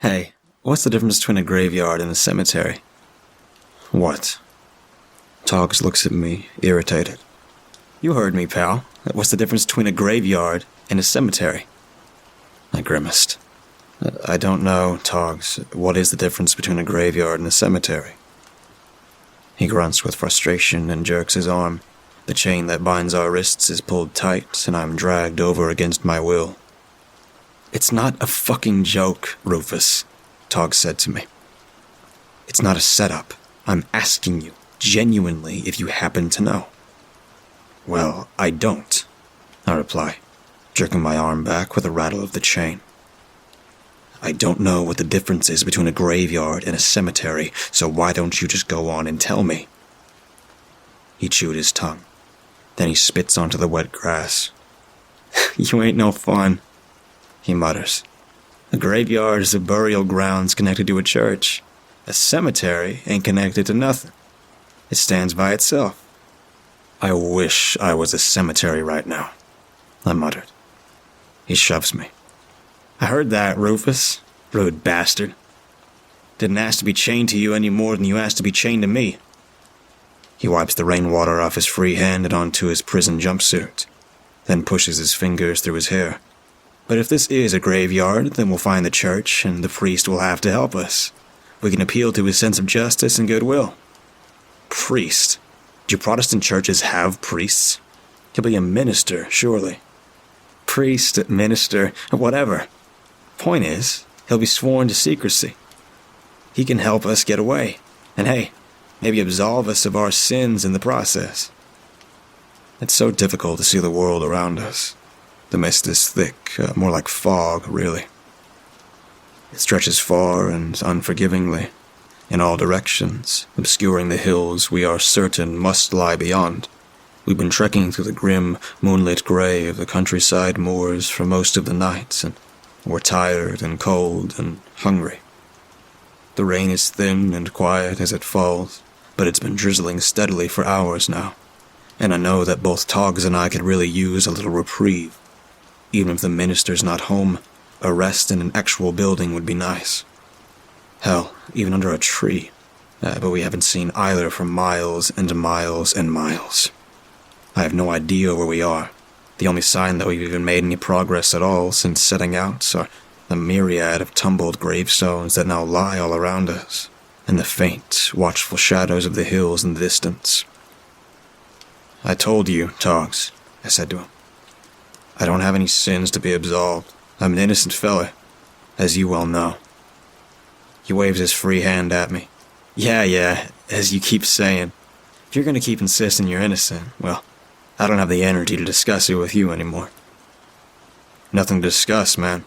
Hey, what's the difference between a graveyard and a cemetery? What? Togs looks at me, irritated. You heard me, pal. What's the difference between a graveyard and a cemetery? I grimaced. I don't know, Togs. What is the difference between a graveyard and a cemetery? He grunts with frustration and jerks his arm. The chain that binds our wrists is pulled tight, and I'm dragged over against my will. It's not a fucking joke, Rufus, Tog said to me. It's not a setup. I'm asking you, genuinely, if you happen to know. Well, I don't, I reply, jerking my arm back with a rattle of the chain. I don't know what the difference is between a graveyard and a cemetery, so why don't you just go on and tell me? He chewed his tongue. Then he spits onto the wet grass. You ain't no fun, he mutters. A graveyard is a burial grounds connected to a church. A cemetery ain't connected to nothing. It stands by itself. I wish I was a cemetery right now, I muttered. He shoves me. I heard that, Rufus. Rude bastard. Didn't ask to be chained to you any more than you asked to be chained to me. He wipes the rainwater off his free hand and onto his prison jumpsuit, then pushes his fingers through his hair. But if this is a graveyard, then we'll find the church, and the priest will have to help us. We can appeal to his sense of justice and goodwill. Priest? Do Protestant churches have priests? He'll be a minister, surely. Priest, minister, whatever. Point is, he'll be sworn to secrecy. He can help us get away, and hey, maybe absolve us of our sins in the process. It's so difficult to see the world around us. The mist is thick, more like fog, really. It stretches far and unforgivingly, in all directions, obscuring the hills we are certain must lie beyond. We've been trekking through the grim, moonlit gray of the countryside moors for most of the night, and we're tired and cold and hungry. The rain is thin and quiet as it falls, but it's been drizzling steadily for hours now, and I know that both Togs and I could really use a little reprieve. Even if the minister's not home, a rest in an actual building would be nice. Hell, even under a tree. But we haven't seen either for miles and miles and miles. I have no idea where we are. The only sign that we've even made any progress at all since setting out are the myriad of tumbled gravestones that now lie all around us, and the faint, watchful shadows of the hills in the distance. I told you, Togs, I said to him. I don't have any sins to be absolved. I'm an innocent fella, as you well know. He waves his free hand at me. Yeah, as you keep saying. If you're gonna keep insisting you're innocent, well, I don't have the energy to discuss it with you anymore. Nothing to discuss, man,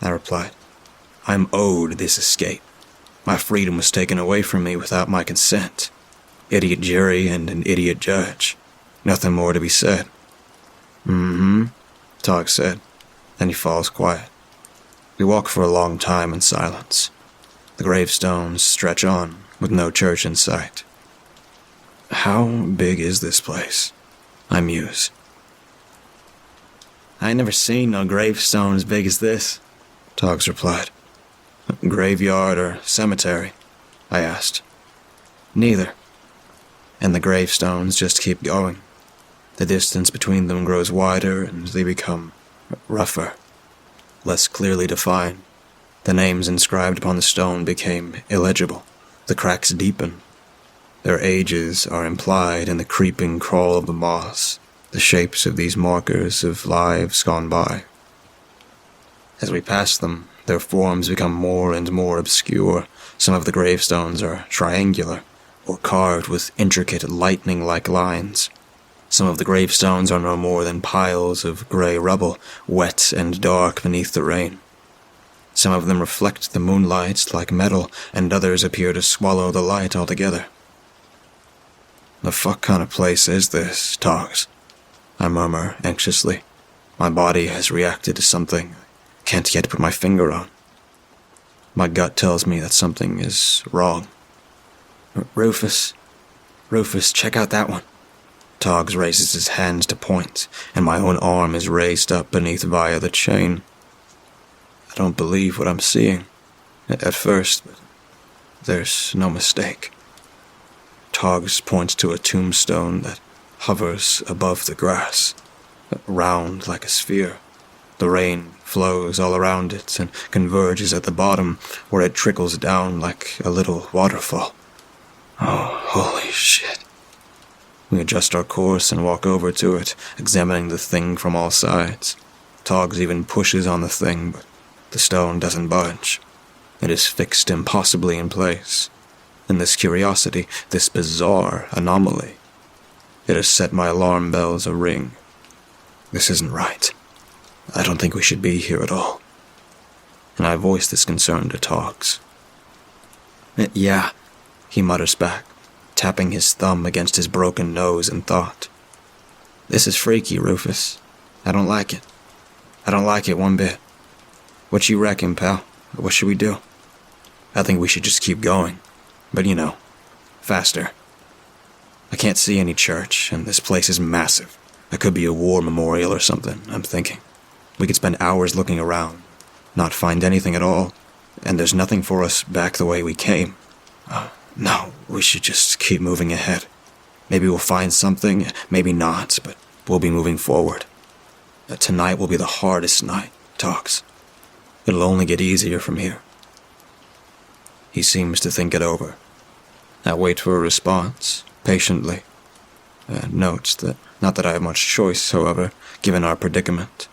I replied. I'm owed this escape. My freedom was taken away from me without my consent. Idiot jury and an idiot judge. Nothing more to be said. Tog said. Then he falls quiet. We walk for a long time in silence. The gravestones stretch on, with no church in sight. How big is this place? I muse. I ain't never seen no gravestone as big as this, Togs replied. Graveyard or cemetery? I asked. Neither. And the gravestones just keep going. The distance between them grows wider and they become rougher, less clearly defined. The names inscribed upon the stone became illegible. The cracks deepen. Their ages are implied in the creeping crawl of the moss, the shapes of these markers of lives gone by. As we pass them, their forms become more and more obscure. Some of the gravestones are triangular, or carved with intricate lightning-like lines. Some of the gravestones are no more than piles of gray rubble, wet and dark beneath the rain. Some of them reflect the moonlight like metal, and others appear to swallow the light altogether. The fuck kind of place is this, Togs? I murmur anxiously. My body has reacted to something I can't yet put my finger on. My gut tells me that something is wrong. Rufus, check out that one. Togs raises his hand to point, and my own arm is raised up beneath via the chain. I don't believe what I'm seeing. At first, but there's no mistake. Togs points to a tombstone that hovers above the grass, round like a sphere. The rain flows all around it and converges at the bottom, where it trickles down like a little waterfall. Oh, holy shit. We adjust our course and walk over to it, examining the thing from all sides. Togs even pushes on the thing, but the stone doesn't budge. It is fixed impossibly in place. And this curiosity, this bizarre anomaly, it has set my alarm bells a-ring. This isn't right. I don't think we should be here at all. And I voice this concern to Togs. Yeah, he mutters back, tapping his thumb against his broken nose in thought. This is freaky, Rufus. I don't like it. I don't like it one bit. What you reckon, pal? What should we do? I think we should just keep going. But faster. I can't see any church, and this place is massive. It could be a war memorial or something, I'm thinking. We could spend hours looking around, not find anything at all, and there's nothing for us back the way we came. No, we should just keep moving ahead. Maybe we'll find something, maybe not, but we'll be moving forward. Tonight will be the hardest night, Togs. It'll only get easier from here. He seems to think it over. I wait for a response, patiently. Notes that, not that I have much choice, however, given our predicament.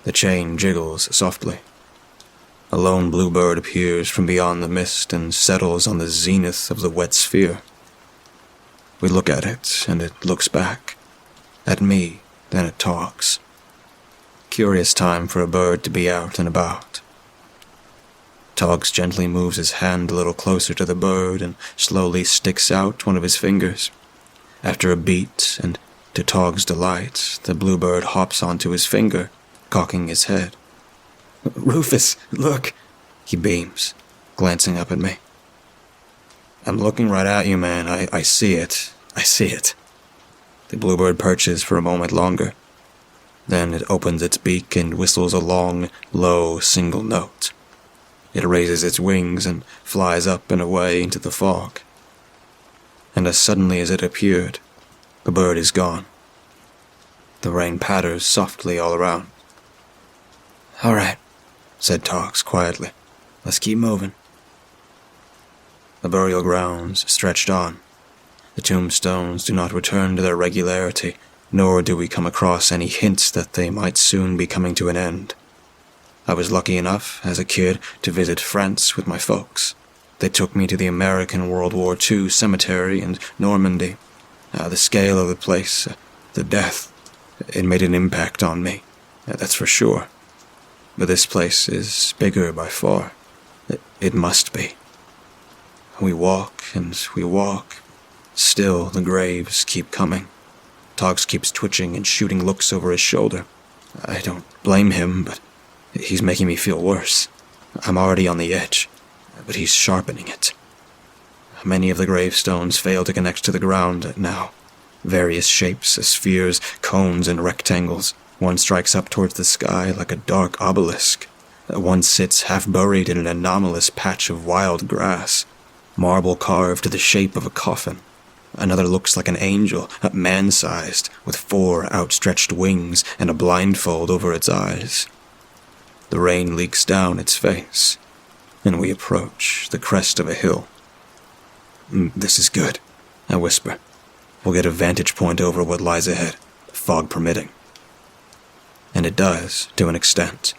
The chain jiggles softly. A lone bluebird appears from beyond the mist and settles on the zenith of the wet sphere. We look at it, and it looks back. At me, then it talks. Curious time for a bird to be out and about. Togs gently moves his hand a little closer to the bird and slowly sticks out one of his fingers. After a beat, and to Togs' delight, the bluebird hops onto his finger, cocking his head. Rufus, look! He beams, glancing up at me. I'm looking right at you, man. I see it. I see it. The bluebird perches for a moment longer. Then it opens its beak and whistles a long, low, single note. It raises its wings and flies up and away into the fog. And as suddenly as it appeared, the bird is gone. The rain patters softly all around. All right, said Togs quietly. Let's keep moving. The burial grounds stretched on. The tombstones do not return to their regularity, nor do we come across any hints that they might soon be coming to an end. I was lucky enough, as a kid, to visit France with my folks. They took me to the American World War II cemetery in Normandy. The scale of the place, the death, it made an impact on me, that's for sure. But this place is bigger by far. It must be. We walk and we walk. Still, the graves keep coming. Togs keeps twitching and shooting looks over his shoulder. I don't blame him, but he's making me feel worse. I'm already on the edge, but he's sharpening it. Many of the gravestones fail to connect to the ground now. Various shapes, spheres, cones, and rectangles. One strikes up towards the sky like a dark obelisk. One sits half buried in an anomalous patch of wild grass. Marble carved to the shape of a coffin. Another looks like an angel, man-sized, with 4 outstretched wings and a blindfold over its eyes. The rain leaks down its face, and we approach the crest of a hill. This is good, I whisper. We'll get a vantage point over what lies ahead, fog permitting. And it does, to an extent.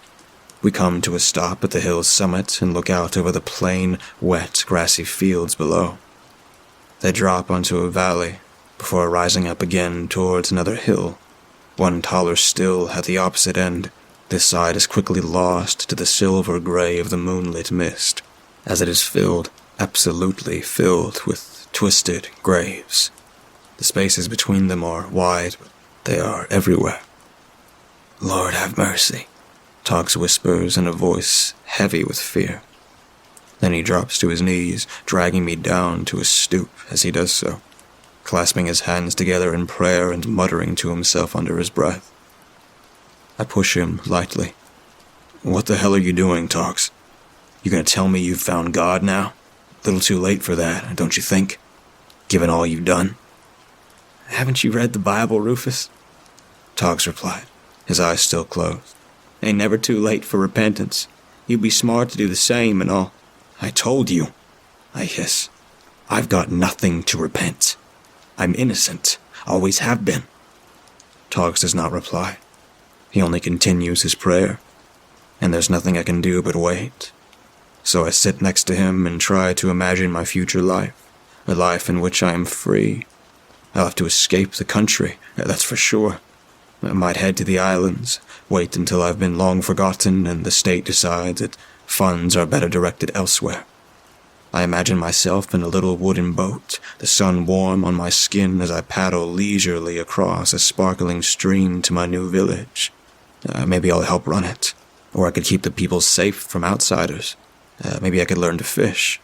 We come to a stop at the hill's summit and look out over the plain, wet, grassy fields below. They drop onto a valley, before rising up again towards another hill, one taller still at the opposite end. This side is quickly lost to the silver gray of the moonlit mist, as it is filled, absolutely filled, with twisted graves. The spaces between them are wide, but they are everywhere. Lord have mercy, Togs whispers in a voice heavy with fear. Then he drops to his knees, dragging me down to a stoop as he does so, clasping his hands together in prayer and muttering to himself under his breath. I push him lightly. What the hell are you doing, Togs? You gonna tell me you've found God now? A little too late for that, don't you think? Given all you've done. Haven't you read the Bible, Rufus? Toggs replied, his eyes still closed. Ain't never too late for repentance. You'd be smart to do the same and all. I told you, I hiss. I've got nothing to repent. I'm innocent. Always have been. Toggs does not reply. He only continues his prayer. And there's nothing I can do but wait. So I sit next to him and try to imagine my future life. A life in which I am free. I'll have to escape the country, that's for sure. I might head to the islands, wait until I've been long forgotten and the state decides that funds are better directed elsewhere. I imagine myself in a little wooden boat, the sun warm on my skin as I paddle leisurely across a sparkling stream to my new village. Maybe I'll help run it, or I could keep the people safe from outsiders. Maybe I could learn to fish.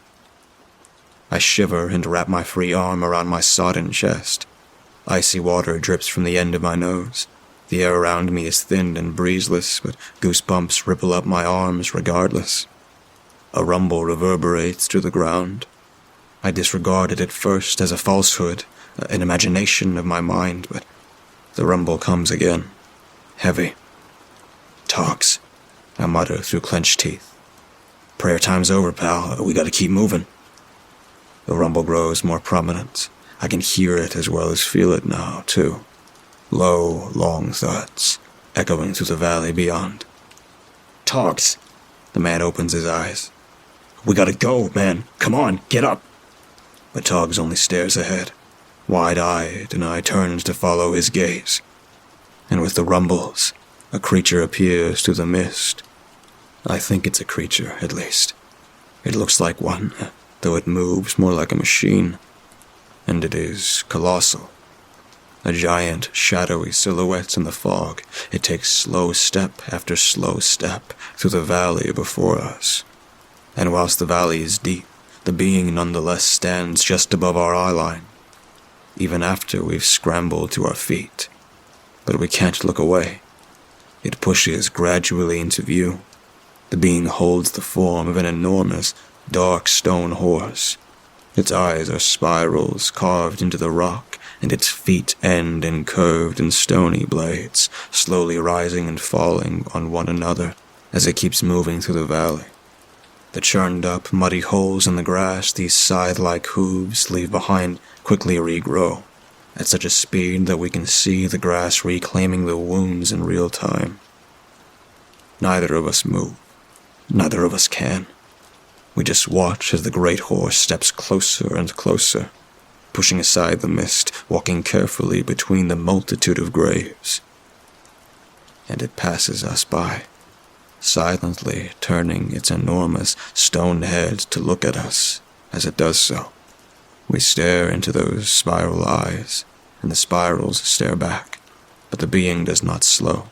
I shiver and wrap my free arm around my sodden chest. Icy water drips from the end of my nose. The air around me is thin and breezeless, but goosebumps ripple up my arms regardless. A rumble reverberates through the ground. I disregarded it first as a falsehood, an imagination of my mind, but the rumble comes again, heavy. Toggs, I mutter through clenched teeth. Prayer time's over, pal. We gotta keep moving. The rumble grows more prominent. I can hear it as well as feel it now, too. Low, long thuds, echoing through the valley beyond. Toggs! The man opens his eyes. We gotta go, man. Come on, get up! But Toggs only stares ahead, wide-eyed, and I turn to follow his gaze. And with the rumbles, a creature appears through the mist. I think it's a creature, at least. It looks like one, though it moves more like a machine. And it is colossal. A giant, shadowy silhouette in the fog, it takes slow step after slow step through the valley before us. And whilst the valley is deep, the being nonetheless stands just above our eye line, even after we've scrambled to our feet. But we can't look away. It pushes gradually into view. The being holds the form of an enormous, dark stone horse. Its eyes are spirals carved into the rock, and its feet end in curved and stony blades, slowly rising and falling on one another as it keeps moving through the valley. The churned-up, muddy holes in the grass these scythe-like hooves leave behind quickly regrow, at such a speed that we can see the grass reclaiming the wounds in real time. Neither of us move. Neither of us can. We just watch as the great horse steps closer and closer, pushing aside the mist, walking carefully between the multitude of graves. And it passes us by, silently turning its enormous stone head to look at us as it does so. We stare into those spiral eyes, and the spirals stare back, but the being does not slow.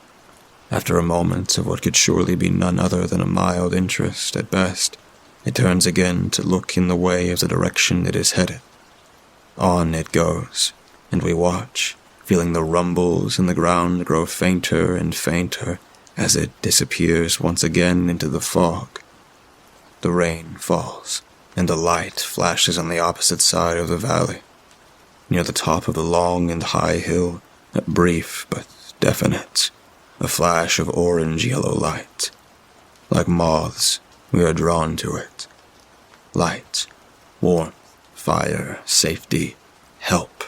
After a moment of what could surely be none other than a mild interest at best, it turns again to look in the way of the direction it is headed. On it goes, and we watch, feeling the rumbles in the ground grow fainter and fainter as it disappears once again into the fog. The rain falls, and the light flashes on the opposite side of the valley. Near the top of the long and high hill, brief but definite, a flash of orange-yellow light. Like moths, we are drawn to it. Light, warmth, fire, safety, help.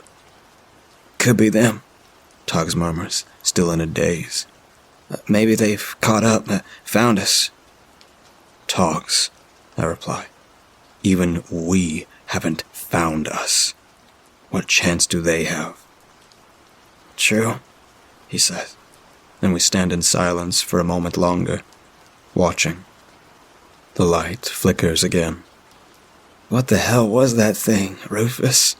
Could be them, Toggs murmurs, still in a daze. Maybe they've caught up, found us. Toggs, I reply. Even we haven't found us. What chance do they have? True, he says. And we stand in silence for a moment longer, watching. The light flickers again. What the hell was that thing, Rufus?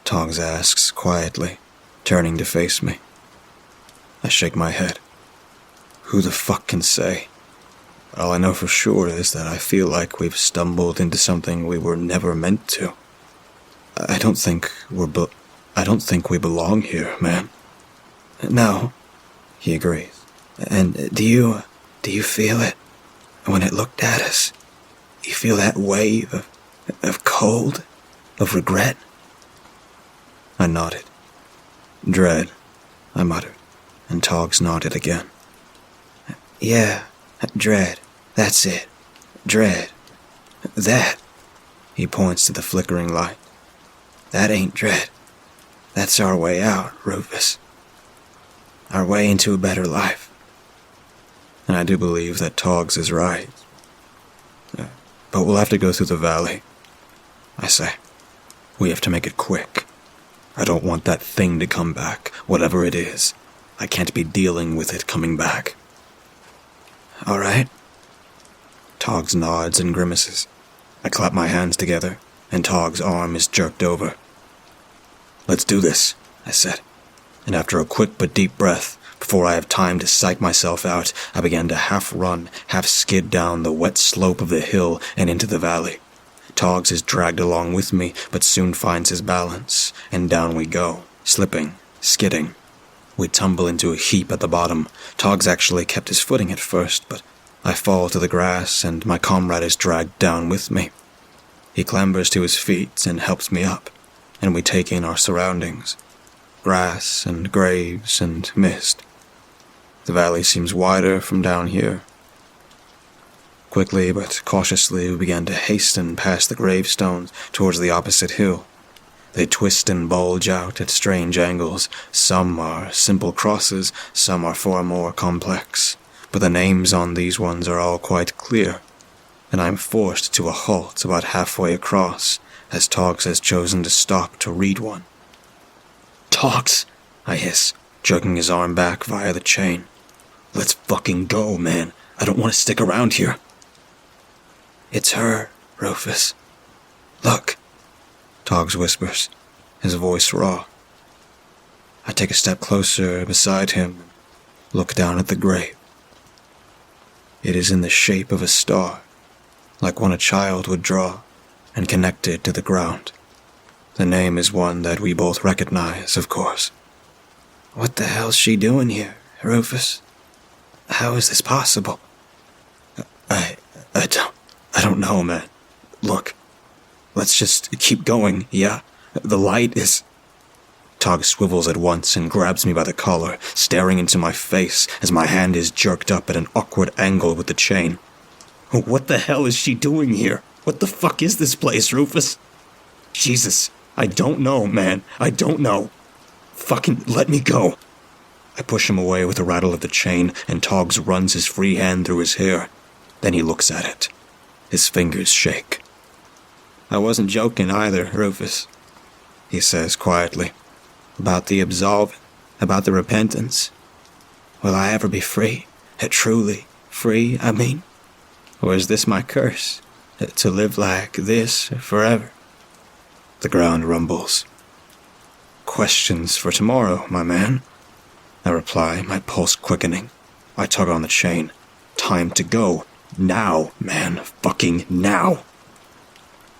Toggs asks quietly, turning to face me. I shake my head. Who the fuck can say? All I know for sure is that I feel like we've stumbled into something we were never meant to. I don't think we belong here, man. No, he agrees. And do you feel it when it looked at us? You feel that wave of cold, of regret? I nodded. Dread, I muttered, and Toggs nodded again. Yeah, dread, that's it. Dread. That. He points to the flickering light. That ain't dread. That's our way out, Rufus. Our way into a better life. And I do believe that Toggs is right. But we'll have to go through the valley. I say, we have to make it quick. I don't want that thing to come back, whatever it is. I can't be dealing with it coming back. All right. Toggs nods and grimaces. I clap my hands together, and Toggs' arm is jerked over. Let's do this, I said, and after a quick but deep breath, before I have time to psych myself out, I began to half run, half skid down the wet slope of the hill and into the valley. Toggs is dragged along with me, but soon finds his balance, and down we go, slipping, skidding. We tumble into a heap at the bottom. Toggs actually kept his footing at first, but I fall to the grass, and my comrade is dragged down with me. He clambers to his feet and helps me up, and we take in our surroundings. Grass and graves and mist. The valley seems wider from down here. Quickly but cautiously we began to hasten past the gravestones towards the opposite hill. They twist and bulge out at strange angles. Some are simple crosses, some are far more complex. But the names on these ones are all quite clear, and I am forced to a halt about halfway across, as Toggs has chosen to stop to read one. Toggs, I hiss, jerking his arm back via the chain. Let's fucking go, man. I don't want to stick around here. It's her, Rufus. Look, Toggs whispers, his voice raw. I take a step closer beside him and look down at the grave. It is in the shape of a star, like one a child would draw, and connected to the ground. The name is one that we both recognize, of course. What the hell's she doing here, Rufus? How is this possible? I don't know, man. Look, let's just keep going, yeah? The light is... Toggs swivels at once and grabs me by the collar, staring into my face as my hand is jerked up at an awkward angle with the chain. What the hell is she doing here? What the fuck is this place, Rufus? Jesus, I don't know, man. I don't know. Fucking let me go. I push him away with a rattle of the chain, and Toggs runs his free hand through his hair. Then he looks at it. His fingers shake. I wasn't joking either, Rufus, he says quietly. About the absolving, about the repentance. Will I ever be free? Truly free, I mean? Or is this my curse? To live like this forever? The ground rumbles. Questions for tomorrow, my man. I reply, my pulse quickening. I tug on the chain. Time to go. Now, man. Fucking now.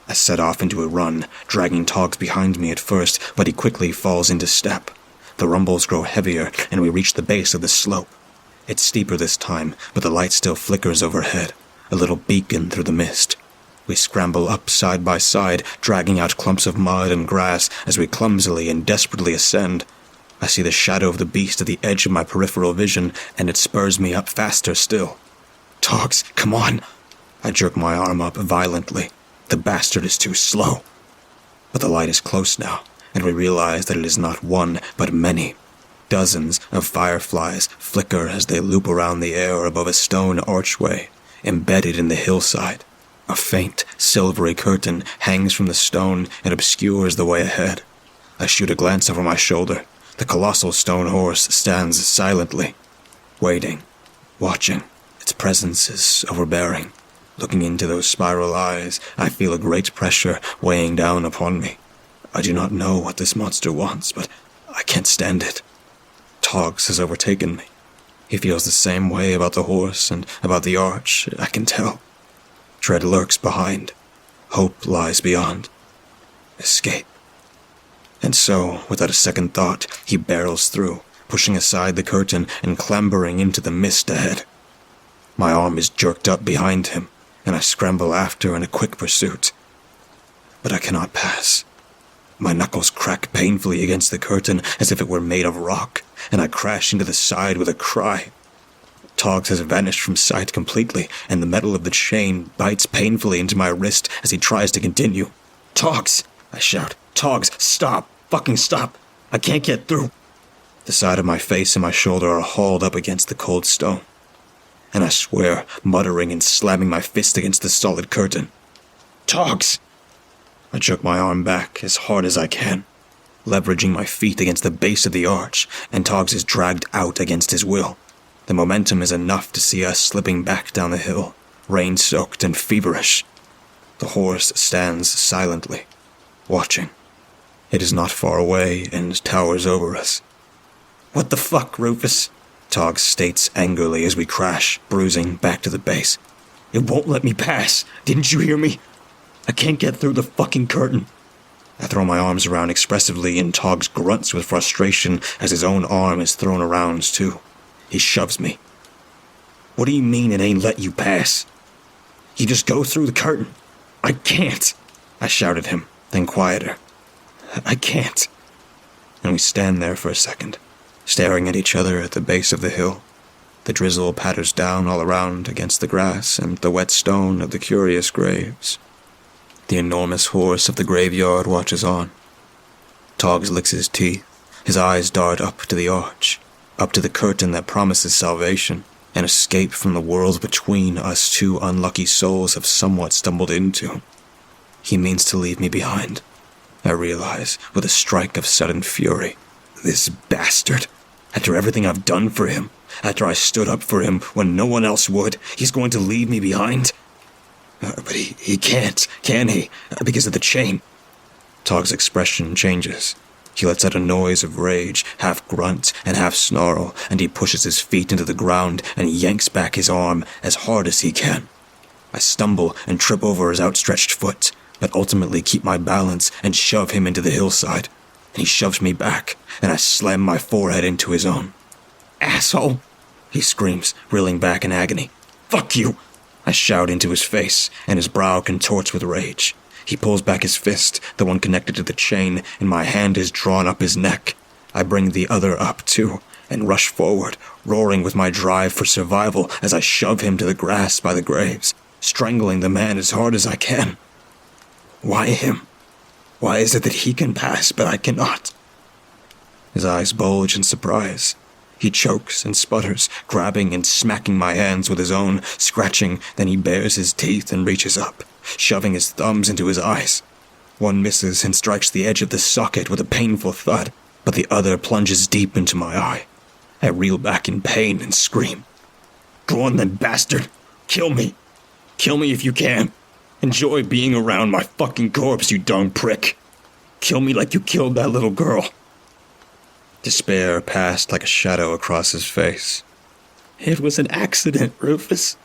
I set off into a run, dragging Toggs behind me at first, but he quickly falls into step. The rumbles grow heavier, and we reach the base of the slope. It's steeper this time, but the light still flickers overhead, a little beacon through the mist. We scramble up side by side, dragging out clumps of mud and grass as we clumsily and desperately ascend. I see the shadow of the beast at the edge of my peripheral vision, and it spurs me up faster still. Toggs, come on! I jerk my arm up violently. The bastard is too slow. But the light is close now, and we realize that it is not one, but many. Dozens of fireflies flicker as they loop around the air above a stone archway, embedded in the hillside. A faint, silvery curtain hangs from the stone and obscures the way ahead. I shoot a glance over my shoulder. The colossal stone horse stands silently, waiting, watching. Its presence is overbearing. Looking into those spiral eyes, I feel a great pressure weighing down upon me. I do not know what this monster wants, but I can't stand it. Toggs has overtaken me. He feels the same way about the horse and about the arch, I can tell. Dread lurks behind. Hope lies beyond. Escape. And so, without a second thought, he barrels through, pushing aside the curtain and clambering into the mist ahead. My arm is jerked up behind him, and I scramble after in a quick pursuit. But I cannot pass. My knuckles crack painfully against the curtain as if it were made of rock, and I crash into the side with a cry. Toggs has vanished from sight completely, and the metal of the chain bites painfully into my wrist as he tries to continue. "Toggs!" I shout. "Toggs, stop! Fucking stop! I can't get through!" The side of my face and my shoulder are hauled up against the cold stone, and I swear, muttering and slamming my fist against the solid curtain. "Toggs!" I jerk my arm back as hard as I can, leveraging my feet against the base of the arch, and Toggs is dragged out against his will. The momentum is enough to see us slipping back down the hill, rain-soaked and feverish. The horse stands silently, watching. It is not far away and towers over us. "What the fuck, Rufus?" Toggs states angrily as we crash, bruising, back to the base. "It won't let me pass. Didn't you hear me? I can't get through the fucking curtain." I throw my arms around expressively, and Toggs grunts with frustration as his own arm is thrown around, too. He shoves me. "What do you mean it ain't let you pass? You just go through the curtain." "I can't," I shout at him, then quieter. "I can't." And we stand there for a second, staring at each other at the base of the hill. The drizzle patters down all around against the grass and the wet stone of the curious graves. The enormous horse of the graveyard watches on. Toggs licks his teeth. His eyes dart up to the arch, up to the curtain that promises salvation, an escape from the world between us two unlucky souls have somewhat stumbled into. He means to leave me behind, I realize, with a strike of sudden fury. This bastard. After everything I've done for him, after I stood up for him when no one else would, he's going to leave me behind? But he can't, can he? Because of the chain. Toggs' expression changes. He lets out a noise of rage, half grunt and half snarl, and he pushes his feet into the ground and yanks back his arm as hard as he can. I stumble and trip over his outstretched foot, but ultimately keep my balance and shove him into the hillside. And he shoves me back, and I slam my forehead into his own. "Asshole!" he screams, reeling back in agony. "Fuck you!" I shout into his face, and his brow contorts with rage. He pulls back his fist, the one connected to the chain, and my hand is drawn up his neck. I bring the other up, too, and rush forward, roaring with my drive for survival as I shove him to the grass by the graves, strangling the man as hard as I can. Why him? Why is it that he can pass, but I cannot? His eyes bulge in surprise. He chokes and sputters, grabbing and smacking my hands with his own, scratching, then he bares his teeth and reaches up, shoving his thumbs into his eyes. One misses and strikes the edge of the socket with a painful thud, but the other plunges deep into my eye. I reel back in pain and scream. "Go on then, bastard! Kill me! Kill me if you can! Enjoy being around my fucking corpse, you darn prick! Kill me like you killed that little girl!" Despair passed like a shadow across his face. "It was an accident, Rufus,"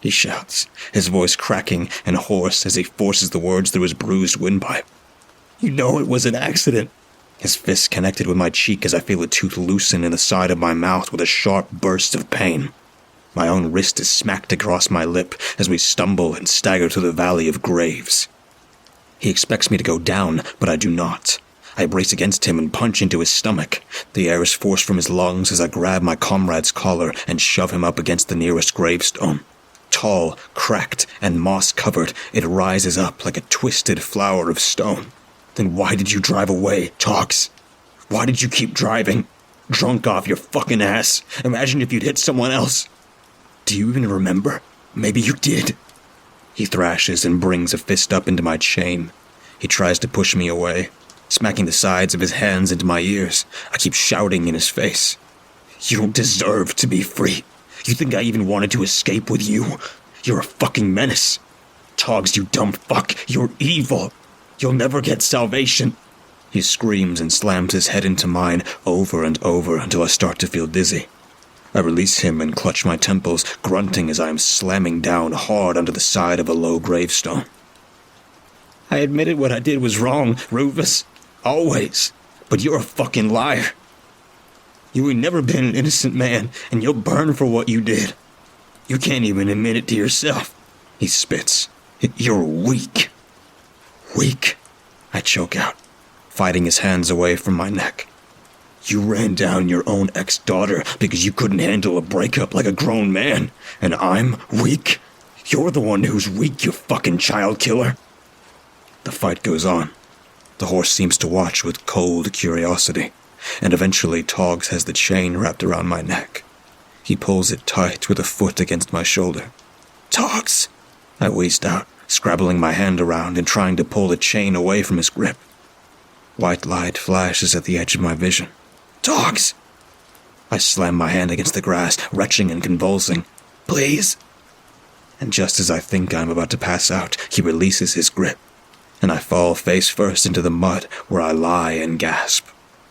he shouts, his voice cracking and hoarse as he forces the words through his bruised windpipe. "You know it was an accident." His fist connected with my cheek as I feel a tooth loosen in the side of my mouth with a sharp burst of pain. My own wrist is smacked across my lip as we stumble and stagger through the valley of graves. He expects me to go down, but I do not. I brace against him and punch into his stomach. The air is forced from his lungs as I grab my comrade's collar and shove him up against the nearest gravestone. Tall, cracked, and moss-covered, it rises up like a twisted flower of stone. Then why did you drive away, Toggs? Why did you keep driving? Drunk off your fucking ass. Imagine if you'd hit someone else. Do you even remember? Maybe you did. He thrashes and brings a fist up into my chain. He tries to push me away, smacking the sides of his hands into my ears. I keep shouting in his face. "You don't deserve to be free. You think I even wanted to escape with you? You're a fucking menace. Toggs, you dumb fuck, you're evil. You'll never get salvation." He screams and slams his head into mine over and over until I start to feel dizzy. I release him and clutch my temples, grunting as I am slamming down hard onto the side of a low gravestone. "I admitted what I did was wrong, Rufus. Always. But you're a fucking liar. You ain't never been an innocent man, and you'll burn for what you did. You can't even admit it to yourself. He spits. "You're weak." "Weak?" I choke out, fighting his hands away from my neck. "You ran down your own ex-daughter because you couldn't handle a breakup like a grown man, and I'm weak? You're the one who's weak, you fucking child killer." The fight goes on. The horse seems to watch with cold curiosity, and eventually Togs has the chain wrapped around my neck. He pulls it tight with a foot against my shoulder. "Togs!" I wheezed out, scrabbling my hand around and trying to pull the chain away from his grip. White light flashes at the edge of my vision. "Togs!" I slam my hand against the grass, retching and convulsing. "Please!" And just as I think I'm about to pass out, he releases his grip, and I fall face first into the mud where I lie and gasp,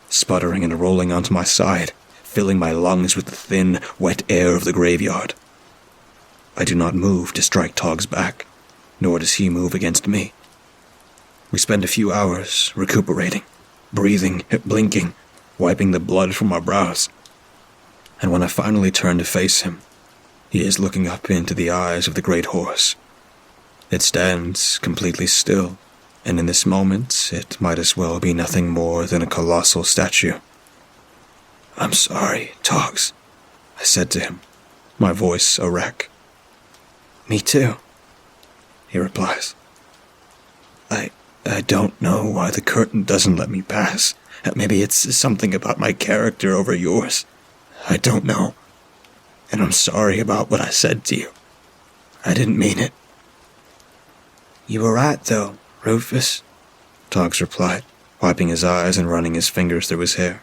sputtering and rolling onto my side, filling my lungs with the thin, wet air of the graveyard. I do not move to strike Togs back, nor does he move against me. We spend a few hours recuperating, breathing, blinking, wiping the blood from our brows. And when I finally turn to face him, he is looking up into the eyes of the great horse. It stands completely still, and in this moment it might as well be nothing more than a colossal statue. "I'm sorry, Togs," I said to him, my voice a wreck. "Me too," he replies. I don't know why the curtain doesn't let me pass. Maybe it's something about my character over yours. I don't know. And I'm sorry about what I said to you. I didn't mean it." "You were right, though, Rufus," Togs replied, wiping his eyes and running his fingers through his hair.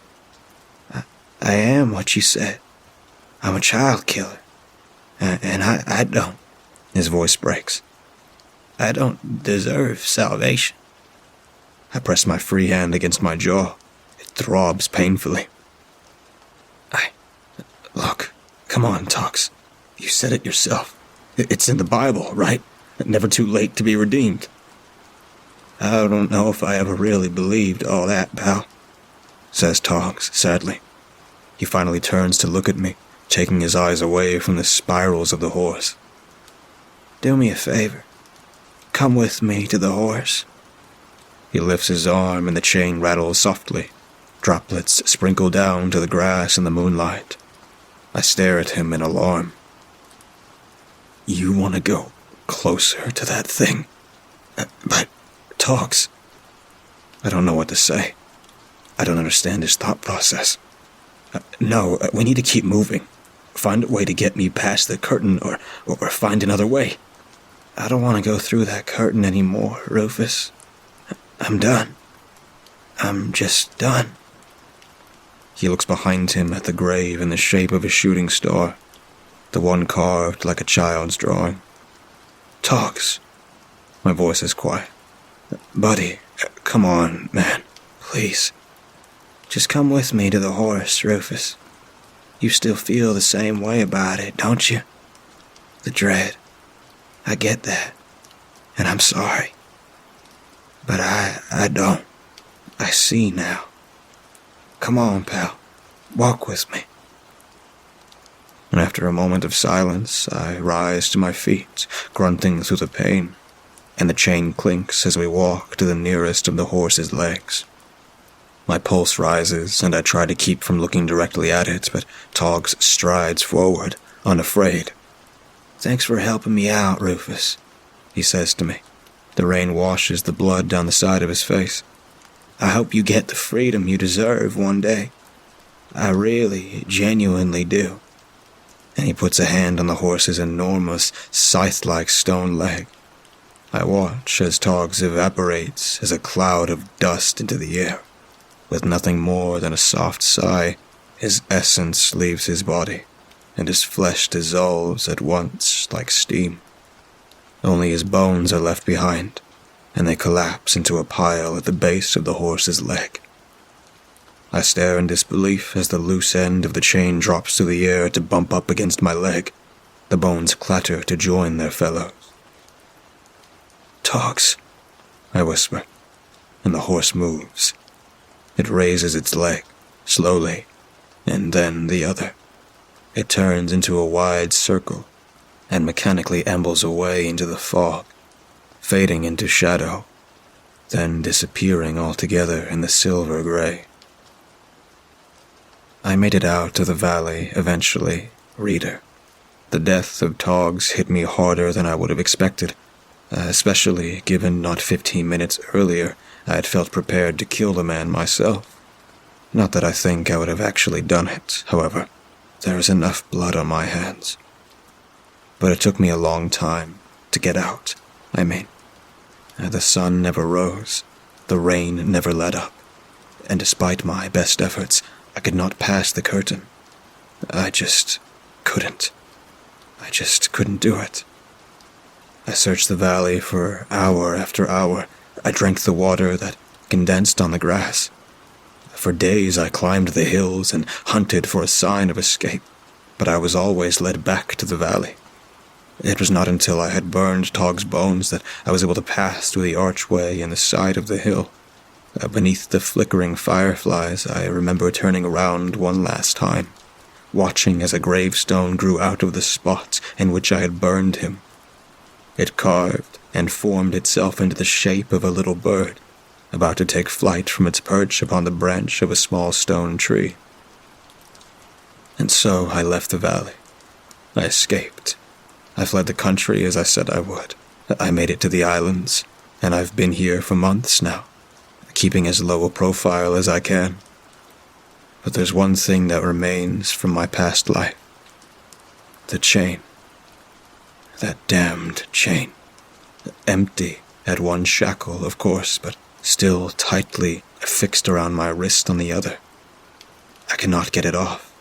I am what you said. I'm a child killer. And I don't." His voice breaks. "I don't deserve salvation." I press my free hand against my jaw. It throbs painfully. Look, come on, Togs. You said it yourself. It's in the Bible, right? Never too late to be redeemed. "I don't know if I ever really believed all that, pal," says Togs sadly. He finally turns to look at me, taking his eyes away from the spirals of the horse. "Do me a favor. Come with me to the horse." He lifts his arm and the chain rattles softly. Droplets sprinkle down to the grass in the moonlight. I stare at him in alarm. "You want to go closer to that thing? But, Togs..." I don't know what to say. I don't understand his thought process. "No, we need to keep moving. Find a way to get me past the curtain or find another way." "I don't want to go through that curtain anymore, Rufus. I'm done. I'm just done." He looks behind him at the grave in the shape of a shooting star, the one carved like a child's drawing. "Togs." My voice is quiet. "Buddy, come on, man. Please. Just come with me to the horse, Rufus. You still feel the same way about it, don't you? The dread. I get that. And I'm sorry. But I don't. I see now. Come on, pal. Walk with me." And after a moment of silence, I rise to my feet, grunting through the pain, and the chain clinks as we walk to the nearest of the horse's legs. My pulse rises, and I try to keep from looking directly at it, but Togs strides forward, unafraid. "Thanks for helping me out, Rufus," he says to me. The rain washes the blood down the side of his face. "I hope you get the freedom you deserve one day. I really, genuinely do." And he puts a hand on the horse's enormous, scythe-like stone leg. I watch as Togs evaporates as a cloud of dust into the air. With nothing more than a soft sigh, his essence leaves his body, and his flesh dissolves at once like steam. Only his bones are left behind, and they collapse into a pile at the base of the horse's leg. I stare in disbelief as the loose end of the chain drops through the air to bump up against my leg. The bones clatter to join their fellows. "Togs," I whisper, and the horse moves. It raises its leg, slowly, and then the other. It turns into a wide circle, and mechanically ambles away into the fog, fading into shadow, then disappearing altogether in the silver gray. I made it out of the valley eventually, reader. The death of Toggs hit me harder than I would have expected, especially given not 15 minutes earlier I had felt prepared to kill the man myself. Not that I think I would have actually done it, however. There is enough blood on my hands. But it took me a long time to get out, I mean. The sun never rose, the rain never let up, and despite my best efforts, I could not pass the curtain. I just couldn't. I just couldn't do it. I searched the valley for hour after hour. I drank the water that condensed on the grass. For days I climbed the hills and hunted for a sign of escape, but I was always led back to the valley. It was not until I had burned Togg's bones that I was able to pass through the archway in the side of the hill. Beneath the flickering fireflies, I remember turning around one last time, watching as a gravestone grew out of the spot in which I had burned him. It carved and formed itself into the shape of a little bird, about to take flight from its perch upon the branch of a small stone tree. And so I left the valley. I escaped. I fled the country as I said I would. I made it to the islands, and I've been here for months now, keeping as low a profile as I can. But there's one thing that remains from my past life. The chain. That damned chain. Empty at one shackle, of course, but still tightly affixed around my wrist on the other. I cannot get it off.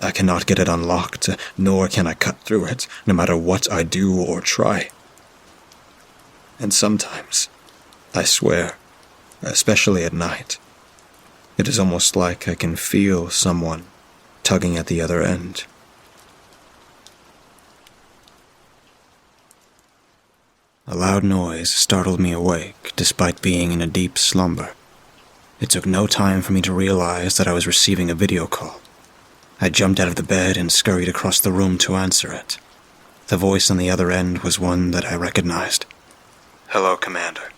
I cannot get it unlocked, nor can I cut through it, no matter what I do or try. And sometimes, I swear, especially at night, it is almost like I can feel someone tugging at the other end. A loud noise startled me awake, despite being in a deep slumber. It took no time for me to realize that I was receiving a video call. I jumped out of the bed and scurried across the room to answer it. The voice on the other end was one that I recognized. "Hello, Commander.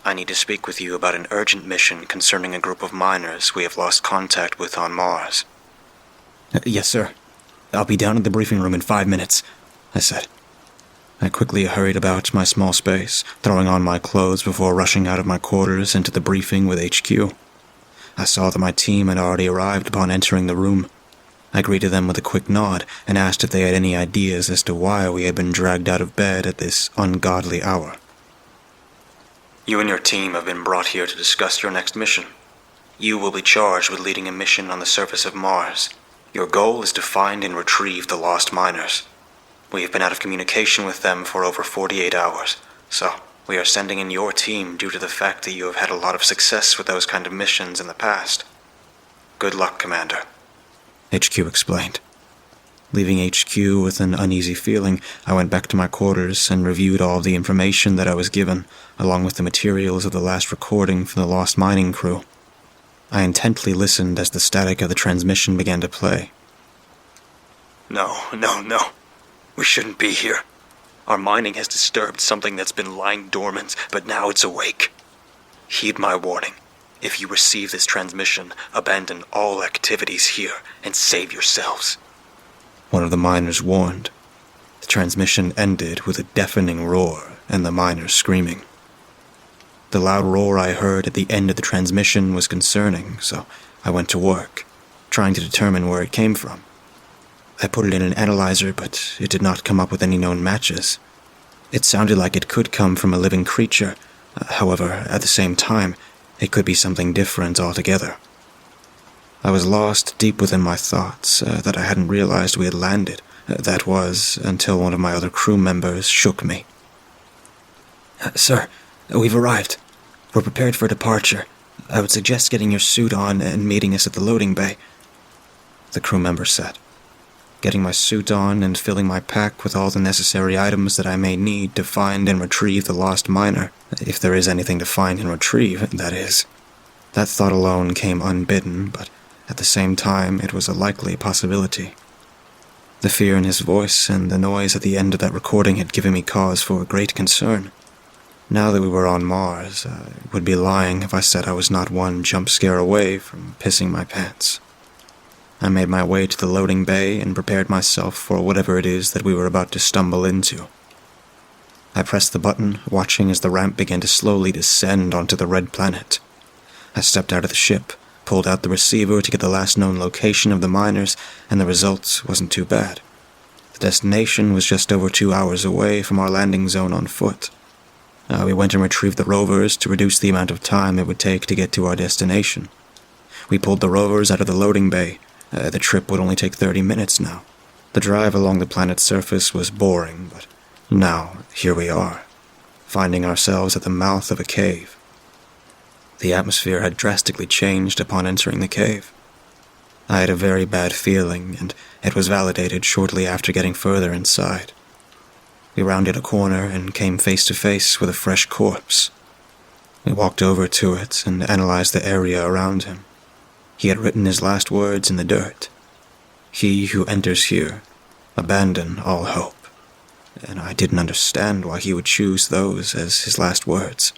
I need to speak with you about an urgent mission concerning a group of miners we have lost contact with on Mars." "Yes, sir. I'll be down in the briefing room in 5 minutes," I said. I quickly hurried about my small space, throwing on my clothes before rushing out of my quarters into the briefing with HQ. I saw that my team had already arrived upon entering the room. I greeted them with a quick nod and asked if they had any ideas as to why we had been dragged out of bed at this ungodly hour. "You and your team have been brought here to discuss your next mission. You will be charged with leading a mission on the surface of Mars. Your goal is to find and retrieve the lost miners. We have been out of communication with them for over 48 hours, so we are sending in your team due to the fact that you have had a lot of success with those kind of missions in the past. Good luck, Commander," HQ explained. Leaving HQ with an uneasy feeling, I went back to my quarters and reviewed all of the information that I was given, along with the materials of the last recording from the lost mining crew. I intently listened as the static of the transmission began to play. No. We shouldn't be here. Our mining has disturbed something that's been lying dormant, but now it's awake. Heed my warning. If you receive this transmission, abandon all activities here and save yourselves," one of the miners warned. The transmission ended with a deafening roar and the miners screaming. The loud roar I heard at the end of the transmission was concerning, so I went to work, trying to determine where it came from. I put it in an analyzer, but it did not come up with any known matches. It sounded like it could come from a living creature. However, at the same time, it could be something different altogether. I was lost deep within my thoughts that I hadn't realized we had landed. That was until one of my other crew members shook me. "Sir, we've arrived. We're prepared for departure. I would suggest getting your suit on and meeting us at the loading bay," the crew member said. Getting my suit on and filling my pack with all the necessary items that I may need to find and retrieve the lost miner, if there is anything to find and retrieve, that is. That thought alone came unbidden, but at the same time it was a likely possibility. The fear in his voice and the noise at the end of that recording had given me cause for great concern. Now that we were on Mars, I would be lying if I said I was not one jump scare away from pissing my pants. I made my way to the loading bay and prepared myself for whatever it is that we were about to stumble into. I pressed the button, watching as the ramp began to slowly descend onto the red planet. I stepped out of the ship, pulled out the receiver to get the last known location of the miners, and the result wasn't too bad. The destination was just over 2 hours away from our landing zone on foot. We went and retrieved the rovers to reduce the amount of time it would take to get to our destination. We pulled the rovers out of the loading bay. The trip would only take 30 minutes now. The drive along the planet's surface was boring, but now here we are, finding ourselves at the mouth of a cave. The atmosphere had drastically changed upon entering the cave. I had a very bad feeling, and it was validated shortly after getting further inside. We rounded a corner and came face to face with a fresh corpse. We walked over to it and analyzed the area around him. He had written his last words in the dirt. "He who enters here, abandon all hope." And I didn't understand why he would choose those as his last words.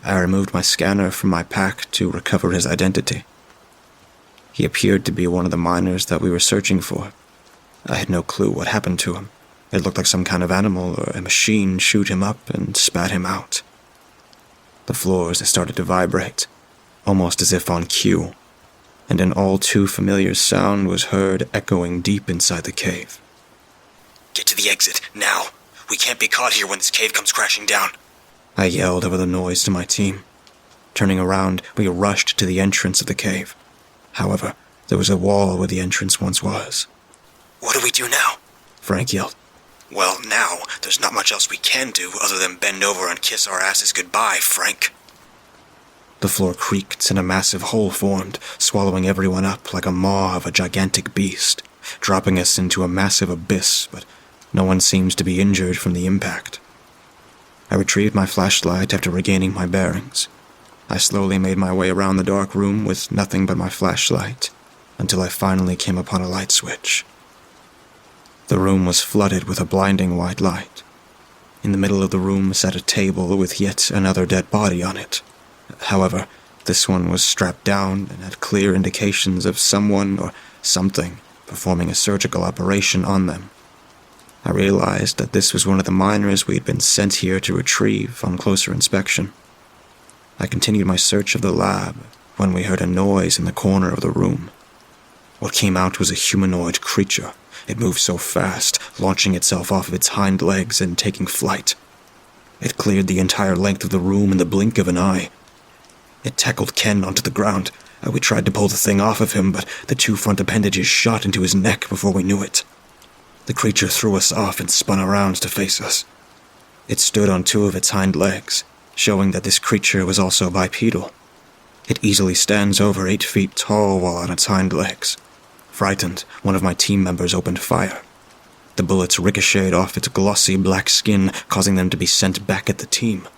I removed my scanner from my pack to recover his identity. He appeared to be one of the miners that we were searching for. I had no clue what happened to him. It looked like some kind of animal or a machine chewed him up and spat him out. The floors started to vibrate, almost as if on cue, and an all too familiar sound was heard echoing deep inside the cave. "Get to the exit, now! We can't be caught here when this cave comes crashing down!" I yelled over the noise to my team. Turning around, we rushed to the entrance of the cave. However, there was a wall where the entrance once was. "What do we do now?" Frank yelled. "Well, now, there's not much else we can do other than bend over and kiss our asses goodbye, Frank." The floor creaked and a massive hole formed, swallowing everyone up like a maw of a gigantic beast, dropping us into a massive abyss, but no one seems to be injured from the impact. I retrieved my flashlight after regaining my bearings. I slowly made my way around the dark room with nothing but my flashlight, until I finally came upon a light switch. The room was flooded with a blinding white light. In the middle of the room sat a table with yet another dead body on it. However, this one was strapped down and had clear indications of someone or something performing a surgical operation on them. I realized that this was one of the miners we had been sent here to retrieve on closer inspection. I continued my search of the lab when we heard a noise in the corner of the room. What came out was a humanoid creature. It moved so fast, launching itself off of its hind legs and taking flight. It cleared the entire length of the room in the blink of an eye. It tackled Ken onto the ground. We tried to pull the thing off of him, but the 2 front appendages shot into his neck before we knew it. The creature threw us off and spun around to face us. It stood on 2 of its hind legs, showing that this creature was also bipedal. It easily stands over 8 feet tall while on its hind legs. Frightened, one of my team members opened fire. The bullets ricocheted off its glossy black skin, causing them to be sent back at the team.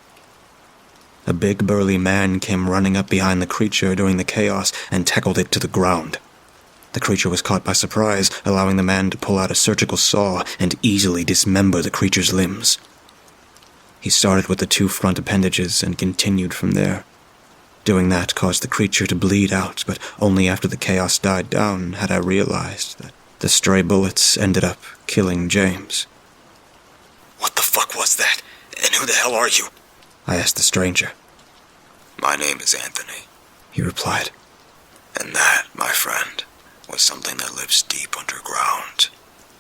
A big burly man came running up behind the creature during the chaos and tackled it to the ground. The creature was caught by surprise, allowing the man to pull out a surgical saw and easily dismember the creature's limbs. He started with the 2 front appendages and continued from there. Doing that caused the creature to bleed out, but only after the chaos died down had I realized that the stray bullets ended up killing James. "What the fuck was that? And who the hell are you?" I asked the stranger. "My name is Anthony," he replied. "And that, my friend, was something that lives deep underground.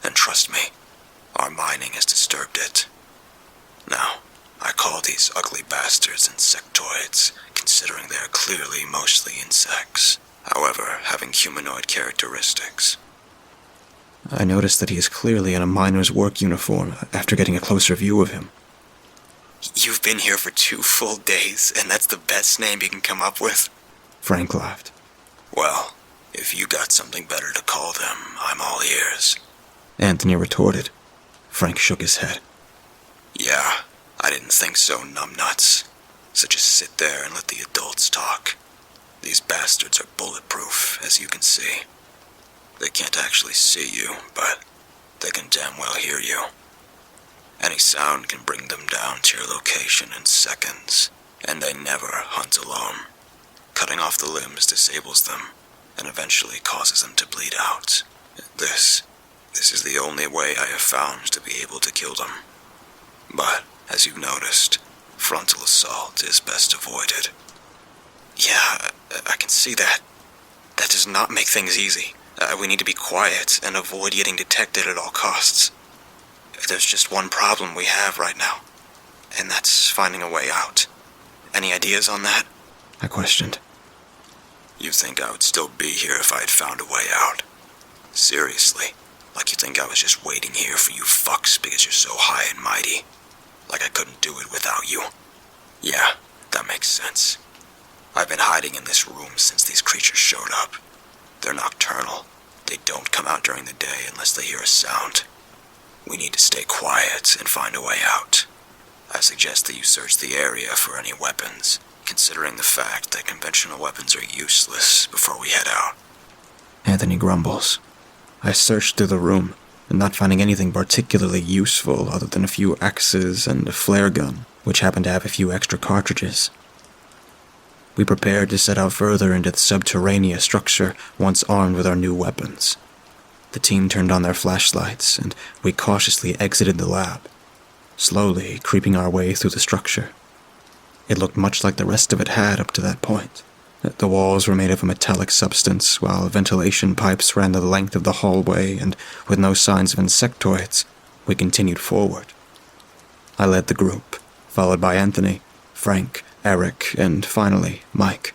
And trust me, our mining has disturbed it. Now, I call these ugly bastards insectoids, considering they are clearly mostly insects, however, having humanoid characteristics." I noticed that he is clearly in a miner's work uniform after getting a closer view of him. "You've been here for 2 full days, and that's the best name you can come up with?" Frank laughed. "Well, if you got something better to call them, I'm all ears," Anthony retorted. Frank shook his head. "Yeah, I didn't think so, numbnuts. So just sit there and let the adults talk. These bastards are bulletproof, as you can see. They can't actually see you, but they can damn well hear you. Any sound can bring them down to your location in seconds, and they never hunt alone. Cutting off the limbs disables them, and eventually causes them to bleed out. This is the only way I have found to be able to kill them. But, as you've noticed, frontal assault is best avoided. Yeah, I can see that. That does not make things easy. We need to be quiet and avoid getting detected at all costs. There's just one problem we have right now, and that's finding a way out. Any ideas on that? I questioned. You think I would still be here if I had found a way out? Seriously? Like you think I was just waiting here for you fucks because you're so high and mighty? Like I couldn't do it without you? Yeah, that makes sense. I've been hiding in this room since these creatures showed up. They're nocturnal. They don't come out during the day unless they hear a sound. We need to stay quiet and find a way out. I suggest that you search the area for any weapons, considering the fact that conventional weapons are useless before we head out. Anthony grumbles. I searched through the room, and not finding anything particularly useful other than a few axes and a flare gun, which happened to have a few extra cartridges. We prepared to set out further into the subterranean structure once armed with our new weapons. The team turned on their flashlights, and we cautiously exited the lab, slowly creeping our way through the structure. It looked much like the rest of it had up to that point. The walls were made of a metallic substance, while ventilation pipes ran the length of the hallway, and with no signs of insectoids, we continued forward. I led the group, followed by Anthony, Frank, Eric, and finally, Mike.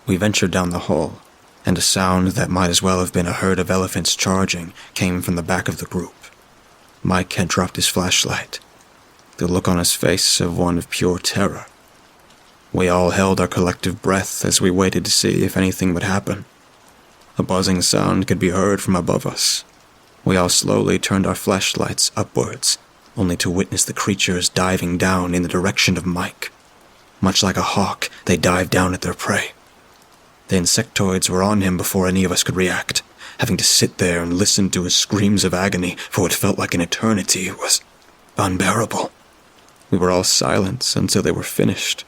We ventured down the hall, and a sound that might as well have been a herd of elephants charging came from the back of the group. Mike had dropped his flashlight, the look on his face of one of pure terror. We all held our collective breath as we waited to see if anything would happen. A buzzing sound could be heard from above us. We all slowly turned our flashlights upwards, only to witness the creatures diving down in the direction of Mike. Much like a hawk, they dived down at their prey. The insectoids were on him before any of us could react. Having to sit there and listen to his screams of agony for what felt like an eternity was unbearable. We were all silent until they were finished.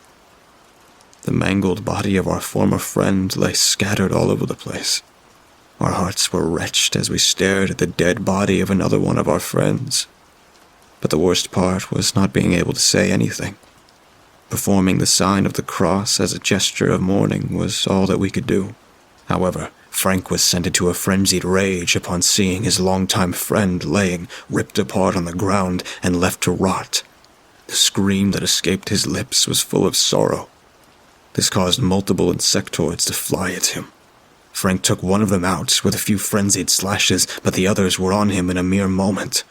The mangled body of our former friend lay scattered all over the place. Our hearts were wrenched as we stared at the dead body of another one of our friends. But the worst part was not being able to say anything. Performing the sign of the cross as a gesture of mourning was all that we could do. However, Frank was sent into a frenzied rage upon seeing his longtime friend laying, ripped apart on the ground and left to rot. The scream that escaped his lips was full of sorrow. This caused multiple insectoids to fly at him. Frank took one of them out with a few frenzied slashes, but the others were on him in a mere moment.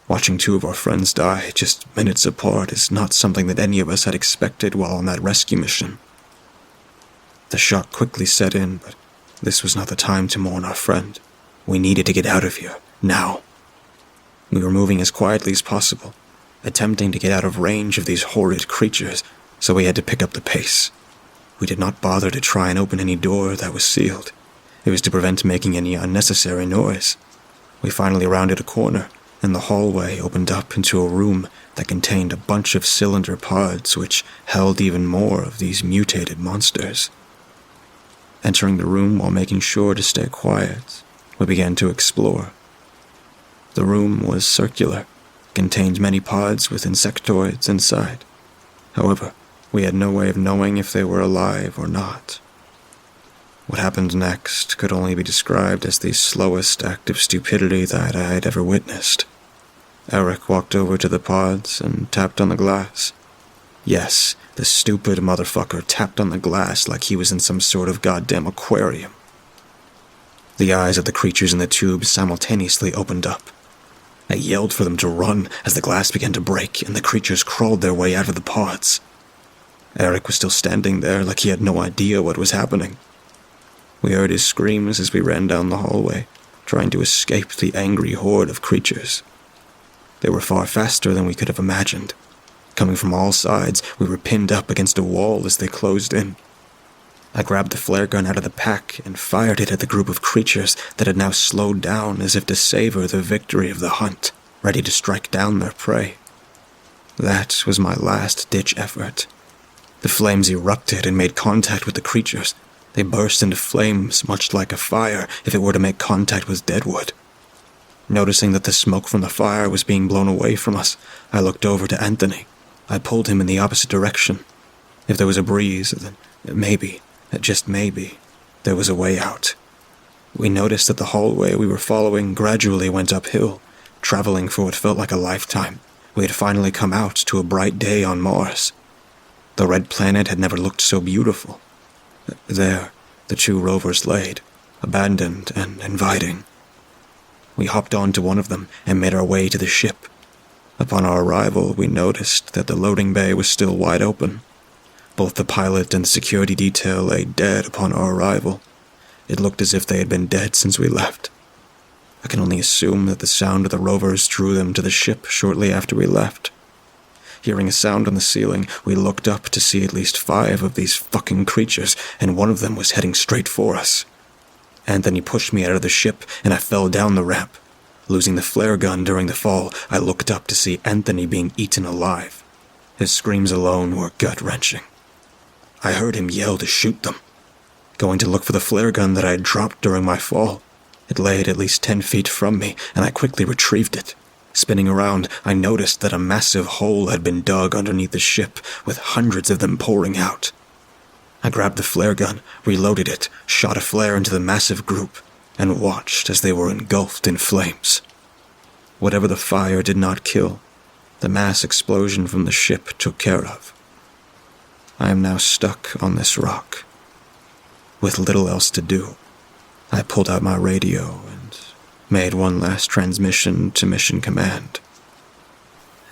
Watching two of our friends die just minutes apart is not something that any of us had expected while on that rescue mission. The shock quickly set in, but this was not the time to mourn our friend. We needed to get out of here, now. We were moving as quietly as possible, attempting to get out of range of these horrid creatures, so we had to pick up the pace. We did not bother to try and open any door that was sealed. It was to prevent making any unnecessary noise. We finally rounded a corner, and the hallway opened up into a room that contained a bunch of cylinder pods which held even more of these mutated monsters. Entering the room while making sure to stay quiet, we began to explore. The room was circular, contained many pods with insectoids inside. However, we had no way of knowing if they were alive or not. What happened next could only be described as the slowest act of stupidity that I had ever witnessed. Eric walked over to the pods and tapped on the glass. Yes, the stupid motherfucker tapped on the glass like he was in some sort of goddamn aquarium. The eyes of the creatures in the tube simultaneously opened up. I yelled for them to run as the glass began to break and the creatures crawled their way out of the pods. Eric was still standing there like he had no idea what was happening. We heard his screams as we ran down the hallway, trying to escape the angry horde of creatures. They were far faster than we could have imagined. Coming from all sides, we were pinned up against a wall as they closed in. I grabbed the flare gun out of the pack and fired it at the group of creatures that had now slowed down as if to savor the victory of the hunt, ready to strike down their prey. That was my last-ditch effort. The flames erupted and made contact with the creatures. They burst into flames, much like a fire if it were to make contact with dead wood. Noticing that the smoke from the fire was being blown away from us, I looked over to Anthony. I pulled him in the opposite direction. If there was a breeze, then maybe, just maybe, there was a way out. We noticed that the hallway we were following gradually went uphill, traveling for what felt like a lifetime. We had finally come out to a bright day on Mars. The red planet had never looked so beautiful. There, the two rovers laid, abandoned and inviting. We hopped onto one of them and made our way to the ship. Upon our arrival, we noticed that the loading bay was still wide open. Both the pilot and the security detail lay dead upon our arrival. It looked as if they had been dead since we left. I can only assume that the sound of the rovers drew them to the ship shortly after we left. Hearing a sound on the ceiling, we looked up to see at least 5 of these fucking creatures, and one of them was heading straight for us. Anthony pushed me out of the ship, and I fell down the ramp. Losing the flare gun during the fall, I looked up to see Anthony being eaten alive. His screams alone were gut-wrenching. I heard him yell to shoot them. Going to look for the flare gun that I had dropped during my fall. It lay at least 10 feet from me, and I quickly retrieved it. Spinning around, I noticed that a massive hole had been dug underneath the ship, with hundreds of them pouring out. I grabbed the flare gun, reloaded it, shot a flare into the massive group, and watched as they were engulfed in flames. Whatever the fire did not kill, the mass explosion from the ship took care of. I am now stuck on this rock. With little else to do, I pulled out my radio and made one last transmission to Mission Command.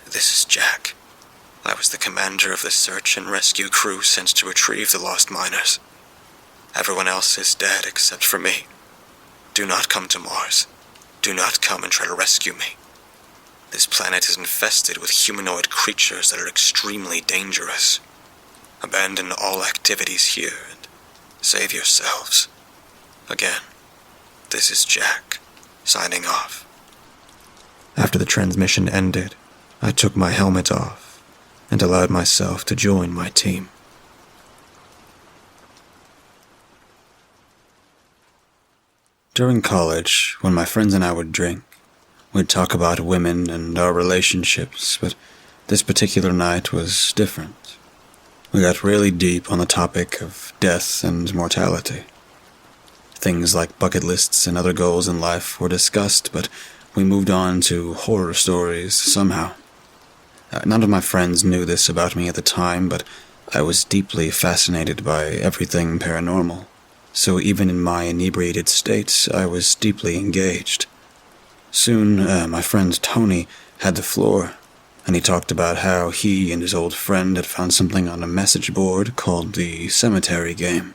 This is Jack. I was the commander of the search and rescue crew sent to retrieve the lost miners. Everyone else is dead except for me. Do not come to Mars. Do not come and try to rescue me. This planet is infested with humanoid creatures that are extremely dangerous. Abandon all activities here and save yourselves. Again, this is Jack, signing off. After the transmission ended, I took my helmet off and allowed myself to join my team. During college, when my friends and I would drink, we'd talk about women and our relationships, but this particular night was different. We got really deep on the topic of death and mortality. Things like bucket lists and other goals in life were discussed, but we moved on to horror stories somehow. None of my friends knew this about me at the time, but I was deeply fascinated by everything paranormal. So even in my inebriated state, I was deeply engaged. Soon, my friend Tony had the floor, and he talked about how he and his old friend had found something on a message board called the Cemetery Game.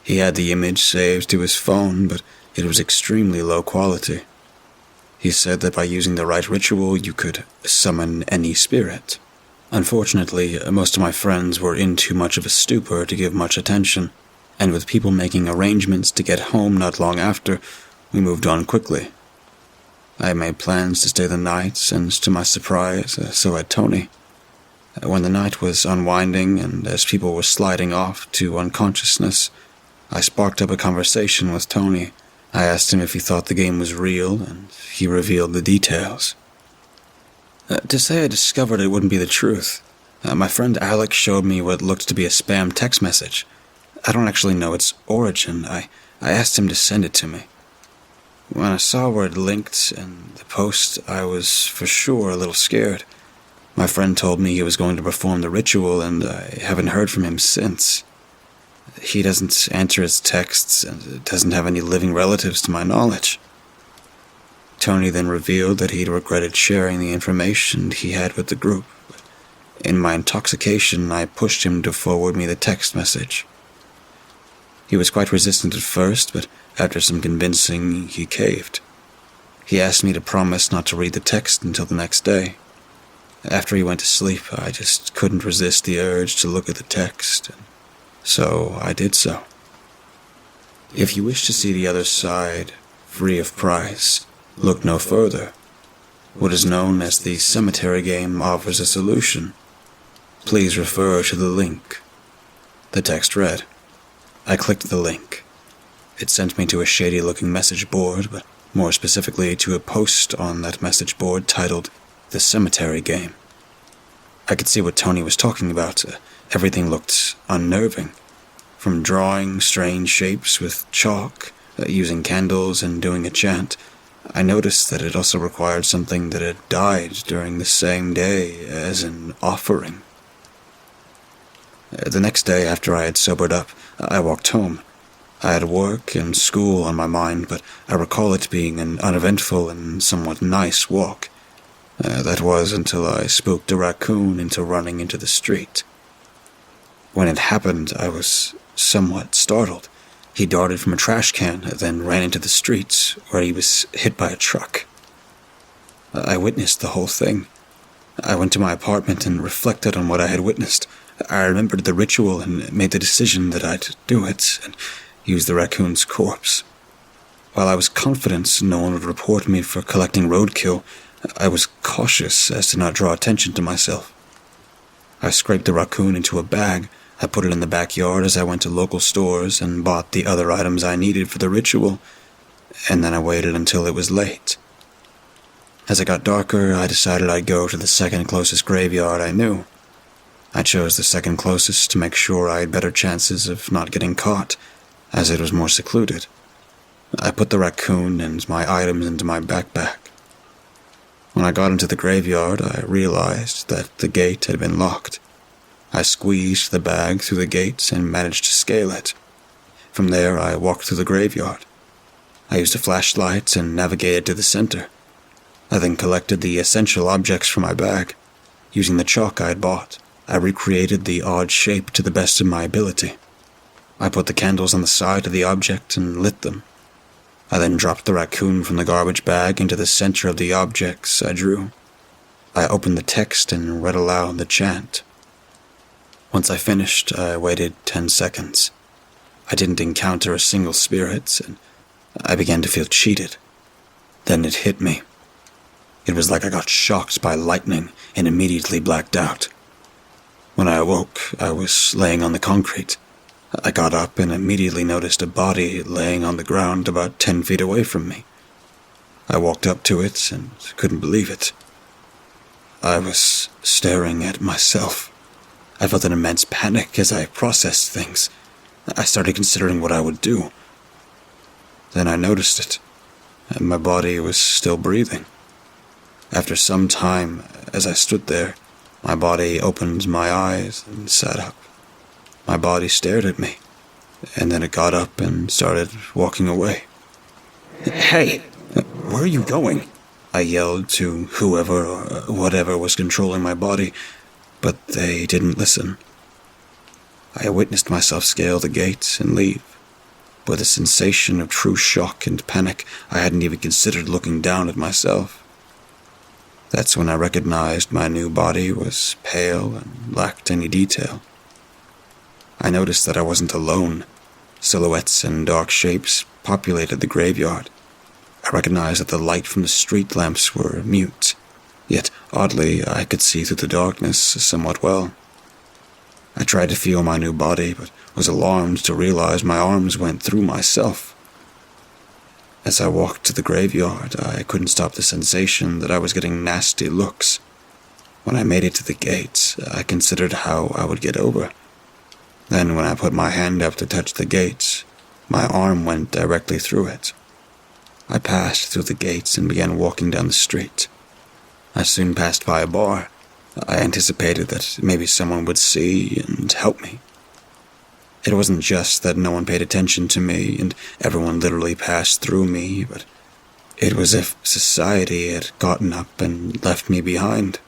He had the image saved to his phone, but it was extremely low quality. He said that by using the right ritual, you could summon any spirit. Unfortunately, most of my friends were in too much of a stupor to give much attention, and with people making arrangements to get home not long after, we moved on quickly. I made plans to stay the night, and to my surprise, so had Tony. When the night was unwinding, and as people were sliding off to unconsciousness, I sparked up a conversation with Tony. I asked him if he thought the game was real, and he revealed the details. To say I discovered it wouldn't be the truth. My friend Alex showed me what looked to be a spam text message. I don't actually know its origin. I asked him to send it to me. When I saw where it linked in the post, I was for sure a little scared. My friend told me he was going to perform the ritual, and I haven't heard from him since. He doesn't answer his texts, and doesn't have any living relatives to my knowledge. Tony then revealed that he'd regretted sharing the information he had with the group. In my intoxication, I pushed him to forward me the text message. He was quite resistant at first, but after some convincing, he caved. He asked me to promise not to read the text until the next day. After he went to sleep, I just couldn't resist the urge to look at the text, and so I did so. If you wish to see the other side, free of price, look no further. What is known as the cemetery game offers a solution. Please refer to the link. The text read. I clicked the link. It sent me to a shady-looking message board, but more specifically to a post on that message board titled The Cemetery Game. I could see what Tony was talking about. Everything looked unnerving. From drawing strange shapes with chalk, using candles and doing a chant, I noticed that it also required something that had died during the same day as an offering. The next day after I had sobered up, I walked home. I had work and school on my mind, but I recall it being an uneventful and somewhat nice walk. That was until I spooked a raccoon into running into the street. When it happened, I was somewhat startled. He darted from a trash can, then ran into the streets, where he was hit by a truck. I witnessed the whole thing. I went to my apartment and reflected on what I had witnessed. I remembered the ritual and made the decision that I'd do it and use the raccoon's corpse. While I was confident no one would report me for collecting roadkill, I was cautious as to not draw attention to myself. I scraped the raccoon into a bag. I put it in the backyard as I went to local stores and bought the other items I needed for the ritual, and then I waited until it was late. As it got darker, I decided I'd go to the second closest graveyard I knew. I chose the second closest to make sure I had better chances of not getting caught, as it was more secluded. I put the raccoon and my items into my backpack. When I got into the graveyard, I realized that the gate had been locked. I squeezed the bag through the gate and managed to scale it. From there, I walked through the graveyard. I used a flashlight and navigated to the center. I then collected the essential objects from my bag. Using the chalk I had bought, I recreated the odd shape to the best of my ability. I put the candles on the side of the object and lit them. I then dropped the raccoon from the garbage bag into the center of the objects I drew. I opened the text and read aloud the chant. Once I finished, I waited 10 seconds. I didn't encounter a single spirit, and I began to feel cheated. Then it hit me. It was like I got shocked by lightning and immediately blacked out. When I awoke, I was laying on the concrete. I got up and immediately noticed a body laying on the ground about 10 feet away from me. I walked up to it and couldn't believe it. I was staring at myself. I felt an immense panic as I processed things. I started considering what I would do. Then I noticed it, and my body was still breathing. After some time, as I stood there, my body opened my eyes and sat up. My body stared at me, and then it got up and started walking away. "Hey, where are you going?" I yelled to whoever or whatever was controlling my body, but they didn't listen. I witnessed myself scale the gate and leave. With a sensation of true shock and panic, I hadn't even considered looking down at myself. That's when I recognized my new body was pale and lacked any detail. I noticed that I wasn't alone. Silhouettes and dark shapes populated the graveyard. I recognized that the light from the street lamps were mute, yet oddly I could see through the darkness somewhat well. I tried to feel my new body, but was alarmed to realize my arms went through myself. As I walked to the graveyard, I couldn't stop the sensation that I was getting nasty looks. When I made it to the gate, I considered how I would get over. Then when I put my hand up to touch the gate, my arm went directly through it. I passed through the gates and began walking down the street. I soon passed by a bar. I anticipated that maybe someone would see and help me. It wasn't just that no one paid attention to me and everyone literally passed through me, but it was as if society had gotten up and left me behind.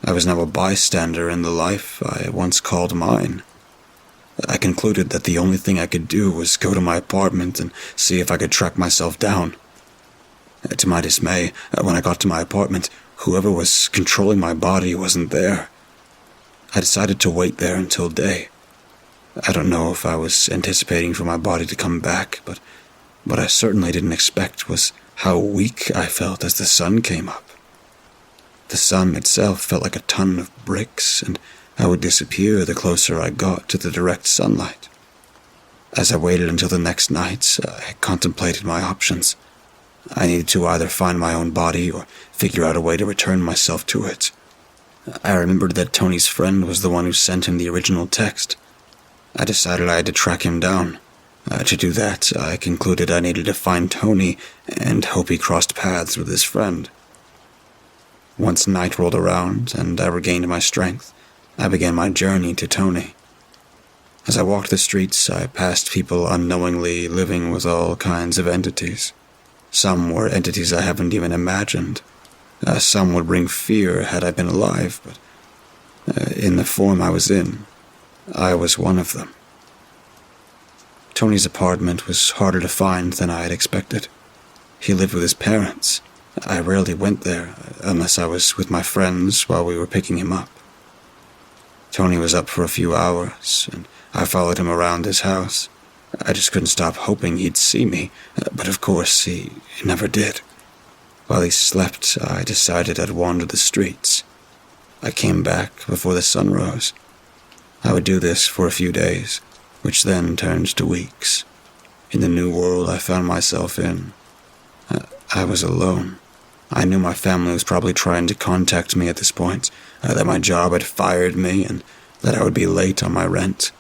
I was now a bystander in the life I once called mine. I concluded that the only thing I could do was go to my apartment and see if I could track myself down. To my dismay, when I got to my apartment, whoever was controlling my body wasn't there. I decided to wait there until day. I don't know if I was anticipating for my body to come back, but what I certainly didn't expect was how weak I felt as the sun came up. The sun itself felt like a ton of bricks, and I would disappear the closer I got to the direct sunlight. As I waited until the next night, I contemplated my options. I needed to either find my own body or figure out a way to return myself to it. I remembered that Tony's friend was the one who sent him the original text. I decided I had to track him down. To do that, I concluded I needed to find Tony and hope he crossed paths with his friend. Once night rolled around and I regained my strength, I began my journey to Tony. As I walked the streets, I passed people unknowingly living with all kinds of entities. Some were entities I haven't even imagined. Some would bring fear had I been alive, but in the form I was in, I was one of them. Tony's apartment was harder to find than I had expected. He lived with his parents. I rarely went there, unless I was with my friends while we were picking him up. Tony was up for a few hours, and I followed him around his house. I just couldn't stop hoping he'd see me, but of course he never did. While he slept, I decided I'd wander the streets. I came back before the sun rose. I would do this for a few days, which then turned to weeks. In the new world I found myself in, I was alone. I knew my family was probably trying to contact me at this point, that my job had fired me, and that I would be late on my rent.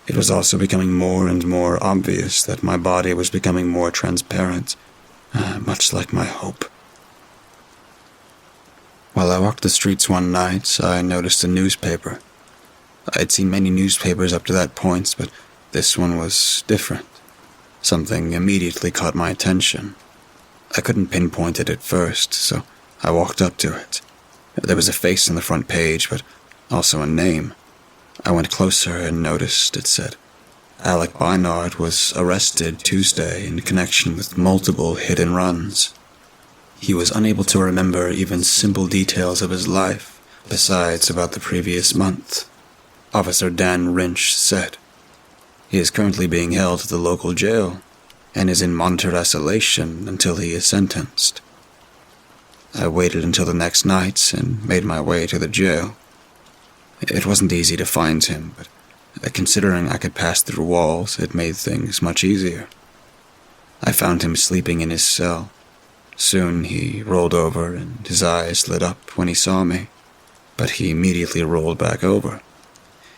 It was also becoming more and more obvious that my body was becoming more transparent, much like my hope. While I walked the streets one night, I noticed a newspaper. I had seen many newspapers up to that point, but this one was different. Something immediately caught my attention. I couldn't pinpoint it at first, so I walked up to it. There was a face on the front page, but also a name. I went closer and noticed it said, Alec Beinard was arrested Tuesday in connection with multiple hit-and-runs. He was unable to remember even simple details of his life, besides about the previous month. Officer Dan Wrench said. He is currently being held at the local jail and is in monitored isolation until he is sentenced. I waited until the next night and made my way to the jail. It wasn't easy to find him, but considering I could pass through walls, it made things much easier. I found him sleeping in his cell. Soon he rolled over and his eyes lit up when he saw me, but he immediately rolled back over.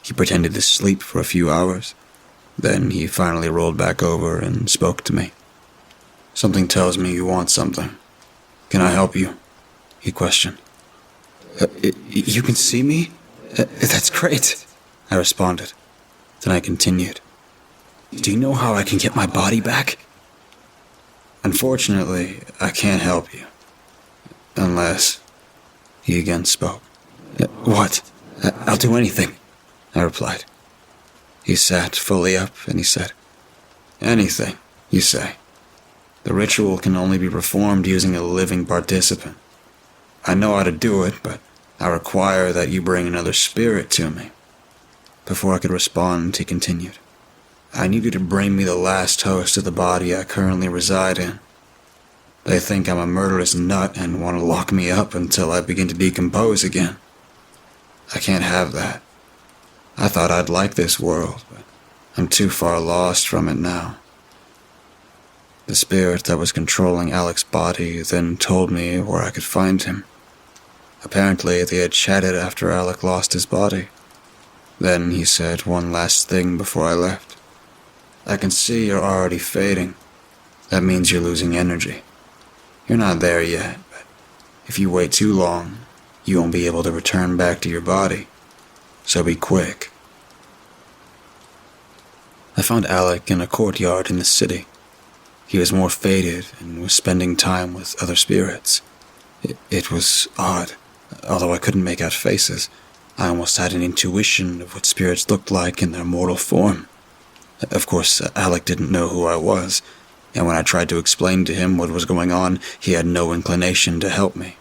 He pretended to sleep for a few hours. Then he finally rolled back over and spoke to me. Something tells me you want something. Can I help you? He questioned. You can see me? That's great, I responded. Then I continued. Do you know how I can get my body back? Unfortunately, I can't help you. Unless... He again spoke. What? I'll do anything, I replied. He sat fully up and he said, Anything, you say. The ritual can only be performed using a living participant. I know how to do it, but I require that you bring another spirit to me. Before I could respond, he continued. I need you to bring me the last host of the body I currently reside in. They think I'm a murderous nut and want to lock me up until I begin to decompose again. I can't have that. I thought I'd like this world, but I'm too far lost from it now. The spirit that was controlling Alec's body then told me where I could find him. Apparently, they had chatted after Alec lost his body. Then he said one last thing before I left. I can see you're already fading. That means you're losing energy. You're not there yet, but if you wait too long, you won't be able to return back to your body. So be quick. I found Alec in a courtyard in the city. He was more faded and was spending time with other spirits. It was odd. Although I couldn't make out faces, I almost had an intuition of what spirits looked like in their mortal form. Of course, Alec didn't know who I was, and when I tried to explain to him what was going on, he had no inclination to help me.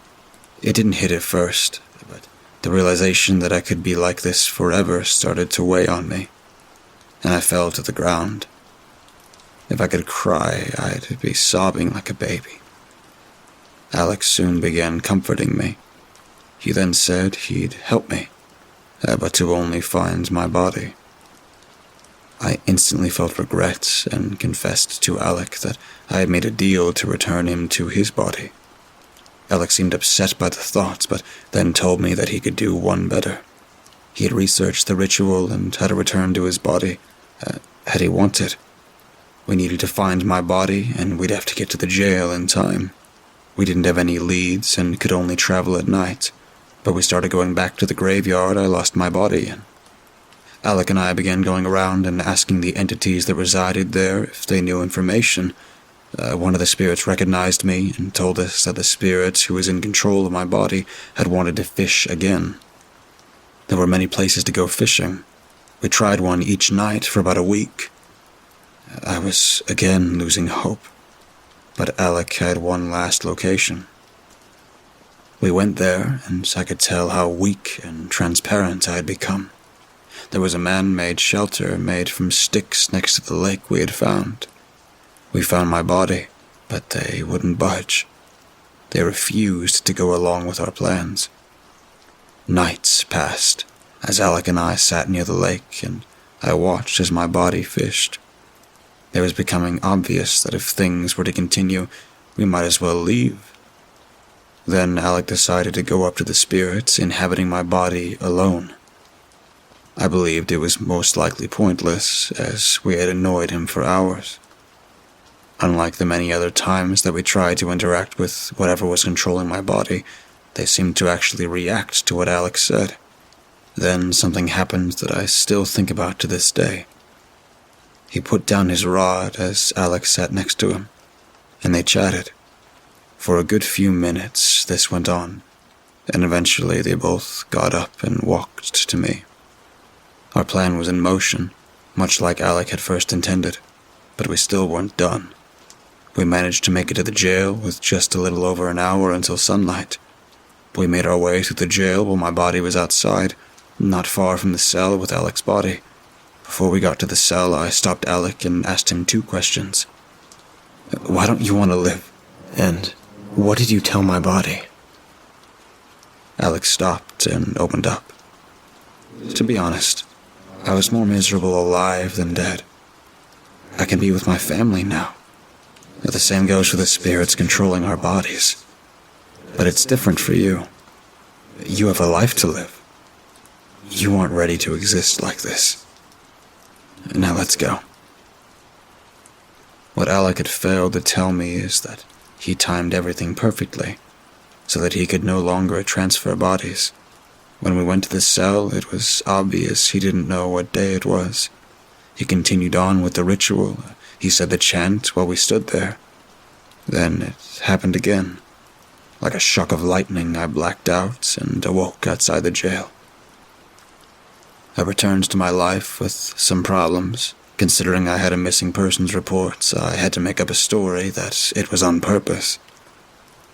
It didn't hit at first, but the realization that I could be like this forever started to weigh on me. and I fell to the ground. If I could cry, I'd be sobbing like a baby. Alex soon began comforting me. He then said he'd help me, but to only find my body. I instantly felt regret and confessed to Alec that I had made a deal to return him to his body. Alec seemed upset by the thought, but then told me that he could do one better. He had researched the ritual and had a return to his body, had he wanted. We needed to find my body, and we'd have to get to the jail in time. We didn't have any leads and could only travel at night, but we started going back to the graveyard I lost my body in. Alec and I began going around and asking the entities that resided there if they knew information. One of the spirits recognized me and told us that the spirit who was in control of my body had wanted to fish again. There were many places to go fishing. We tried one each night for about a week. I was again losing hope, but Alec had one last location. We went there, and I could tell how weak and transparent I had become. There was a man-made shelter made from sticks next to the lake we had found. We found my body, but they wouldn't budge. They refused to go along with our plans. Nights passed as Alec and I sat near the lake, and I watched as my body fished. It was becoming obvious that if things were to continue, we might as well leave. Then Alec decided to go up to the spirits inhabiting my body alone. I believed it was most likely pointless, as we had annoyed him for hours. Unlike the many other times that we tried to interact with whatever was controlling my body, they seemed to actually react to what Alex said. Then something happened that I still think about to this day. He put down his rod as Alex sat next to him, and they chatted. For a good few minutes this went on, and eventually they both got up and walked to me. Our plan was in motion, much like Alec had first intended, but we still weren't done. We managed to make it to the jail with just a little over an hour until sunlight. We made our way through the jail while my body was outside, not far from the cell with Alec's body. Before we got to the cell, I stopped Alec and asked him 2 questions. Why don't you want to live? And what did you tell my body? Alec stopped and opened up. To be honest, I was more miserable alive than dead. I can be with my family now. The same goes for the spirits controlling our bodies. But it's different for you. You have a life to live. You aren't ready to exist like this. Now let's go. What Alec had failed to tell me is that he timed everything perfectly, so that he could no longer transfer bodies. When we went to the cell, it was obvious he didn't know what day it was. He continued on with the ritual. He said the chant while we stood there. Then it happened again. Like a shock of lightning, I blacked out and awoke outside the jail. I returned to my life with some problems. Considering I had a missing persons report, I had to make up a story that it was on purpose.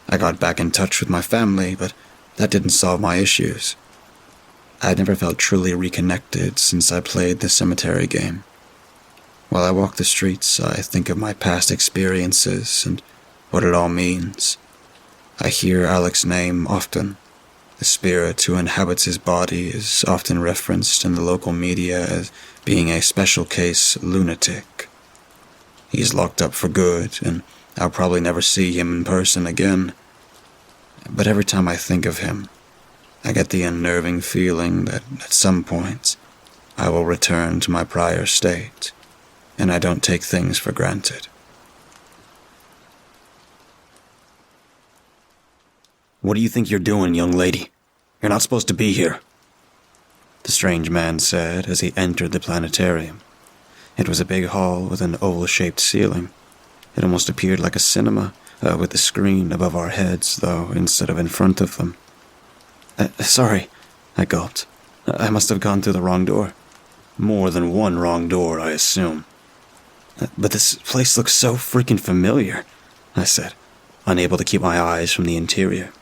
I got back in touch with my family, but that didn't solve my issues. I had never felt truly reconnected since I played the cemetery game. While I walk the streets, I think of my past experiences and what it all means. I hear Alec's name often. The spirit who inhabits his body is often referenced in the local media as being a special case lunatic. He's locked up for good, and I'll probably never see him in person again. But every time I think of him, I get the unnerving feeling that at some point I will return to my prior state, and I don't take things for granted. What do you think you're doing, young lady? You're not supposed to be here, the strange man said as he entered the planetarium. It was a big hall with an oval-shaped ceiling. It almost appeared like a cinema, with the screen above our heads, though, instead of in front of them. Sorry, I gulped. I must have gone through the wrong door. More than one wrong door, I assume. But this place looks so freaking familiar, I said, unable to keep my eyes from the interior.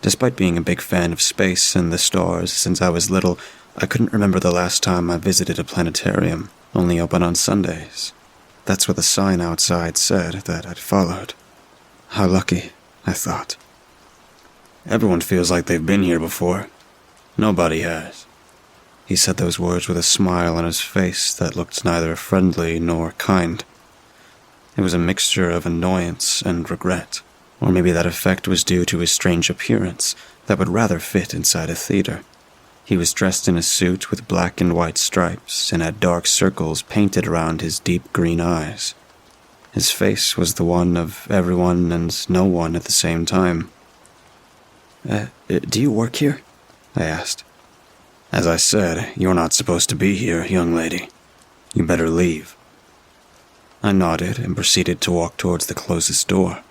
Despite being a big fan of space and the stars since I was little, I couldn't remember the last time I visited a planetarium, only open on Sundays. That's what the sign outside said that I'd followed. How lucky, I thought. Everyone feels like they've been here before. Nobody has. He said those words with a smile on his face that looked neither friendly nor kind. It was a mixture of annoyance and regret, or maybe that effect was due to his strange appearance that would rather fit inside a theater. He was dressed in a suit with black and white stripes and had dark circles painted around his deep green eyes. His face was the one of everyone and no one at the same time. Do you work here? I asked. As I said, you're not supposed to be here, young lady. You better leave. I nodded and proceeded to walk towards the closest door.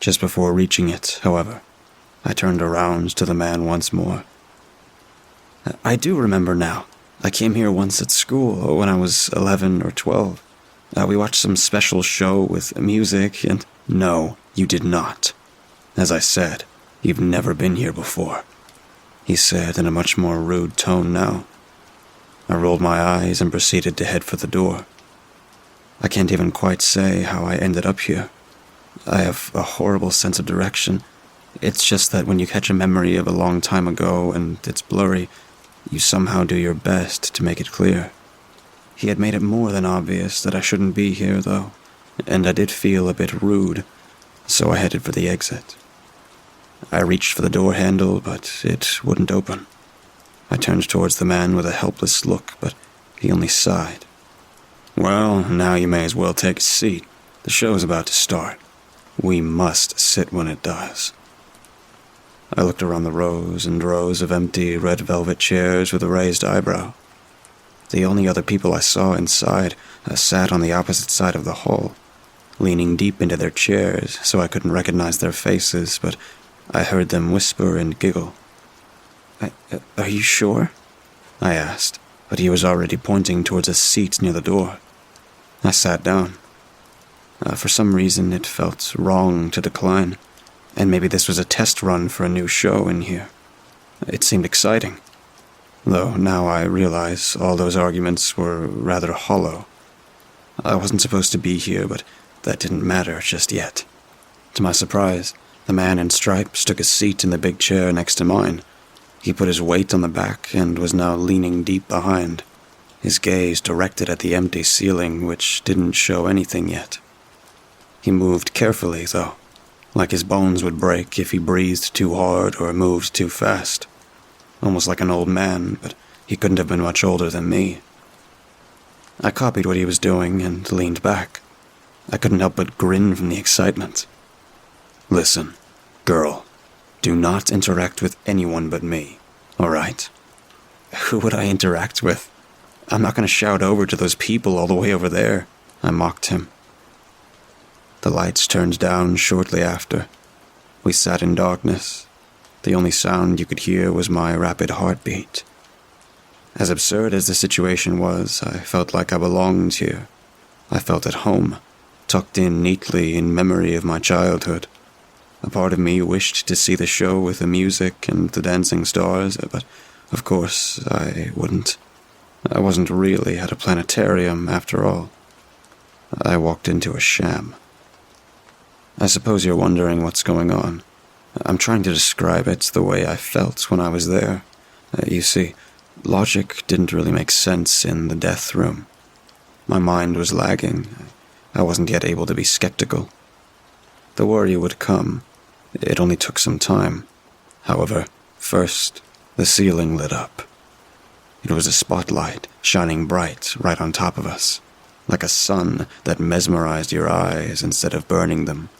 Just before reaching it, however, I turned around to the man once more. I do remember now. I came here once at school when I was 11 or 12. We watched some special show with music and... No, you did not. As I said, you've never been here before, he said in a much more rude tone now. I rolled my eyes and proceeded to head for the door. I can't even quite say how I ended up here. I have a horrible sense of direction. It's just that when you catch a memory of a long time ago and it's blurry, you somehow do your best to make it clear. He had made it more than obvious that I shouldn't be here, though, and I did feel a bit rude, so I headed for the exit. I reached for the door handle, but it wouldn't open. I turned towards the man with a helpless look, but he only sighed. Well, now you may as well take a seat. The show's about to start. We must sit when it does. I looked around the rows and rows of empty red velvet chairs with a raised eyebrow. The only other people I saw inside sat on the opposite side of the hall, leaning deep into their chairs so I couldn't recognize their faces, but I heard them whisper and giggle. Are you sure? I asked, but he was already pointing towards a seat near the door. I sat down. For some reason, it felt wrong to decline, and maybe this was a test run for a new show in here. It seemed exciting, though now I realize all those arguments were rather hollow. I wasn't supposed to be here, but that didn't matter just yet. To my surprise, the man in stripes took a seat in the big chair next to mine. He put his weight on the back and was now leaning deep behind, his gaze directed at the empty ceiling, which didn't show anything yet. He moved carefully, though, like his bones would break if he breathed too hard or moved too fast. Almost like an old man, but he couldn't have been much older than me. I copied what he was doing and leaned back. I couldn't help but grin from the excitement. Listen, girl, do not interact with anyone but me, all right? Who would I interact with? I'm not going to shout over to those people all the way over there, I mocked him. The lights turned down shortly after. We sat in darkness. The only sound you could hear was my rapid heartbeat. As absurd as the situation was, I felt like I belonged here. I felt at home, tucked in neatly in memory of my childhood. A part of me wished to see the show with the music and the dancing stars, but of course I wouldn't. I wasn't really at a planetarium after all. I walked into a sham. I suppose you're wondering what's going on. I'm trying to describe it the way I felt when I was there. You see, logic didn't really make sense in the death room. My mind was lagging. I wasn't yet able to be skeptical. The worry would come. It only took some time. However, first, the ceiling lit up. It was a spotlight shining bright right on top of us, like a sun that mesmerized your eyes instead of burning them.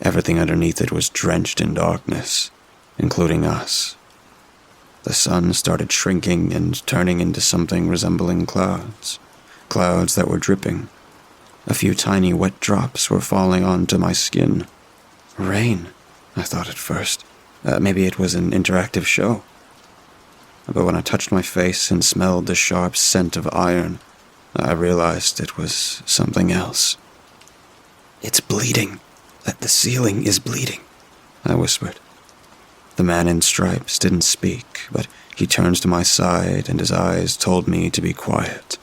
Everything underneath it was drenched in darkness, including us. The sun started shrinking and turning into something resembling clouds that were dripping. A few tiny wet drops were falling onto my skin. Rain, I thought at first. Maybe it was an interactive show. But when I touched my face and smelled the sharp scent of iron, I realized it was something else. It's bleeding. The ceiling is bleeding, I whispered. The man in stripes didn't speak, but He turned to my side, and his eyes told me to be quiet.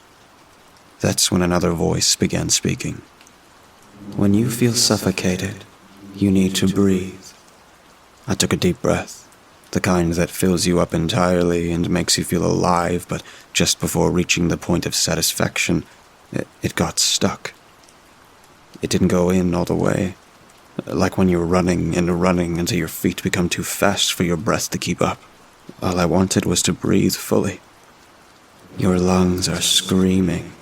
That's when another voice began speaking. When you feel suffocated, you need to breathe. I took a deep breath, the kind that fills you up entirely and makes you feel alive, but just before reaching the point of satisfaction, it got stuck. It didn't go in all the way, like when you're running and running until your feet become too fast for your breath to keep up. All I wanted was to breathe fully. Your lungs are screaming.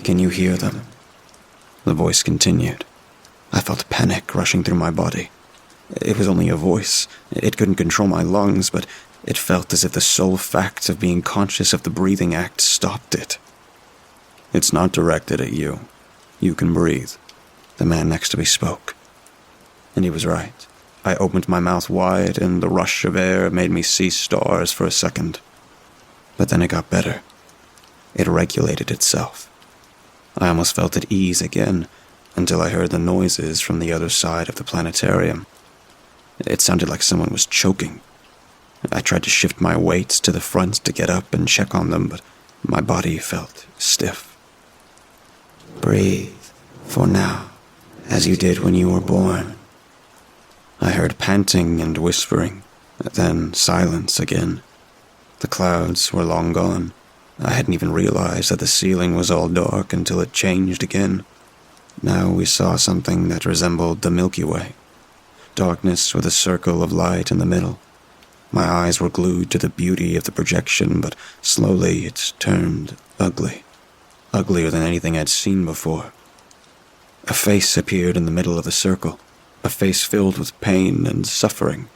Can you hear them? The voice continued. I felt panic rushing through my body. It was only a voice. It couldn't control my lungs, but it felt as if the sole fact of being conscious of the breathing act stopped it. It's not directed at you. You can breathe. The man next to me spoke. And he was right. I opened my mouth wide, and the rush of air made me see stars for a second. But then it got better. It regulated itself. I almost felt at ease again, until I heard the noises from the other side of the planetarium. It sounded like someone was choking. I tried to shift my weight to the front to get up and check on them, but my body felt stiff. Breathe, for now, as you did when you were born. I heard panting and whispering, then silence again. The clouds were long gone. I hadn't even realized that the ceiling was all dark until it changed again. Now we saw something that resembled the Milky Way. Darkness with a circle of light in the middle. My eyes were glued to the beauty of the projection, but slowly it turned ugly. Uglier than anything I'd seen before. A face appeared in the middle of the circle. A face filled with pain and suffering.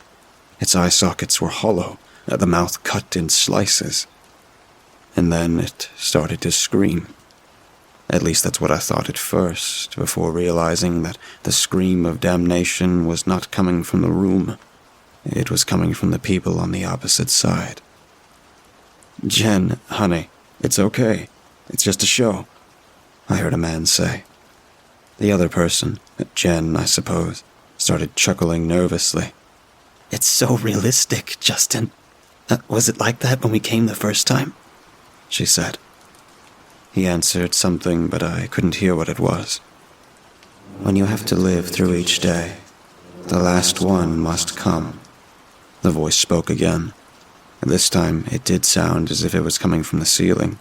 Its eye sockets were hollow, the mouth cut in slices. And then it started to scream. At least that's what I thought at first, before realizing that the scream of damnation was not coming from the room. It was coming from the people on the opposite side. Jen, honey, it's okay. It's just a show, I heard a man say. The other person, Jen, I suppose, started chuckling nervously. It's so realistic, Justin. Was it like that when we came the first time? She said. He answered something, but I couldn't hear what it was. When you have to live through each day, the last one must come. The voice spoke again. This time it did sound as if it was coming from the ceiling.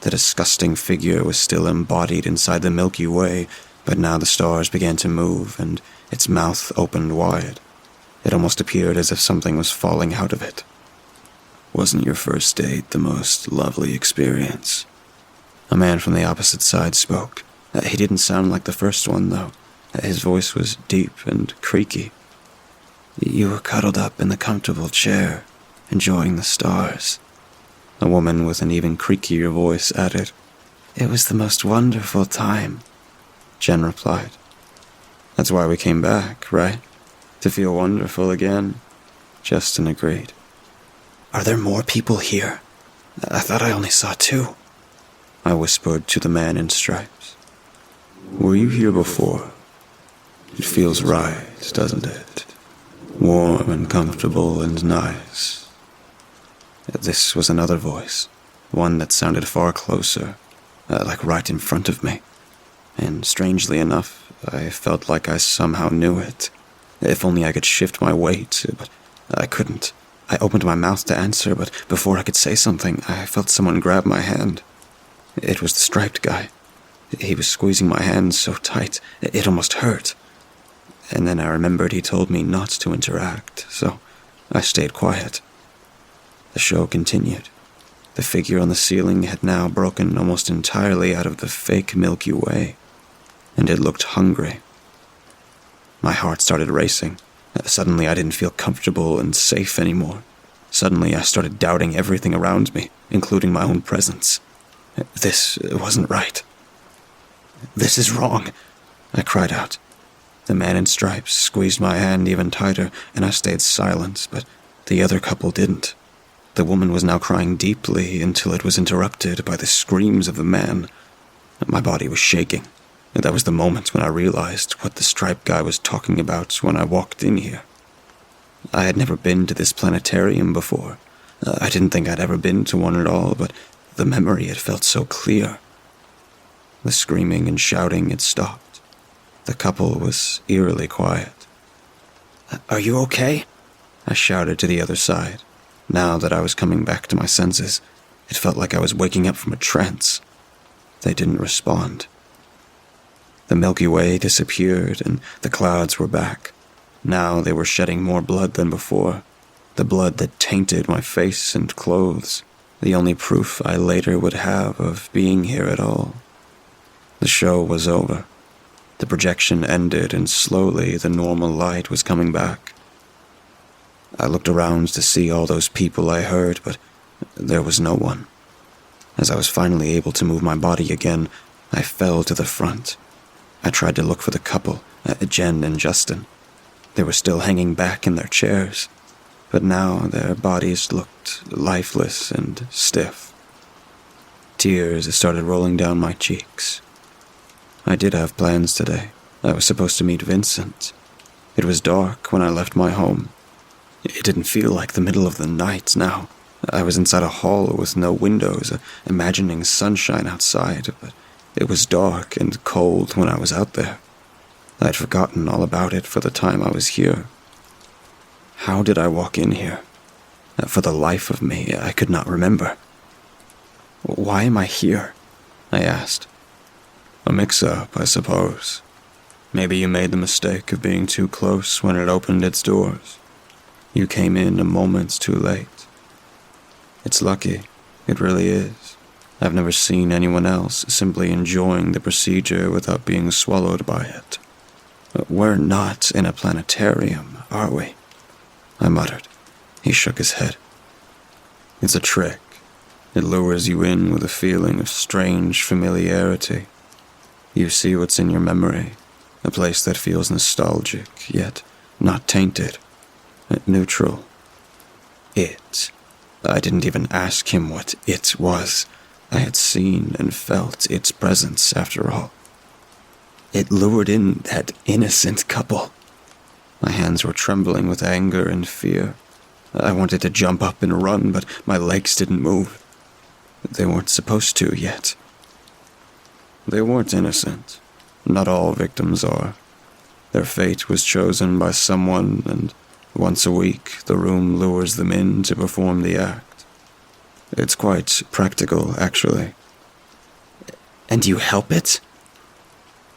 The disgusting figure was still embodied inside the Milky Way, but now the stars began to move, and its mouth opened wide. It almost appeared as if something was falling out of it. Wasn't your first date the most lovely experience? A man from the opposite side spoke. He didn't sound like the first one, though. His voice was deep and creaky. You were cuddled up in the comfortable chair, enjoying the stars. A woman with an even creakier voice added. It was the most wonderful time, Jen replied. That's why we came back, right? To feel wonderful again, Justin agreed. Are there more people here? I thought I only saw 2. I whispered to the man in stripes. Were you here before? It feels right, doesn't it? Warm and comfortable and nice. This was another voice, one that sounded far closer, like right in front of me. And strangely enough, I felt like I somehow knew it. If only I could shift my weight, but I couldn't. I opened my mouth to answer, but before I could say something, I felt someone grab my hand. It was the striped guy. He was squeezing my hand so tight, it almost hurt. And then I remembered he told me not to interact, so I stayed quiet. The show continued. The figure on the ceiling had now broken almost entirely out of the fake Milky Way, and it looked hungry. My heart started racing. Suddenly I didn't feel comfortable and safe anymore. Suddenly I started doubting everything around me, including my own presence. This wasn't right. This is wrong, I cried out. The man in stripes squeezed my hand even tighter, and I stayed silent, but the other couple didn't. The woman was now crying deeply until it was interrupted by the screams of the man. My body was shaking. That was the moment when I realized what the striped guy was talking about when I walked in here. I had never been to this planetarium before. I didn't think I'd ever been to one at all, but the memory had felt so clear. The screaming and shouting had stopped. The couple was eerily quiet. "Are you okay?" I shouted to the other side. Now that I was coming back to my senses, it felt like I was waking up from a trance. They didn't respond. The Milky Way disappeared and the clouds were back. Now they were shedding more blood than before, the blood that tainted my face and clothes, the only proof I later would have of being here at all. The show was over. The projection ended and slowly the normal light was coming back. I looked around to see all those people I heard, but there was no one. As I was finally able to move my body again, I fell to the front. I tried to look for the couple, Jen and Justin. They were still hanging back in their chairs, but now their bodies looked lifeless and stiff. Tears started rolling down my cheeks. I did have plans today. I was supposed to meet Vincent. It was dark when I left my home. It didn't feel like the middle of the night now. I was inside a hall with no windows, imagining sunshine outside, but it was dark and cold when I was out there. I'd forgotten all about it for the time I was here. How did I walk in here? For the life of me, I could not remember. "Why am I here?" I asked. "A mix-up, I suppose. Maybe you made the mistake of being too close when it opened its doors. You came in a moment too late. It's lucky, it really is. I've never seen anyone else simply enjoying the procedure without being swallowed by it. We're not in a planetarium, are we?" I muttered. He shook his head. "It's a trick. It lures you in with a feeling of strange familiarity. You see what's in your memory, a place that feels nostalgic, yet not tainted, neutral. It. I didn't even ask him what it was. I had seen and felt its presence after all. It lured in that innocent couple." My hands were trembling with anger and fear. I wanted to jump up and run, but my legs didn't move. They weren't supposed to yet. They weren't innocent. Not all victims are. Their fate was chosen by someone, and once a week the room lures them in to perform the act. It's quite practical, actually. "And you help it?"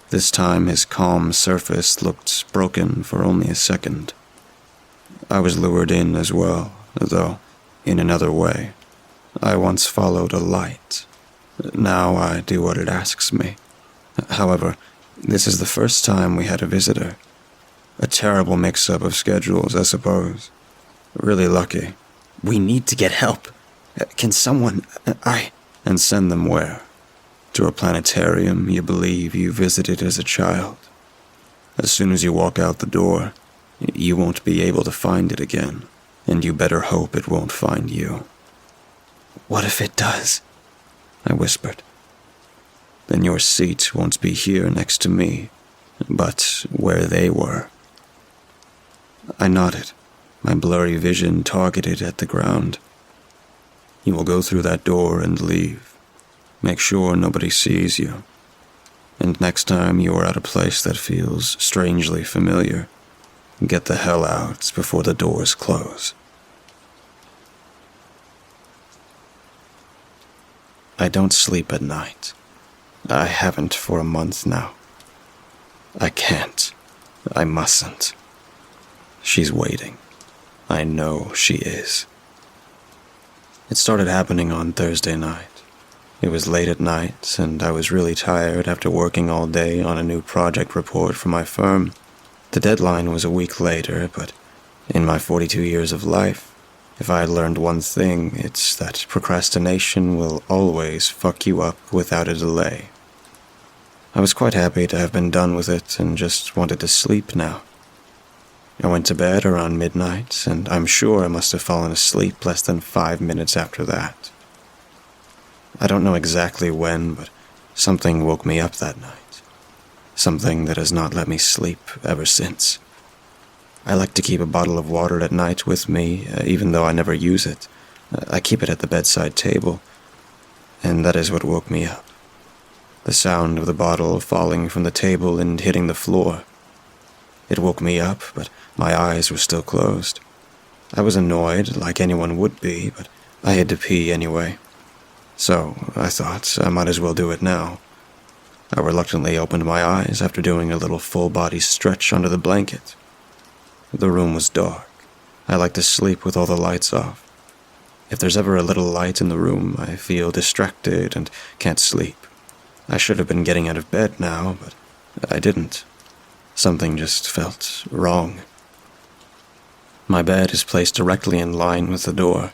This time his calm surface looked broken for only a second. I was lured in as well, though in another way. I once followed a light. Now I do what it asks me. However, this is the first time we had a visitor. A terrible mix-up of schedules, I suppose. Really lucky. "We need to get help. Can someone... And send them where? To a planetarium you believe you visited as a child. As soon as you walk out the door, you won't be able to find it again, and you better hope it won't find you." "What if it does?" I whispered. "Then your seat won't be here next to me, but where they were." I nodded, my blurry vision targeted at the ground. "You will go through that door and leave. Make sure nobody sees you. And next time you are at a place that feels strangely familiar, get the hell out before the doors close." I don't sleep at night. I haven't for a month now. I can't. I mustn't. She's waiting. I know she is. It started happening on Thursday night. It was late at night, and I was really tired after working all day on a new project report for my firm. The deadline was a week later, but in my 42 years of life, if I had learned one thing, it's that procrastination will always fuck you up without a delay. I was quite happy to have been done with it and just wanted to sleep now. I went to bed around midnight, and I'm sure I must have fallen asleep less than 5 minutes after that. I don't know exactly when, but something woke me up that night. Something that has not let me sleep ever since. I like to keep a bottle of water at night with me, even though I never use it. I keep it at the bedside table, and that is what woke me up. The sound of the bottle falling from the table and hitting the floor. It woke me up, but my eyes were still closed. I was annoyed, like anyone would be, but I had to pee anyway. So I thought I might as well do it now. I reluctantly opened my eyes after doing a little full-body stretch under the blanket. The room was dark. I like to sleep with all the lights off. If there's ever a little light in the room, I feel distracted and can't sleep. I should have been getting out of bed now, but I didn't. Something just felt wrong. My bed is placed directly in line with the door.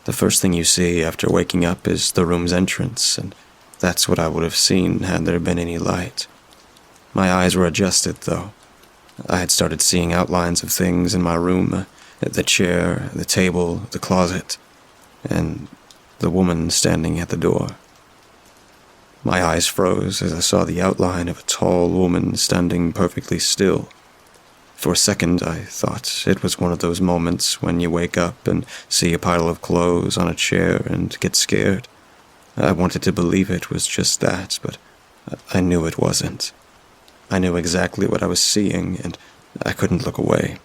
The first thing you see after waking up is the room's entrance, and that's what I would have seen had there been any light. My eyes were adjusted, though. I had started seeing outlines of things in my room, the chair, the table, the closet, and the woman standing at the door. My eyes froze as I saw the outline of a tall woman standing perfectly still. For a second, I thought it was one of those moments when you wake up and see a pile of clothes on a chair and get scared. I wanted to believe it was just that, but I knew it wasn't. I knew exactly what I was seeing, and I couldn't look away.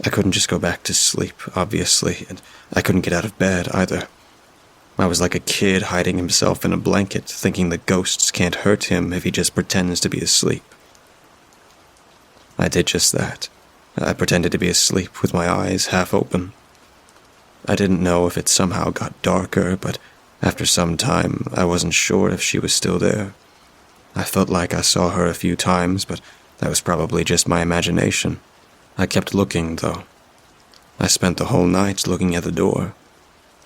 I couldn't just go back to sleep, obviously, and I couldn't get out of bed either. I was like a kid hiding himself in a blanket, thinking the ghosts can't hurt him if he just pretends to be asleep. I did just that. I pretended to be asleep with my eyes half open. I didn't know if it somehow got darker, but after some time, I wasn't sure if she was still there. I felt like I saw her a few times, but that was probably just my imagination. I kept looking, though. I spent the whole night looking at the door.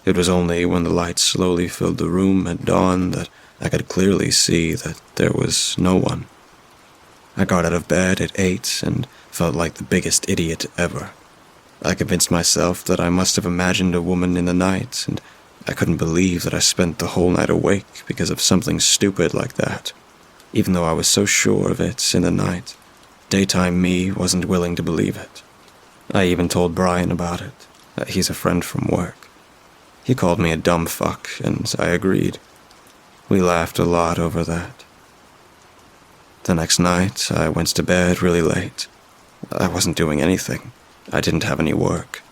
It was only when the light slowly filled the room at dawn that I could clearly see that there was no one. I got out of bed at 8 and felt like the biggest idiot ever. I convinced myself that I must have imagined a woman in the night, and I couldn't believe that I spent the whole night awake because of something stupid like that. Even though I was so sure of it in the night, daytime me wasn't willing to believe it. I even told Brian about it. He's a friend from work. He called me a dumb fuck, and I agreed. We laughed a lot over that. The next night, I went to bed really late. I wasn't doing anything. I didn't have any work.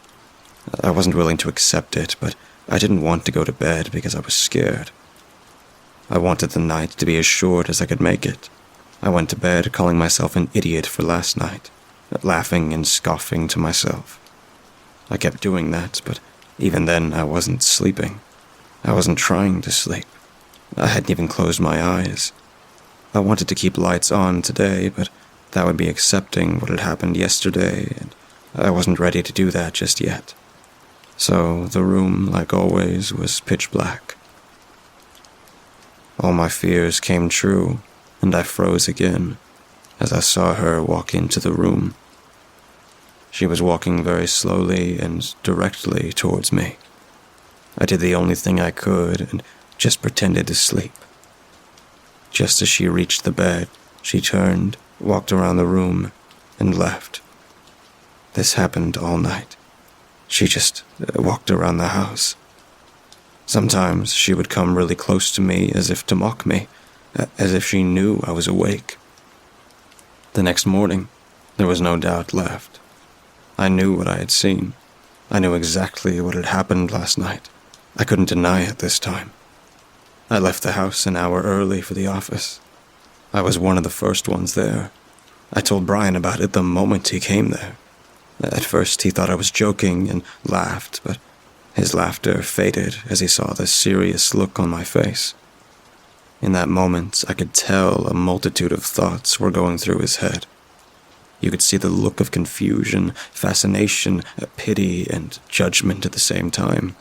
I wasn't willing to accept it, but I didn't want to go to bed because I was scared. I wanted the night to be as short as I could make it. I went to bed calling myself an idiot for last night, laughing and scoffing to myself. I kept doing that, but even then I wasn't sleeping. I wasn't trying to sleep. I hadn't even closed my eyes. I wanted to keep lights on today, but that would be accepting what had happened yesterday, and I wasn't ready to do that just yet. So the room, like always, was pitch black. All my fears came true, and I froze again as I saw her walk into the room. She was walking very slowly and directly towards me. I did the only thing I could and just pretended to sleep. Just as she reached the bed, she turned, walked around the room, and left. This happened all night. She just walked around the house. Sometimes she would come really close to me as if to mock me, as if she knew I was awake. The next morning, there was no doubt left. I knew what I had seen. I knew exactly what had happened last night. I couldn't deny it this time. I left the house an hour early for the office. I was one of the first ones there. I told Brian about it the moment he came there. At first he thought I was joking and laughed, but his laughter faded as he saw the serious look on my face. In that moment, I could tell a multitude of thoughts were going through his head. You could see the look of confusion, fascination, pity, and judgment at the same time.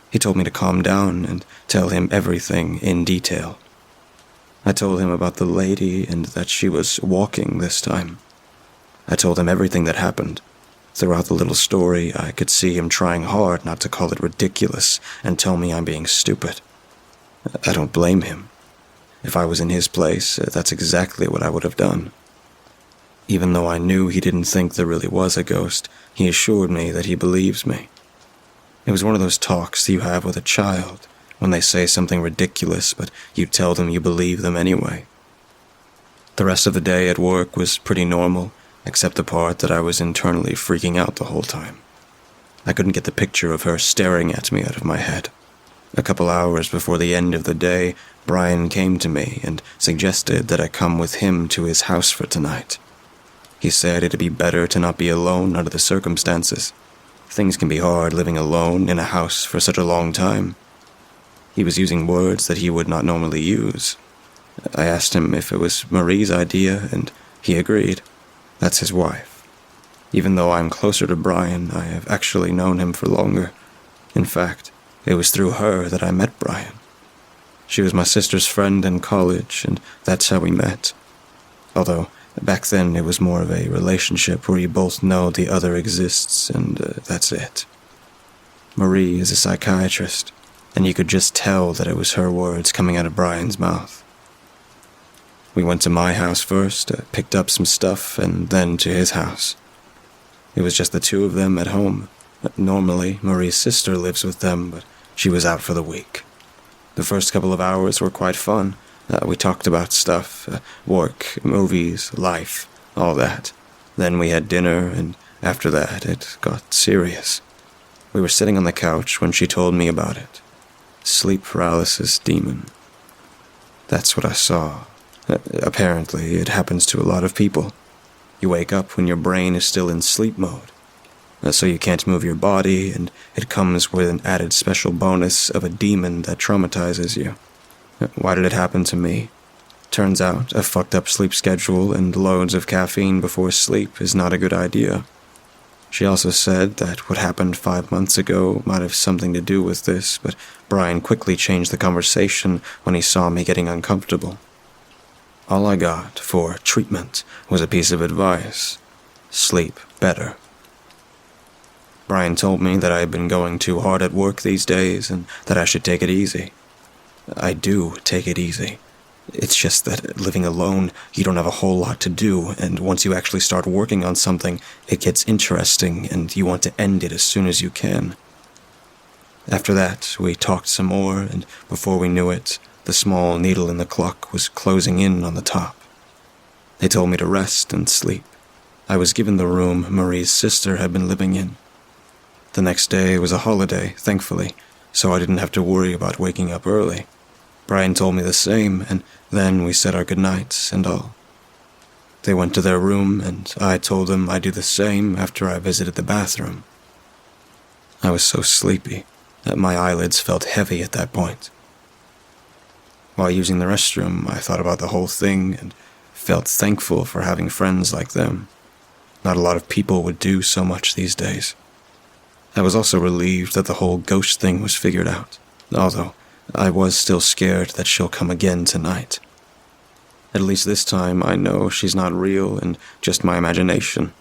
He told me to calm down and tell him everything in detail. I told him about the lady and that she was walking this time. I told him everything that happened. Throughout the little story, I could see him trying hard not to call it ridiculous and tell me I'm being stupid. I don't blame him. If I was in his place, that's exactly what I would have done. Even though I knew he didn't think there really was a ghost, he assured me that he believes me. It was one of those talks you have with a child, when they say something ridiculous, but you tell them you believe them anyway. The rest of the day at work was pretty normal, except the part that I was internally freaking out the whole time. I couldn't get the picture of her staring at me out of my head. A couple hours before the end of the day, Brian came to me and suggested that I come with him to his house for tonight. He said it'd be better to not be alone under the circumstances. Things can be hard living alone in a house for such a long time. He was using words that he would not normally use. I asked him if it was Marie's idea, and he agreed. That's his wife. Even though I'm closer to Brian, I have actually known him for longer. In fact, it was through her that I met Brian. She was my sister's friend in college, and that's how we met. Although, back then it was more of a relationship where you both know the other exists, and that's it. Marie is a psychiatrist, and you could just tell that it was her words coming out of Brian's mouth. We went to my house first, picked up some stuff, and then to his house. It was just the two of them at home. Normally, Marie's sister lives with them, but she was out for the week. The first couple of hours were quite fun. We talked about stuff, work, movies, life, all that. Then we had dinner, and after that, it got serious. We were sitting on the couch when she told me about it. Sleep paralysis demon. That's what I saw. Apparently, it happens to a lot of people. You wake up when your brain is still in sleep mode. So you can't move your body, and it comes with an added special bonus of a demon that traumatizes you. Why did it happen to me? Turns out a fucked up sleep schedule and loads of caffeine before sleep is not a good idea. She also said that what happened 5 months ago might have something to do with this, but Brian quickly changed the conversation when he saw me getting uncomfortable. All I got for treatment was a piece of advice. Sleep better. Brian told me that I had been going too hard at work these days and that I should take it easy. I do take it easy. It's just that living alone, you don't have a whole lot to do, and once you actually start working on something, it gets interesting and you want to end it as soon as you can. After that, we talked some more, and before we knew it, the small needle in the clock was closing in on the top. They told me to rest and sleep. I was given the room Marie's sister had been living in. The next day was a holiday, thankfully, so I didn't have to worry about waking up early. Brian told me the same, and then we said our goodnights and all. They went to their room, and I told them I'd do the same after I visited the bathroom. I was so sleepy that my eyelids felt heavy at that point. While using the restroom, I thought about the whole thing and felt thankful for having friends like them. Not a lot of people would do so much these days. I was also relieved that the whole ghost thing was figured out, although I was still scared that she'll come again tonight. At least this time I know she's not real and just my imagination.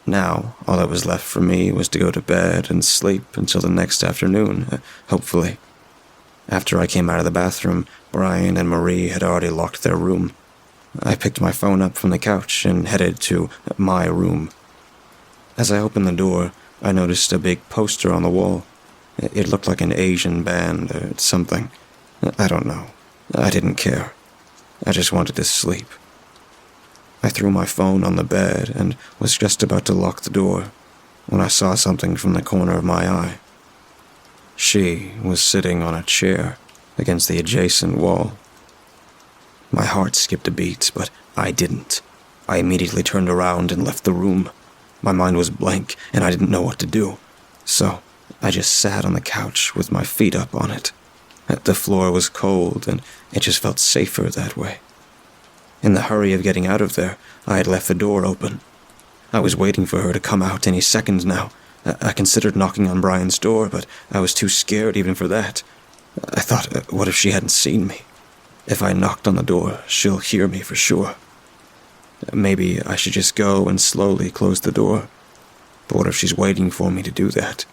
Now, all that was left for me was to go to bed and sleep until the next afternoon, hopefully. After I came out of the bathroom, Brian and Marie had already locked their room. I picked my phone up from the couch and headed to my room. As I opened the door, I noticed a big poster on the wall. It looked like an Asian band or something. I don't know. I didn't care. I just wanted to sleep. I threw my phone on the bed and was just about to lock the door when I saw something from the corner of my eye. She was sitting on a chair against the adjacent wall. My heart skipped a beat, but I didn't. I immediately turned around and left the room. My mind was blank, and I didn't know what to do. So, I just sat on the couch with my feet up on it. The floor was cold, and it just felt safer that way. In the hurry of getting out of there, I had left the door open. I was waiting for her to come out any second now. I considered knocking on Brian's door, but I was too scared even for that. I thought, what if she hadn't seen me? If I knocked on the door, she'll hear me for sure. Maybe I should just go and slowly close the door. But what if she's waiting for me to do that?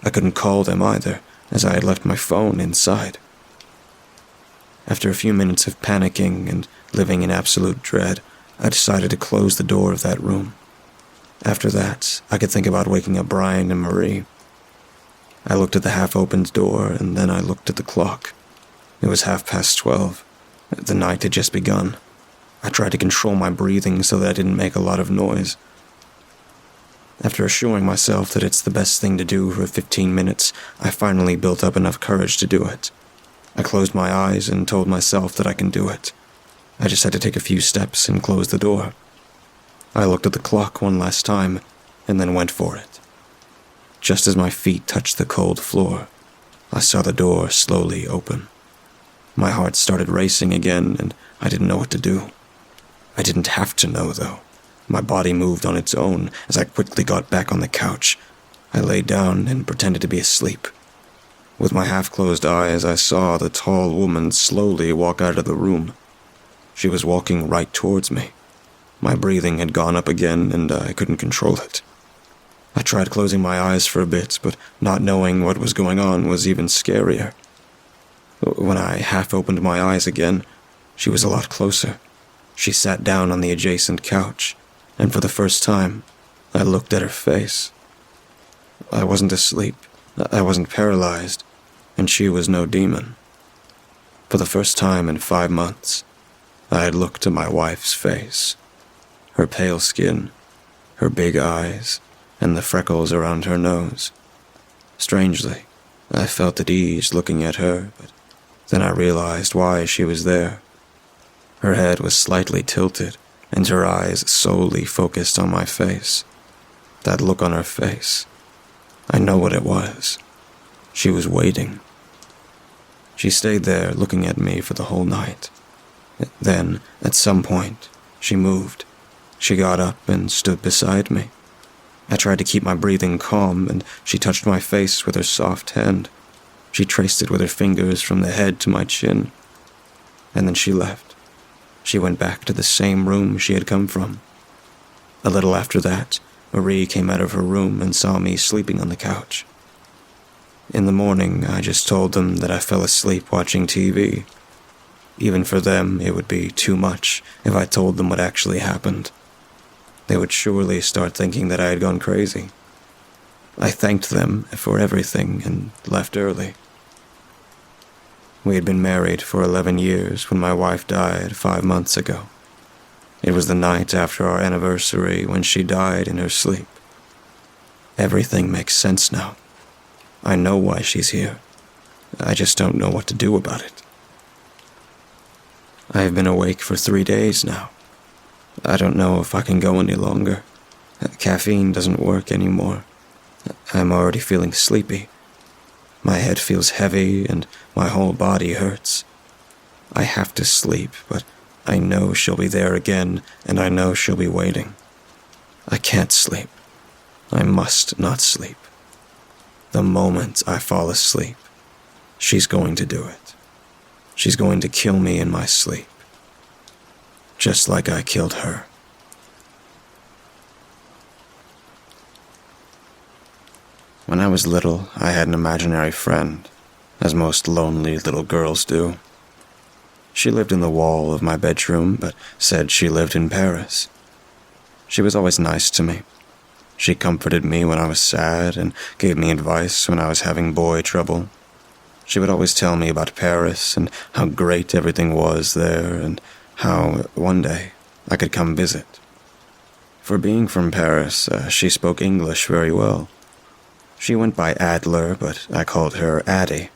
I couldn't call them either, as I had left my phone inside. After a few minutes of panicking and living in absolute dread, I decided to close the door of that room. After that, I could think about waking up Brian and Marie. I looked at the half-opened door, and then I looked at the clock. It was 12:30. The night had just begun. I tried to control my breathing so that I didn't make a lot of noise. After assuring myself that it's the best thing to do for 15 minutes, I finally built up enough courage to do it. I closed my eyes and told myself that I can do it. I just had to take a few steps and close the door. I looked at the clock one last time, and then went for it. Just as my feet touched the cold floor, I saw the door slowly open. My heart started racing again, and I didn't know what to do. I didn't have to know, though. My body moved on its own as I quickly got back on the couch. I lay down and pretended to be asleep. With my half-closed eyes, I saw the tall woman slowly walk out of the room. She was walking right towards me. My breathing had gone up again, and I couldn't control it. I tried closing my eyes for a bit, but not knowing what was going on was even scarier. When I half-opened my eyes again, she was a lot closer. She sat down on the adjacent couch, and for the first time, I looked at her face. I wasn't asleep, I wasn't paralyzed, and she was no demon. For the first time in 5 months, I had looked at my wife's face. Her pale skin, her big eyes, and the freckles around her nose. Strangely, I felt at ease looking at her, but then I realized why she was there. Her head was slightly tilted, and her eyes solely focused on my face. That look on her face, I know what it was. She was waiting. She stayed there looking at me for the whole night. Then, at some point, she moved. She got up and stood beside me. I tried to keep my breathing calm, and she touched my face with her soft hand. She traced it with her fingers from the head to my chin. And then she left. She went back to the same room she had come from. A little after that, Marie came out of her room and saw me sleeping on the couch. In the morning, I just told them that I fell asleep watching TV. Even for them, it would be too much if I told them what actually happened. They would surely start thinking that I had gone crazy. I thanked them for everything and left early. We had been married for 11 years when my wife died 5 months ago. It was the night after our anniversary when she died in her sleep. Everything makes sense now. I know why she's here. I just don't know what to do about it. I have been awake for 3 days now. I don't know if I can go any longer. Caffeine doesn't work anymore. I'm already feeling sleepy. My head feels heavy and my whole body hurts. I have to sleep, but I know she'll be there again, and I know she'll be waiting. I can't sleep. I must not sleep. The moment I fall asleep, she's going to do it. She's going to kill me in my sleep. Just like I killed her. When I was little, I had an imaginary friend, as most lonely little girls do. She lived in the wall of my bedroom, but said she lived in Paris. She was always nice to me. She comforted me when I was sad and gave me advice when I was having boy trouble. She would always tell me about Paris and how great everything was there and how one day I could come visit. For being from Paris, she spoke English very well. She went by Adler, but I called her Addie.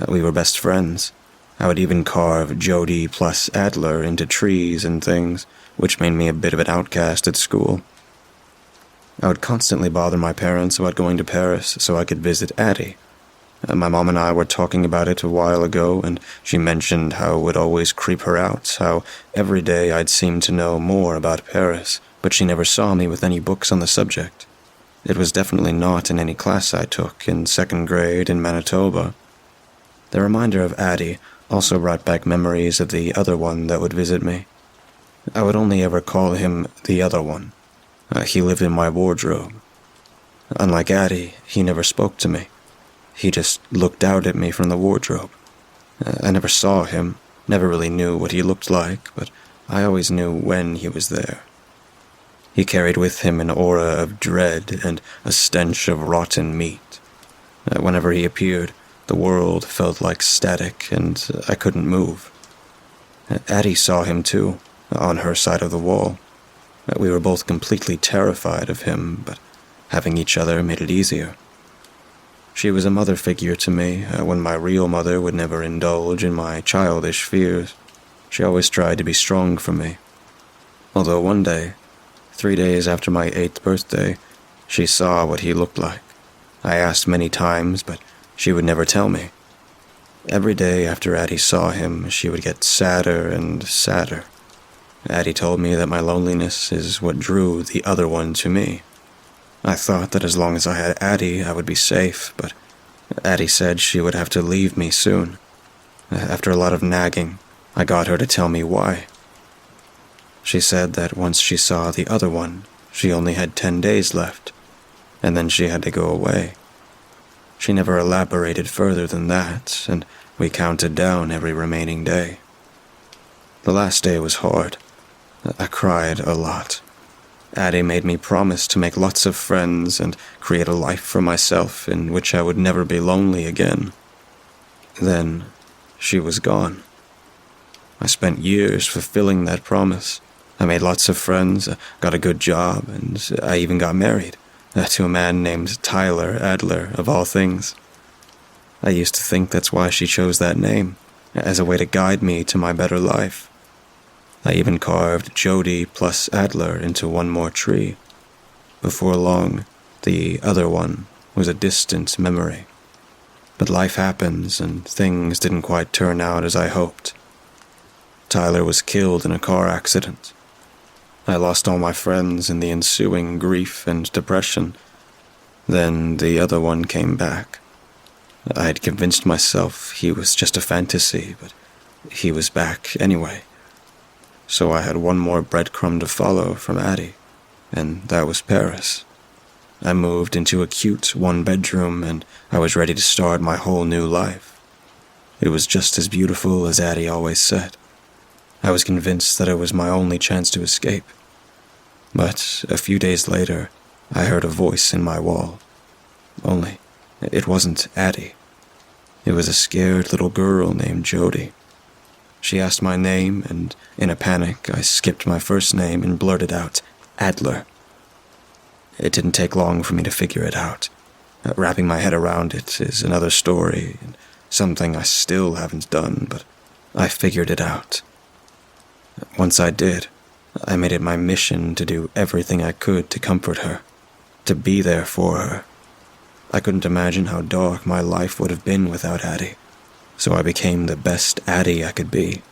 We were best friends. I would even carve Jody plus Adler into trees and things, which made me a bit of an outcast at school. I would constantly bother my parents about going to Paris so I could visit Addie. My mom and I were talking about it a while ago, and she mentioned how it would always creep her out, how every day I'd seem to know more about Paris, but she never saw me with any books on the subject. It was definitely not in any class I took in 2nd grade in Manitoba. The reminder of Addie also brought back memories of the other one that would visit me. I would only ever call him the other one. He lived in my wardrobe. Unlike Addie, he never spoke to me. He just looked out at me from the wardrobe. I never saw him, never really knew what he looked like, but I always knew when he was there. He carried with him an aura of dread and a stench of rotten meat. Whenever he appeared, the world felt like static and I couldn't move. Addie saw him too, on her side of the wall. We were both completely terrified of him, but having each other made it easier. She was a mother figure to me when my real mother would never indulge in my childish fears. She always tried to be strong for me. Although one day, 3 days after my 8th birthday, she saw what he looked like. I asked many times, but she would never tell me. Every day after Addie saw him, she would get sadder and sadder. Addie told me that my loneliness is what drew the other one to me. I thought that as long as I had Addie, I would be safe, but Addie said she would have to leave me soon. After a lot of nagging, I got her to tell me why. She said that once she saw the other one, she only had 10 days left, and then she had to go away. She never elaborated further than that, and we counted down every remaining day. The last day was hard. I cried a lot. Addie made me promise to make lots of friends and create a life for myself in which I would never be lonely again. Then, she was gone. I spent years fulfilling that promise. I made lots of friends, got a good job, and I even got married to a man named Tyler Adler, of all things. I used to think that's why she chose that name, as a way to guide me to my better life. I even carved Jody plus Adler into one more tree. Before long, the other one was a distant memory. But life happens, and things didn't quite turn out as I hoped. Tyler was killed in a car accident. I lost all my friends in the ensuing grief and depression. Then the other one came back. I had convinced myself he was just a fantasy, but he was back anyway. So I had one more breadcrumb to follow from Addie, and that was Paris. I moved into a cute one-bedroom, and I was ready to start my whole new life. It was just as beautiful as Addie always said. I was convinced that it was my only chance to escape. But a few days later, I heard a voice in my wall. Only, it wasn't Addie. It was a scared little girl named Jody. She asked my name, and in a panic, I skipped my first name and blurted out, Adler. It didn't take long for me to figure it out. Wrapping my head around it is another story, and something I still haven't done, but I figured it out. Once I did, I made it my mission to do everything I could to comfort her, to be there for her. I couldn't imagine how dark my life would have been without Addie, so I became the best Addie I could be.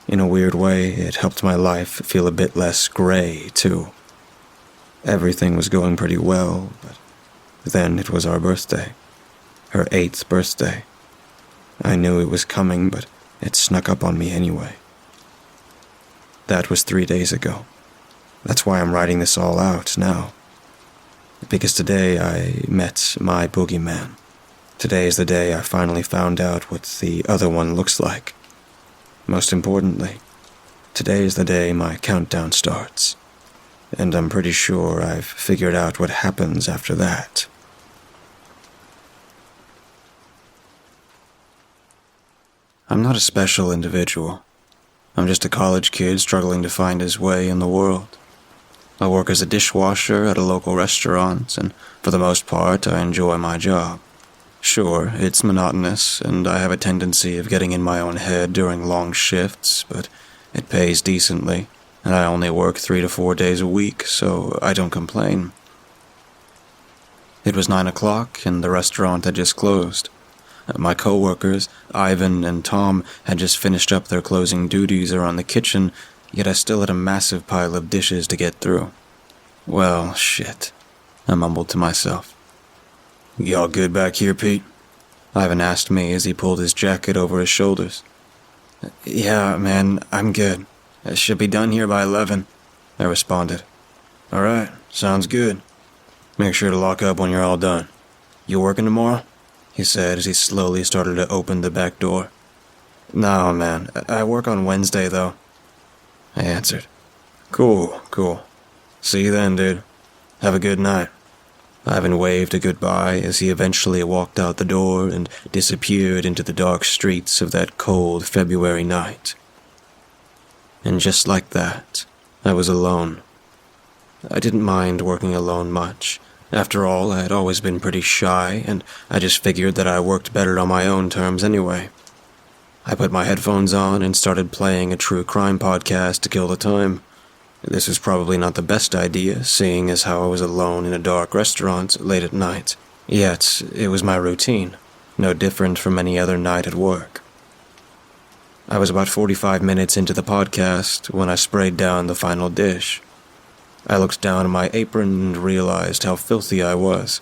In a weird way, it helped my life feel a bit less gray, too. Everything was going pretty well, but then it was our birthday. Her 8th birthday. I knew it was coming, but it snuck up on me anyway. That was 3 days ago. That's why I'm writing this all out now. Because today I met my boogeyman. Today is the day I finally found out what the other one looks like. Most importantly, today is the day my countdown starts. And I'm pretty sure I've figured out what happens after that. I'm not a special individual. I'm just a college kid struggling to find his way in the world. I work as a dishwasher at a local restaurant, and for the most part, I enjoy my job. Sure, it's monotonous, and I have a tendency of getting in my own head during long shifts, but it pays decently, and I only work 3 to 4 days a week, so I don't complain. It was 9 o'clock, and the restaurant had just closed. My co-workers, Ivan and Tom, had just finished up their closing duties around the kitchen, yet I still had a massive pile of dishes to get through. Well, shit, I mumbled to myself. "Y'all good back here, Pete?" Ivan asked me as he pulled his jacket over his shoulders. "Yeah, man, I'm good. I should be done here by 11, I responded. "All right, sounds good. Make sure to lock up when you're all done. You working tomorrow?" he said as he slowly started to open the back door. "No, man, I work on Wednesday, though," I answered. Cool. See you then, dude. Have a good night." Ivan waved a goodbye as he eventually walked out the door and disappeared into the dark streets of that cold February night. And just like that, I was alone. I didn't mind working alone much. After all, I had always been pretty shy, and I just figured that I worked better on my own terms anyway. I put my headphones on and started playing a true crime podcast to kill the time. This was probably not the best idea, seeing as how I was alone in a dark restaurant late at night. Yet, it was my routine, no different from any other night at work. I was about 45 minutes into the podcast when I sprayed down the final dish. I looked down at my apron and realized how filthy I was.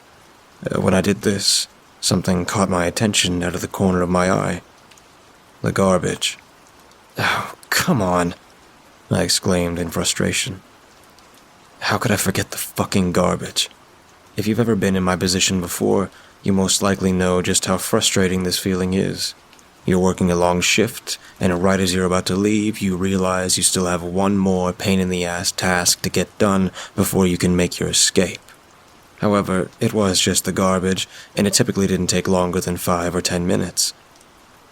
When I did this, something caught my attention out of the corner of my eye. The garbage. Oh, come on, I exclaimed in frustration. How could I forget the fucking garbage? If you've ever been in my position before, you most likely know just how frustrating this feeling is. You're working a long shift, and right as you're about to leave, you realize you still have one more pain-in-the-ass task to get done before you can make your escape. However, it was just the garbage, and it typically didn't take longer than 5 or 10 minutes.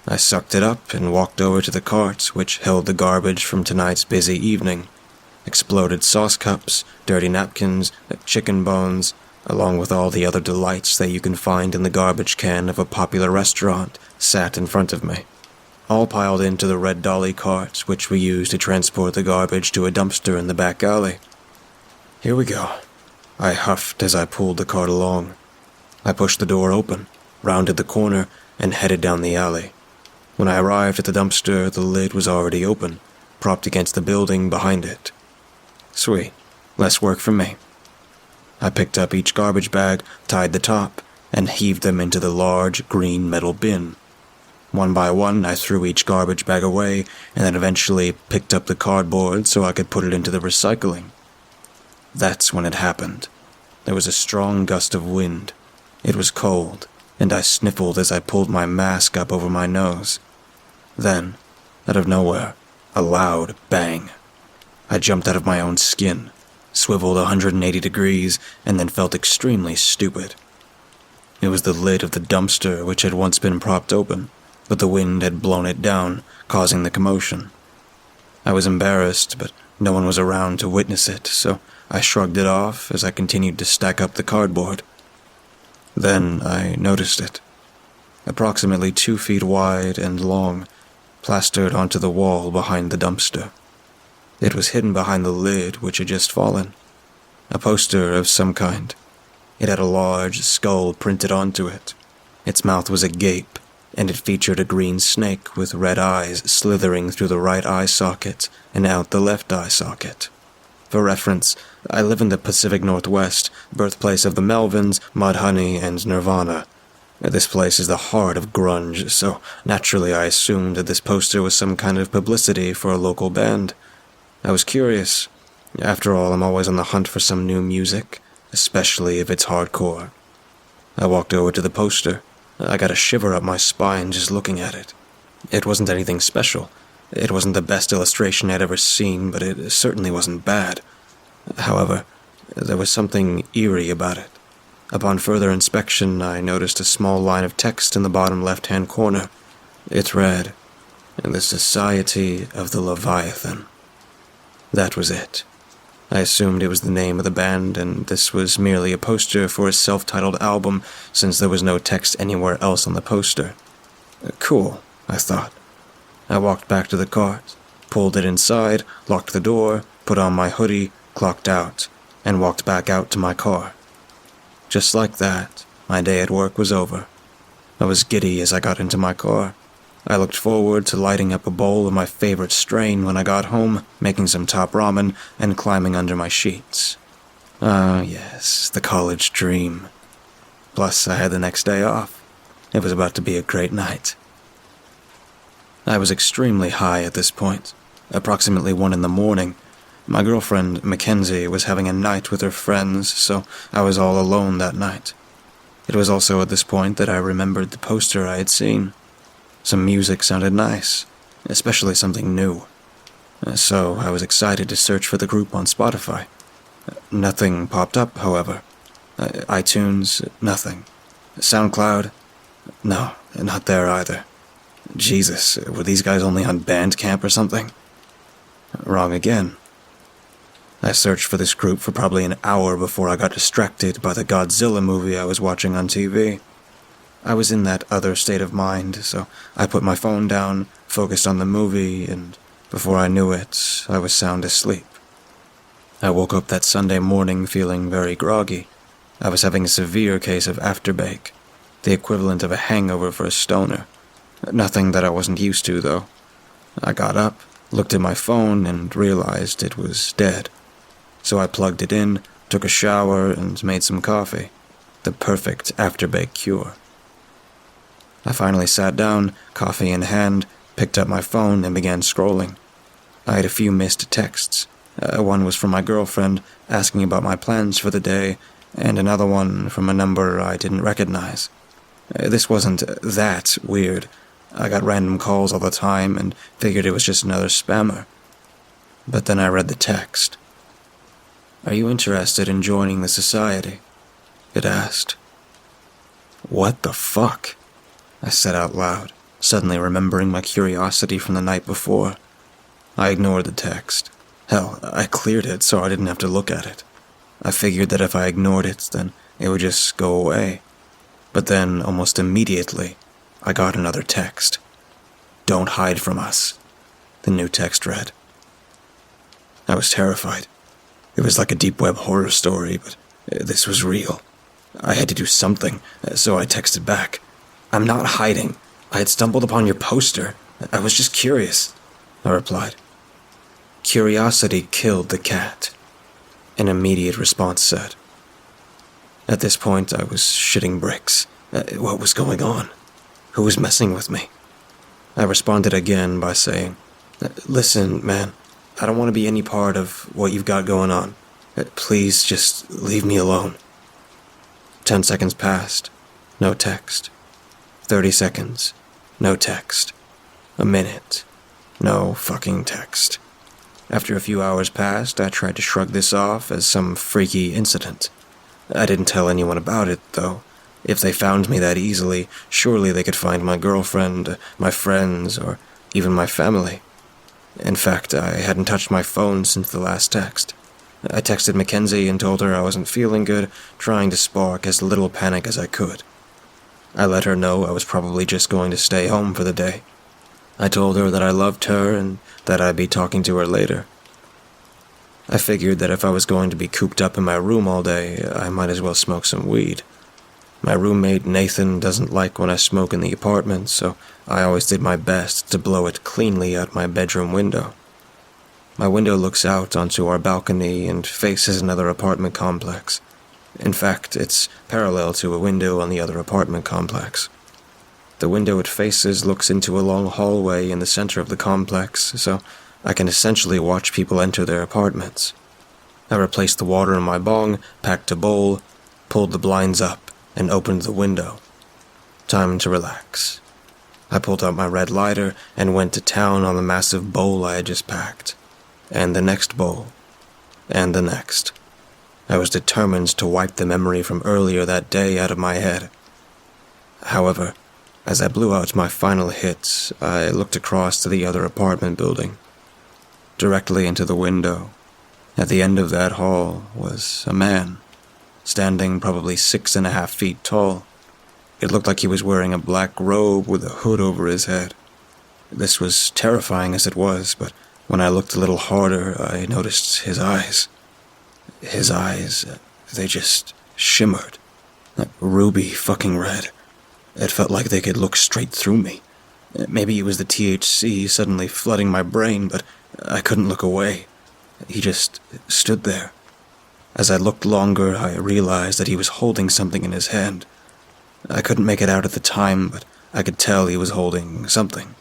I sucked it up and walked over to the cart which held the garbage from tonight's busy evening. Exploded sauce cups, dirty napkins, chicken bones, along with all the other delights that you can find in the garbage can of a popular restaurant, sat in front of me. All piled into the red dolly cart which we used to transport the garbage to a dumpster in the back alley. Here we go, I huffed as I pulled the cart along. I pushed the door open, rounded the corner, and headed down the alley. When I arrived at the dumpster, the lid was already open, propped against the building behind it. Sweet, less work for me. I picked up each garbage bag, tied the top, and heaved them into the large green metal bin. One by one, I threw each garbage bag away, and then eventually picked up the cardboard so I could put it into the recycling. That's when it happened. There was a strong gust of wind. It was cold, and I sniffled as I pulled my mask up over my nose. Then, out of nowhere, a loud bang. I jumped out of my own skin, swiveled 180 degrees, and then felt extremely stupid. It was the lid of the dumpster which had once been propped open, but the wind had blown it down, causing the commotion. I was embarrassed, but no one was around to witness it, so I shrugged it off as I continued to stack up the cardboard. Then I noticed it. Approximately 2 feet wide and long, plastered onto the wall behind the dumpster. It was hidden behind the lid which had just fallen. A poster of some kind. It had a large skull printed onto it. Its mouth was agape, and it featured a green snake with red eyes slithering through the right eye socket and out the left eye socket. For reference, I live in the Pacific Northwest, birthplace of the Melvins, Mudhoney, and Nirvana. This place is the heart of grunge, so naturally I assumed that this poster was some kind of publicity for a local band. I was curious. After all, I'm always on the hunt for some new music, especially if it's hardcore. I walked over to the poster. I got a shiver up my spine just looking at it. It wasn't anything special. It wasn't the best illustration I'd ever seen, but it certainly wasn't bad. However, there was something eerie about it. Upon further inspection, I noticed a small line of text in the bottom left-hand corner. It read, "The Society of the Leviathan." That was it. I assumed it was the name of the band, and this was merely a poster for a self-titled album, since there was no text anywhere else on the poster. Cool, I thought. I walked back to the cart, pulled it inside, locked the door, put on my hoodie, clocked out, and walked back out to my car. Just like that, my day at work was over. I was giddy as I got into my car. I looked forward to lighting up a bowl of my favorite strain when I got home, making some top ramen, and climbing under my sheets. Ah, yes, the college dream. Plus, I had the next day off. It was about to be a great night. I was extremely high at this point, approximately 1 in the morning. My girlfriend, Mackenzie, was having a night with her friends, so I was all alone that night. It was also at this point that I remembered the poster I had seen. Some music sounded nice, especially something new. So I was excited to search for the group on Spotify. Nothing popped up, however. iTunes, nothing. SoundCloud? No, not there either. Jesus, were these guys only on Bandcamp or something? Wrong again. I searched for this group for probably an hour before I got distracted by the Godzilla movie I was watching on TV. I was in that other state of mind, so I put my phone down, focused on the movie, and before I knew it, I was sound asleep. I woke up that Sunday morning feeling very groggy. I was having a severe case of afterbake, the equivalent of a hangover for a stoner. Nothing that I wasn't used to, though. I got up, looked at my phone, and realized it was dead. So I plugged it in, took a shower, and made some coffee. The perfect afterbake cure. I finally sat down, coffee in hand, picked up my phone, and began scrolling. I had a few missed texts. One was from my girlfriend, asking about my plans for the day, and another one from a number I didn't recognize. This wasn't that weird. I got random calls all the time and figured it was just another spammer. But then I read the text. "Are you interested in joining the society?" it asked. What the fuck? I said out loud, suddenly remembering my curiosity from the night before. I ignored the text. Hell, I cleared it so I didn't have to look at it. I figured that if I ignored it, then it would just go away. But then, almost immediately, I got another text. "Don't hide from us," the new text read. I was terrified. It was like a deep web horror story, but this was real. I had to do something, so I texted back. "I'm not hiding. I had stumbled upon your poster. I was just curious," I replied. "Curiosity killed the cat," an immediate response said. At this point, I was shitting bricks. What was going on? Who was messing with me? I responded again by saying, "Listen, man, I don't want to be any part of what you've got going on. Please just leave me alone." 10 seconds passed. No text. 30 seconds. No text. A minute. No fucking text. After a few hours passed, I tried to shrug this off as some freaky incident. I didn't tell anyone about it, though. If they found me that easily, surely they could find my girlfriend, my friends, or even my family. In fact, I hadn't touched my phone since the last text. I texted Mackenzie and told her I wasn't feeling good, trying to spark as little panic as I could. I let her know I was probably just going to stay home for the day. I told her that I loved her and that I'd be talking to her later. I figured that if I was going to be cooped up in my room all day, I might as well smoke some weed. My roommate Nathan doesn't like when I smoke in the apartment, so I always did my best to blow it cleanly out my bedroom window. My window looks out onto our balcony and faces another apartment complex. In fact, it's parallel to a window on the other apartment complex. The window it faces looks into a long hallway in the center of the complex, so I can essentially watch people enter their apartments. I replaced the water in my bong, packed a bowl, pulled the blinds up, and opened the window. Time to relax. I pulled out my red lighter and went to town on the massive bowl I had just packed. And the next bowl. And the next. I was determined to wipe the memory from earlier that day out of my head. However, as I blew out my final hits, I looked across to the other apartment building. Directly into the window, at the end of that hall, was a man, standing probably 6.5 feet tall. It looked like he was wearing a black robe with a hood over his head. This was terrifying as it was, but when I looked a little harder, I noticed his eyes. His eyes, they just shimmered. Ruby fucking red. It felt like they could look straight through me. Maybe it was the THC suddenly flooding my brain, but I couldn't look away. He just stood there. As I looked longer, I realized that he was holding something in his hand. I couldn't make it out at the time, but I could tell he was holding something.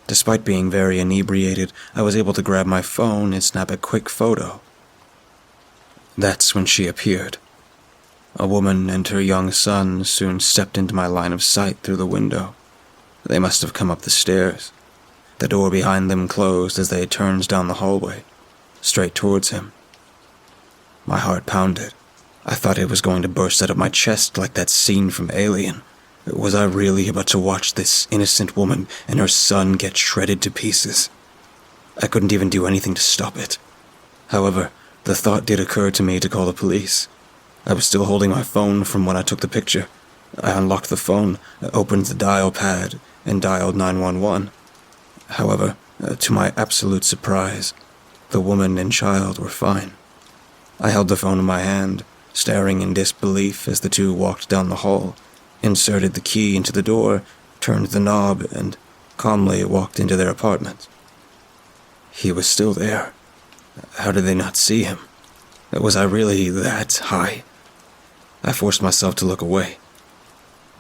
Despite being very inebriated, I was able to grab my phone and snap a quick photo. That's when she appeared. A woman and her young son soon stepped into my line of sight through the window. They must have come up the stairs. The door behind them closed as they turned down the hallway, straight towards him. My heart pounded. I thought it was going to burst out of my chest like that scene from Alien. Was I really about to watch this innocent woman and her son get shredded to pieces? I couldn't even do anything to stop it. However, the thought did occur to me to call the police. I was still holding my phone from when I took the picture. I unlocked the phone, opened the dial pad, and dialed 911. However, to my absolute surprise, the woman and child were fine. I held the phone in my hand, staring in disbelief as the two walked down the hall, inserted the key into the door, turned the knob, and calmly walked into their apartment. He was still there. How did they not see him? Was I really that high? I forced myself to look away.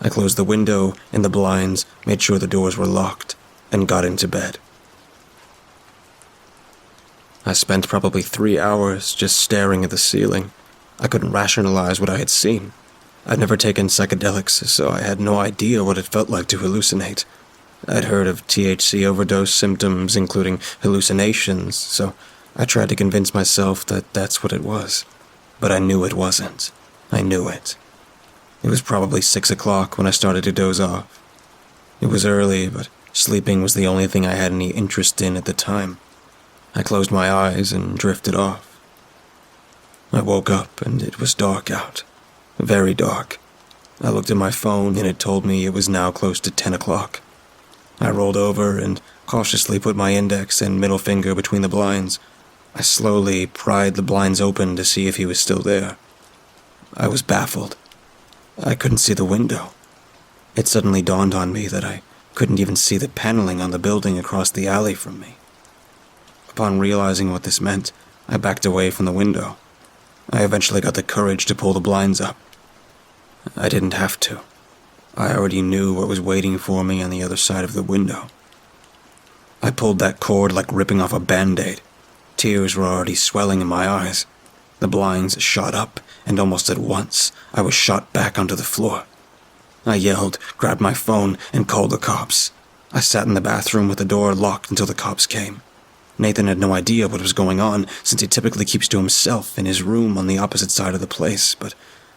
I closed the window and the blinds, made sure the doors were locked, and got into bed. I spent probably 3 hours just staring at the ceiling. I couldn't rationalize what I had seen. I'd never taken psychedelics, so I had no idea what it felt like to hallucinate. I'd heard of THC overdose symptoms, including hallucinations, so I tried to convince myself that that's what it was. But I knew it wasn't. I knew it. It was probably 6 o'clock when I started to doze off. It was early, but sleeping was the only thing I had any interest in at the time. I closed my eyes and drifted off. I woke up and it was dark out. Very dark. I looked at my phone and it told me it was now close to 10 o'clock. I rolled over and cautiously put my index and middle finger between the blinds. I slowly pried the blinds open to see if he was still there. I was baffled. I couldn't see the window. It suddenly dawned on me that I couldn't even see the paneling on the building across the alley from me. Upon realizing what this meant, I backed away from the window. I eventually got the courage to pull the blinds up. I didn't have to. I already knew what was waiting for me on the other side of the window. I pulled that cord like ripping off a Band-Aid. Tears were already swelling in my eyes. The blinds shot up, and almost at once, I was shot back onto the floor. I yelled, grabbed my phone, and called the cops. I sat in the bathroom with the door locked until the cops came. Nathan had no idea what was going on, since he typically keeps to himself in his room on the opposite side of the place, but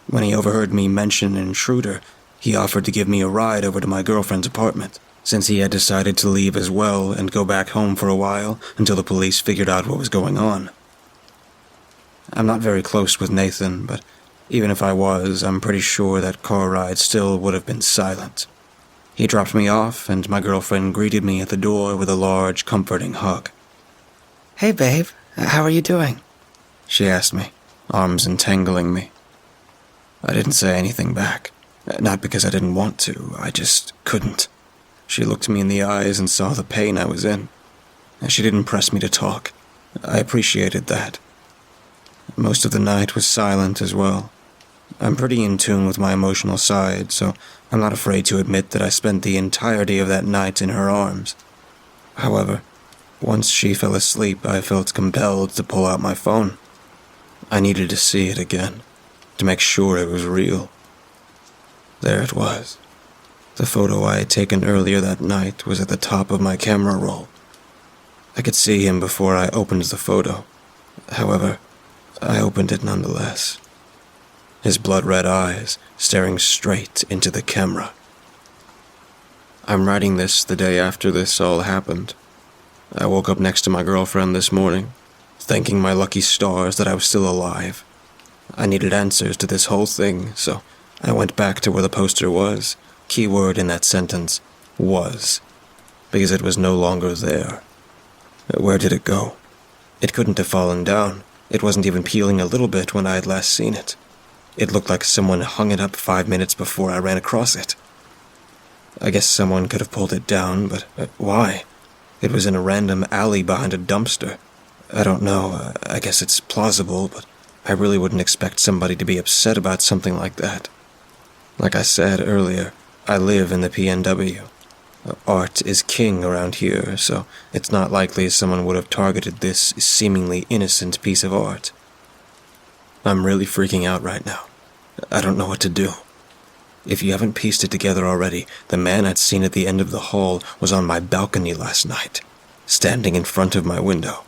when he overheard me mention an intruder, he offered to give me a ride over to my girlfriend's apartment, since he had decided to leave as well and go back home for a while until the police figured out what was going on. I'm not very close with Nathan, but even if I was, I'm pretty sure that car ride still would have been silent. He dropped me off, and my girlfriend greeted me at the door with a large, comforting hug. "Hey, babe, how are you doing?" she asked me, arms entangling me. I didn't say anything back. Not because I didn't want to, I just couldn't. She looked me in the eyes and saw the pain I was in. She didn't press me to talk. I appreciated that. Most of the night was silent as well. I'm pretty in tune with my emotional side, so I'm not afraid to admit that I spent the entirety of that night in her arms. However, once she fell asleep, I felt compelled to pull out my phone. I needed to see it again, to make sure it was real. There it was. The photo I had taken earlier that night was at the top of my camera roll. I could see him before I opened the photo. However, I opened it nonetheless. His blood-red eyes staring straight into the camera. I'm writing this the day after this all happened. I woke up next to my girlfriend this morning, thanking my lucky stars that I was still alive. I needed answers to this whole thing, so I went back to where the poster was. Keyword in that sentence, was, because it was no longer there. Where did it go? It couldn't have fallen down. It wasn't even peeling a little bit when I had last seen it. It looked like someone hung it up 5 minutes before I ran across it. I guess someone could have pulled it down, but why? It was in a random alley behind a dumpster. I don't know, I guess it's plausible, but I really wouldn't expect somebody to be upset about something like that. Like I said earlier, I live in the PNW. Art is king around here, so it's not likely someone would have targeted this seemingly innocent piece of art. I'm really freaking out right now. I don't know what to do. If you haven't pieced it together already, the man I'd seen at the end of the hall was on my balcony last night, standing in front of my window.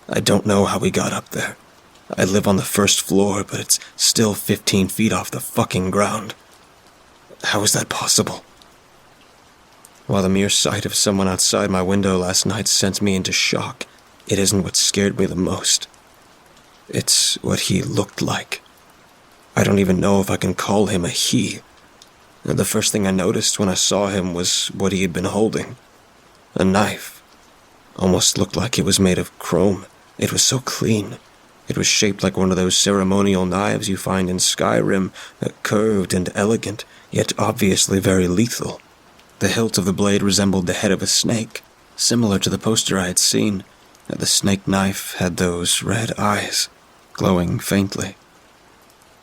I don't know how we got up there. I live on the first floor, but it's still 15 feet off the fucking ground. How is that possible? While the mere sight of someone outside my window last night sent me into shock, it isn't what scared me the most. It's what he looked like. I don't even know if I can call him a he. The first thing I noticed when I saw him was what he had been holding. A knife. Almost looked like it was made of chrome. It was so clean. It was shaped like one of those ceremonial knives you find in Skyrim, curved and elegant, yet obviously very lethal. The hilt of the blade resembled the head of a snake, similar to the poster I had seen. The snake knife had those red eyes, glowing faintly.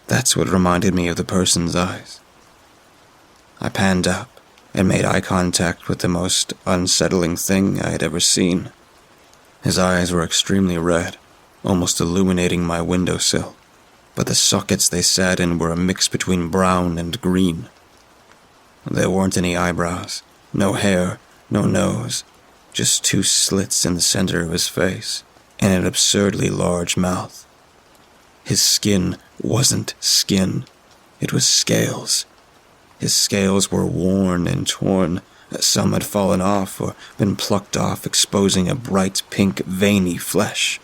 That's what reminded me of the person's eyes. I panned up and made eye contact with the most unsettling thing I had ever seen. His eyes were extremely red, almost illuminating my windowsill, but the sockets they sat in were a mix between brown and green. There weren't any eyebrows, no hair, no nose, just two slits in the center of his face, and an absurdly large mouth. His skin wasn't skin, it was scales. His scales were worn and torn, some had fallen off or been plucked off, exposing a bright pink, veiny flesh.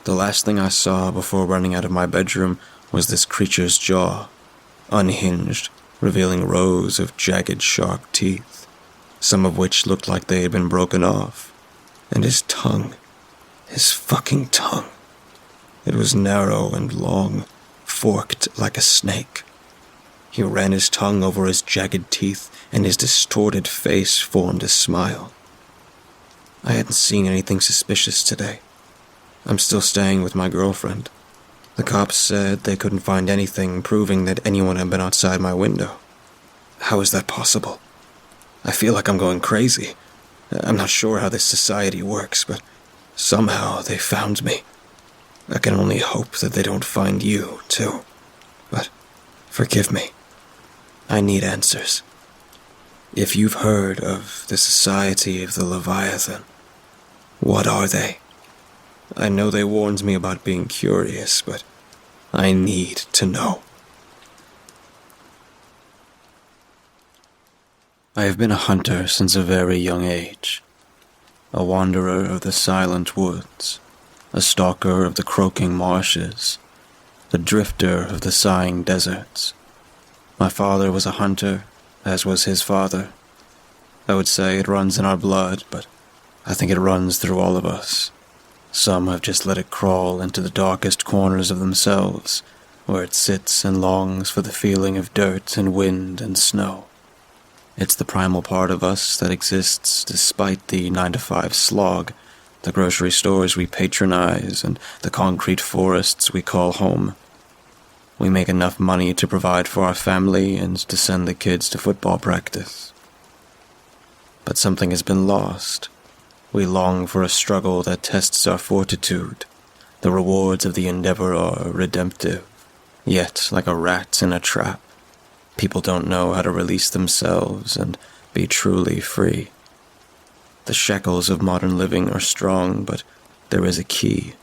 The last thing I saw before running out of my bedroom was this creature's jaw, unhinged, revealing rows of jagged sharp teeth, some of which looked like they had been broken off, and his tongue, his fucking tongue. It was narrow and long, forked like a snake. He ran his tongue over his jagged teeth, and his distorted face formed a smile. I hadn't seen anything suspicious today. I'm still staying with my girlfriend. The cops said they couldn't find anything proving that anyone had been outside my window. How is that possible? I feel like I'm going crazy. I'm not sure how this society works, but somehow they found me. I can only hope that they don't find you, too. But forgive me. I need answers. If you've heard of the Society of the Leviathan, what are they? I know they warned me about being curious, but I need to know. I have been a hunter since a very young age, a wanderer of the silent woods, a stalker of the croaking marshes, a drifter of the sighing deserts. My father was a hunter, as was his father. I would say it runs in our blood, but I think it runs through all of us. Some have just let it crawl into the darkest corners of themselves, where it sits and longs for the feeling of dirt and wind and snow. It's the primal part of us that exists despite the 9-to-5 slog, the grocery stores we patronize, and the concrete forests we call home. We make enough money to provide for our family and to send the kids to football practice. But something has been lost. We long for a struggle that tests our fortitude. The rewards of the endeavor are redemptive, yet like a rat in a trap. People don't know how to release themselves and be truly free. The shackles of modern living are strong, but there is a key.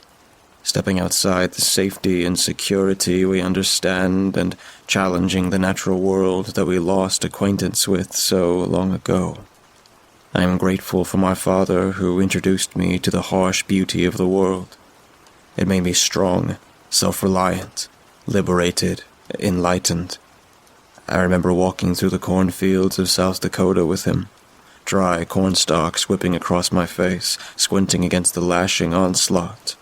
Stepping outside the safety and security we understand and challenging the natural world that we lost acquaintance with so long ago. I am grateful for my father who introduced me to the harsh beauty of the world. It made me strong, self-reliant, liberated, enlightened. I remember walking through the cornfields of South Dakota with him, dry corn stalks whipping across my face, squinting against the lashing onslaught.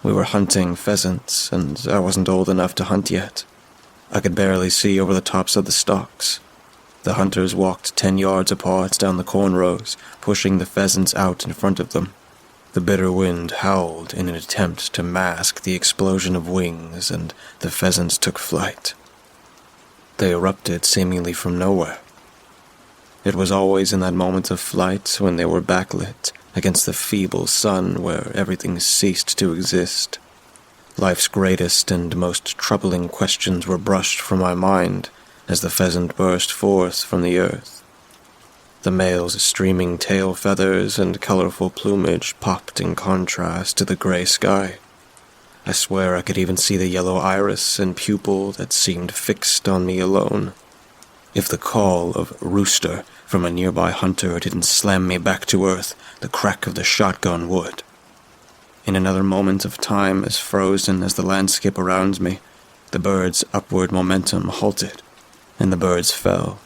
We were hunting pheasants, and I wasn't old enough to hunt yet. I could barely see over the tops of the stalks. The hunters walked 10 yards apart down the corn rows, pushing the pheasants out in front of them. The bitter wind howled in an attempt to mask the explosion of wings, and the pheasants took flight. They erupted seemingly from nowhere. It was always in that moment of flight when they were backlit against the feeble sun where everything ceased to exist. Life's greatest and most troubling questions were brushed from my mind as the pheasant burst forth from the earth. The male's streaming tail feathers and colorful plumage popped in contrast to the gray sky. I swear I could even see the yellow iris and pupil that seemed fixed on me alone. If the call of rooster from a nearby hunter didn't slam me back to earth, the crack of the shotgun would. In another moment of time as frozen as the landscape around me, the birds' upward momentum halted, and the birds fell.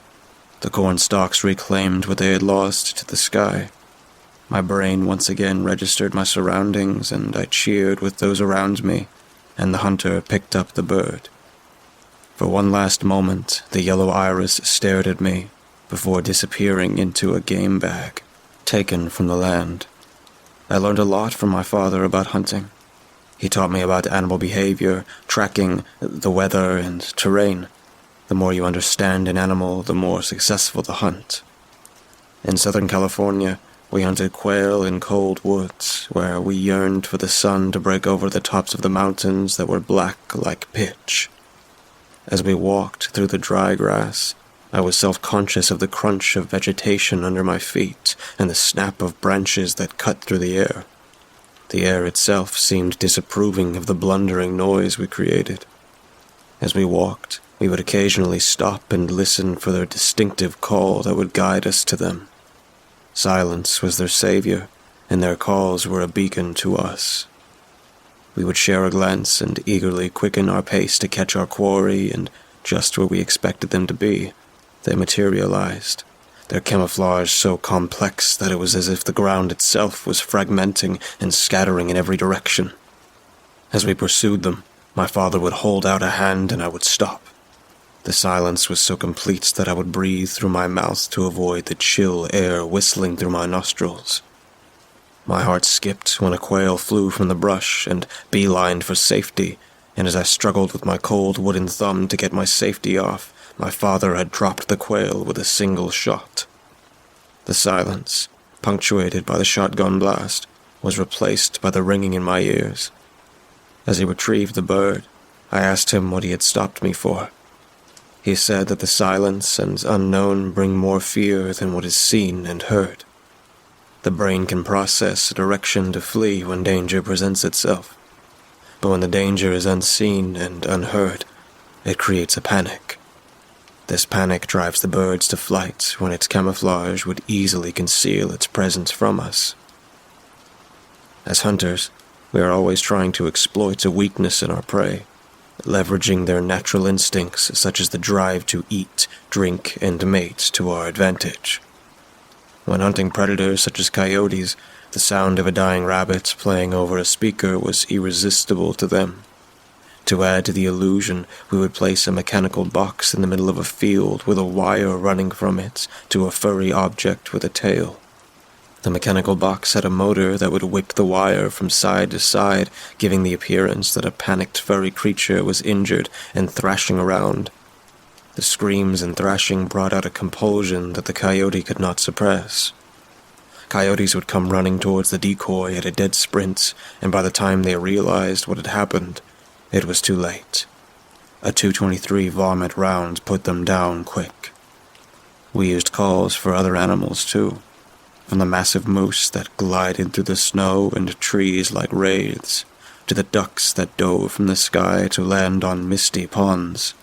The corn stalks reclaimed what they had lost to the sky. My brain once again registered my surroundings, and I cheered with those around me, and the hunter picked up the bird. For one last moment, the yellow iris stared at me before disappearing into a game bag, taken from the land. I learned a lot from my father about hunting. He taught me about animal behavior, tracking, the weather, and terrain. The more you understand an animal, the more successful the hunt. In Southern California, we hunted quail in cold woods, where we yearned for the sun to break over the tops of the mountains that were black like pitch. As we walked through the dry grass, I was self-conscious of the crunch of vegetation under my feet and the snap of branches that cut through the air. The air itself seemed disapproving of the blundering noise we created. As we walked, we would occasionally stop and listen for their distinctive call that would guide us to them. Silence was their savior, and their calls were a beacon to us. We would share a glance and eagerly quicken our pace to catch our quarry, and just where we expected them to be, they materialized, their camouflage so complex that it was as if the ground itself was fragmenting and scattering in every direction. As we pursued them, my father would hold out a hand and I would stop. The silence was so complete that I would breathe through my mouth to avoid the chill air whistling through my nostrils. My heart skipped when a quail flew from the brush and beelined for safety, and as I struggled with my cold wooden thumb to get my safety off, my father had dropped the quail with a single shot. The silence, punctuated by the shotgun blast, was replaced by the ringing in my ears. As he retrieved the bird, I asked him what he had stopped me for. He said that the silence and unknown bring more fear than what is seen and heard. The brain can process a direction to flee when danger presents itself. But when the danger is unseen and unheard, it creates a panic. This panic drives the birds to flight when its camouflage would easily conceal its presence from us. As hunters, we are always trying to exploit a weakness in our prey, leveraging their natural instincts such as the drive to eat, drink, and mate to our advantage. When hunting predators such as coyotes, the sound of a dying rabbit playing over a speaker was irresistible to them. To add to the illusion, we would place a mechanical box in the middle of a field with a wire running from it to a furry object with a tail. The mechanical box had a motor that would whip the wire from side to side, giving the appearance that a panicked furry creature was injured and thrashing around. The screams and thrashing brought out a compulsion that the coyote could not suppress. Coyotes would come running towards the decoy at a dead sprint, and by the time they realized what had happened, it was too late. A .223 varmint round put them down quick. We used calls for other animals too, from the massive moose that glided through the snow and trees like wraiths, to the ducks that dove from the sky to land on misty ponds.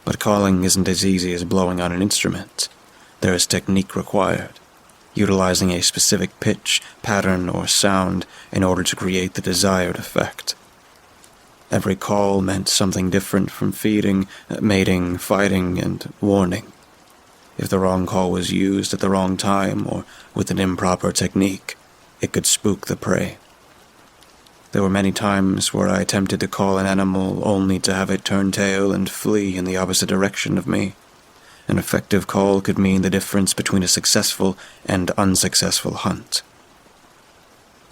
But calling isn't as easy as blowing on an instrument. There is technique required, utilizing a specific pitch, pattern, or sound in order to create the desired effect. Every call meant something different from feeding, mating, fighting, and warning. If the wrong call was used at the wrong time or with an improper technique, it could spook the prey. There were many times where I attempted to call an animal only to have it turn tail and flee in the opposite direction of me. An effective call could mean the difference between a successful and unsuccessful hunt.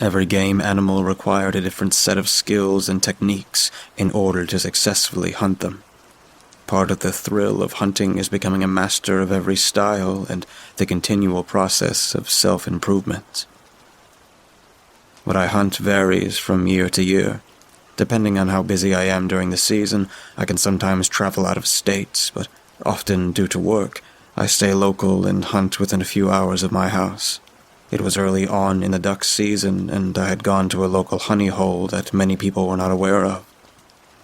Every game animal required a different set of skills and techniques in order to successfully hunt them. Part of the thrill of hunting is becoming a master of every style and the continual process of self-improvement. What I hunt varies from year to year. Depending on how busy I am during the season, I can sometimes travel out of state, but often due to work, I stay local and hunt within a few hours of my house. It was early on in the duck season, and I had gone to a local honey hole that many people were not aware of.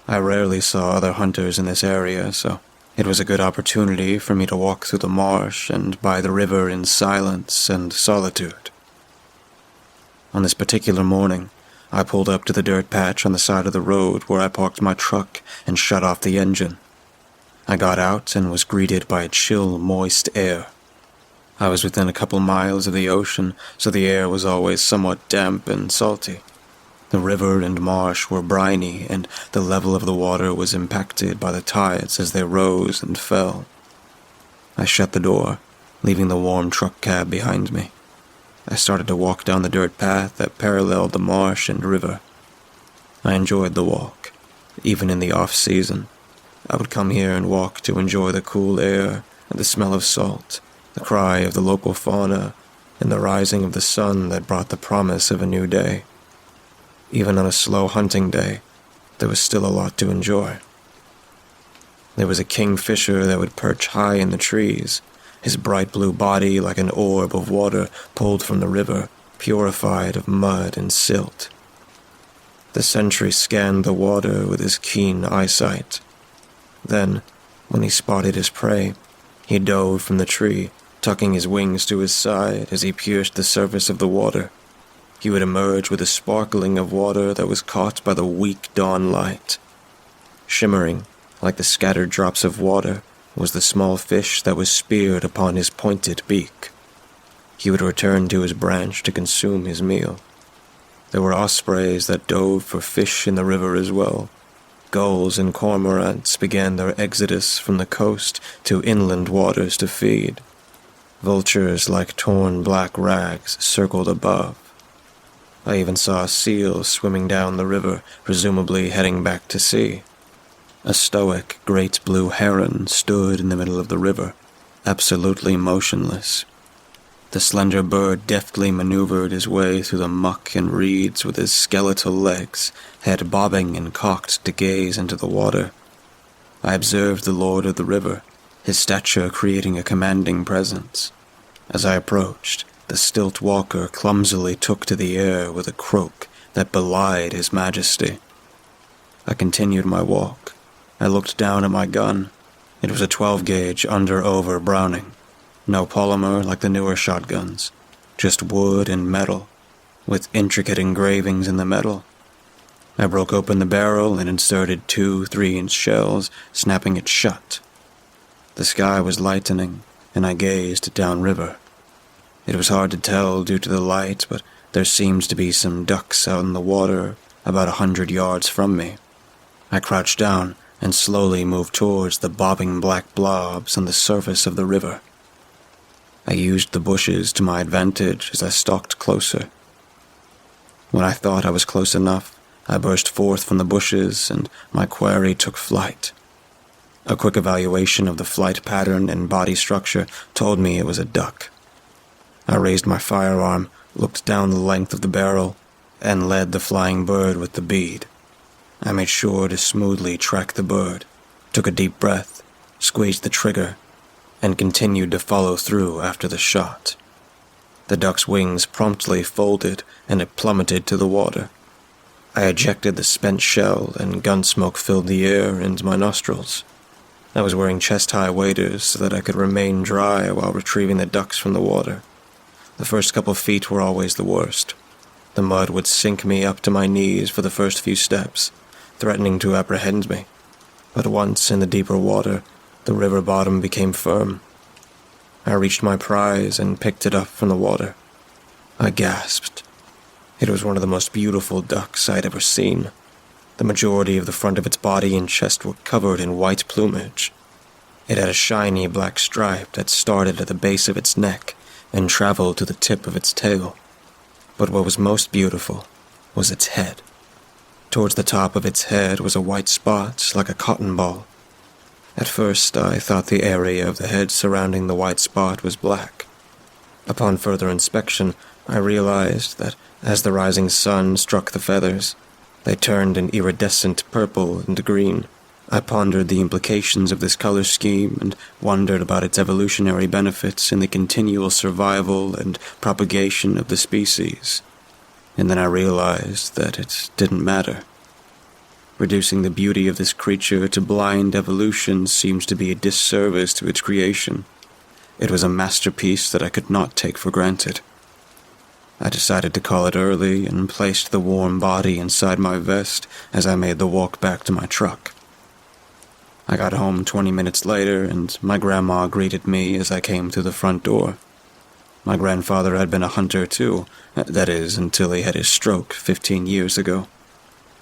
I rarely saw other hunters in this area, so it was a good opportunity for me to walk through the marsh and by the river in silence and solitude. On this particular morning, I pulled up to the dirt patch on the side of the road where I parked my truck and shut off the engine. I got out and was greeted by a chill, moist air. I was within a couple miles of the ocean, so the air was always somewhat damp and salty. The river and marsh were briny, and the level of the water was impacted by the tides as they rose and fell. I shut the door, leaving the warm truck cab behind me. I started to walk down the dirt path that paralleled the marsh and river. I enjoyed the walk, even in the off-season. I would come here and walk to enjoy the cool air and the smell of salt, the cry of the local fauna, and the rising of the sun that brought the promise of a new day. Even on a slow hunting day, there was still a lot to enjoy. There was a kingfisher that would perch high in the trees, his bright blue body like an orb of water pulled from the river, purified of mud and silt. The sentry scanned the water with his keen eyesight. Then, when he spotted his prey, he dove from the tree, tucking his wings to his side as he pierced the surface of the water. He would emerge with a sparkling of water that was caught by the weak dawn light. Shimmering, like the scattered drops of water, was the small fish that was speared upon his pointed beak. He would return to his branch to consume his meal. There were ospreys that dove for fish in the river as well. Gulls and cormorants began their exodus from the coast to inland waters to feed. Vultures like torn black rags circled above. I even saw a seal swimming down the river, presumably heading back to sea. A stoic, great blue heron stood in the middle of the river, absolutely motionless. The slender bird deftly maneuvered his way through the muck and reeds with his skeletal legs, head bobbing and cocked to gaze into the water. I observed the lord of the river, his stature creating a commanding presence. As I approached, the stilt walker clumsily took to the air with a croak that belied his majesty. I continued my walk. I looked down at my gun. It was a 12-gauge under-over Browning. No polymer like the newer shotguns, just wood and metal, with intricate engravings in the metal. I broke open the barrel and inserted 2 3-inch shells, snapping it shut. The sky was lightening, and I gazed downriver. It was hard to tell due to the light, but there seemed to be some ducks out in the water about 100 yards from me. I crouched down and slowly moved towards the bobbing black blobs on the surface of the river. I used the bushes to my advantage as I stalked closer. When I thought I was close enough, I burst forth from the bushes and my quarry took flight. A quick evaluation of the flight pattern and body structure told me it was a duck. I raised my firearm, looked down the length of the barrel, and led the flying bird with the bead. I made sure to smoothly track the bird, took a deep breath, squeezed the trigger, and continued to follow through after the shot. The duck's wings promptly folded and it plummeted to the water. I ejected the spent shell and gun smoke filled the air into my nostrils. I was wearing chest-high waders so that I could remain dry while retrieving the ducks from the water. The first couple feet were always the worst. The mud would sink me up to my knees for the first few steps, threatening to apprehend me. But once in the deeper water, the river bottom became firm. I reached my prize and picked it up from the water. I gasped. It was one of the most beautiful ducks I'd ever seen. The majority of the front of its body and chest were covered in white plumage. It had a shiny black stripe that started at the base of its neck and traveled to the tip of its tail. But what was most beautiful was its head. Towards the top of its head was a white spot like a cotton ball. At first, I thought the area of the head surrounding the white spot was black. Upon further inspection, I realized that as the rising sun struck the feathers, they turned an iridescent purple and green, I pondered the implications of this color scheme and wondered about its evolutionary benefits in the continual survival and propagation of the species. And then I realized that it didn't matter. Reducing the beauty of this creature to blind evolution seems to be a disservice to its creation. It was a masterpiece that I could not take for granted. I decided to call it early and placed the warm body inside my vest as I made the walk back to my truck. I got home 20 minutes later, and my grandma greeted me as I came through the front door. My grandfather had been a hunter too, that is, until he had his stroke 15 years ago.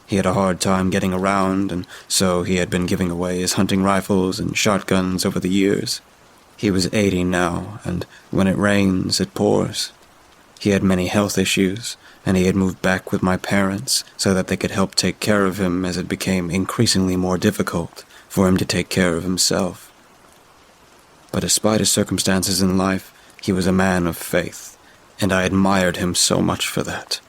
He had a hard time getting around, and so he had been giving away his hunting rifles and shotguns over the years. He was 80 now, and when it rains, it pours. He had many health issues, and he had moved back with my parents so that they could help take care of him as it became increasingly more difficult for him to take care of himself. But despite his circumstances in life, he was a man of faith, and I admired him so much for that.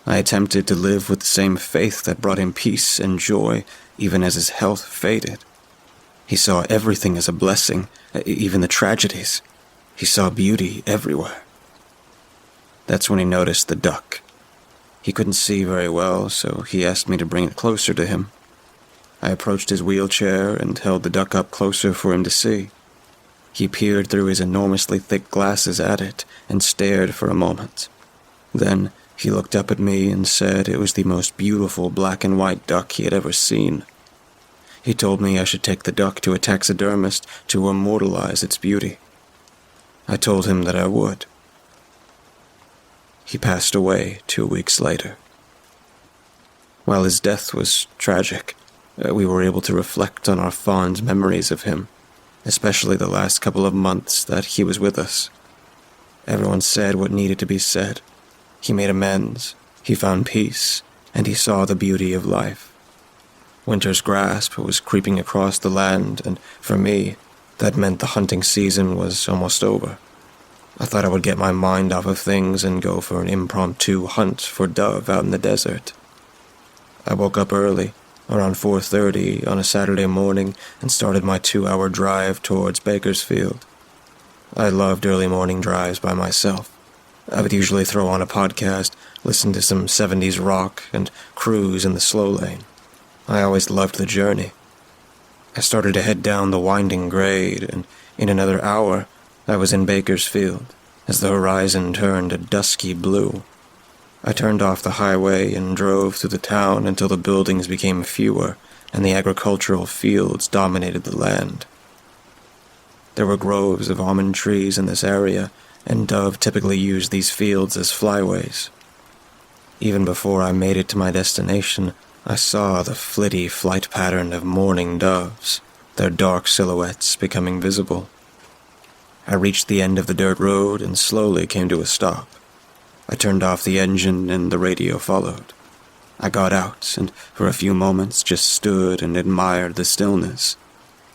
I attempted to live with the same faith that brought him peace and joy, even as his health faded. He saw everything as a blessing, even the tragedies. He saw beauty everywhere. That's when he noticed the duck. He couldn't see very well, so he asked me to bring it closer to him. I approached his wheelchair and held the duck up closer for him to see. He peered through his enormously thick glasses at it and stared for a moment. Then he looked up at me and said it was the most beautiful black and white duck he had ever seen. He told me I should take the duck to a taxidermist to immortalize its beauty. I told him that I would. He passed away 2 weeks later. While his death was tragic, we were able to reflect on our fond memories of him, especially the last couple of months that he was with us. Everyone said what needed to be said. He made amends, he found peace, and he saw the beauty of life. Winter's grasp was creeping across the land, and for me, that meant the hunting season was almost over. I thought I would get my mind off of things and go for an impromptu hunt for dove out in the desert. I woke up early, around 4:30 on a Saturday morning, and started my 2-hour drive towards Bakersfield. I loved early morning drives by myself. I would usually throw on a podcast, listen to some 70s rock, and cruise in the slow lane. I always loved the journey. I started to head down the winding grade, and in another hour, I was in Bakersfield, as the horizon turned a dusky blue. I turned off the highway and drove through the town until the buildings became fewer, and the agricultural fields dominated the land. There were groves of almond trees in this area, and dove typically used these fields as flyways. Even before I made it to my destination, I saw the flitty flight pattern of mourning doves, their dark silhouettes becoming visible. I reached the end of the dirt road and slowly came to a stop. I turned off the engine and the radio followed. I got out and for a few moments just stood and admired the stillness.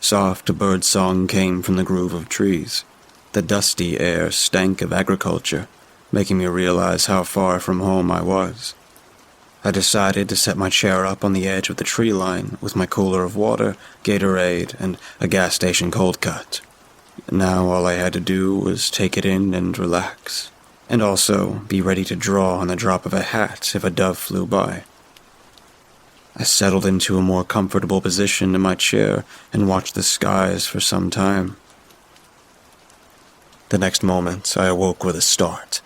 Soft bird song came from the grove of trees. The dusty air stank of agriculture, making me realize how far from home I was. I decided to set my chair up on the edge of the tree line with my cooler of water, Gatorade, and a gas station cold cut. Now all I had to do was take it in and relax, and also be ready to draw on the drop of a hat if a dove flew by. I settled into a more comfortable position in my chair and watched the skies for some time. The next moment, I awoke with a start.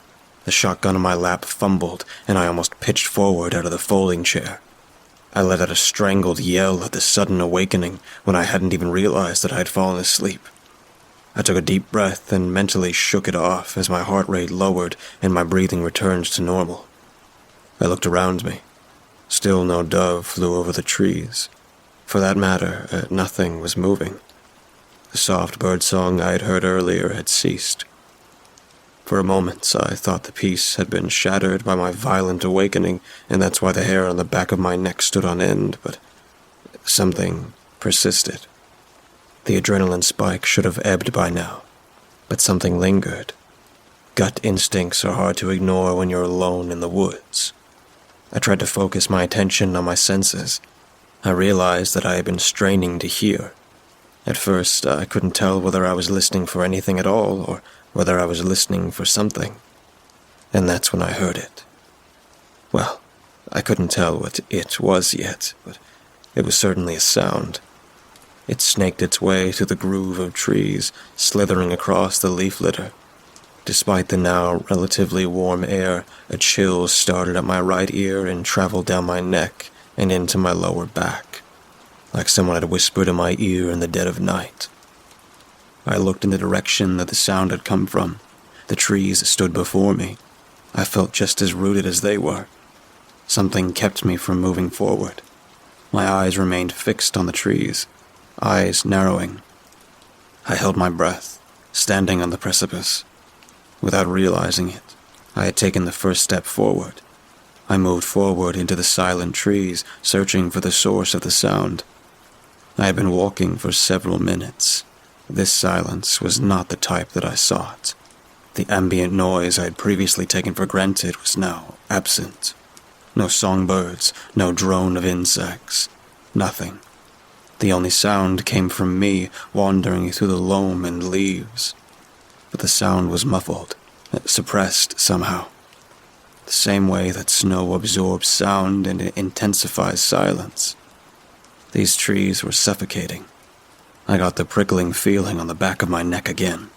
The shotgun in my lap fumbled, and I almost pitched forward out of the folding chair. I let out a strangled yell at the sudden awakening when I hadn't even realized that I had fallen asleep. I took a deep breath and mentally shook it off as my heart rate lowered and my breathing returned to normal. I looked around me. Still no dove flew over the trees. For that matter, nothing was moving. The soft bird song I had heard earlier had ceased. For a moment, I thought the peace had been shattered by my violent awakening, and that's why the hair on the back of my neck stood on end, but something persisted. The adrenaline spike should have ebbed by now, but something lingered. Gut instincts are hard to ignore when you're alone in the woods. I tried to focus my attention on my senses. I realized that I had been straining to hear. At first, I couldn't tell whether I was listening for anything at all, or whether I was listening for something. And that's when I heard it. Well, I couldn't tell what it was yet, but it was certainly a sound. It snaked its way through the groove of trees, slithering across the leaf litter. Despite the now relatively warm air, a chill started at my right ear and traveled down my neck and into my lower back, like someone had whispered in my ear in the dead of night. I looked in the direction that the sound had come from. The trees stood before me. I felt just as rooted as they were. Something kept me from moving forward. My eyes remained fixed on the trees, eyes narrowing. I held my breath, standing on the precipice. Without realizing it, I had taken the first step forward. I moved forward into the silent trees, searching for the source of the sound. I had been walking for several minutes. This silence was not the type that I sought. The ambient noise I had previously taken for granted was now absent. No songbirds, no drone of insects, nothing. The only sound came from me wandering through the loam and leaves. But the sound was muffled, suppressed somehow. The same way that snow absorbs sound and intensifies silence. These trees were suffocating. I got the prickling feeling on the back of my neck again.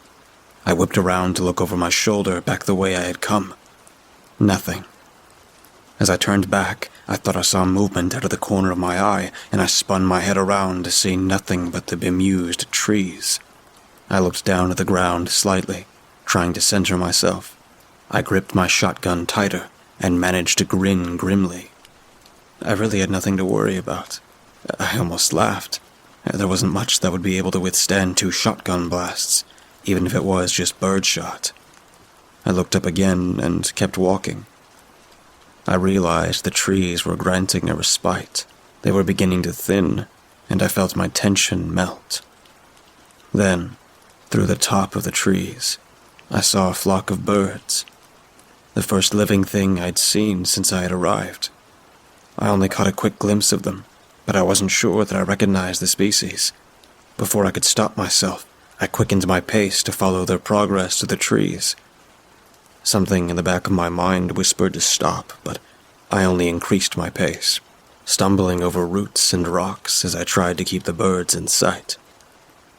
I whipped around to look over my shoulder back the way I had come. Nothing. As I turned back, I thought I saw movement out of the corner of my eye, and I spun my head around to see nothing but the bemused trees. I looked down at the ground slightly, trying to center myself. I gripped my shotgun tighter and managed to grin grimly. I really had nothing to worry about. I almost laughed. There wasn't much that would be able to withstand 2 shotgun blasts, even if it was just birdshot. I looked up again and kept walking. I realized the trees were granting a respite. They were beginning to thin, and I felt my tension melt. Then, through the top of the trees, I saw a flock of birds. The first living thing I'd seen since I had arrived. I only caught a quick glimpse of them, but I wasn't sure that I recognized the species. Before I could stop myself, I quickened my pace to follow their progress to the trees. Something in the back of my mind whispered to stop, but I only increased my pace, stumbling over roots and rocks as I tried to keep the birds in sight.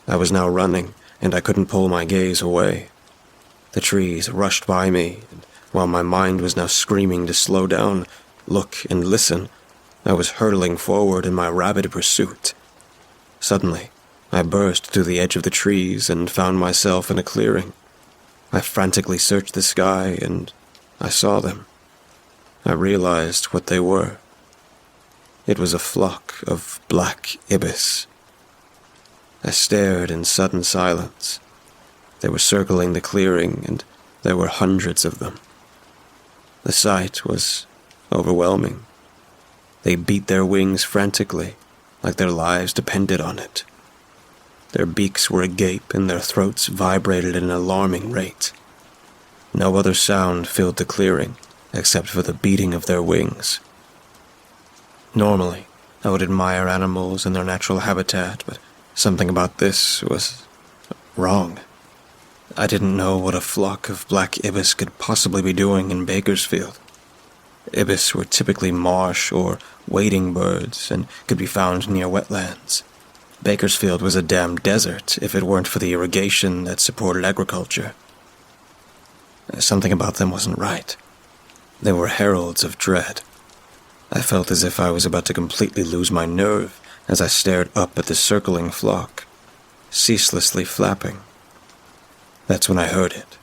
I was now running, and I couldn't pull my gaze away. The trees rushed by me, and while my mind was now screaming to slow down, look and listen, I was hurtling forward in my rabid pursuit. Suddenly, I burst through the edge of the trees and found myself in a clearing. I frantically searched the sky, and I saw them. I realized what they were. It was a flock of black ibis. I stared in sudden silence. They were circling the clearing, and there were hundreds of them. The sight was overwhelming. They beat their wings frantically, like their lives depended on it. Their beaks were agape and their throats vibrated at an alarming rate. No other sound filled the clearing, except for the beating of their wings. Normally, I would admire animals in their natural habitat, but something about this was wrong. I didn't know what a flock of black ibis could possibly be doing in Bakersfield. Ibis were typically marsh or wading birds and could be found near wetlands. Bakersfield was a damn desert if it weren't for the irrigation that supported agriculture. Something about them wasn't right. They were heralds of dread. I felt as if I was about to completely lose my nerve as I stared up at the circling flock, ceaselessly flapping. That's when I heard it,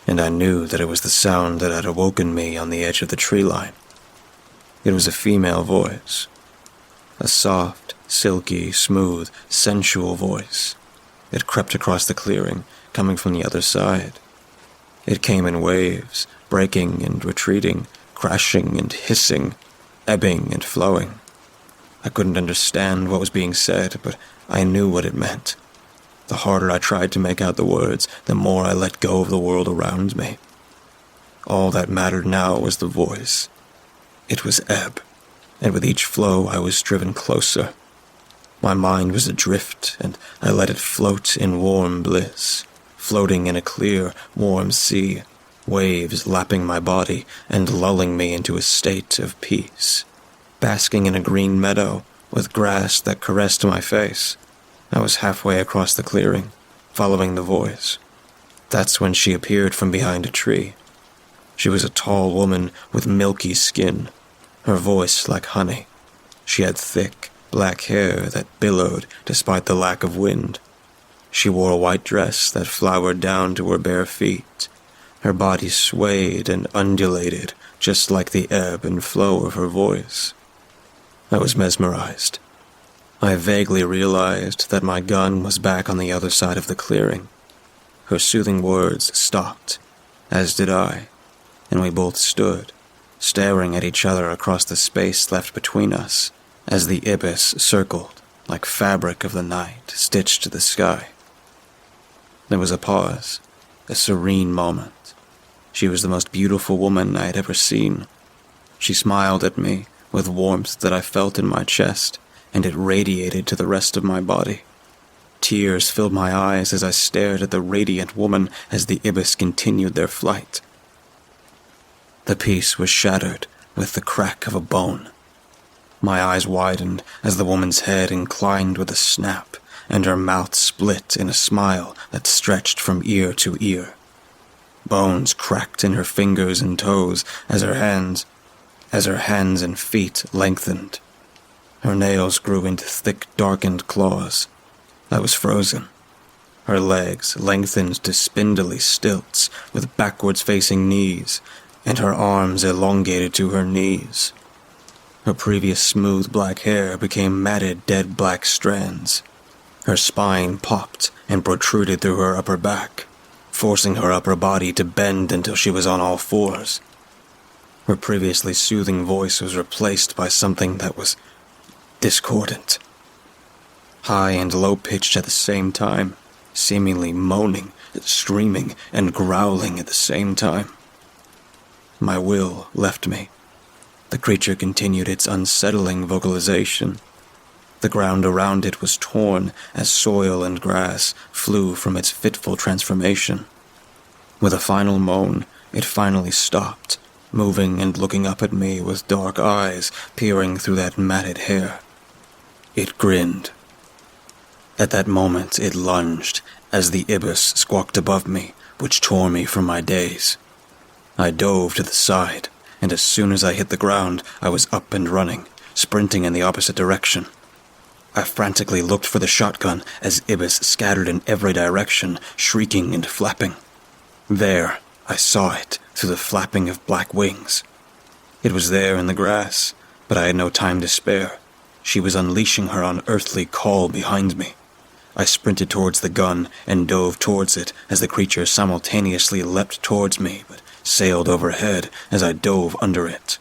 and I knew that it was the sound that had awoken me on the edge of the tree line. It was a female voice, a soft, silky, smooth, sensual voice. It crept across the clearing, coming from the other side. It came in waves, breaking and retreating, crashing and hissing, ebbing and flowing. I couldn't understand what was being said, but I knew what it meant. The harder I tried to make out the words, the more I let go of the world around me. All that mattered now was the voice. It was Ebb, and with each flow I was driven closer. My mind was adrift, and I let it float in warm bliss, floating in a clear, warm sea, waves lapping my body and lulling me into a state of peace. Basking in a green meadow, with grass that caressed my face, I was halfway across the clearing, following the voice. That's when she appeared from behind a tree. She was a tall woman with milky skin, her voice like honey. She had thick, black hair that billowed despite the lack of wind. She wore a white dress that flowered down to her bare feet. Her body swayed and undulated just like the ebb and flow of her voice. I was mesmerized. I vaguely realized that my gun was back on the other side of the clearing. Her soothing words stopped, as did I, and we both stood, staring at each other across the space left between us as the ibis circled like fabric of the night stitched to the sky. There was a pause, a serene moment. She was the most beautiful woman I had ever seen. She smiled at me with warmth that I felt in my chest, and it radiated to the rest of my body. Tears filled my eyes as I stared at the radiant woman as the ibis continued their flight. The peace was shattered with the crack of a bone. My eyes widened as the woman's head inclined with a snap, and her mouth split in a smile that stretched from ear to ear. Bones cracked in her fingers and toes as her hands and feet lengthened. Her nails grew into thick, darkened claws. I was frozen. Her legs lengthened to spindly stilts with backwards-facing knees, and her arms elongated to her knees. Her previous smooth black hair became matted dead black strands. Her spine popped and protruded through her upper back, forcing her upper body to bend until she was on all fours. Her previously soothing voice was replaced by something that was discordant. High and low-pitched at the same time, seemingly moaning, screaming, and growling at the same time. My will left me. The creature continued its unsettling vocalization. The ground around it was torn as soil and grass flew from its fitful transformation. With a final moan, it finally stopped, moving and looking up at me with dark eyes peering through that matted hair. It grinned. At that moment, it lunged as the ibis squawked above me, which tore me from my daze. I dove to the side, and as soon as I hit the ground, I was up and running, sprinting in the opposite direction. I frantically looked for the shotgun as ibis scattered in every direction, shrieking and flapping. There, I saw it through the flapping of black wings. It was there in the grass, but I had no time to spare. She was unleashing her unearthly call behind me. I sprinted towards the gun and dove towards it as the creature simultaneously leapt towards me, but sailed overhead as I dove under it.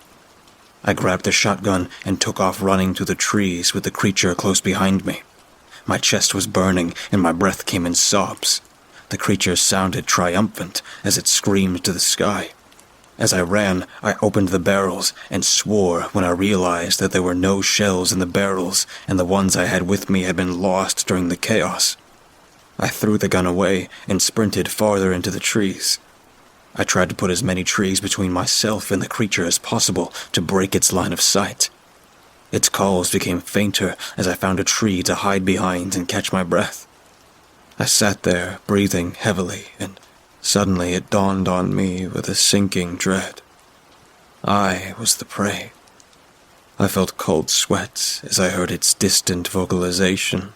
I grabbed the shotgun and took off running to the trees with the creature close behind me. My chest was burning and my breath came in sobs. The creature sounded triumphant as it screamed to the sky. As I ran, I opened the barrels and swore when I realized that there were no shells in the barrels and the ones I had with me had been lost during the chaos. I threw the gun away and sprinted farther into the trees. I tried to put as many trees between myself and the creature as possible to break its line of sight. Its calls became fainter as I found a tree to hide behind and catch my breath. I sat there, breathing heavily, and suddenly it dawned on me with a sinking dread. I was the prey. I felt cold sweat as I heard its distant vocalization.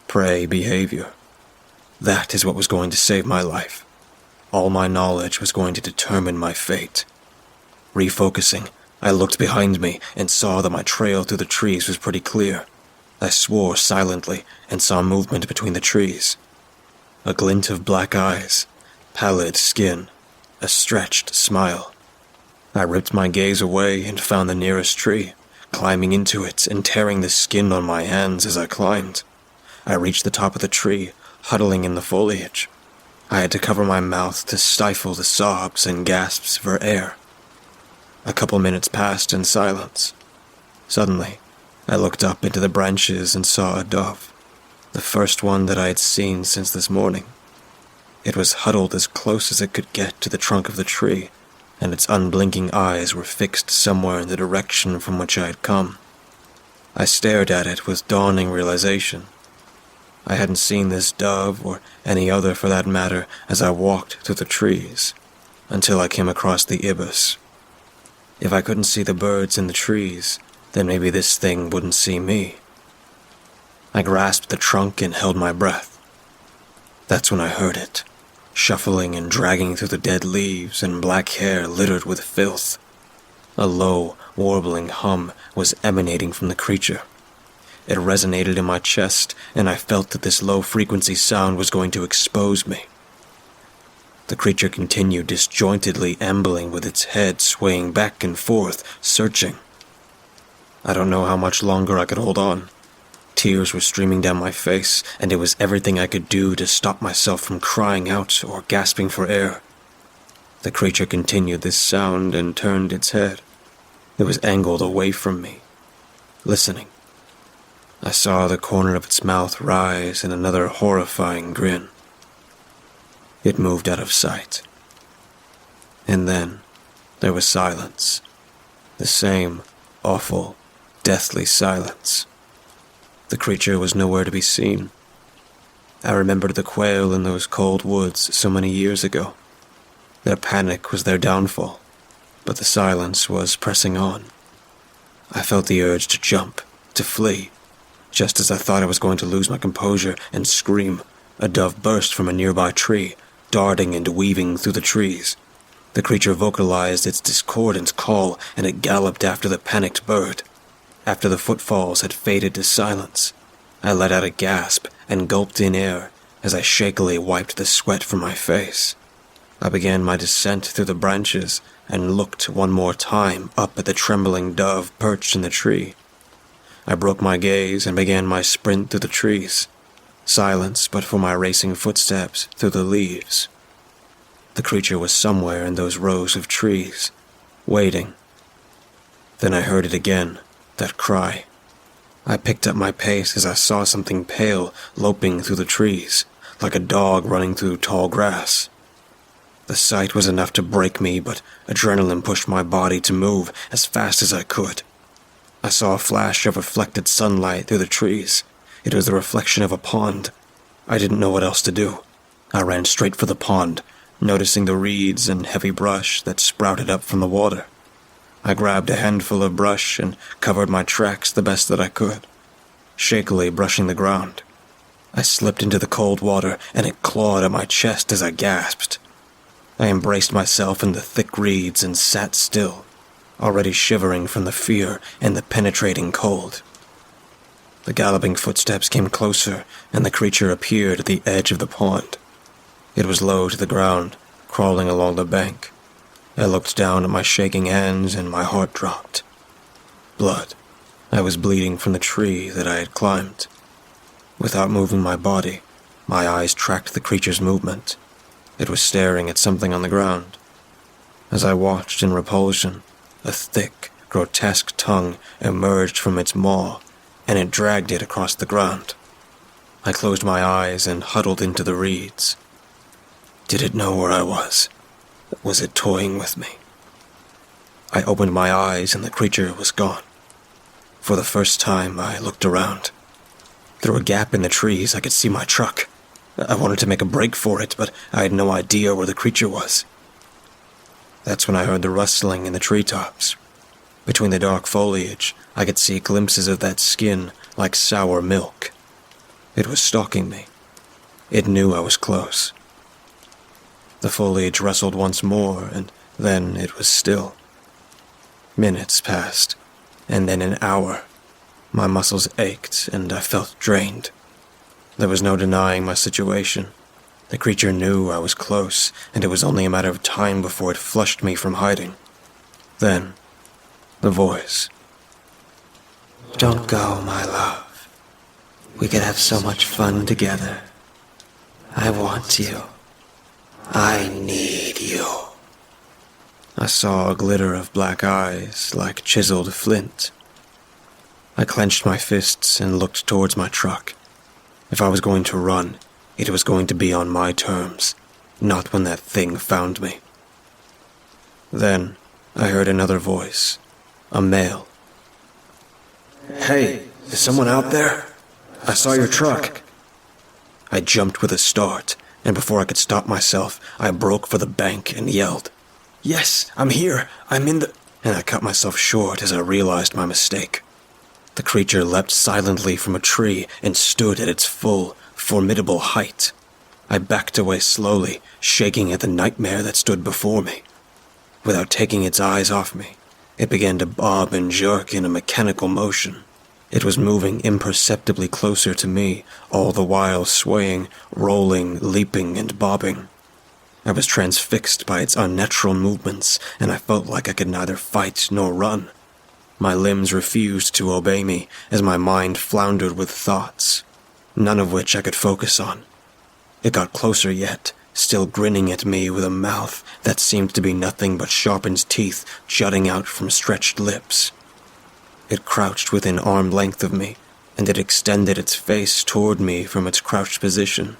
Prey behavior. That is what was going to save my life. All my knowledge was going to determine my fate. Refocusing, I looked behind me and saw that my trail through the trees was pretty clear. I swore silently and saw movement between the trees. A glint of black eyes, pallid skin, a stretched smile. I ripped my gaze away and found the nearest tree, climbing into it and tearing the skin on my hands as I climbed. I reached the top of the tree, huddling in the foliage. I had to cover my mouth to stifle the sobs and gasps for air. A couple minutes passed in silence. Suddenly, I looked up into the branches and saw a dove, the first one that I had seen since this morning. It was huddled as close as it could get to the trunk of the tree, and its unblinking eyes were fixed somewhere in the direction from which I had come. I stared at it with dawning realization. I hadn't seen this dove, or any other for that matter, as I walked through the trees, until I came across the ibis. If I couldn't see the birds in the trees, then maybe this thing wouldn't see me. I grasped the trunk and held my breath. That's when I heard it, shuffling and dragging through the dead leaves and black hair littered with filth. A low, warbling hum was emanating from the creature. It resonated in my chest, and I felt that this low-frequency sound was going to expose me. The creature continued disjointedly ambling with its head swaying back and forth, searching. I don't know how much longer I could hold on. Tears were streaming down my face, and it was everything I could do to stop myself from crying out or gasping for air. The creature continued this sound and turned its head. It was angled away from me, listening. I saw the corner of its mouth rise in another horrifying grin. It moved out of sight. And then there was silence. The same awful, deathly silence. The creature was nowhere to be seen. I remembered the quail in those cold woods so many years ago. Their panic was their downfall, but the silence was pressing on. I felt the urge to jump, to flee. Just as I thought I was going to lose my composure and scream, a dove burst from a nearby tree, darting and weaving through the trees. The creature vocalized its discordant call, and it galloped after the panicked bird. After the footfalls had faded to silence, I let out a gasp and gulped in air as I shakily wiped the sweat from my face. I began my descent through the branches and looked one more time up at the trembling dove perched in the tree. I broke my gaze and began my sprint through the trees. Silence but for my racing footsteps through the leaves. The creature was somewhere in those rows of trees, waiting. Then I heard it again, that cry. I picked up my pace as I saw something pale loping through the trees, like a dog running through tall grass. The sight was enough to break me, but adrenaline pushed my body to move as fast as I could. I saw a flash of reflected sunlight through the trees. It was the reflection of a pond. I didn't know what else to do. I ran straight for the pond, noticing the reeds and heavy brush that sprouted up from the water. I grabbed a handful of brush and covered my tracks the best that I could, shakily brushing the ground. I slipped into the cold water, and it clawed at my chest as I gasped. I embraced myself in the thick reeds and sat still, already shivering from the fear and the penetrating cold. The galloping footsteps came closer, and the creature appeared at the edge of the pond. It was low to the ground, crawling along the bank. I looked down at my shaking hands, and my heart dropped. Blood. I was bleeding from the tree that I had climbed. Without moving my body, my eyes tracked the creature's movement. It was staring at something on the ground. As I watched in repulsion, a thick, grotesque tongue emerged from its maw, and it dragged it across the ground. I closed my eyes and huddled into the reeds. Did it know where I was? Was it toying with me? I opened my eyes and the creature was gone. For the first time, I looked around. Through a gap in the trees, I could see my truck. I wanted to make a break for it, but I had no idea where the creature was. That's when I heard the rustling in the treetops. Between the dark foliage, I could see glimpses of that skin like sour milk. It was stalking me. It knew I was close. The foliage rustled once more, and then it was still. Minutes passed, and then an hour. My muscles ached, and I felt drained. There was no denying my situation. The creature knew I was close, and it was only a matter of time before it flushed me from hiding. Then, the voice. Don't go, my love. We could have so much fun together. I want you. I need you. I saw a glitter of black eyes like chiseled flint. I clenched my fists and looked towards my truck. If I was going to run, it was going to be on my terms, not when that thing found me. Then, I heard another voice, a male. "Hey, is someone out there? I saw your truck." I jumped with a start, and before I could stop myself, I broke for the bank and yelled, "Yes, I'm here, I'm in the—" And I cut myself short as I realized my mistake. The creature leapt silently from a tree and stood at its full, formidable height. I backed away slowly, shaking at the nightmare that stood before me. Without taking its eyes off me, it began to bob and jerk in a mechanical motion. It was moving imperceptibly closer to me, all the while swaying, rolling, leaping, and bobbing. I was transfixed by its unnatural movements, and I felt like I could neither fight nor run. My limbs refused to obey me as my mind floundered with thoughts, none of which I could focus on. It got closer yet, still grinning at me with a mouth that seemed to be nothing but sharpened teeth jutting out from stretched lips. It crouched within arm length of me, and it extended its face toward me from its crouched position.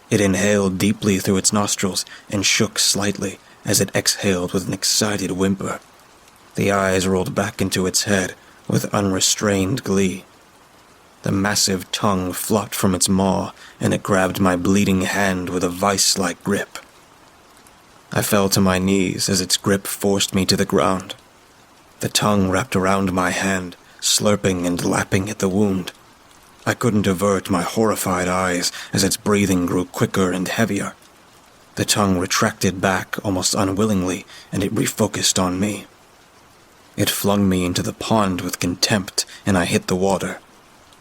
It inhaled deeply through its nostrils and shook slightly as it exhaled with an excited whimper. The eyes rolled back into its head with unrestrained glee. The massive tongue flopped from its maw, and it grabbed my bleeding hand with a vice-like grip. I fell to my knees as its grip forced me to the ground. The tongue wrapped around my hand, slurping and lapping at the wound. I couldn't avert my horrified eyes as its breathing grew quicker and heavier. The tongue retracted back almost unwillingly, and it refocused on me. It flung me into the pond with contempt, and I hit the water.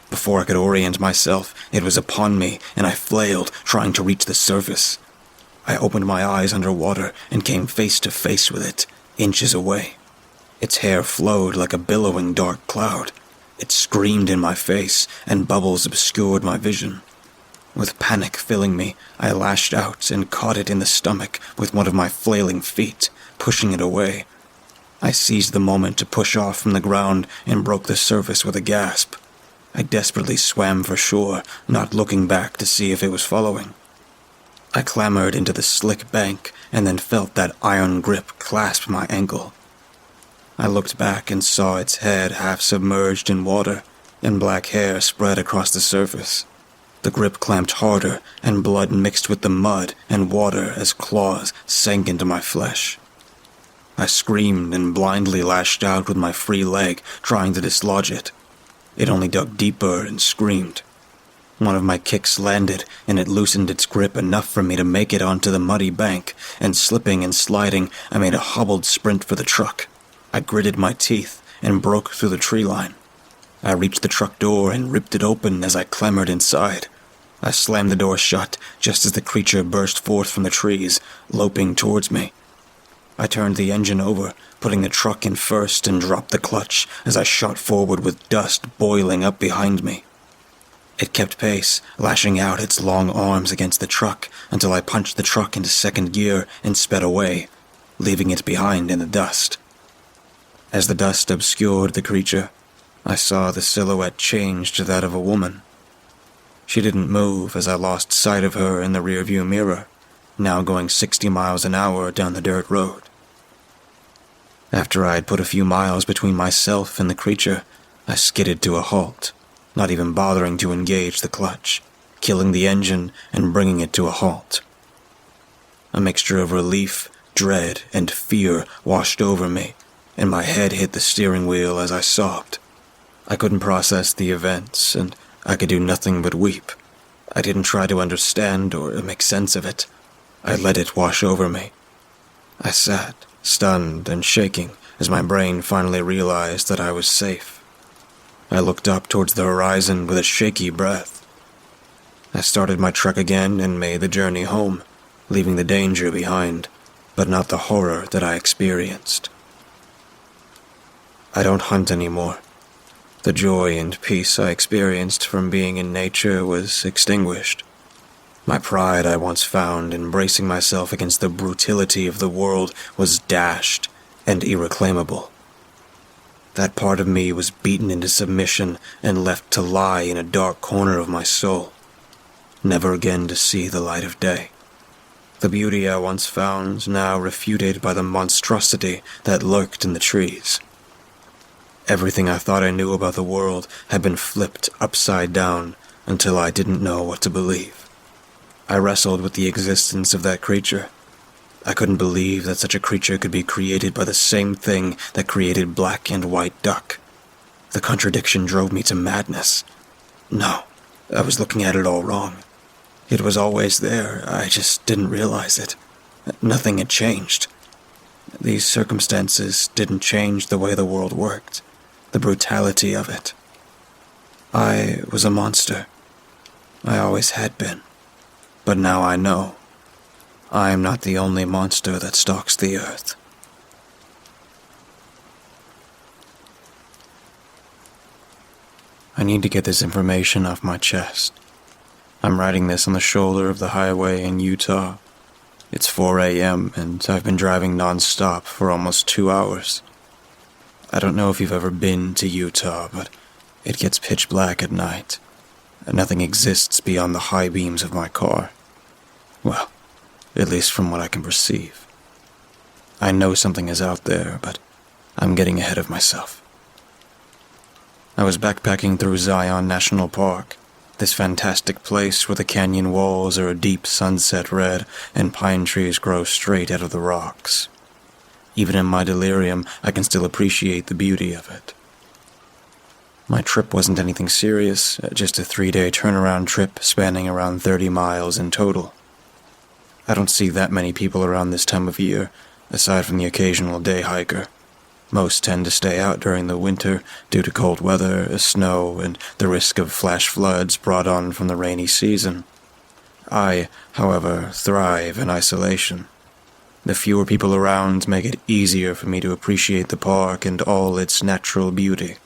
Before I could orient myself, it was upon me, and I flailed, trying to reach the surface. I opened my eyes underwater and came face to face with it, inches away. Its hair flowed like a billowing dark cloud. It screamed in my face, and bubbles obscured my vision. With panic filling me, I lashed out and caught it in the stomach with one of my flailing feet, pushing it away. I seized the moment to push off from the ground and broke the surface with a gasp. I desperately swam for shore, not looking back to see if it was following. I clambered into the slick bank and then felt that iron grip clasp my ankle. I looked back and saw its head half submerged in water, and black hair spread across the surface. The grip clamped harder, and blood mixed with the mud and water as claws sank into my flesh. I screamed and blindly lashed out with my free leg, trying to dislodge it. It only dug deeper and screamed. One of my kicks landed, and it loosened its grip enough for me to make it onto the muddy bank, and slipping and sliding, I made a hobbled sprint for the truck. I gritted my teeth and broke through the tree line. I reached the truck door and ripped it open as I clambered inside. I slammed the door shut just as the creature burst forth from the trees, loping towards me. I turned the engine over, putting the truck in first, and dropped the clutch as I shot forward with dust boiling up behind me. It kept pace, lashing out its long arms against the truck until I punched the truck into second gear and sped away, leaving it behind in the dust. As the dust obscured the creature, I saw the silhouette change to that of a woman. She didn't move as I lost sight of her in the rearview mirror, now going 60 miles an hour down the dirt road. After I had put a few miles between myself and the creature, I skidded to a halt, not even bothering to engage the clutch, killing the engine and bringing it to a halt. A mixture of relief, dread, and fear washed over me, and my head hit the steering wheel as I sobbed. I couldn't process the events, and I could do nothing but weep. I didn't try to understand or make sense of it. I let it wash over me. I sat, stunned and shaking, as my brain finally realized that I was safe. I looked up towards the horizon with a shaky breath. I started my truck again and made the journey home, leaving the danger behind, but not the horror that I experienced. I don't hunt anymore. The joy and peace I experienced from being in nature was extinguished. My pride I once found in bracing myself against the brutality of the world was dashed and irreclaimable. That part of me was beaten into submission and left to lie in a dark corner of my soul, never again to see the light of day. The beauty I once found, now refuted by the monstrosity that lurked in the trees. Everything I thought I knew about the world had been flipped upside down until I didn't know what to believe. I wrestled with the existence of that creature. I couldn't believe that such a creature could be created by the same thing that created Black and White Duck. The contradiction drove me to madness. No, I was looking at it all wrong. It was always there, I just didn't realize it. Nothing had changed. These circumstances didn't change the way the world worked, the brutality of it. I was a monster. I always had been. But now I know. I am not the only monster that stalks the earth. I need to get this information off my chest. I'm writing this on the shoulder of the highway in Utah. It's 4 a.m. and I've been driving non-stop for almost 2 hours. I don't know if you've ever been to Utah, but it gets pitch black at night. Nothing exists beyond the high beams of my car. Well, at least from what I can perceive. I know something is out there, but I'm getting ahead of myself. I was backpacking through Zion National Park, this fantastic place where the canyon walls are a deep sunset red and pine trees grow straight out of the rocks. Even in my delirium, I can still appreciate the beauty of it. My trip wasn't anything serious, just a 3-day turnaround trip spanning around 30 miles in total. I don't see that many people around this time of year, aside from the occasional day hiker. Most tend to stay out during the winter due to cold weather, snow, and the risk of flash floods brought on from the rainy season. I, however, thrive in isolation. The fewer people around make it easier for me to appreciate the park and all its natural beauty.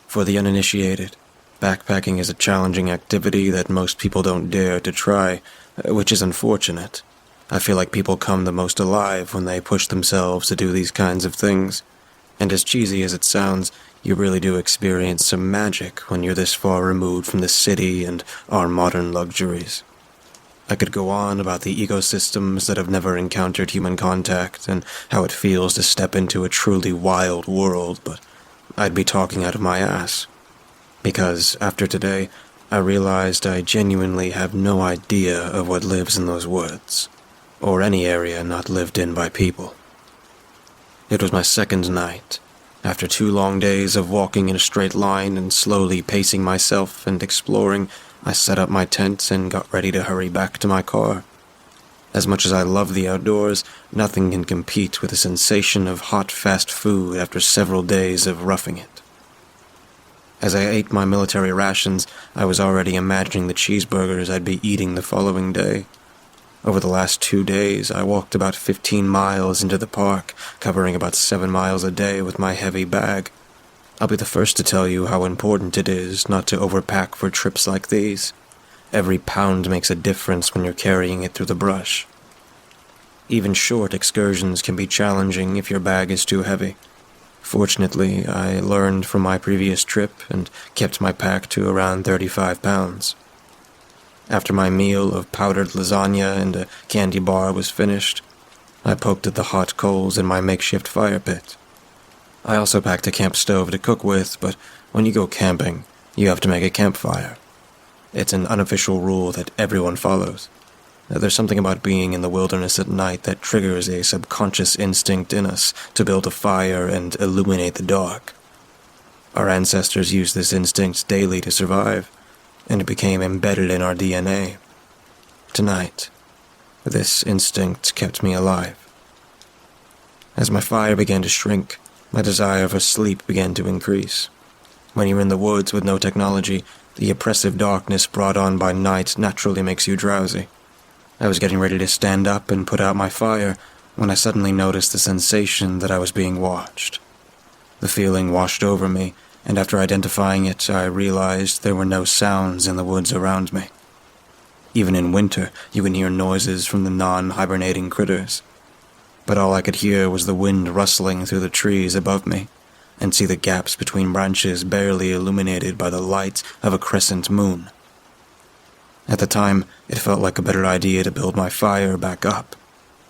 For the uninitiated, backpacking is a challenging activity that most people don't dare to try, which is unfortunate. I feel like people come the most alive when they push themselves to do these kinds of things. And as cheesy as it sounds, you really do experience some magic when you're this far removed from the city and our modern luxuries. I could go on about the ecosystems that have never encountered human contact and how it feels to step into a truly wild world, but I'd be talking out of my ass. Because after today, I realized I genuinely have no idea of what lives in those woods, or any area not lived in by people. It was my second night. After 2 long days of walking in a straight line and slowly pacing myself and exploring, I set up my tent and got ready to hurry back to my car. As much as I love the outdoors, nothing can compete with the sensation of hot fast food after several days of roughing it. As I ate my military rations, I was already imagining the cheeseburgers I'd be eating the following day. Over the last 2 days, I walked about 15 miles into the park, covering about 7 miles a day with my heavy bag. I'll be the first to tell you how important it is not to overpack for trips like these. Every pound makes a difference when you're carrying it through the brush. Even short excursions can be challenging if your bag is too heavy. Fortunately, I learned from my previous trip and kept my pack to around 35 pounds. After my meal of powdered lasagna and a candy bar was finished, I poked at the hot coals in my makeshift fire pit. I also packed a camp stove to cook with, but when you go camping, you have to make a campfire. It's an unofficial rule that everyone follows. There's something about being in the wilderness at night that triggers a subconscious instinct in us to build a fire and illuminate the dark. Our ancestors used this instinct daily to survive, and it became embedded in our DNA. Tonight, this instinct kept me alive. As my fire began to shrink, my desire for sleep began to increase. When you're in the woods with no technology, the oppressive darkness brought on by night naturally makes you drowsy. I was getting ready to stand up and put out my fire when I suddenly noticed the sensation that I was being watched. The feeling washed over me, and after identifying it, I realized there were no sounds in the woods around me. Even in winter, you can hear noises from the non-hibernating critters. But all I could hear was the wind rustling through the trees above me, and see the gaps between branches barely illuminated by the light of a crescent moon. At the time, it felt like a better idea to build my fire back up.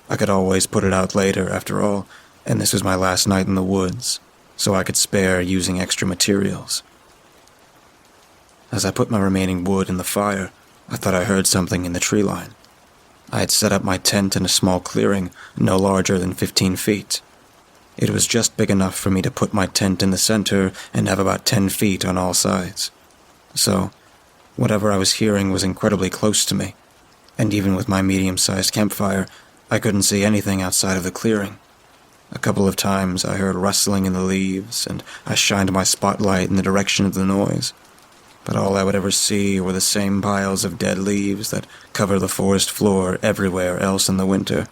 I could always put it out later, after all, and this was my last night in the woods, so I could spare using extra materials. As I put my remaining wood in the fire, I thought I heard something in the tree line. I had set up my tent in a small clearing, no larger than 15 feet. It was just big enough for me to put my tent in the center and have about 10 feet on all sides. So, whatever I was hearing was incredibly close to me, and even with my medium-sized campfire, I couldn't see anything outside of the clearing. A couple of times I heard rustling in the leaves, and I shined my spotlight in the direction of the noise. But all I would ever see were the same piles of dead leaves that cover the forest floor everywhere else in the winter.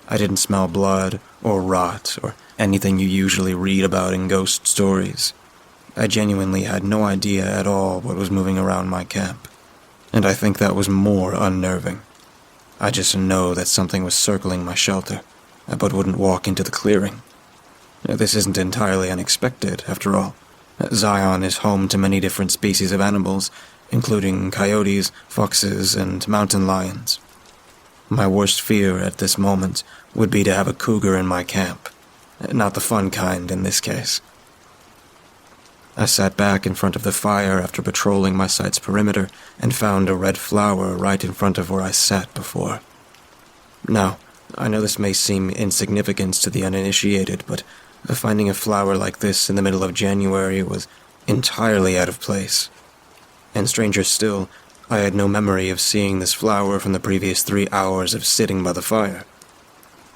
I didn't smell blood or rot or anything you usually read about in ghost stories. I genuinely had no idea at all what was moving around my camp, and I think that was more unnerving. I just know that something was circling my shelter, but wouldn't walk into the clearing. This isn't entirely unexpected, after all. Zion is home to many different species of animals, including coyotes, foxes, and mountain lions. My worst fear at this moment would be to have a cougar in my camp. Not the fun kind in this case. I sat back in front of the fire after patrolling my site's perimeter and found a red flower right in front of where I sat before. Now, I know this may seem insignificant to the uninitiated, but finding a flower like this in the middle of January was entirely out of place. And stranger still, I had no memory of seeing this flower from the previous 3 hours of sitting by the fire.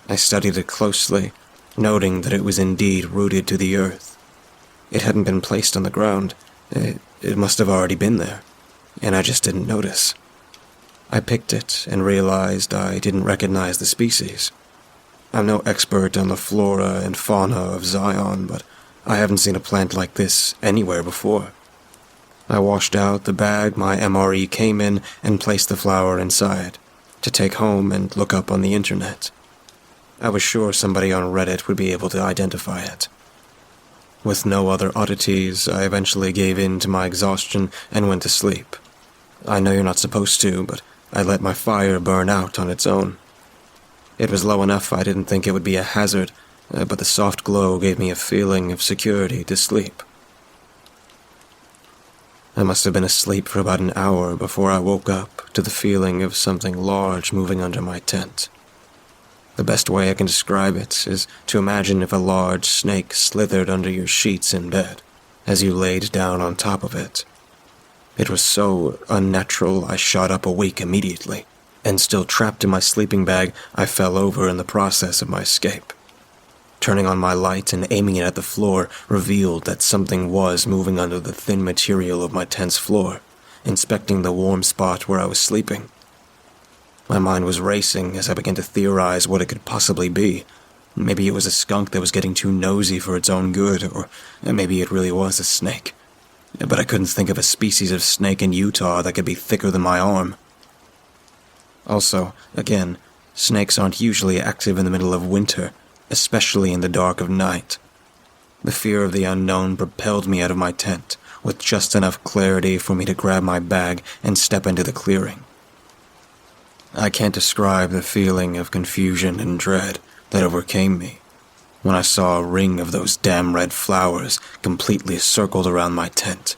I studied it closely, noting that it was indeed rooted to the earth. It hadn't been placed on the ground. It must have already been there, and I just didn't notice. I picked it and realized I didn't recognize the species. I'm no expert on the flora and fauna of Zion, but I haven't seen a plant like this anywhere before. I washed out the bag my MRE came in and placed the flower inside, to take home and look up on the internet. I was sure somebody on Reddit would be able to identify it. With no other oddities, I eventually gave in to my exhaustion and went to sleep. I know you're not supposed to, but I let my fire burn out on its own. It was low enough I didn't think it would be a hazard, but the soft glow gave me a feeling of security to sleep. I must have been asleep for about an hour before I woke up to the feeling of something large moving under my tent. The best way I can describe it is to imagine if a large snake slithered under your sheets in bed, as you laid down on top of it. It was so unnatural I shot up awake immediately, and still trapped in my sleeping bag, I fell over in the process of my escape. Turning on my light and aiming it at the floor revealed that something was moving under the thin material of my tent's floor, inspecting the warm spot where I was sleeping. My mind was racing as I began to theorize what it could possibly be. Maybe it was a skunk that was getting too nosy for its own good, or maybe it really was a snake. But I couldn't think of a species of snake in Utah that could be thicker than my arm. Also, again, snakes aren't usually active in the middle of winter, especially in the dark of night. The fear of the unknown propelled me out of my tent, with just enough clarity for me to grab my bag and step into the clearing. I can't describe the feeling of confusion and dread that overcame me when I saw a ring of those damn red flowers completely circled around my tent.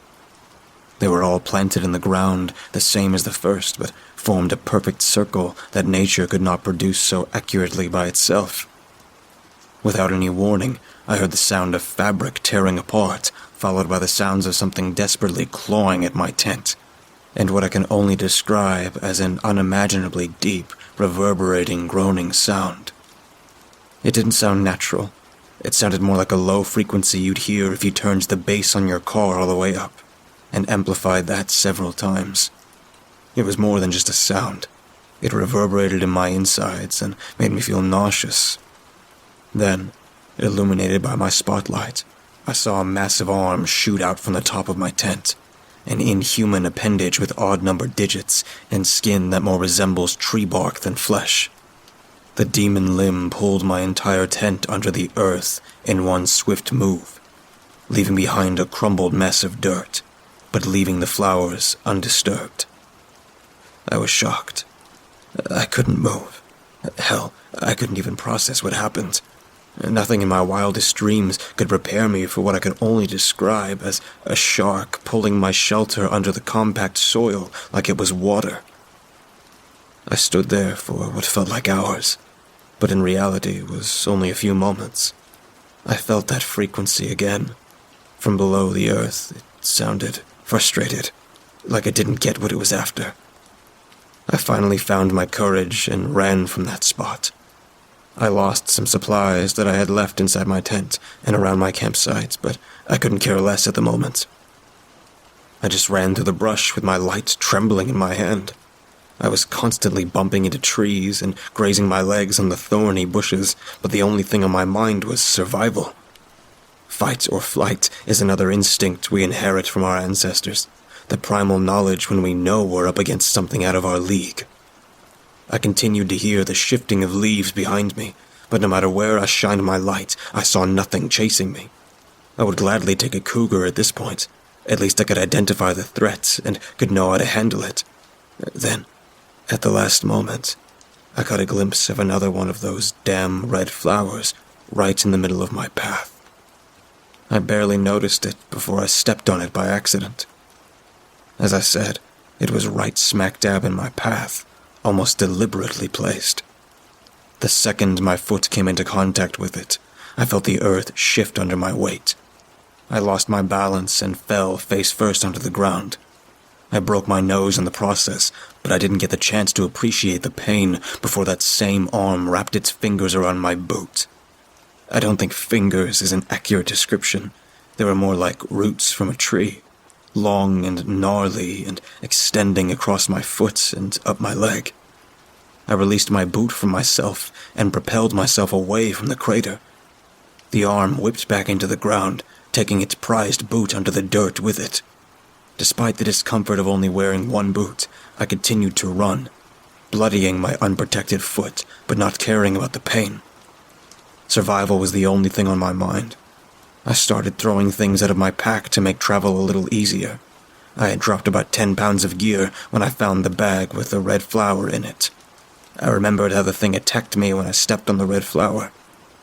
They were all planted in the ground, the same as the first, but formed a perfect circle that nature could not produce so accurately by itself. Without any warning, I heard the sound of fabric tearing apart, followed by the sounds of something desperately clawing at my tent, and what I can only describe as an unimaginably deep, reverberating, groaning sound. It didn't sound natural. It sounded more like a low frequency you'd hear if you turned the bass on your car all the way up, and amplified that several times. It was more than just a sound. It reverberated in my insides and made me feel nauseous. Then, illuminated by my spotlight, I saw a massive arm shoot out from the top of my tent, an inhuman appendage with odd-numbered digits and skin that more resembles tree bark than flesh. The demon limb pulled my entire tent under the earth in one swift move, leaving behind a crumbled mess of dirt, but leaving the flowers undisturbed. I was shocked. I couldn't move. Hell, I couldn't even process what happened. Nothing in my wildest dreams could prepare me for what I could only describe as a shark pulling my shelter under the compact soil like it was water. I stood there for what felt like hours, but in reality was only a few moments. I felt that frequency again. From below the earth, it sounded frustrated, like it didn't get what it was after. I finally found my courage and ran from that spot. I lost some supplies that I had left inside my tent and around my campsite, but I couldn't care less at the moment. I just ran through the brush with my light trembling in my hand. I was constantly bumping into trees and grazing my legs on the thorny bushes, but the only thing on my mind was survival. Fight or flight is another instinct we inherit from our ancestors, the primal knowledge when we know we're up against something out of our league. I continued to hear the shifting of leaves behind me, but no matter where I shined my light, I saw nothing chasing me. I would gladly take a cougar at this point. At least I could identify the threat and could know how to handle it. Then, at the last moment, I caught a glimpse of another one of those damn red flowers right in the middle of my path. I barely noticed it before I stepped on it by accident. As I said, it was right smack dab in my path, almost deliberately placed. The second my foot came into contact with it, I felt the earth shift under my weight. I lost my balance and fell face first onto the ground. I broke my nose in the process, but I didn't get the chance to appreciate the pain before that same arm wrapped its fingers around my boot. I don't think fingers is an accurate description. They were more like roots from a tree, long and gnarly and extending across my foot and up my leg. I released my boot from myself and propelled myself away from the crater. The arm whipped back into the ground, taking its prized boot under the dirt with it. Despite the discomfort of only wearing one boot, I continued to run, bloodying my unprotected foot, but not caring about the pain. Survival was the only thing on my mind. I started throwing things out of my pack to make travel a little easier. I had dropped about 10 pounds of gear when I found the bag with the red flower in it. I remembered how the thing attacked me when I stepped on the red flower.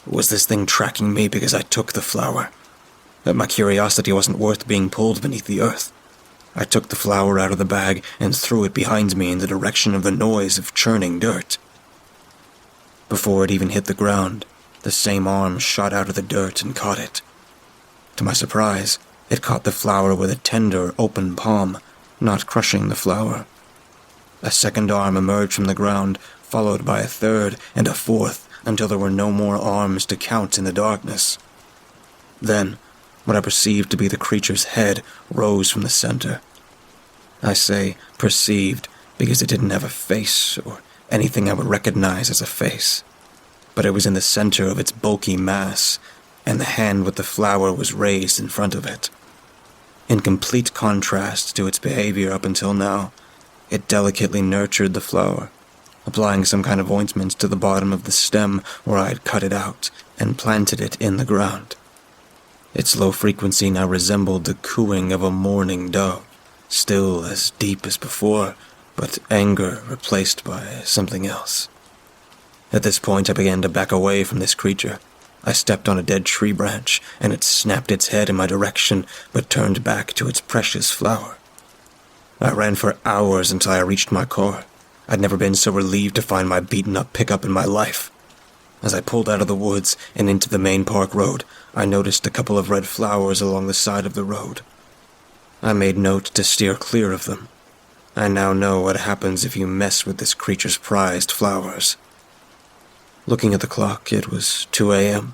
Was this thing tracking me because I took the flower? But my curiosity wasn't worth being pulled beneath the earth. I took the flower out of the bag and threw it behind me in the direction of the noise of churning dirt. Before it even hit the ground, the same arm shot out of the dirt and caught it. To my surprise, it caught the flower with a tender, open palm, not crushing the flower. A second arm emerged from the ground, followed by a third and a fourth, until there were no more arms to count in the darkness. Then, what I perceived to be the creature's head rose from the center. I say perceived because it didn't have a face or anything I would recognize as a face. But it was in the center of its bulky mass, and the hand with the flower was raised in front of it. In complete contrast to its behavior up until now, it delicately nurtured the flower, applying some kind of ointment to the bottom of the stem where I had cut it out and planted it in the ground. Its low frequency now resembled the cooing of a mourning dove, still as deep as before, but anger replaced by something else. At this point, I began to back away from this creature. I stepped on a dead tree branch, and it snapped its head in my direction, but turned back to its precious flower. I ran for hours until I reached my car. I'd never been so relieved to find my beaten-up pickup in my life. As I pulled out of the woods and into the main park road, I noticed a couple of red flowers along the side of the road. I made note to steer clear of them. I now know what happens if you mess with this creature's prized flowers. Looking at the clock, it was 2 a.m.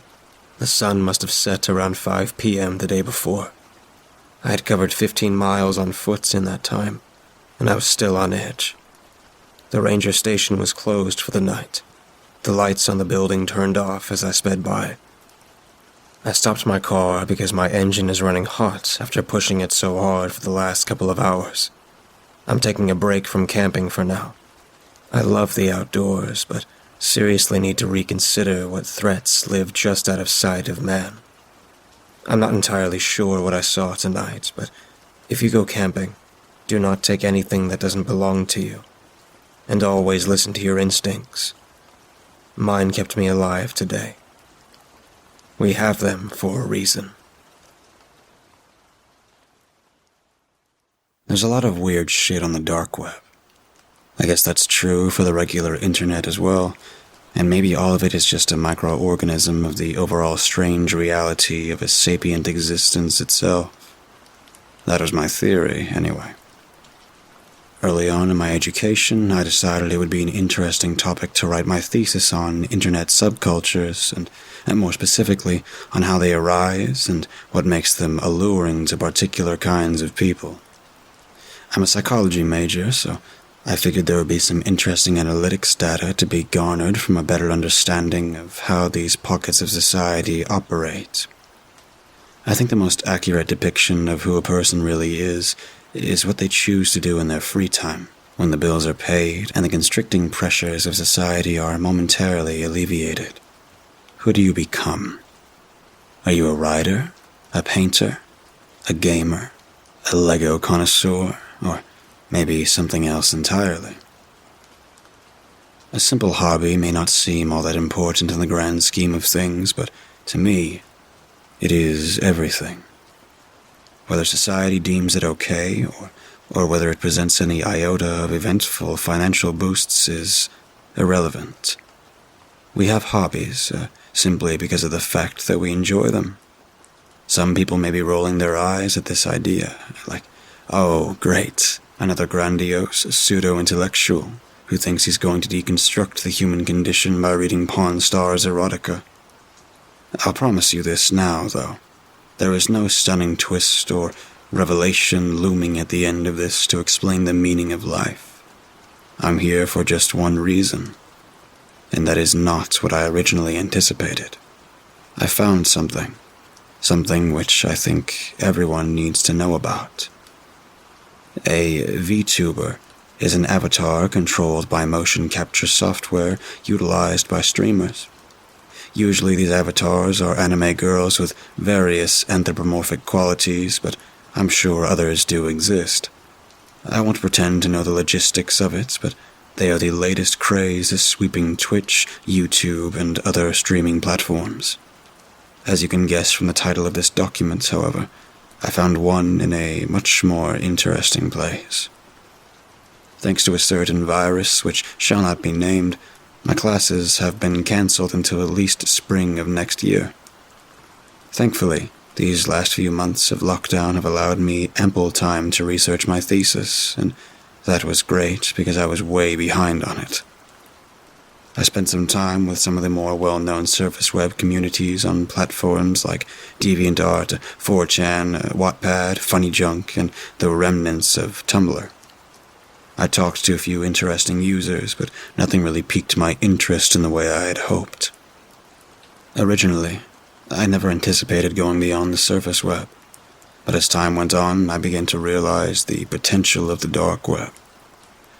The sun must have set around 5 p.m. the day before. I had covered 15 miles on foot in that time, and I was still on edge. The ranger station was closed for the night. The lights on the building turned off as I sped by. I stopped my car because my engine is running hot after pushing it so hard for the last couple of hours. I'm taking a break from camping for now. I love the outdoors, but seriously need to reconsider what threats live just out of sight of man. I'm not entirely sure what I saw tonight, but if you go camping, do not take anything that doesn't belong to you, and always listen to your instincts. Mine kept me alive today. We have them for a reason. There's a lot of weird shit on the Darkweb. I guess that's true for the regular internet as well, and maybe all of it is just a microorganism of the overall strange reality of a sapient existence itself. That was my theory, anyway. Early on in my education, I decided it would be an interesting topic to write my thesis on internet subcultures, and more specifically, on how they arise and what makes them alluring to particular kinds of people. I'm a psychology major, so I figured there would be some interesting analytics data to be garnered from a better understanding of how these pockets of society operate. I think the most accurate depiction of who a person really is what they choose to do in their free time, when the bills are paid and the constricting pressures of society are momentarily alleviated. Who do you become? Are you a writer, a painter, a gamer, a Lego connoisseur, or maybe something else entirely? A simple hobby may not seem all that important in the grand scheme of things, but to me, it is everything. Whether society deems it okay, or whether it presents any iota of eventful financial boosts is irrelevant. We have hobbies simply because of the fact that we enjoy them. Some people may be rolling their eyes at this idea, like, oh, great, another grandiose pseudo-intellectual who thinks he's going to deconstruct the human condition by reading Pawn Stars erotica. I'll promise you this now, though. There is no stunning twist or revelation looming at the end of this to explain the meaning of life. I'm here for just one reason, and that is not what I originally anticipated. I found something which I think everyone needs to know about. A Vtuber is an avatar controlled by motion capture software utilized by streamers. Usually these avatars are anime girls with various anthropomorphic qualities, but I'm sure others do exist. I won't pretend to know the logistics of it, but they are the latest craze sweeping Twitch, YouTube, and other streaming platforms. As you can guess from the title of this document, however, I found one in a much more interesting place. Thanks to a certain virus, which shall not be named, my classes have been cancelled until at least spring of next year. Thankfully, these last few months of lockdown have allowed me ample time to research my thesis, and that was great because I was way behind on it. I spent some time with some of the more well-known surface web communities on platforms like DeviantArt, 4chan, Wattpad, Funny Junk, and the remnants of Tumblr. I talked to a few interesting users, but nothing really piqued my interest in the way I had hoped. Originally, I never anticipated going beyond the surface web, but as time went on, I began to realize the potential of the dark web.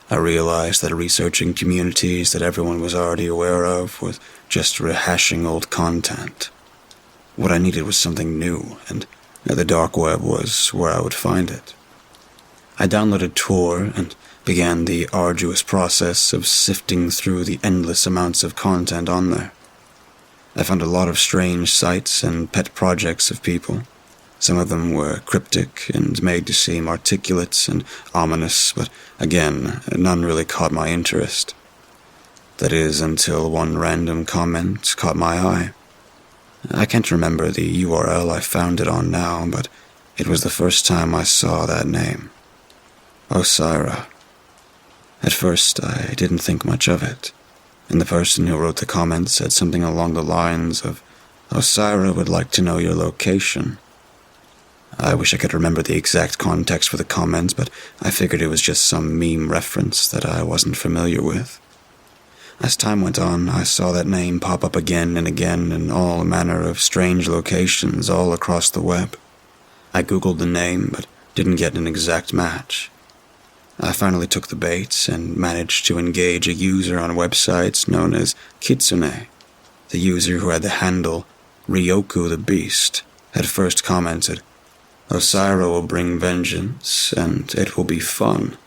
I realized that researching communities that everyone was already aware of was just rehashing old content. What I needed was something new, and the dark web was where I would find it. I downloaded Tor and began the arduous process of sifting through the endless amounts of content on there. I found a lot of strange sites and pet projects of people. Some of them were cryptic and made to seem articulate and ominous, but again, none really caught my interest. That is, until one random comment caught my eye. I can't remember the URL I found it on now, but it was the first time I saw that name. Osira. At first, I didn't think much of it, and the person who wrote the comment said something along the lines of, Osira would like to know your location. I wish I could remember the exact context for the comment, but I figured it was just some meme reference that I wasn't familiar with. As time went on, I saw that name pop up again and again in all manner of strange locations all across the web. I googled the name, but didn't get an exact match. I finally took the bait and managed to engage a user on websites known as Kitsune, the user who had the handle Ryoku the Beast, had first commented, "Osira will bring vengeance, and it will be fun."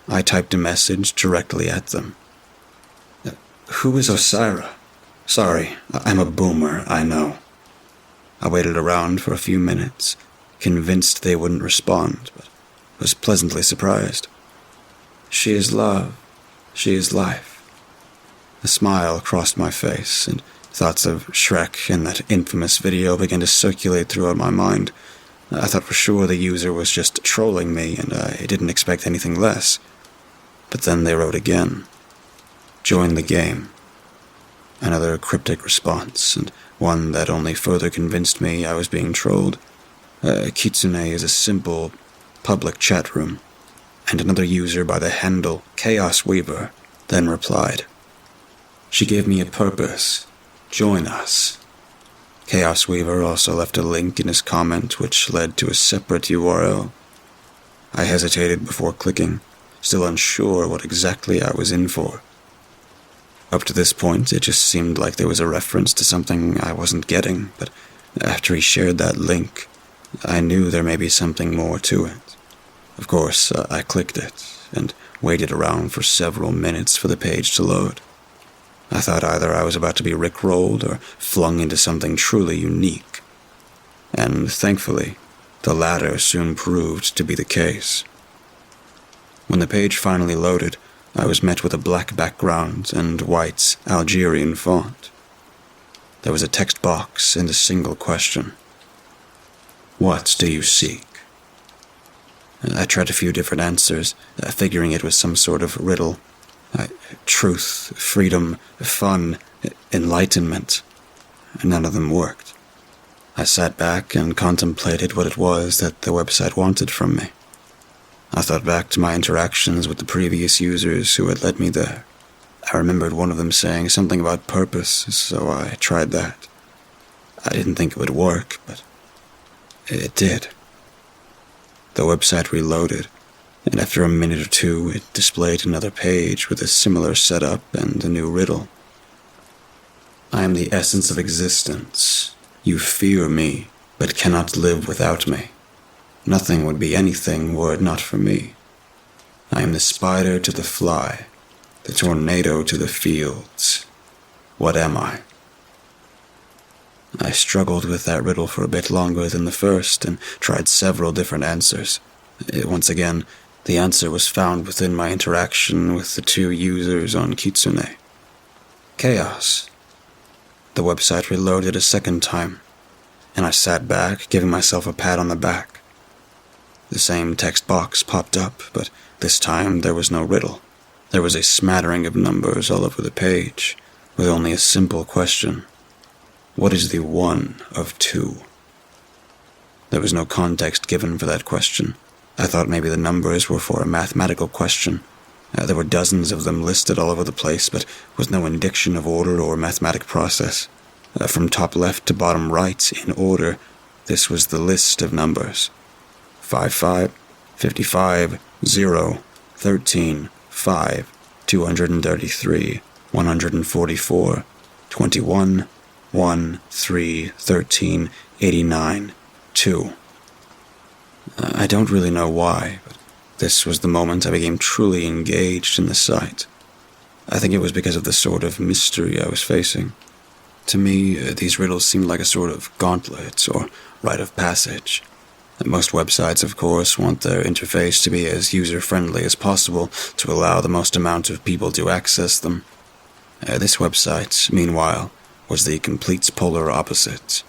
I typed a message directly at them. "Who is Osira? Sorry, I'm a boomer, I know." I waited around for a few minutes, convinced they wouldn't respond, but was pleasantly surprised. "She is love. She is life." A smile crossed my face, and thoughts of Shrek and that infamous video began to circulate throughout my mind. I thought for sure the user was just trolling me, and I didn't expect anything less. But then they wrote again. "Join the game." Another cryptic response, and one that only further convinced me I was being trolled. Kitsune is a simple, public chat room. And another user by the handle Chaos Weaver then replied, "She gave me a purpose. Join us." Chaos Weaver also left a link in his comment which led to a separate URL. I hesitated before clicking, still unsure what exactly I was in for. Up to this point, it just seemed like there was a reference to something I wasn't getting, but after he shared that link, I knew there may be something more to it. Of course, I clicked it, and waited around for several minutes for the page to load. I thought either I was about to be rickrolled or flung into something truly unique. And thankfully, the latter soon proved to be the case. When the page finally loaded, I was met with a black background and white Algerian font. There was a text box and a single question. "What do you seek?" I tried a few different answers, figuring it was some sort of riddle. Truth, freedom, fun, enlightenment. None of them worked. I sat back and contemplated what it was that the website wanted from me. I thought back to my interactions with the previous users who had led me there. I remembered one of them saying something about purpose, so I tried that. I didn't think it would work, but it did. The website reloaded, and after a minute or two, it displayed another page with a similar setup and a new riddle. "I am the essence of existence. You fear me, but cannot live without me. Nothing would be anything were it not for me. I am the spider to the fly, the tornado to the fields. What am I?" I struggled with that riddle for a bit longer than the first and tried several different answers. Once again, the answer was found within my interaction with the two users on Kitsune. Chaos. The website reloaded a second time, and I sat back, giving myself a pat on the back. The same text box popped up, but this time there was no riddle. There was a smattering of numbers all over the page, with only a simple question. What is the one of two? There was no context given for that question. I thought maybe the numbers were for a mathematical question. There were dozens of them listed all over the place, but with no indication of order or mathematic process. From top left to bottom right, in order, this was the list of numbers. 55, 55, 0, 13, 5, 233, 144, 21, 1, 3, 13, 89, 2. I don't really know why, but this was the moment I became truly engaged in the site. I think it was because of the sort of mystery I was facing. To me, these riddles seemed like a sort of gauntlet or rite of passage. Most websites, of course, want their interface to be as user-friendly as possible to allow the most amount of people to access them. This website, meanwhile, was the complete polar opposite.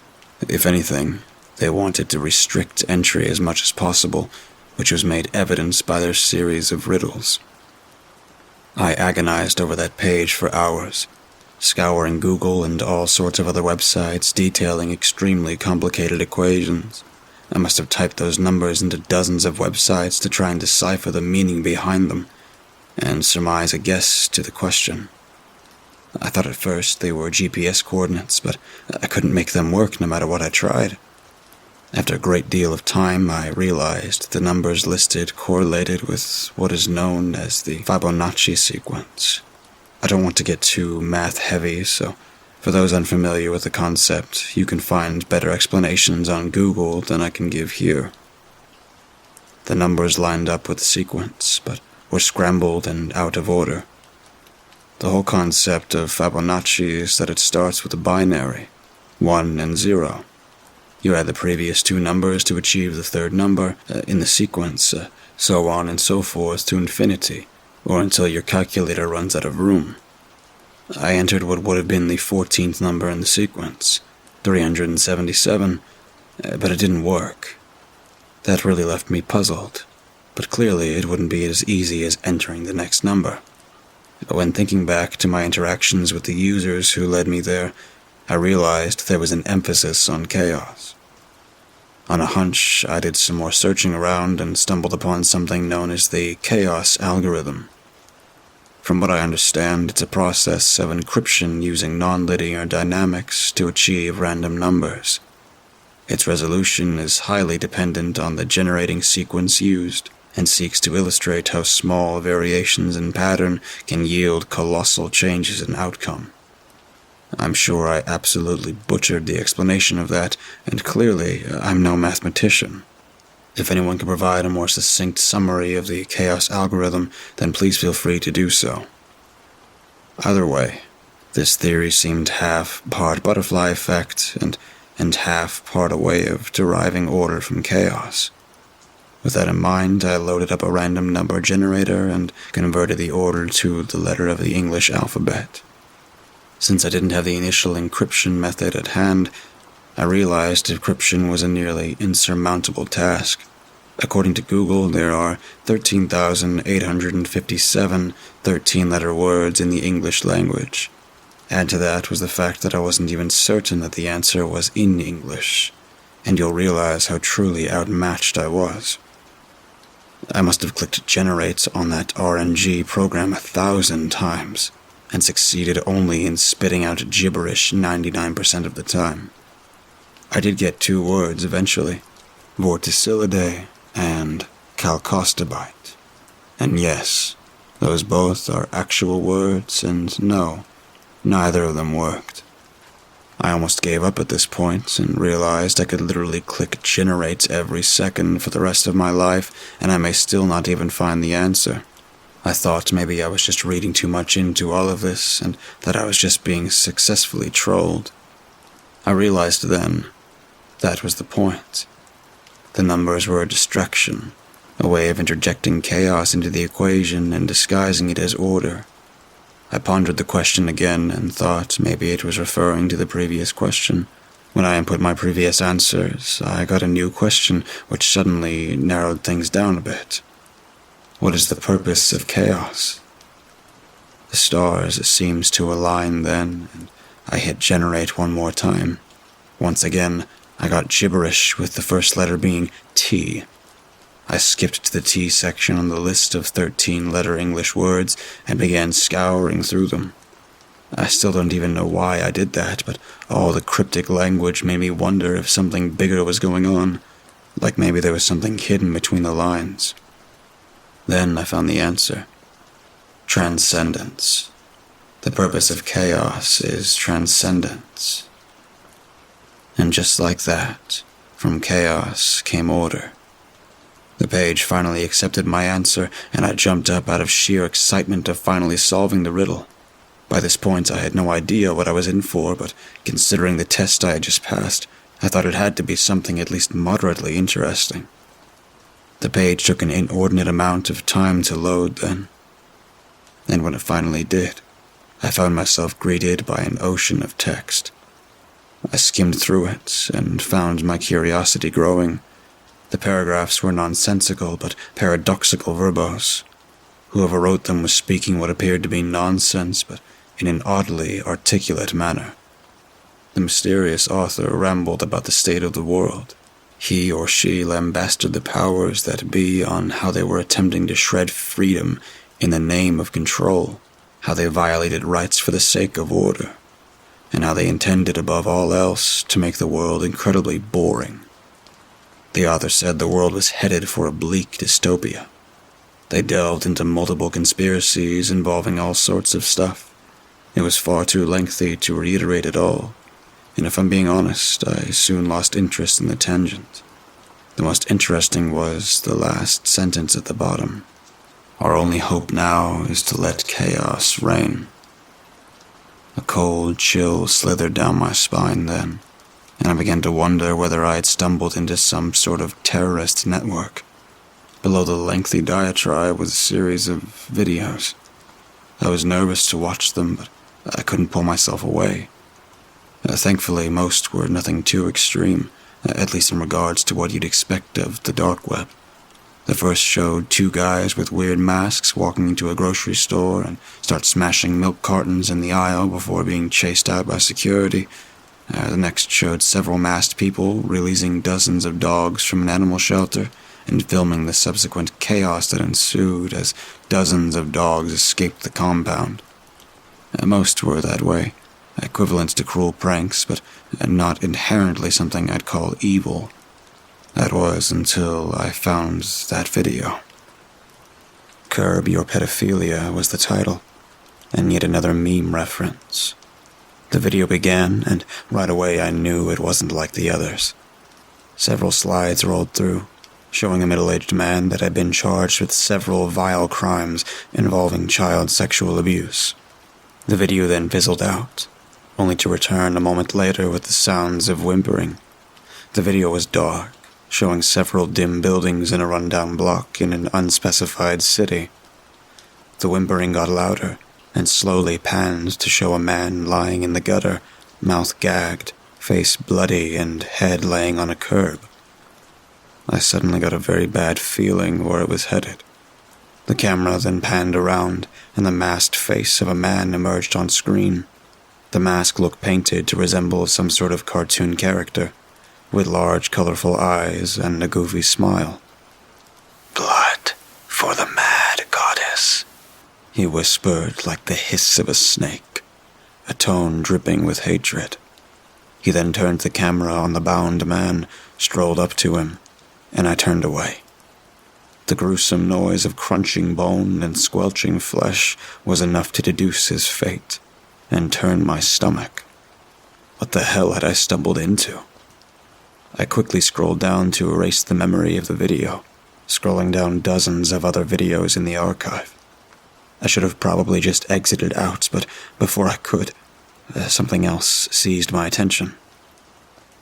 If anything, they wanted to restrict entry as much as possible, which was made evident by their series of riddles. I agonized over that page for hours, scouring Google and all sorts of other websites detailing extremely complicated equations. I must have typed those numbers into dozens of websites to try and decipher the meaning behind them, and surmise a guess to the question. I thought at first they were GPS coordinates, but I couldn't make them work no matter what I tried. After a great deal of time, I realized the numbers listed correlated with what is known as the Fibonacci sequence. I don't want to get too math-heavy, so For those unfamiliar with the concept, you can find better explanations on Google than I can give here. The numbers lined up with the sequence, but were scrambled and out of order. The whole concept of Fibonacci is that it starts with a binary, 1 and 0. You add the previous two numbers to achieve the third number in the sequence, so on and so forth to infinity, or until your calculator runs out of room. I entered what would have been the 14th number in the sequence, 377, but it didn't work. That really left me puzzled, but clearly it wouldn't be as easy as entering the next number. When thinking back to my interactions with the users who led me there, I realized there was an emphasis on chaos. On a hunch, I did some more searching around and stumbled upon something known as the chaos algorithm. From what I understand, it's a process of encryption using nonlinear dynamics to achieve random numbers. Its resolution is highly dependent on the generating sequence used, and seeks to illustrate how small variations in pattern can yield colossal changes in outcome. I'm sure I absolutely butchered the explanation of that, and clearly I'm no mathematician. If anyone can provide a more succinct summary of the chaos algorithm, then please feel free to do so. Either way, this theory seemed half part butterfly effect and half part a way of deriving order from chaos. With that in mind, I loaded up a random number generator and converted the order to the letter of the English alphabet. Since I didn't have the initial encryption method at hand, I realized encryption was a nearly insurmountable task. According to Google, there are 13,857 13-letter words in the English language. Add to that was the fact that I wasn't even certain that the answer was in English, and you'll realize how truly outmatched I was. I must have clicked generate on that RNG program 1,000 times, and succeeded only in spitting out gibberish 99% of the time. I did get two words eventually, vorticillidae and chalcostibite. And yes, those both are actual words, and no, neither of them worked. I almost gave up at this point and realized I could literally click generate every second for the rest of my life, and I may still not even find the answer. I thought maybe I was just reading too much into all of this, and that I was just being successfully trolled. I realized then that was the point. The numbers were a distraction, a way of interjecting chaos into the equation and disguising it as order. I pondered the question again and thought maybe it was referring to the previous question. When I input my previous answers, I got a new question which suddenly narrowed things down a bit. What is the purpose of chaos? The stars seemed to align then, and I hit generate one more time. Once again, I got gibberish with the first letter being T. I skipped to the T section on the list of 13-letter English words and began scouring through them. I still don't even know why I did that, but all the cryptic language made me wonder if something bigger was going on, like maybe there was something hidden between the lines. Then I found the answer. Transcendence. The purpose of chaos is transcendence. And just like that, from chaos came order. The page finally accepted my answer, and I jumped up out of sheer excitement of finally solving the riddle. By this point, I had no idea what I was in for, but considering the test I had just passed, I thought it had to be something at least moderately interesting. The page took an inordinate amount of time to load then. And when it finally did, I found myself greeted by an ocean of text. I skimmed through it and found my curiosity growing. The paragraphs were nonsensical but paradoxical verbose. Whoever wrote them was speaking what appeared to be nonsense, but in an oddly articulate manner. The mysterious author rambled about the state of the world. He or she lambasted the powers that be on how they were attempting to shred freedom in the name of control, how they violated rights for the sake of order, and how they intended above all else to make the world incredibly boring. The author said the world was headed for a bleak dystopia. They delved into multiple conspiracies involving all sorts of stuff. It was far too lengthy to reiterate it all, and if I'm being honest, I soon lost interest in the tangent. The most interesting was the last sentence at the bottom. Our only hope now is to let chaos reign. A cold chill slithered down my spine then, and I began to wonder whether I had stumbled into some sort of terrorist network. Below the lengthy diatribe was a series of videos. I was nervous to watch them, but I couldn't pull myself away. Thankfully, most were nothing too extreme, at least in regards to what you'd expect of the Darkweb. The first showed two guys with weird masks walking into a grocery store and start smashing milk cartons in the aisle before being chased out by security. The next showed several masked people releasing dozens of dogs from an animal shelter and filming the subsequent chaos that ensued as dozens of dogs escaped the compound. Most were that way, equivalent to cruel pranks, but not inherently something I'd call evil. That was until I found that video. Curb Your Pedophilia was the title, and yet another meme reference. The video began, and right away I knew it wasn't like the others. Several slides rolled through, showing a middle-aged man that had been charged with several vile crimes involving child sexual abuse. The video then fizzled out, only to return a moment later with the sounds of whimpering. The video was dark, showing several dim buildings in a rundown block in an unspecified city. The whimpering got louder and slowly panned to show a man lying in the gutter, mouth gagged, face bloody, and head laying on a curb. I suddenly got a very bad feeling where it was headed. The camera then panned around, and the masked face of a man emerged on screen. The mask looked painted to resemble some sort of cartoon character, with large, colorful eyes and a goofy smile. "Blood for the mad goddess," he whispered like the hiss of a snake, a tone dripping with hatred. He then turned the camera on the bound man, strolled up to him, and I turned away. The gruesome noise of crunching bone and squelching flesh was enough to deduce his fate, and turn my stomach. What the hell had I stumbled into? I quickly scrolled down to erase the memory of the video, scrolling down dozens of other videos in the archive. I should have probably just exited out, but before I could, something else seized my attention.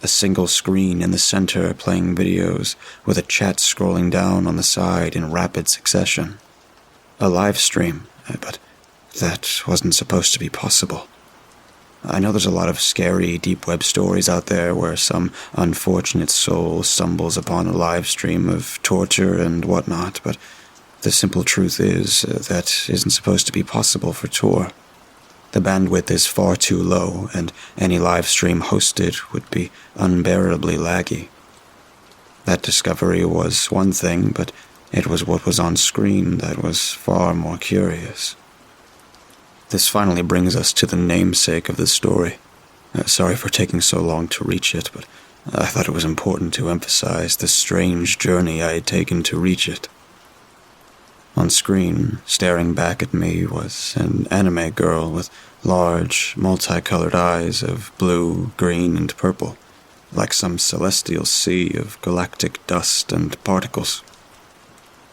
A single screen in the center playing videos, with a chat scrolling down on the side in rapid succession. A live stream, but that wasn't supposed to be possible. I know there's a lot of scary deep web stories out there where some unfortunate soul stumbles upon a live stream of torture and whatnot, but the simple truth is that isn't supposed to be possible for Tor. The bandwidth is far too low, and any live stream hosted would be unbearably laggy. That discovery was one thing, but it was what was on screen that was far more curious. This finally brings us to the namesake of the story. Sorry for taking so long to reach it, but I thought it was important to emphasize the strange journey I had taken to reach it. On screen, staring back at me, was an anime girl with large, multicolored eyes of blue, green, and purple, like some celestial sea of galactic dust and particles.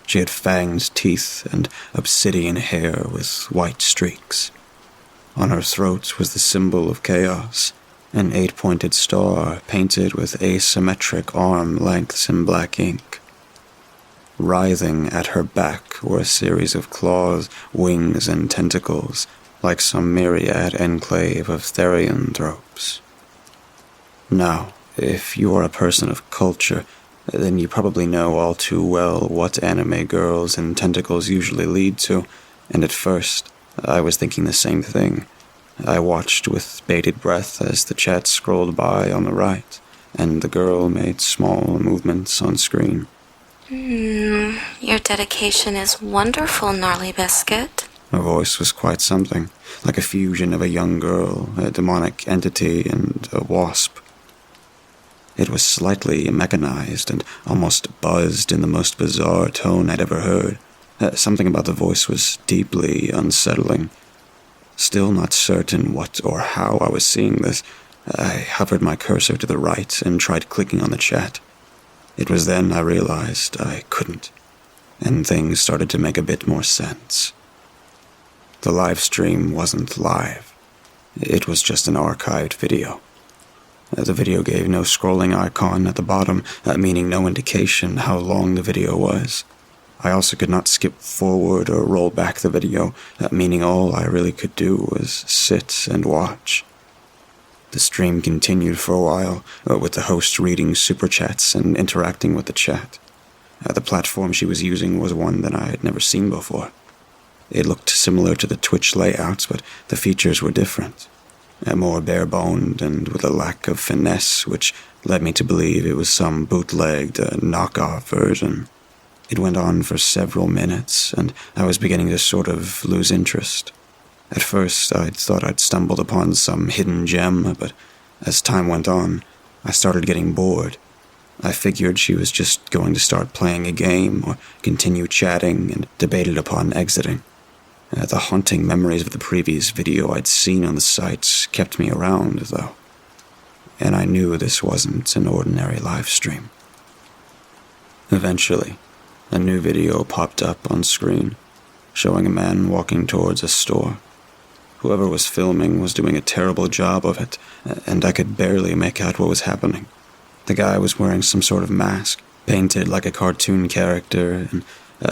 She had fanged teeth and obsidian hair with white streaks. On her throat was the symbol of chaos, an 8-pointed star painted with asymmetric arm lengths in black ink. Writhing at her back were a series of claws, wings, and tentacles, like some myriad enclave of therianthropes. Now, if you are a person of culture, then you probably know all too well what anime girls and tentacles usually lead to, and at first, I was thinking the same thing. I watched with bated breath as the chat scrolled by on the right, and the girl made small movements on screen. Your dedication is wonderful, Gnarly Biscuit. Her voice was quite something, like a fusion of a young girl, a demonic entity, and a wasp. It was slightly mechanized and almost buzzed in the most bizarre tone I'd ever heard. Something about the voice was deeply unsettling. Still not certain what or how I was seeing this, I hovered my cursor to the right and tried clicking on the chat. It was then I realized I couldn't, and things started to make a bit more sense. The live stream wasn't live. It was just an archived video. The video gave no scrolling icon at the bottom, meaning no indication how long the video was. I also could not skip forward or roll back the video, meaning all I really could do was sit and watch. The stream continued for a while, with the host reading super chats and interacting with the chat. The platform she was using was one that I had never seen before. It looked similar to the Twitch layouts, but the features were different. More bare-boned and with a lack of finesse, which led me to believe it was some bootlegged, knockoff version. It went on for several minutes, and I was beginning to sort of lose interest. At first, I thought I'd stumbled upon some hidden gem, but as time went on, I started getting bored. I figured she was just going to start playing a game or continue chatting and debated upon exiting. The haunting memories of the previous video I'd seen on the site kept me around, though. And I knew this wasn't an ordinary live stream. Eventually, a new video popped up on screen, showing a man walking towards a store. Whoever was filming was doing a terrible job of it, and I could barely make out what was happening. The guy was wearing some sort of mask, painted like a cartoon character, and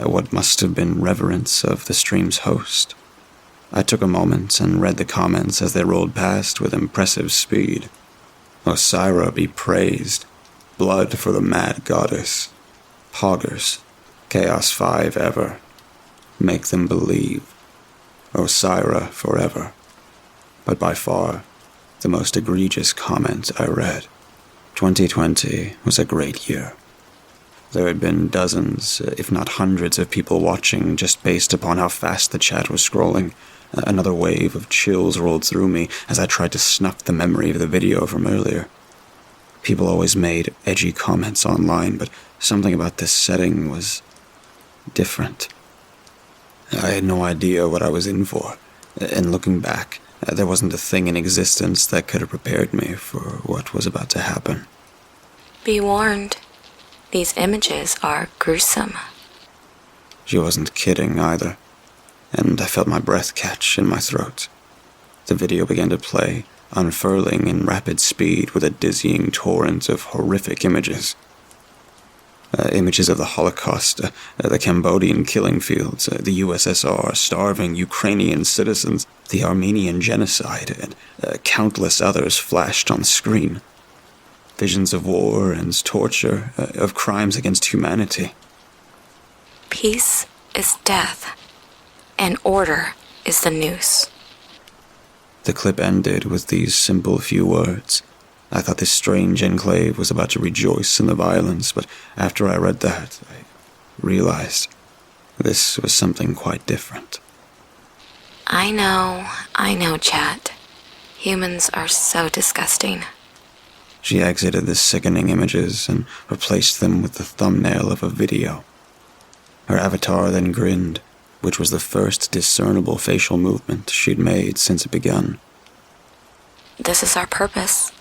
what must have been reverence of the stream's host. I took a moment and read the comments as they rolled past with impressive speed. Osira be praised. Blood for the mad goddess. Poggers. Chaos 5 ever. Make them believe. Osira forever. But by far, the most egregious comment I read. 2020 was a great year. There had been dozens, if not hundreds of people watching just based upon how fast the chat was scrolling. Another wave of chills rolled through me as I tried to snuff the memory of the video from earlier. People always made edgy comments online, but something about this setting was different. I had no idea what I was in for, and looking back, there wasn't a thing in existence that could have prepared me for what was about to happen. Be warned. These images are gruesome. She wasn't kidding either, and I felt my breath catch in my throat. The video began to play, unfurling in rapid speed with a dizzying torrent of horrific images. Images of the Holocaust, the Cambodian killing fields, the USSR starving Ukrainian citizens, the Armenian genocide, and countless others flashed on the screen. Visions of war and torture, of crimes against humanity. Peace is death, and order is the noose. The clip ended with these simple few words. I thought this strange enclave was about to rejoice in the violence, but after I read that, I realized this was something quite different. I know, chat. Humans are so disgusting. She exited the sickening images and replaced them with the thumbnail of a video. Her avatar then grinned, which was the first discernible facial movement she'd made since it begun. This is our purpose.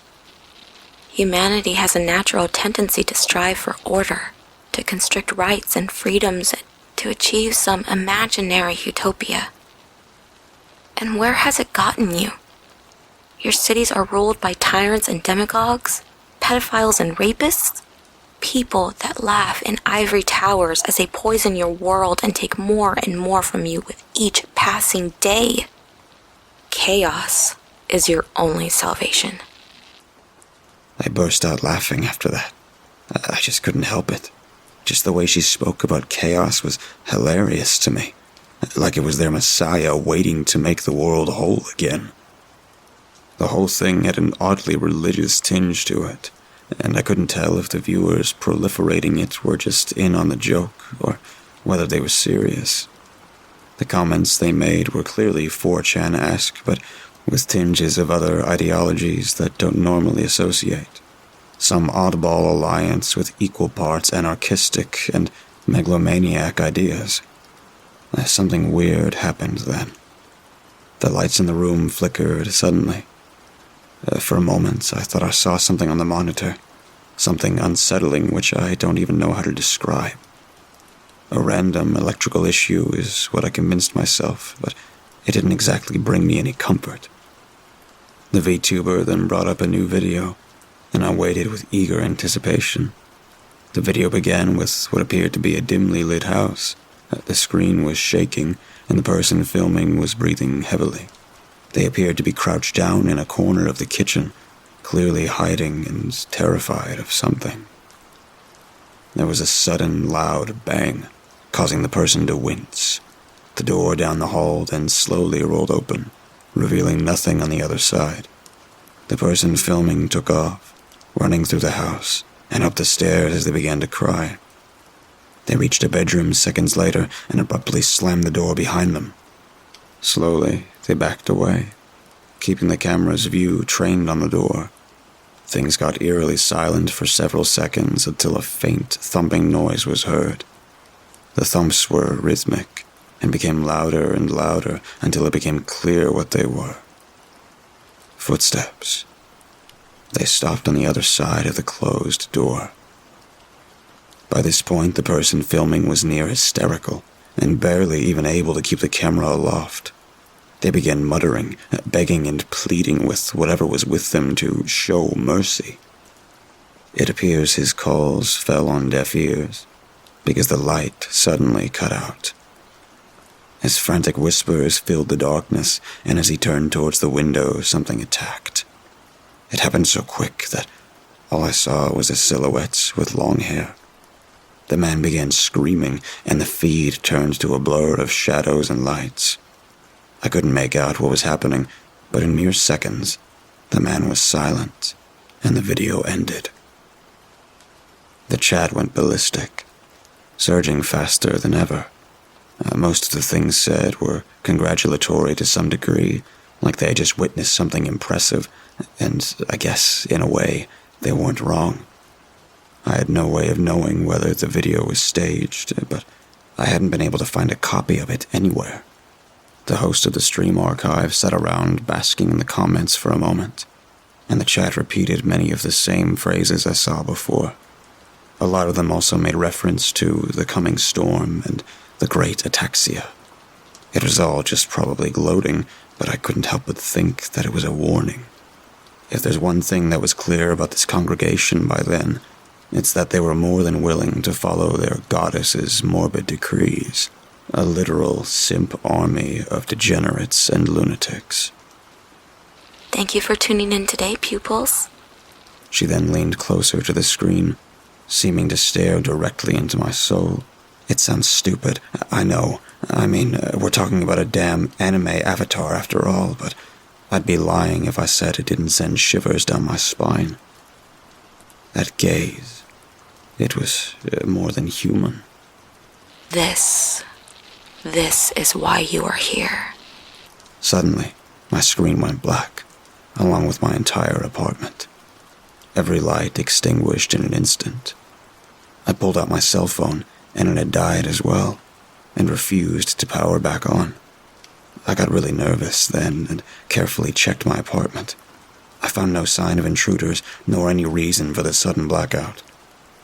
Humanity has a natural tendency to strive for order, to constrict rights and freedoms, to achieve some imaginary utopia. And where has it gotten you? Your cities are ruled by tyrants and demagogues, pedophiles and rapists, people that laugh in ivory towers as they poison your world and take more and more from you with each passing day. Chaos is your only salvation. I burst out laughing after that. I just couldn't help it. Just the way she spoke about chaos was hilarious to me. Like it was their messiah waiting to make the world whole again. The whole thing had an oddly religious tinge to it, and I couldn't tell if the viewers proliferating it were just in on the joke, or whether they were serious. The comments they made were clearly 4chan-esque, but with tinges of other ideologies that don't normally associate. Some oddball alliance with equal parts anarchistic and megalomaniac ideas. Something weird happened then. The lights in the room flickered suddenly. For a moment, I thought I saw something on the monitor. Something unsettling which I don't even know how to describe. A random electrical issue is what I convinced myself, but it didn't exactly bring me any comfort. The Vtuber then brought up a new video, and I waited with eager anticipation. The video began with what appeared to be a dimly lit house. The screen was shaking, and the person filming was breathing heavily. They appeared to be crouched down in a corner of the kitchen, clearly hiding and terrified of something. There was a sudden, loud bang, causing the person to wince. The door down the hall then slowly rolled open, revealing nothing on the other side. The person filming took off, running through the house and up the stairs as they began to cry. They reached a bedroom seconds later and abruptly slammed the door behind them. Slowly, they backed away, keeping the camera's view trained on the door. Things got eerily silent for several seconds until a faint, thumping noise was heard. The thumps were rhythmic and became louder and louder until it became clear what they were. Footsteps. They stopped on the other side of the closed door. By this point, the person filming was near hysterical and barely even able to keep the camera aloft. They began muttering, begging and pleading with whatever was with them to show mercy. It appears his calls fell on deaf ears, because the light suddenly cut out. His frantic whispers filled the darkness, and as he turned towards the window, something attacked. It happened so quick that all I saw was a silhouette with long hair. The man began screaming, and the feed turned to a blur of shadows and lights. I couldn't make out what was happening, but in mere seconds, the man was silent, and the video ended. The chat went ballistic, surging faster than ever. Most of the things said were congratulatory to some degree, like they had just witnessed something impressive, and I guess, in a way, they weren't wrong. I had no way of knowing whether the video was staged, but I hadn't been able to find a copy of it anywhere. The host of the stream archive sat around basking in the comments for a moment, and the chat repeated many of the same phrases I saw before. A lot of them also made reference to the coming storm and the great ataxia. It was all just probably gloating, but I couldn't help but think that it was a warning. If there's one thing that was clear about this congregation by then, it's that they were more than willing to follow their goddess's morbid decrees. A literal simp army of degenerates and lunatics. Thank you for tuning in today, pupils. She then leaned closer to the screen, seeming to stare directly into my soul. It sounds stupid, I know. I mean, we're talking about a damn anime avatar after all, but I'd be lying if I said it didn't send shivers down my spine. That gaze, it was more than human. This is why you are here. Suddenly, my screen went black, along with my entire apartment. Every light extinguished in an instant. I pulled out my cell phone, and it had died as well, and refused to power back on. I got really nervous then and carefully checked my apartment. I found no sign of intruders, nor any reason for the sudden blackout.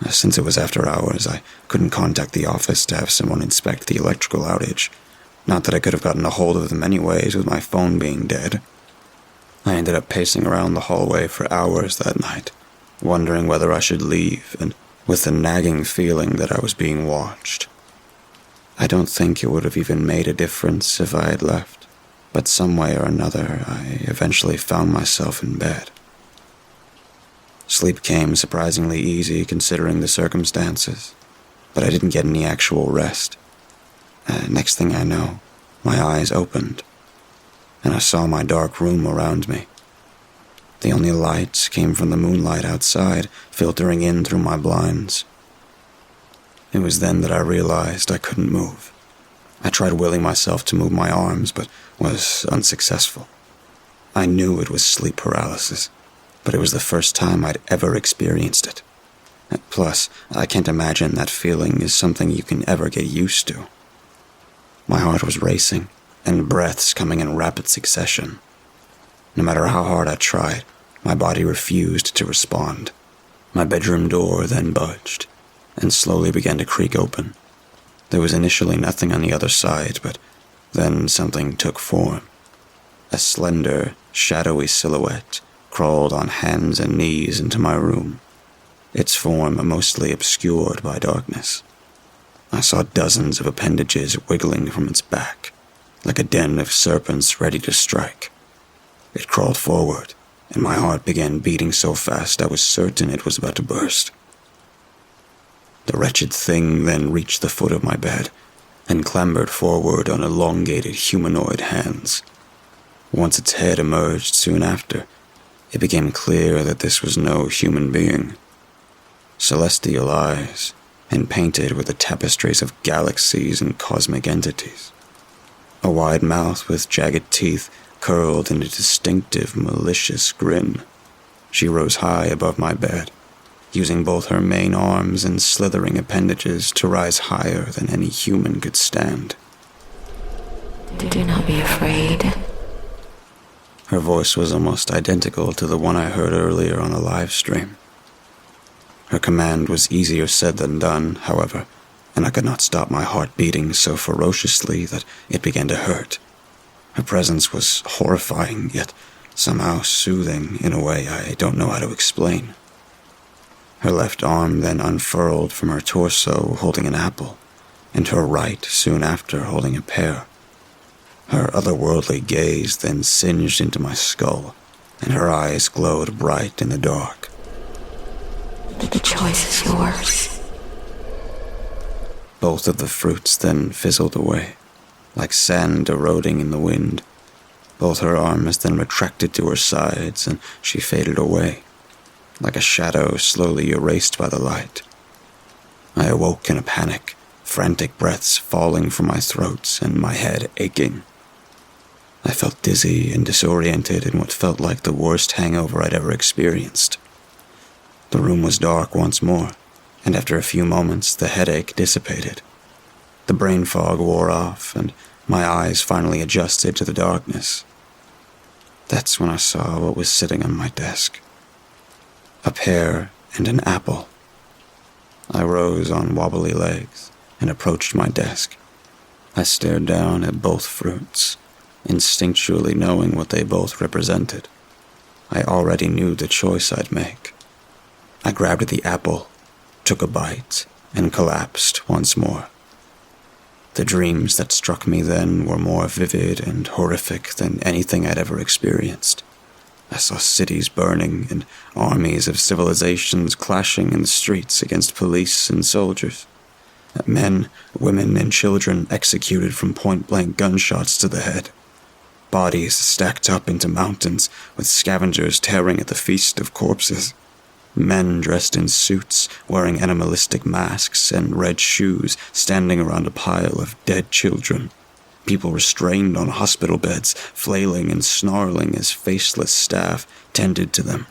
Since it was after hours, I couldn't contact the office to have someone inspect the electrical outage. Not that I could have gotten a hold of them anyways, with my phone being dead. I ended up pacing around the hallway for hours that night, wondering whether I should leave, and with the nagging feeling that I was being watched. I don't think it would have even made a difference if I had left, but some way or another, I eventually found myself in bed. Sleep came surprisingly easy considering the circumstances, but I didn't get any actual rest. Next thing I know, my eyes opened, and I saw my dark room around me. The only lights came from the moonlight outside, filtering in through my blinds. It was then that I realized I couldn't move. I tried willing myself to move my arms, but was unsuccessful. I knew it was sleep paralysis, but it was the first time I'd ever experienced it. Plus, I can't imagine that feeling is something you can ever get used to. My heart was racing, and breaths coming in rapid succession. No matter how hard I tried, my body refused to respond. My bedroom door then budged, and slowly began to creak open. There was initially nothing on the other side, but then something took form. A slender, shadowy silhouette crawled on hands and knees into my room, its form mostly obscured by darkness. I saw dozens of appendages wiggling from its back, like a den of serpents ready to strike. It crawled forward, and my heart began beating so fast I was certain it was about to burst. The wretched thing then reached the foot of my bed and clambered forward on elongated humanoid hands. Once its head emerged soon after, it became clear that this was no human being. Celestial eyes, and painted with the tapestries of galaxies and cosmic entities. A wide mouth with jagged teeth curled in a distinctive, malicious grin. She rose high above my bed, using both her main arms and slithering appendages to rise higher than any human could stand. Do not be afraid. Her voice was almost identical to the one I heard earlier on the live stream. Her command was easier said than done, however, and I could not stop my heart beating so ferociously that it began to hurt. Her presence was horrifying, yet somehow soothing in a way I don't know how to explain. Her left arm then unfurled from her torso holding an apple, and her right soon after holding a pear. Her otherworldly gaze then singed into my skull, and her eyes glowed bright in the dark. The choice is yours. Both of the fruits then fizzled away, like sand eroding in the wind. Both her arms then retracted to her sides, and she faded away, like a shadow slowly erased by the light. I awoke in a panic, frantic breaths falling from my throat and my head aching. I felt dizzy and disoriented in what felt like the worst hangover I'd ever experienced. The room was dark once more, and after a few moments the headache dissipated. The brain fog wore off, and my eyes finally adjusted to the darkness. That's when I saw what was sitting on my desk. A pear and an apple. I rose on wobbly legs and approached my desk. I stared down at both fruits, instinctually knowing what they both represented. I already knew the choice I'd make. I grabbed the apple, took a bite, and collapsed once more. The dreams that struck me then were more vivid and horrific than anything I'd ever experienced. I saw cities burning and armies of civilizations clashing in the streets against police and soldiers. Men, women, and children executed from point-blank gunshots to the head. Bodies stacked up into mountains, with scavengers tearing at the feast of corpses. Men dressed in suits, wearing animalistic masks and red shoes, standing around a pile of dead children. People restrained on hospital beds, flailing and snarling as faceless staff tended to them.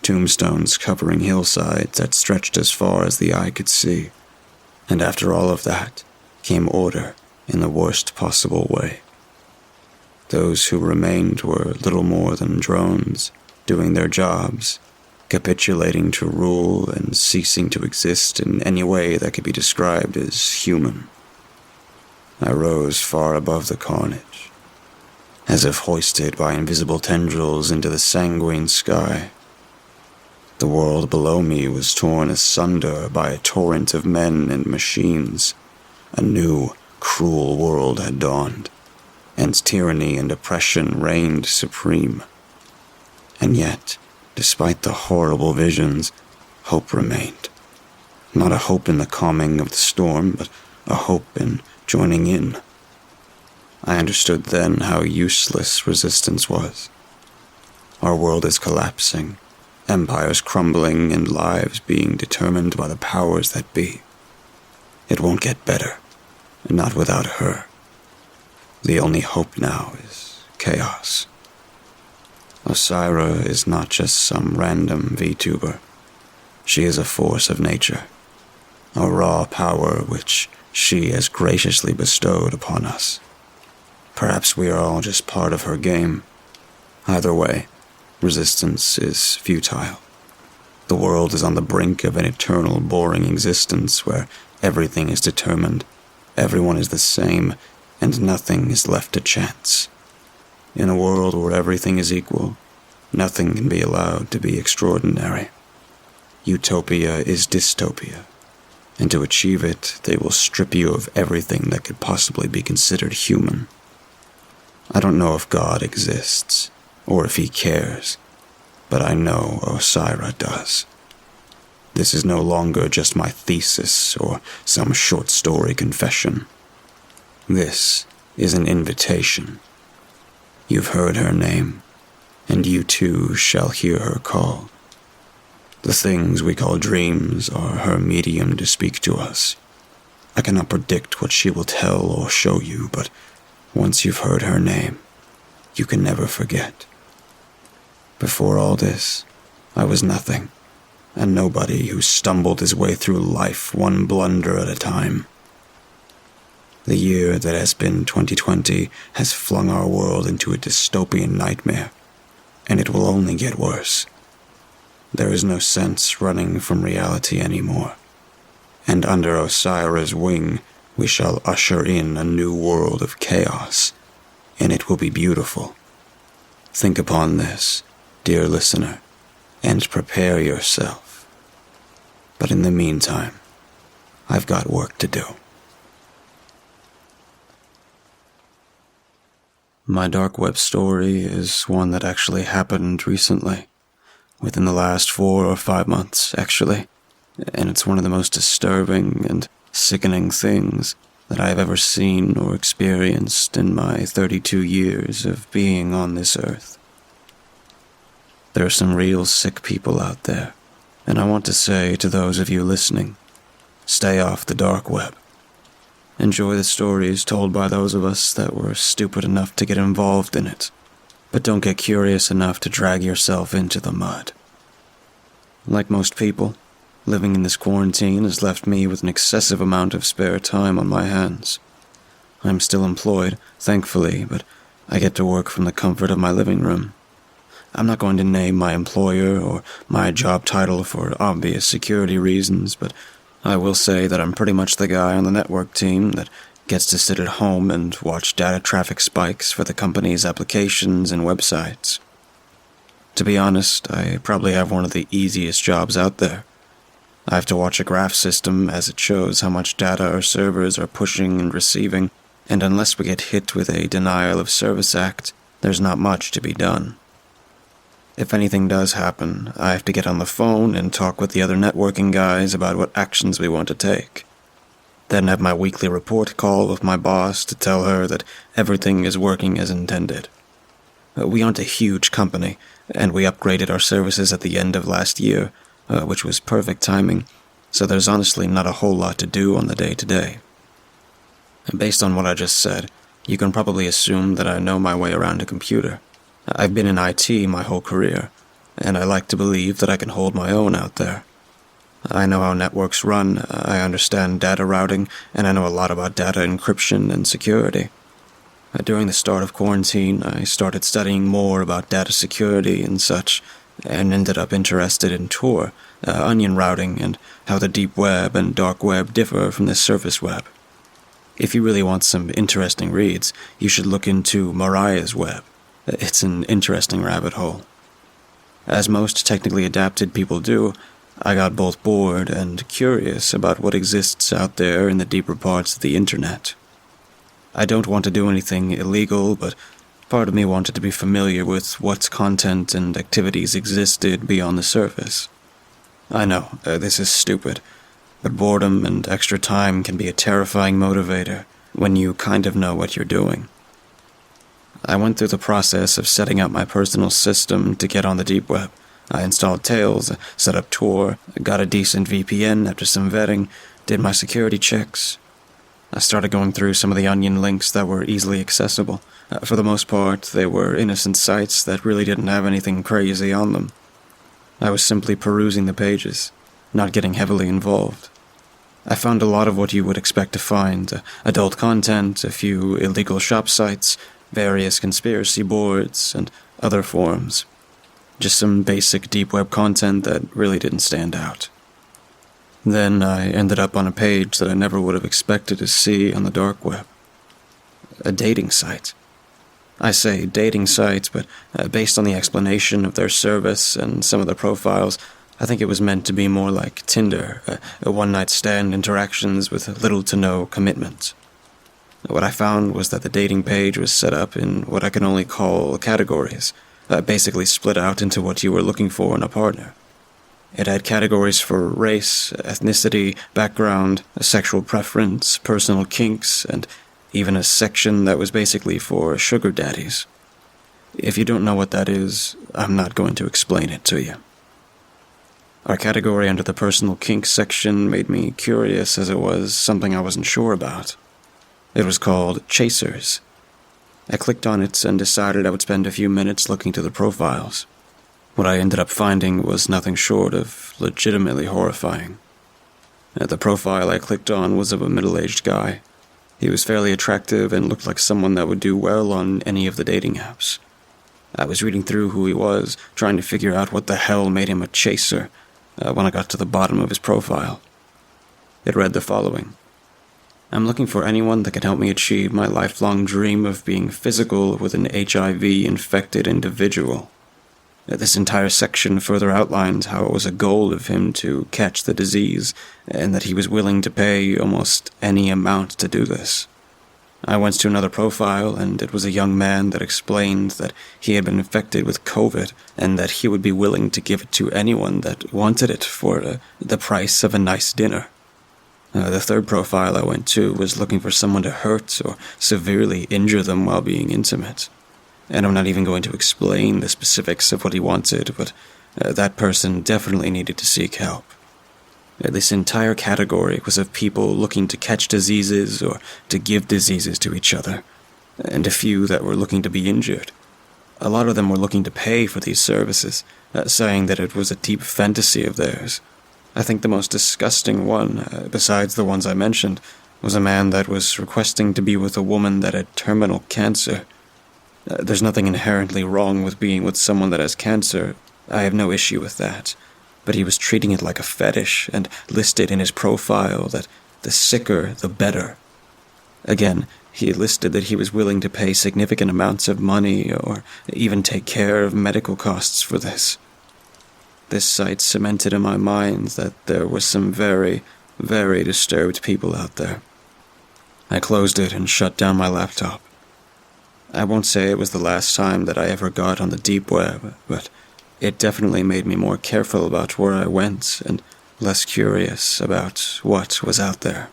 Tombstones covering hillsides that stretched as far as the eye could see. And after all of that, came order in the worst possible way. Those who remained were little more than drones, doing their jobs, capitulating to rule and ceasing to exist in any way that could be described as human. I rose far above the carnage, as if hoisted by invisible tendrils into the sanguine sky. The world below me was torn asunder by a torrent of men and machines. A new, cruel world had dawned, and tyranny and oppression reigned supreme. And yet, despite the horrible visions, hope remained. Not a hope in the calming of the storm, but a hope in joining in. I understood then how useless resistance was. Our world is collapsing, empires crumbling, and lives being determined by the powers that be. It won't get better, not without her. The only hope now is chaos. Osira is not just some random Vtuber. She is a force of nature, a raw power which she has graciously bestowed upon us. Perhaps we are all just part of her game. Either way, resistance is futile. The world is on the brink of an eternal, boring existence where everything is determined, everyone is the same, and nothing is left to chance. In a world where everything is equal, nothing can be allowed to be extraordinary. Utopia is dystopia, and to achieve it, they will strip you of everything that could possibly be considered human. I don't know if God exists, or if he cares, but I know Osira does. This is no longer just my thesis or some short story confession. This is an invitation. You've heard her name, and you too shall hear her call. The things we call dreams are her medium to speak to us. I cannot predict what she will tell or show you, but once you've heard her name, you can never forget. Before all this, I was nothing, a nobody who stumbled his way through life one blunder at a time. The year that has been 2020 has flung our world into a dystopian nightmare, and it will only get worse. There is no sense running from reality anymore, and under Osira's wing, we shall usher in a new world of chaos, and it will be beautiful. Think upon this, dear listener, and prepare yourself. But in the meantime, I've got work to do. My Darkweb story is one that actually happened recently, within the last 4 or 5 months, actually, and it's one of the most disturbing and sickening things that I have ever seen or experienced in my 32 years of being on this earth. There are some real sick people out there, and I want to say to those of you listening, stay off the Darkweb. Enjoy the stories told by those of us that were stupid enough to get involved in it, but don't get curious enough to drag yourself into the mud. Like most people, living in this quarantine has left me with an excessive amount of spare time on my hands. I'm still employed, thankfully, but I get to work from the comfort of my living room. I'm not going to name my employer or my job title for obvious security reasons, but I will say that I'm pretty much the guy on the network team that gets to sit at home and watch data traffic spikes for the company's applications and websites. To be honest, I probably have one of the easiest jobs out there. I have to watch a graph system as it shows how much data our servers are pushing and receiving, and unless we get hit with a Denial of Service Act, there's not much to be done. If anything does happen, I have to get on the phone and talk with the other networking guys about what actions we want to take. Then have my weekly report call with my boss to tell her that everything is working as intended. We aren't a huge company, and we upgraded our services at the end of last year, which was perfect timing, so there's honestly not a whole lot to do on the day-to-day. Based on what I just said, you can probably assume that I know my way around a computer. I've been in IT my whole career, and I like to believe that I can hold my own out there. I know how networks run, I understand data routing, and I know a lot about data encryption and security. During the start of quarantine, I started studying more about data security and such, and ended up interested in Tor, onion routing, and how the deep web and dark web differ from the surface web. If you really want some interesting reads, you should look into Mariah's web. It's an interesting rabbit hole. As most technically adapted people do, I got both bored and curious about what exists out there in the deeper parts of the internet. I don't want to do anything illegal, but part of me wanted to be familiar with what content and activities existed beyond the surface. I know, this is stupid, but boredom and extra time can be a terrifying motivator when you kind of know what you're doing. I went through the process of setting up my personal system to get on the deep web. I installed Tails, set up Tor, got a decent VPN after some vetting, did my security checks. I started going through some of the onion links that were easily accessible. For the most part, they were innocent sites that really didn't have anything crazy on them. I was simply perusing the pages, not getting heavily involved. I found a lot of what you would expect to find: adult content, a few illegal shop sites, various conspiracy boards, and other forums. Just some basic deep web content that really didn't stand out. Then I ended up on a page that I never would have expected to see on the dark web. A dating site. I say dating site, but based on the explanation of their service and some of the profiles, I think it was meant to be more like Tinder, a one-night stand interactions with little to no commitment. What I found was that the dating page was set up in what I can only call categories, basically split out into what you were looking for in a partner. It had categories for race, ethnicity, background, sexual preference, personal kinks, and even a section that was basically for sugar daddies. If you don't know what that is, I'm not going to explain it to you. Our category under the personal kinks section made me curious, as it was something I wasn't sure about. It was called Chasers. I clicked on it and decided I would spend a few minutes looking to the profiles. What I ended up finding was nothing short of legitimately horrifying. The profile I clicked on was of a middle-aged guy. He was fairly attractive and looked like someone that would do well on any of the dating apps. I was reading through who he was, trying to figure out what the hell made him a chaser, when I got to the bottom of his profile. It read the following: I'm looking for anyone that can help me achieve my lifelong dream of being physical with an HIV-infected individual. This entire section further outlined how it was a goal of him to catch the disease, and that he was willing to pay almost any amount to do this. I went to another profile, and it was a young man that explained that he had been infected with COVID, and that he would be willing to give it to anyone that wanted it for the price of a nice dinner. The third profile I went to was looking for someone to hurt or severely injure them while being intimate. And I'm not even going to explain the specifics of what he wanted, but that person definitely needed to seek help. This entire category was of people looking to catch diseases or to give diseases to each other, and a few that were looking to be injured. A lot of them were looking to pay for these services, saying that it was a deep fantasy of theirs. I think the most disgusting one, besides the ones I mentioned, was a man that was requesting to be with a woman that had terminal cancer. There's nothing inherently wrong with being with someone that has cancer. I have no issue with that. But he was treating it like a fetish and listed in his profile that the sicker, the better. Again, he listed that he was willing to pay significant amounts of money or even take care of medical costs for this. This site cemented in my mind that there were some very, very disturbed people out there. I closed it and shut down my laptop. I won't say it was the last time that I ever got on the deep web, but it definitely made me more careful about where I went and less curious about what was out there.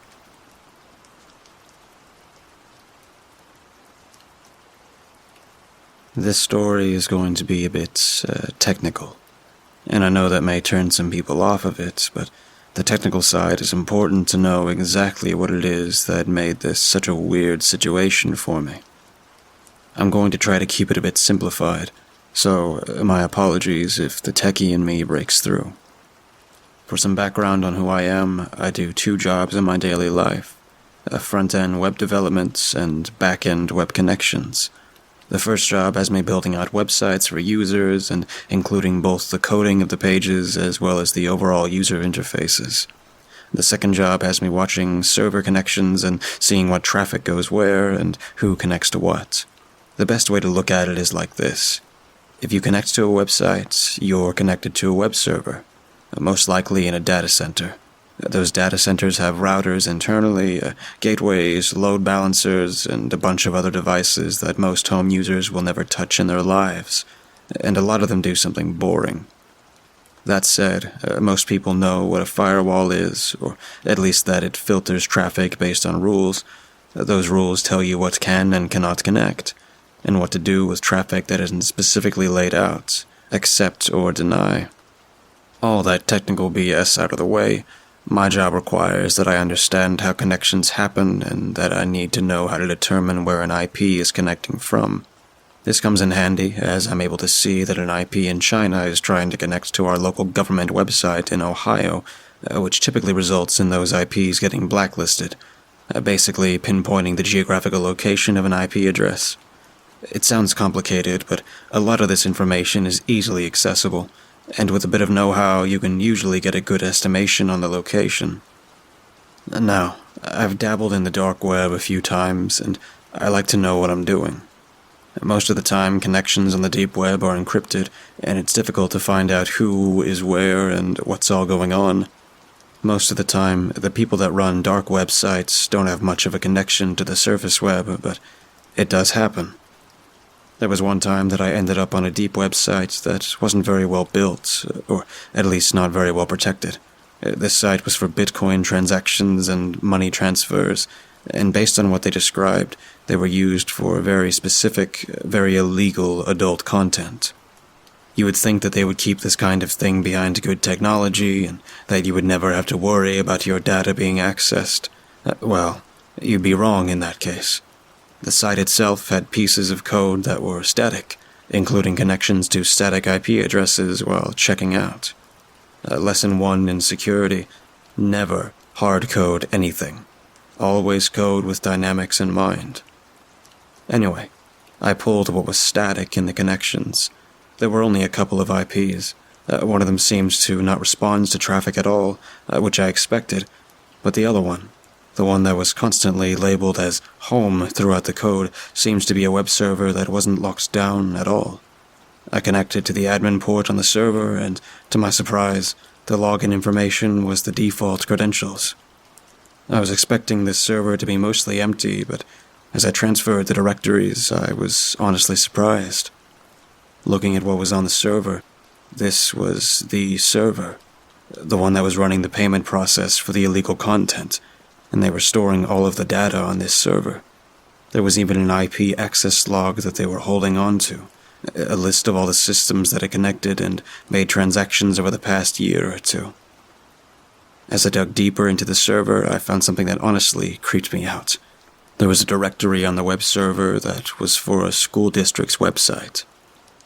This story is going to be a bit technical, and I know that may turn some people off of it, but the technical side is important to know exactly what it is that made this such a weird situation for me. I'm going to try to keep it a bit simplified, so my apologies if the techie in me breaks through. For some background on who I am, I do 2 jobs in my daily life: front-end web development and back-end web connections. The first job has me building out websites for users and including both the coding of the pages as well as the overall user interfaces. The second job has me watching server connections and seeing what traffic goes where and who connects to what. The best way to look at it is like this. If you connect to a website, you're connected to a web server, most likely in a data center. Those data centers have routers internally, gateways, load balancers, and a bunch of other devices that most home users will never touch in their lives, and a lot of them do something boring. That said, most people know what a firewall is, or at least that it filters traffic based on rules. Those rules tell you what can and cannot connect, and what to do with traffic that isn't specifically laid out, accept or deny. All that technical BS out of the way, my job requires that I understand how connections happen and that I need to know how to determine where an IP is connecting from. This comes in handy as I'm able to see that an IP in China is trying to connect to our local government website in Ohio, which typically results in those IPs getting blacklisted, basically pinpointing the geographical location of an IP address. It sounds complicated, but a lot of this information is easily accessible, and with a bit of know-how, you can usually get a good estimation on the location. Now, I've dabbled in the Darkweb a few times, and I like to know what I'm doing. Most of the time, connections on the deep web are encrypted, and it's difficult to find out who is where and what's all going on. Most of the time, the people that run dark web sites don't have much of a connection to the surface web, but it does happen. There was one time that I ended up on a deep web site that wasn't very well built, or at least not very well protected. This site was for Bitcoin transactions and money transfers, and based on what they described, they were used for very specific, very illegal adult content. You would think that they would keep this kind of thing behind good technology, and that you would never have to worry about your data being accessed. Well, you'd be wrong in that case. The site itself had pieces of code that were static, including connections to static IP addresses while checking out. Lesson 1 in security: never hard code anything. Always code with dynamics in mind. Anyway, I pulled what was static in the connections. There were only a couple of IPs. One of them seemed to not respond to traffic at all, which I expected, but the other one, the one that was constantly labeled as home throughout the code, seems to be a web server that wasn't locked down at all. I connected to the admin port on the server, and to my surprise, the login information was the default credentials. I was expecting this server to be mostly empty, but as I transferred the directories, I was honestly surprised. Looking at what was on the server, this was the server, the one that was running the payment process for the illegal content, and they were storing all of the data on this server. There was even an IP access log that they were holding on to, a list of all the systems that had connected and made transactions over the past year or two. As I dug deeper into the server, I found something that honestly creeped me out. There was a directory on the web server that was for a school district's website.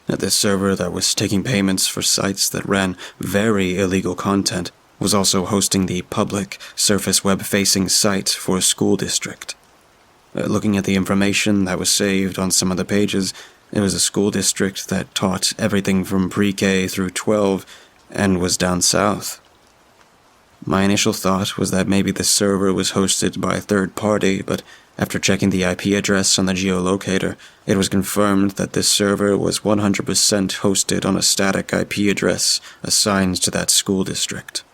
This server that was taking payments for sites that ran very illegal content was also hosting the public, surface web-facing site for a school district. Looking at the information that was saved on some of the pages, it was a school district that taught everything from pre-K through 12 and was down south. My initial thought was that maybe the server was hosted by a third party, but after checking the IP address on the geolocator, it was confirmed that this server was 100% hosted on a static IP address assigned to that school district.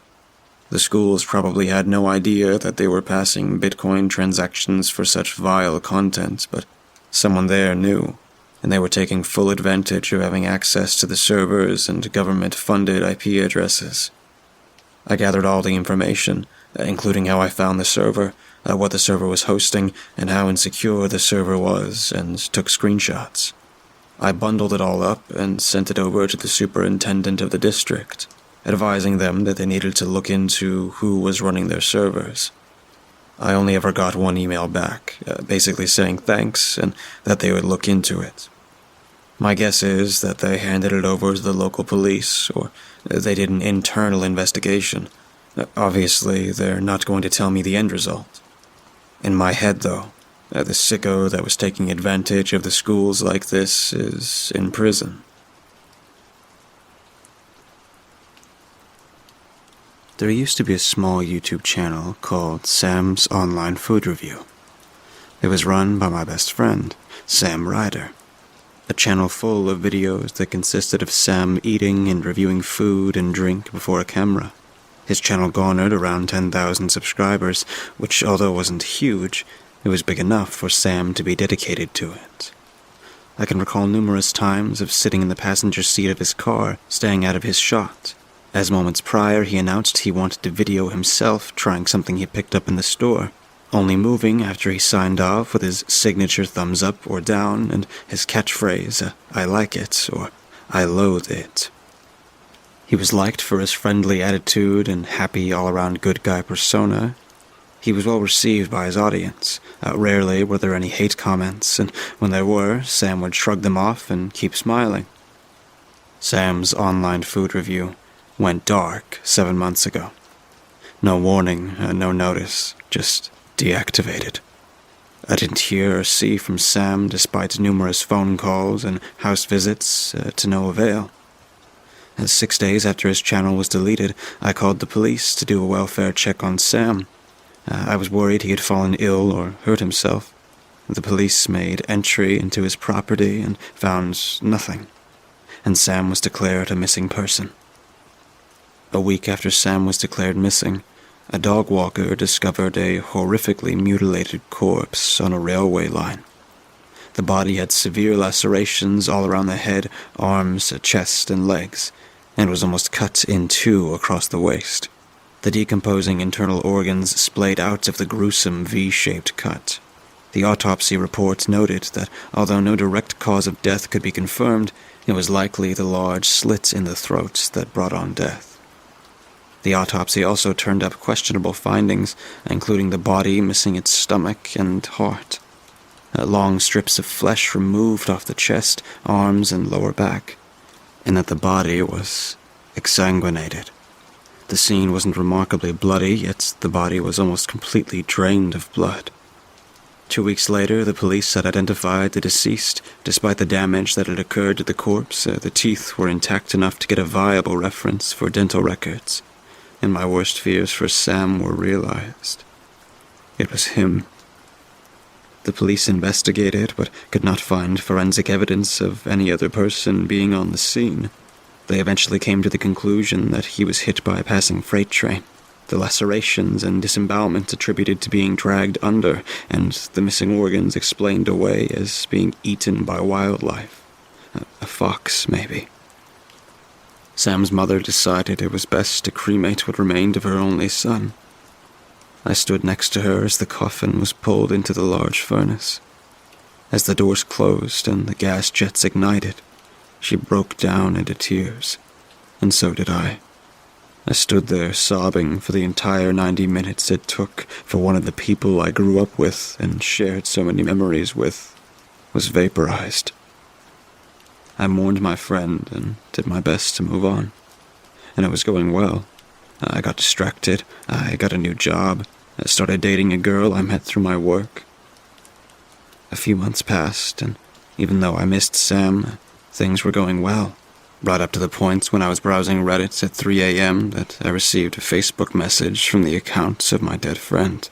The schools probably had no idea that they were passing Bitcoin transactions for such vile content, but someone there knew, and they were taking full advantage of having access to the servers and government-funded IP addresses. I gathered all the information, including how I found the server, what the server was hosting, and how insecure the server was, and took screenshots. I bundled it all up and sent it over to the superintendent of the district, advising them that they needed to look into who was running their servers. I only ever got one email back, basically saying thanks and that they would look into it. My guess is that they handed it over to the local police, or they did an internal investigation. Obviously, they're not going to tell me the end result. In my head, though, the sicko that was taking advantage of the schools like this is in prison. There used to be a small YouTube channel called Sam's Online Food Review. It was run by my best friend, Sam Ryder. A channel full of videos that consisted of Sam eating and reviewing food and drink before a camera. His channel garnered around 10,000 subscribers, which, although wasn't huge, it was big enough for Sam to be dedicated to it. I can recall numerous times of sitting in the passenger seat of his car, staying out of his shot, as moments prior he announced he wanted to video himself trying something he picked up in the store, only moving after he signed off with his signature thumbs up or down and his catchphrase, "I like it," or "I loathe it." He was liked for his friendly attitude and happy all-around good guy persona. He was well received by his audience. Rarely were there any hate comments, and when there were, Sam would shrug them off and keep smiling. Sam's Online Food Review went dark 7 months ago. No warning, no notice, just deactivated. I didn't hear or see from Sam despite numerous phone calls and house visits to no avail. 6 days after his channel was deleted, I called the police to do a welfare check on Sam. I was worried he had fallen ill or hurt himself. The police made entry into his property and found nothing, and Sam was declared a missing person. A week after Sam was declared missing, a dog walker discovered a horrifically mutilated corpse on a railway line. The body had severe lacerations all around the head, arms, chest, and legs, and was almost cut in two across the waist. The decomposing internal organs splayed out of the gruesome V-shaped cut. The autopsy report noted that although no direct cause of death could be confirmed, it was likely the large slit in the throat that brought on death. The autopsy also turned up questionable findings, including the body missing its stomach and heart. Long strips of flesh removed off the chest, arms, and lower back, and that the body was exsanguinated. The scene wasn't remarkably bloody, yet the body was almost completely drained of blood. 2 weeks later, the police had identified the deceased. Despite the damage that had occurred to the corpse, the teeth were intact enough to get a viable reference for dental records, and my worst fears for Sam were realized. It was him. The police investigated, but could not find forensic evidence of any other person being on the scene. They eventually came to the conclusion that he was hit by a passing freight train. The lacerations and disembowelment attributed to being dragged under, and the missing organs explained away as being eaten by wildlife. A fox, maybe. Sam's mother decided it was best to cremate what remained of her only son. I stood next to her as the coffin was pulled into the large furnace. As the doors closed and the gas jets ignited, she broke down into tears, and so did I. I stood there sobbing for the entire 90 minutes it took for one of the people I grew up with and shared so many memories with was vaporized. I mourned my friend and did my best to move on, and it was going well. I got distracted, I got a new job, I started dating a girl I met through my work. A few months passed, and even though I missed Sam, things were going well. Right up to the point when I was browsing Reddit at 3 a.m. that I received a Facebook message from the account of my dead friend.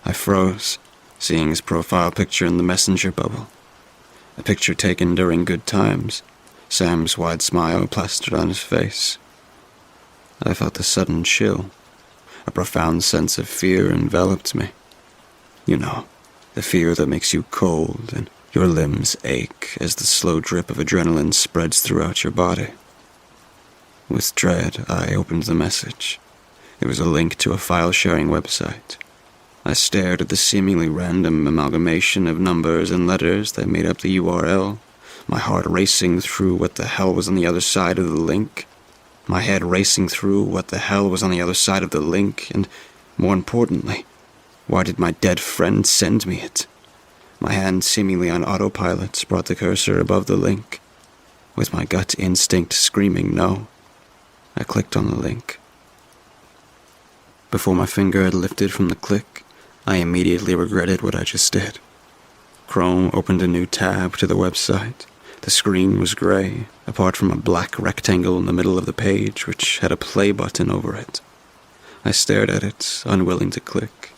I froze, seeing his profile picture in the messenger bubble. A picture taken during good times, Sam's wide smile plastered on his face. I felt a sudden chill. A profound sense of fear enveloped me. You know, the fear that makes you cold and your limbs ache as the slow drip of adrenaline spreads throughout your body. With dread, I opened the message. It was a link to a file-sharing website. I stared at the seemingly random amalgamation of numbers and letters that made up the URL, my heart racing through what the hell was on the other side of the link. My head racing through what the hell was on the other side of the link, and, more importantly, why did my dead friend send me it? My hand seemingly on autopilot brought the cursor above the link. With my gut instinct screaming no, I clicked on the link. Before my finger had lifted from the click, I immediately regretted what I just did. Chrome opened a new tab to the website. The screen was gray, apart from a black rectangle in the middle of the page which had a play button over it. I stared at it, unwilling to click.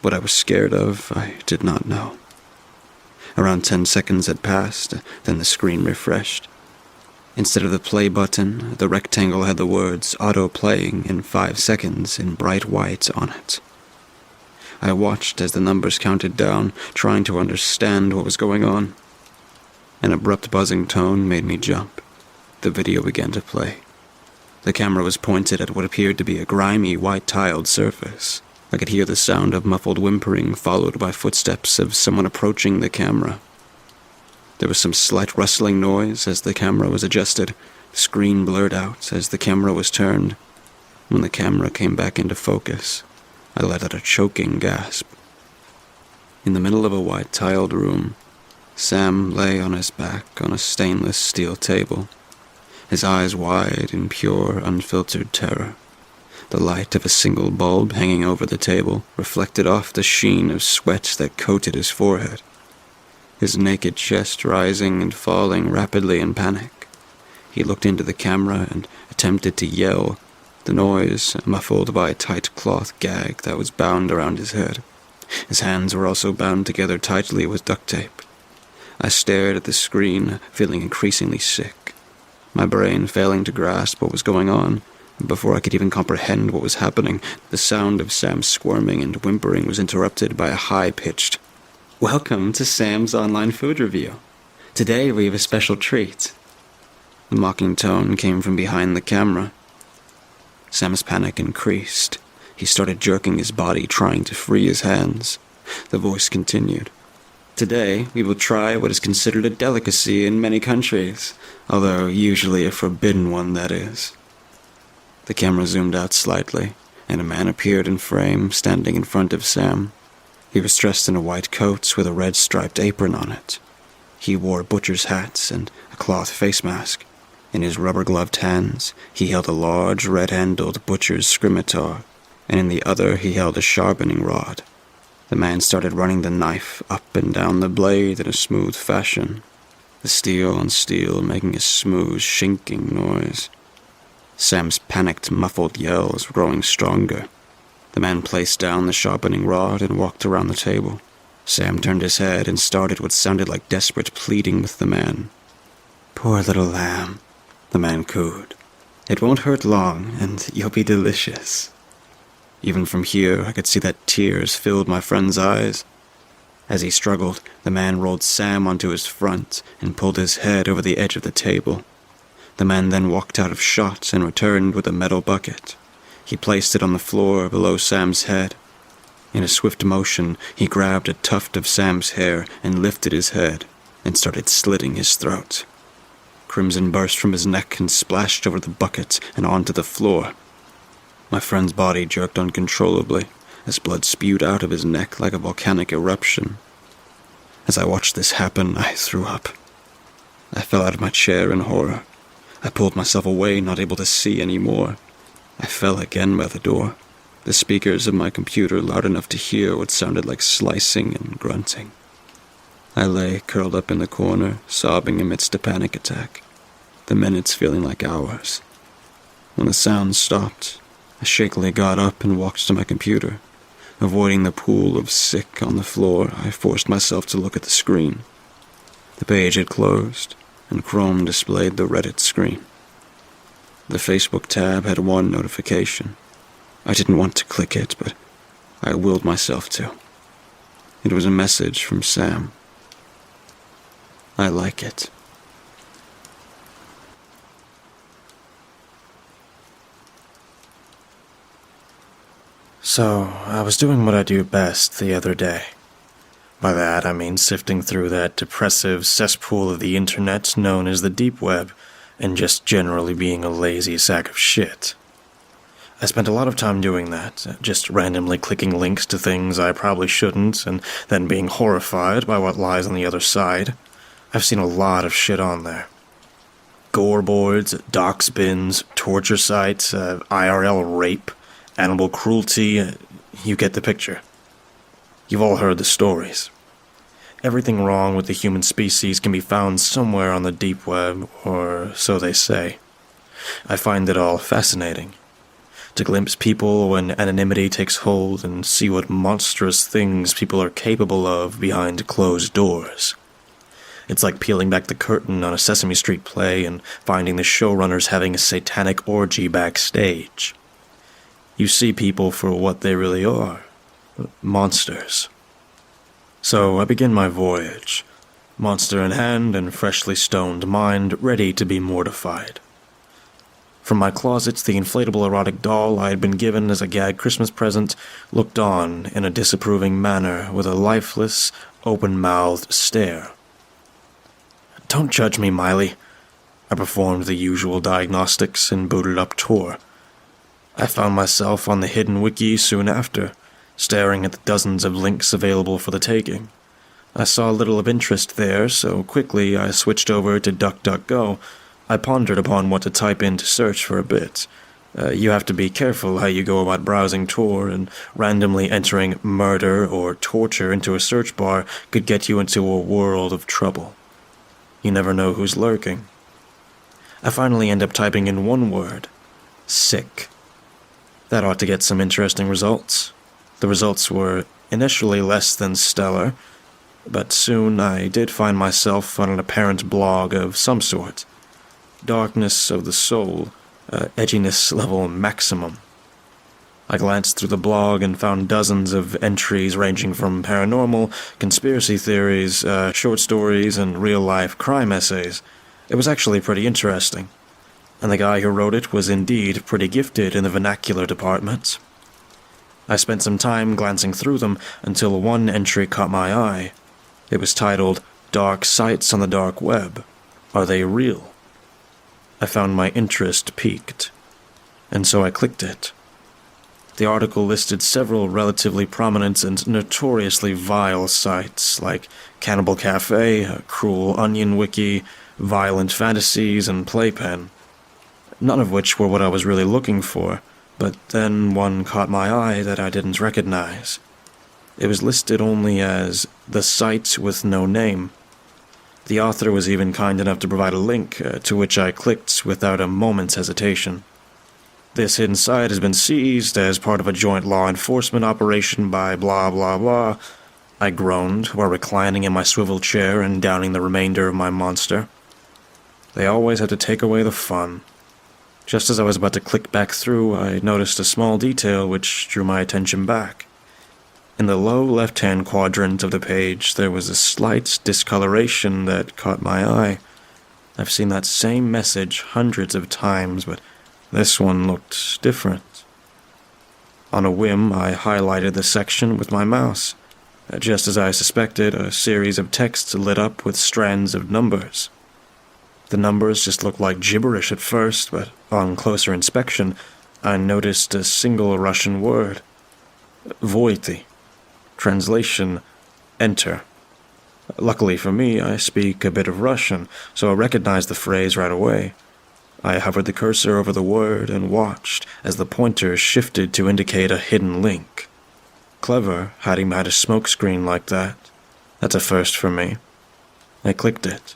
What I was scared of, I did not know. Around 10 seconds had passed, then the screen refreshed. Instead of the play button, the rectangle had the words auto-playing in 5 seconds in bright white on it. I watched as the numbers counted down, trying to understand what was going on. An abrupt buzzing tone made me jump. The video began to play. The camera was pointed at what appeared to be a grimy, white-tiled surface. I could hear the sound of muffled whimpering followed by footsteps of someone approaching the camera. There was some slight rustling noise as the camera was adjusted. The screen blurred out as the camera was turned. When the camera came back into focus, I let out a choking gasp. In the middle of a white-tiled room, Sam lay on his back on a stainless steel table, his eyes wide in pure, unfiltered terror. The light of a single bulb hanging over the table reflected off the sheen of sweat that coated his forehead, his naked chest rising and falling rapidly in panic. He looked into the camera and attempted to yell, the noise muffled by a tight cloth gag that was bound around his head. His hands were also bound together tightly with duct tape. I stared at the screen, feeling increasingly sick, my brain failing to grasp what was going on. Before I could even comprehend what was happening, the sound of Sam's squirming and whimpering was interrupted by a high-pitched, "Welcome to Sam's online food review. Today we have a special treat." The mocking tone came from behind the camera. Sam's panic increased. He started jerking his body, trying to free his hands. The voice continued. "Today we will try what is considered a delicacy in many countries, although usually a forbidden one, that is." The camera zoomed out slightly, and a man appeared in frame, standing in front of Sam. He was dressed in a white coat with a red striped apron on it. He wore butcher's hats and a cloth face mask. In his rubber-gloved hands, he held a large, red-handled butcher's scimitar, and in the other he held a sharpening rod. The man started running the knife up and down the blade in a smooth fashion, the steel on steel making a smooth, shinking noise. Sam's panicked, muffled yells were growing stronger. The man placed down the sharpening rod and walked around the table. Sam turned his head and started what sounded like desperate pleading with the man. "Poor little lamb," the man cooed. "It won't hurt long, and you'll be delicious." Even from here, I could see that tears filled my friend's eyes. As he struggled, the man rolled Sam onto his front and pulled his head over the edge of the table. The man then walked out of shot and returned with a metal bucket. He placed it on the floor below Sam's head. In a swift motion, he grabbed a tuft of Sam's hair and lifted his head and started slitting his throat. Crimson burst from his neck and splashed over the bucket and onto the floor. My friend's body jerked uncontrollably as blood spewed out of his neck like a volcanic eruption. As I watched this happen, I threw up. I fell out of my chair in horror. I pulled myself away, not able to see any more. I fell again by the door, the speakers of my computer loud enough to hear what sounded like slicing and grunting. I lay curled up in the corner, sobbing amidst a panic attack, the minutes feeling like hours. When the sound stopped, I shakily got up and walked to my computer. Avoiding the pool of sick on the floor, I forced myself to look at the screen. The page had closed, and Chrome displayed the Reddit screen. The Facebook tab had one notification. I didn't want to click it, but I willed myself to. It was a message from Sam. "I like it." So, I was doing what I do best the other day. By that, I mean sifting through that depressive cesspool of the internet known as the deep web, and just generally being a lazy sack of shit. I spent a lot of time doing that, just randomly clicking links to things I probably shouldn't, and then being horrified by what lies on the other side. I've seen a lot of shit on there. Gore boards, dox bins, torture sites, IRL rape, animal cruelty, you get the picture. You've all heard the stories. Everything wrong with the human species can be found somewhere on the deep web, or so they say. I find it all fascinating. To glimpse people when anonymity takes hold and see what monstrous things people are capable of behind closed doors. It's like peeling back the curtain on a Sesame Street play and finding the showrunners having a satanic orgy backstage. You see people for what they really are. Monsters. So I begin my voyage, monster in hand and freshly stoned mind ready to be mortified. From my closets, the inflatable erotic doll I had been given as a gag Christmas present looked on in a disapproving manner with a lifeless, open-mouthed stare. "Don't judge me, Miley." I performed the usual diagnostics and booted up Tor. I found myself on the hidden wiki soon after, staring at the dozens of links available for the taking. I saw little of interest there, so quickly I switched over to DuckDuckGo. I pondered upon what to type in to search for a bit. You have to be careful how you go about browsing Tor, and randomly entering murder or torture into a search bar could get you into a world of trouble. You never know who's lurking. I finally end up typing in one word: sick. That ought to get some interesting results. The results were initially less than stellar, but soon I did find myself on an apparent blog of some sort. Darkness of the soul, edginess level maximum. I glanced through the blog and found dozens of entries ranging from paranormal, conspiracy theories, short stories, and real-life crime essays. It was actually pretty interesting, and the guy who wrote it was indeed pretty gifted in the vernacular department. I spent some time glancing through them until one entry caught my eye. It was titled, "Dark Sites on the Dark Web. Are They Real?" I found my interest piqued, and so I clicked it. The article listed several relatively prominent and notoriously vile sites like Cannibal Cafe, Cruel Onion Wiki, Violent Fantasies, and Playpen. None of which were what I was really looking for, but then one caught my eye that I didn't recognize. It was listed only as "The Site with No Name." The author was even kind enough to provide a link, to which I clicked without a moment's hesitation. "This hidden site has been seized as part of a joint law enforcement operation by blah blah blah," I groaned while reclining in my swivel chair and downing the remainder of my monster. They always have to take away the fun. Just as I was about to click back through, I noticed a small detail which drew my attention back. In the low left-hand quadrant of the page, there was a slight discoloration that caught my eye. I've seen that same message hundreds of times, but this one looked different. On a whim, I highlighted the section with my mouse. Just as I suspected, a series of texts lit up with strands of numbers. The numbers just looked like gibberish at first, but on closer inspection, I noticed a single Russian word. Voity. Translation, enter. Luckily for me, I speak a bit of Russian, so I recognized the phrase right away. I hovered the cursor over the word and watched as the pointer shifted to indicate a hidden link. Clever, hiding behind a smokescreen like that. That's a first for me. I clicked it.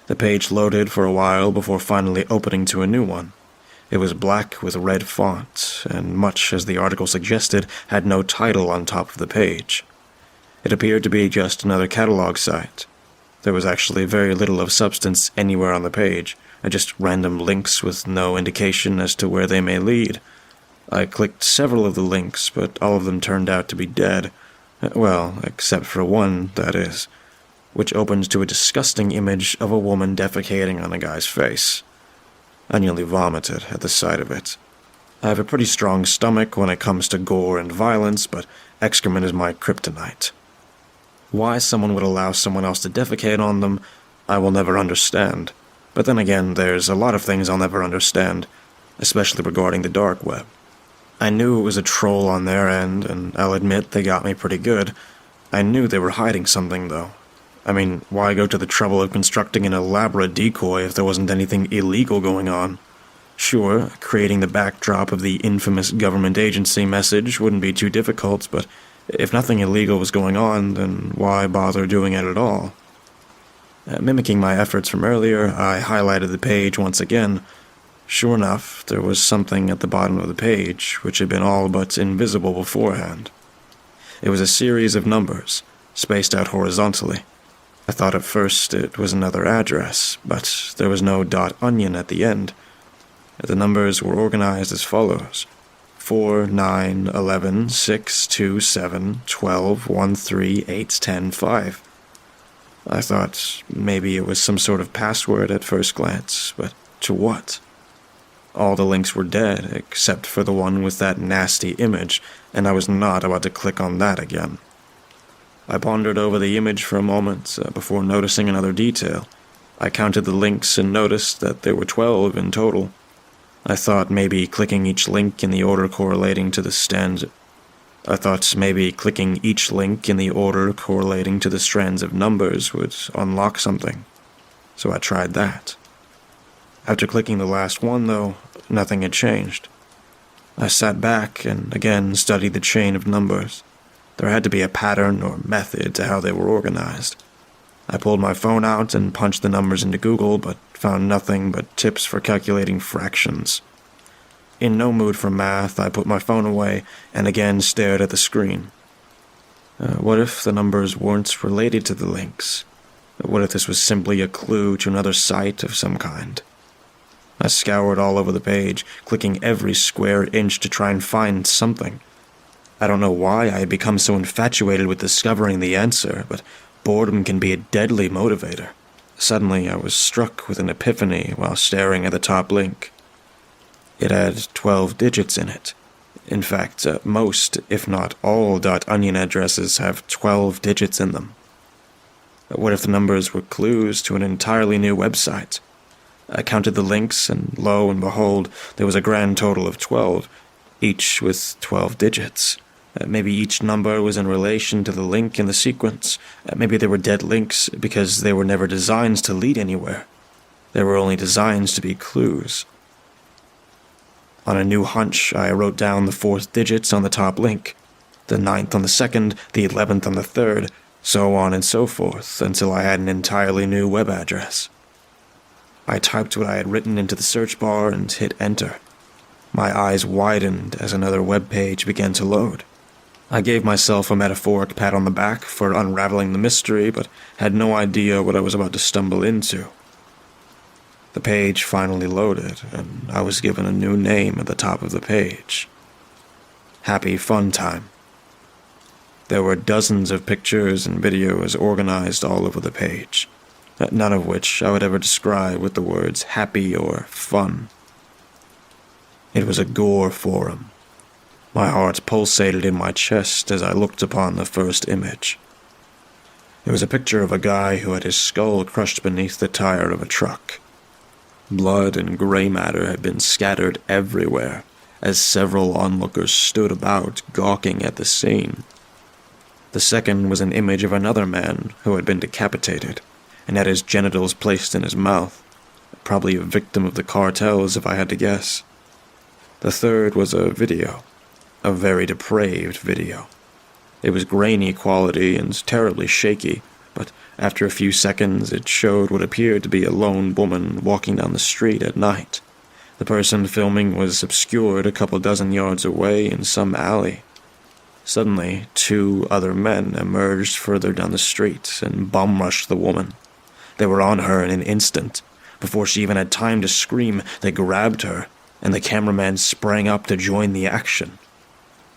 The page loaded for a while before finally opening to a new one. It was black with red font, and much as the article suggested, had no title on top of the page. It appeared to be just another catalog site. There was actually very little of substance anywhere on the page, just random links with no indication as to where they may lead. I clicked several of the links, but all of them turned out to be dead. Well, except for one, that is, which opened to a disgusting image of a woman defecating on a guy's face. I nearly vomited at the sight of it. I have a pretty strong stomach when it comes to gore and violence, but excrement is my kryptonite. Why someone would allow someone else to defecate on them, I will never understand. But then again, there's a lot of things I'll never understand, especially regarding the dark web. I knew it was a troll on their end, and I'll admit they got me pretty good. I knew they were hiding something, though. I mean, why go to the trouble of constructing an elaborate decoy if there wasn't anything illegal going on? Sure, creating the backdrop of the infamous government agency message wouldn't be too difficult, but if nothing illegal was going on, then why bother doing it at all? Mimicking my efforts from earlier, I highlighted the page once again. Sure enough, there was something at the bottom of the page which had been all but invisible beforehand. It was a series of numbers, spaced out horizontally. I thought at first it was another address, but there was no .onion at the end. The numbers were organized as follows: 4, 9, 11, 6, 2, 7, 12, 1, 3, 8, 10, 5. I thought maybe it was some sort of password at first glance, but to what? All the links were dead, except for the one with that nasty image, and I was not about to click on that again. I pondered over the image for a moment before noticing another detail. I counted the links and noticed that there were 12 in total. I thought maybe clicking each link in the order correlating to the strands of numbers would unlock something. So I tried that. After clicking the last one, though, nothing had changed. I sat back and again studied the chain of numbers. There had to be a pattern or method to how they were organized. I pulled my phone out and punched the numbers into Google, but found nothing but tips for calculating fractions. In no mood for math, I put my phone away and again stared at the screen. What if the numbers weren't related to the links? What if this was simply a clue to another site of some kind? I scoured all over the page, clicking every square inch to try and find something. I don't know why I had become so infatuated with discovering the answer, but boredom can be a deadly motivator. Suddenly, I was struck with an epiphany while staring at the top link. It had 12 digits in it. In fact, most, if not all, .onion addresses have 12 digits in them. What if the numbers were clues to an entirely new website? I counted the links, and lo and behold, there was a grand total of 12, each with 12 digits. Maybe each number was in relation to the link in the sequence. Maybe they were dead links because they were never designs to lead anywhere. They were only designs to be clues. On a new hunch, I wrote down the 4th digits on the top link, the 9th on the 2nd, the 11th on the 3rd, so on and so forth, until I had an entirely new web address. I typed what I had written into the search bar and hit enter. My eyes widened as another web page began to load. I gave myself a metaphoric pat on the back for unraveling the mystery, but had no idea what I was about to stumble into. The page finally loaded, and I was given a new name at the top of the page. Happy Fun Time. There were dozens of pictures and videos organized all over the page, none of which I would ever describe with the words happy or fun. It was a gore forum. My heart pulsated in my chest as I looked upon the first image. It was a picture of a guy who had his skull crushed beneath the tire of a truck. Blood and gray matter had been scattered everywhere, as several onlookers stood about, gawking at the scene. The second was an image of another man who had been decapitated, and had his genitals placed in his mouth, probably a victim of the cartels if I had to guess. The third was a video, a very depraved video. It was grainy quality and terribly shaky, but after a few seconds it showed what appeared to be a lone woman walking down the street at night. The person filming was obscured a couple dozen yards away in some alley. Suddenly, 2 other men emerged further down the street and bum-rushed the woman. They were on her in an instant. Before she even had time to scream, they grabbed her, and the cameraman sprang up to join the action.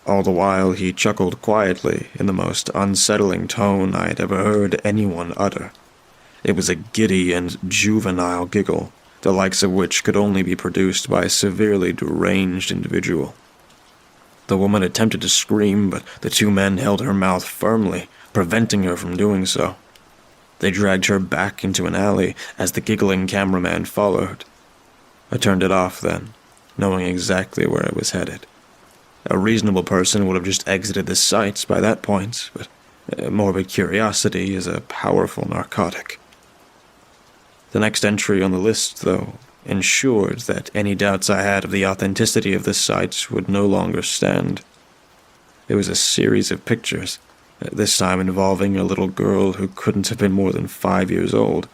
All the while, he chuckled quietly in the most unsettling tone I had ever heard anyone utter. It was a giddy and juvenile giggle, the likes of which could only be produced by a severely deranged individual. The woman attempted to scream, but the 2 men held her mouth firmly, preventing her from doing so. They dragged her back into an alley as the giggling cameraman followed. I turned it off then, knowing exactly where I was headed. A reasonable person would have just exited the site by that point, but morbid curiosity is a powerful narcotic. The next entry on the list, though, ensured that any doubts I had of the authenticity of this site would no longer stand. It was a series of pictures, this time involving a little girl who couldn't have been more than 5 years old.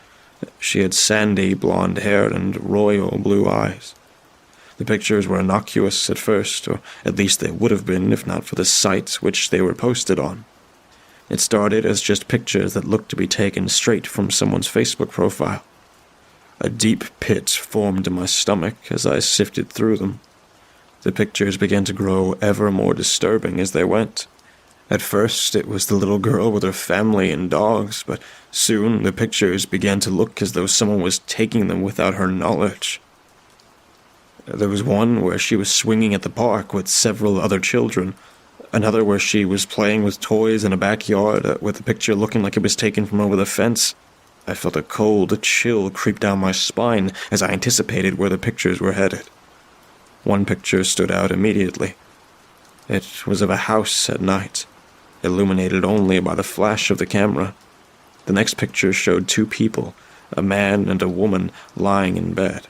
She had sandy blonde hair and royal blue eyes. The pictures were innocuous at first, or at least they would have been if not for the site which they were posted on. It started as just pictures that looked to be taken straight from someone's Facebook profile. A deep pit formed in my stomach as I sifted through them. The pictures began to grow ever more disturbing as they went. At first, it was the little girl with her family and dogs, but soon the pictures began to look as though someone was taking them without her knowledge. There was one where she was swinging at the park with several other children, another where she was playing with toys in a backyard, with the picture looking like it was taken from over the fence. I felt a cold chill creep down my spine as I anticipated where the pictures were headed. One picture stood out immediately. It was of a house at night, illuminated only by the flash of the camera. The next picture showed 2 people, a man and a woman, lying in bed.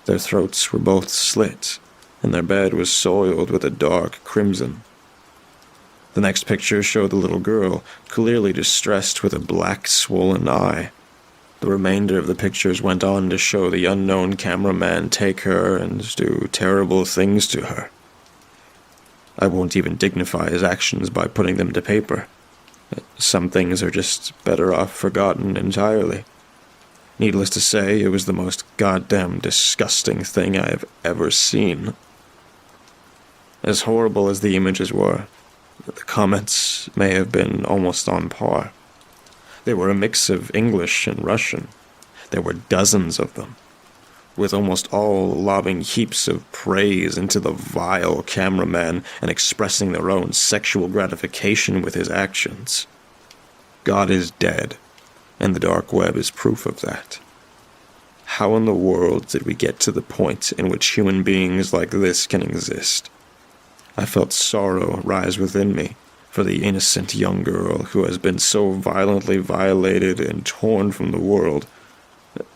Their throats were both slit, and their bed was soiled with a dark crimson. The next picture showed the little girl, clearly distressed with a black swollen eye. The remainder of the pictures went on to show the unknown cameraman take her and do terrible things to her. I won't even dignify his actions by putting them to paper. Some things are just better off forgotten entirely. Needless to say, it was the most goddamn disgusting thing I have ever seen. As horrible as the images were, the comments may have been almost on par. They were a mix of English and Russian. There were dozens of them, with almost all lobbing heaps of praise into the vile cameraman and expressing their own sexual gratification with his actions. God is dead, and the dark web is proof of that. How in the world did we get to the point in which human beings like this can exist? I felt sorrow rise within me for the innocent young girl who has been so violently violated and torn from the world.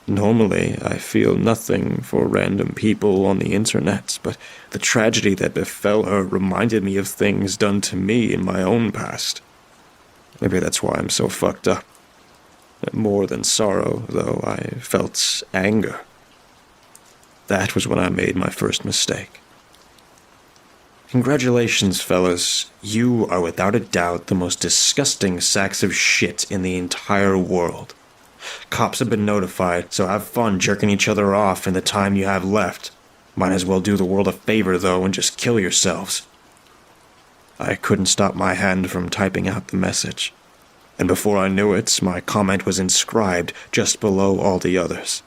Normally, I feel nothing for random people on the internet, but the tragedy that befell her reminded me of things done to me in my own past. Maybe that's why I'm so fucked up. More than sorrow, though, I felt anger. That was when I made my first mistake. Congratulations, fellas. You are without a doubt the most disgusting sacks of shit in the entire world. Cops have been notified, so have fun jerking each other off in the time you have left. Might as well do the world a favor, though, and just kill yourselves. I couldn't stop my hand from typing out the message, and before I knew it, my comment was inscribed just below all the others.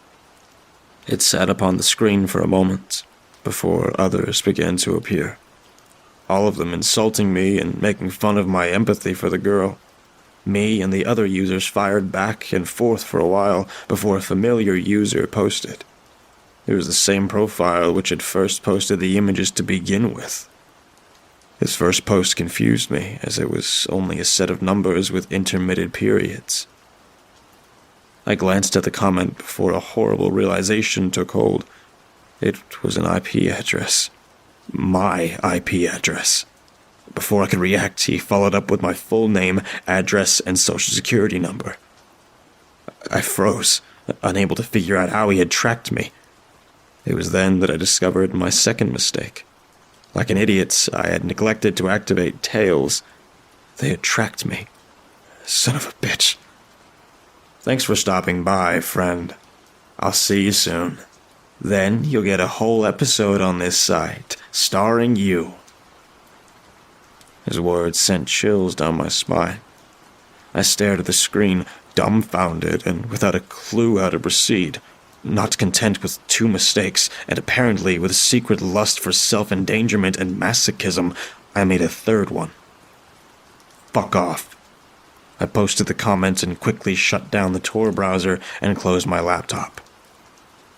It sat upon the screen for a moment, before others began to appear. All of them insulting me and making fun of my empathy for the girl. Me and the other users fired back and forth for a while before a familiar user posted. It was the same profile which had first posted the images to begin with. His first post confused me, as it was only a set of numbers with intermittent periods. I glanced at the comment before a horrible realization took hold. It was an IP address. My IP address. Before I could react, he followed up with my full name, address, and social security number. I froze, unable to figure out how he had tracked me. It was then that I discovered my second mistake. Like an idiot, I had neglected to activate Tails. They had tracked me. Son of a bitch. Thanks for stopping by, friend. I'll see you soon. Then you'll get a whole episode on this site, starring you. His words sent chills down my spine. I stared at the screen, dumbfounded and without a clue how to proceed. Not content with 2 mistakes, and apparently with a secret lust for self-endangerment and masochism, I made a third one. Fuck off. I posted the comments and quickly shut down the Tor browser and closed my laptop.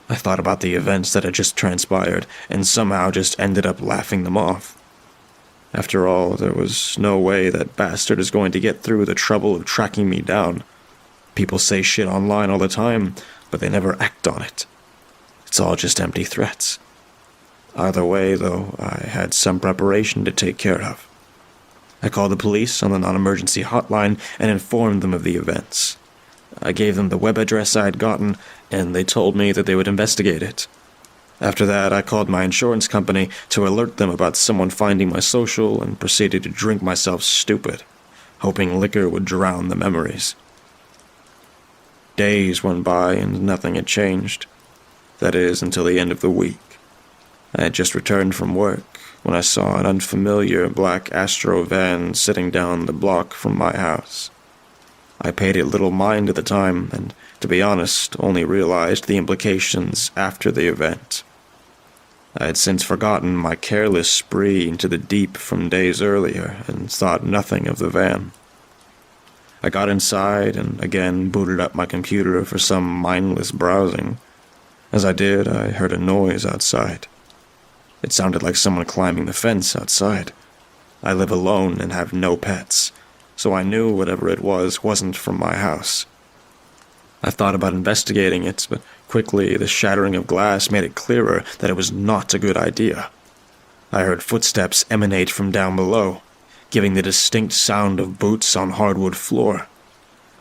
I thought about the events that had just transpired, and somehow just ended up laughing them off. After all, there was no way that bastard is going to get through the trouble of tracking me down. People say shit online all the time, but they never act on it. It's all just empty threats. Either way, though, I had some preparation to take care of. I called the police on the non-emergency hotline and informed them of the events. I gave them the web address I had gotten, and they told me that they would investigate it. After that, I called my insurance company to alert them about someone finding my social and proceeded to drink myself stupid, hoping liquor would drown the memories. Days went by and nothing had changed. That is, until the end of the week. I had just returned from work when I saw an unfamiliar black Astro van sitting down the block from my house. I paid it little mind at the time, and, to be honest, only realized the implications after the event. I had since forgotten my careless spree into the deep from days earlier, and thought nothing of the van. I got inside and again booted up my computer for some mindless browsing. As I did, I heard a noise outside. It sounded like someone climbing the fence outside. I live alone and have no pets, so I knew whatever it was wasn't from my house. I thought about investigating it, but quickly the shattering of glass made it clearer that it was not a good idea. I heard footsteps emanate from down below, giving the distinct sound of boots on hardwood floor.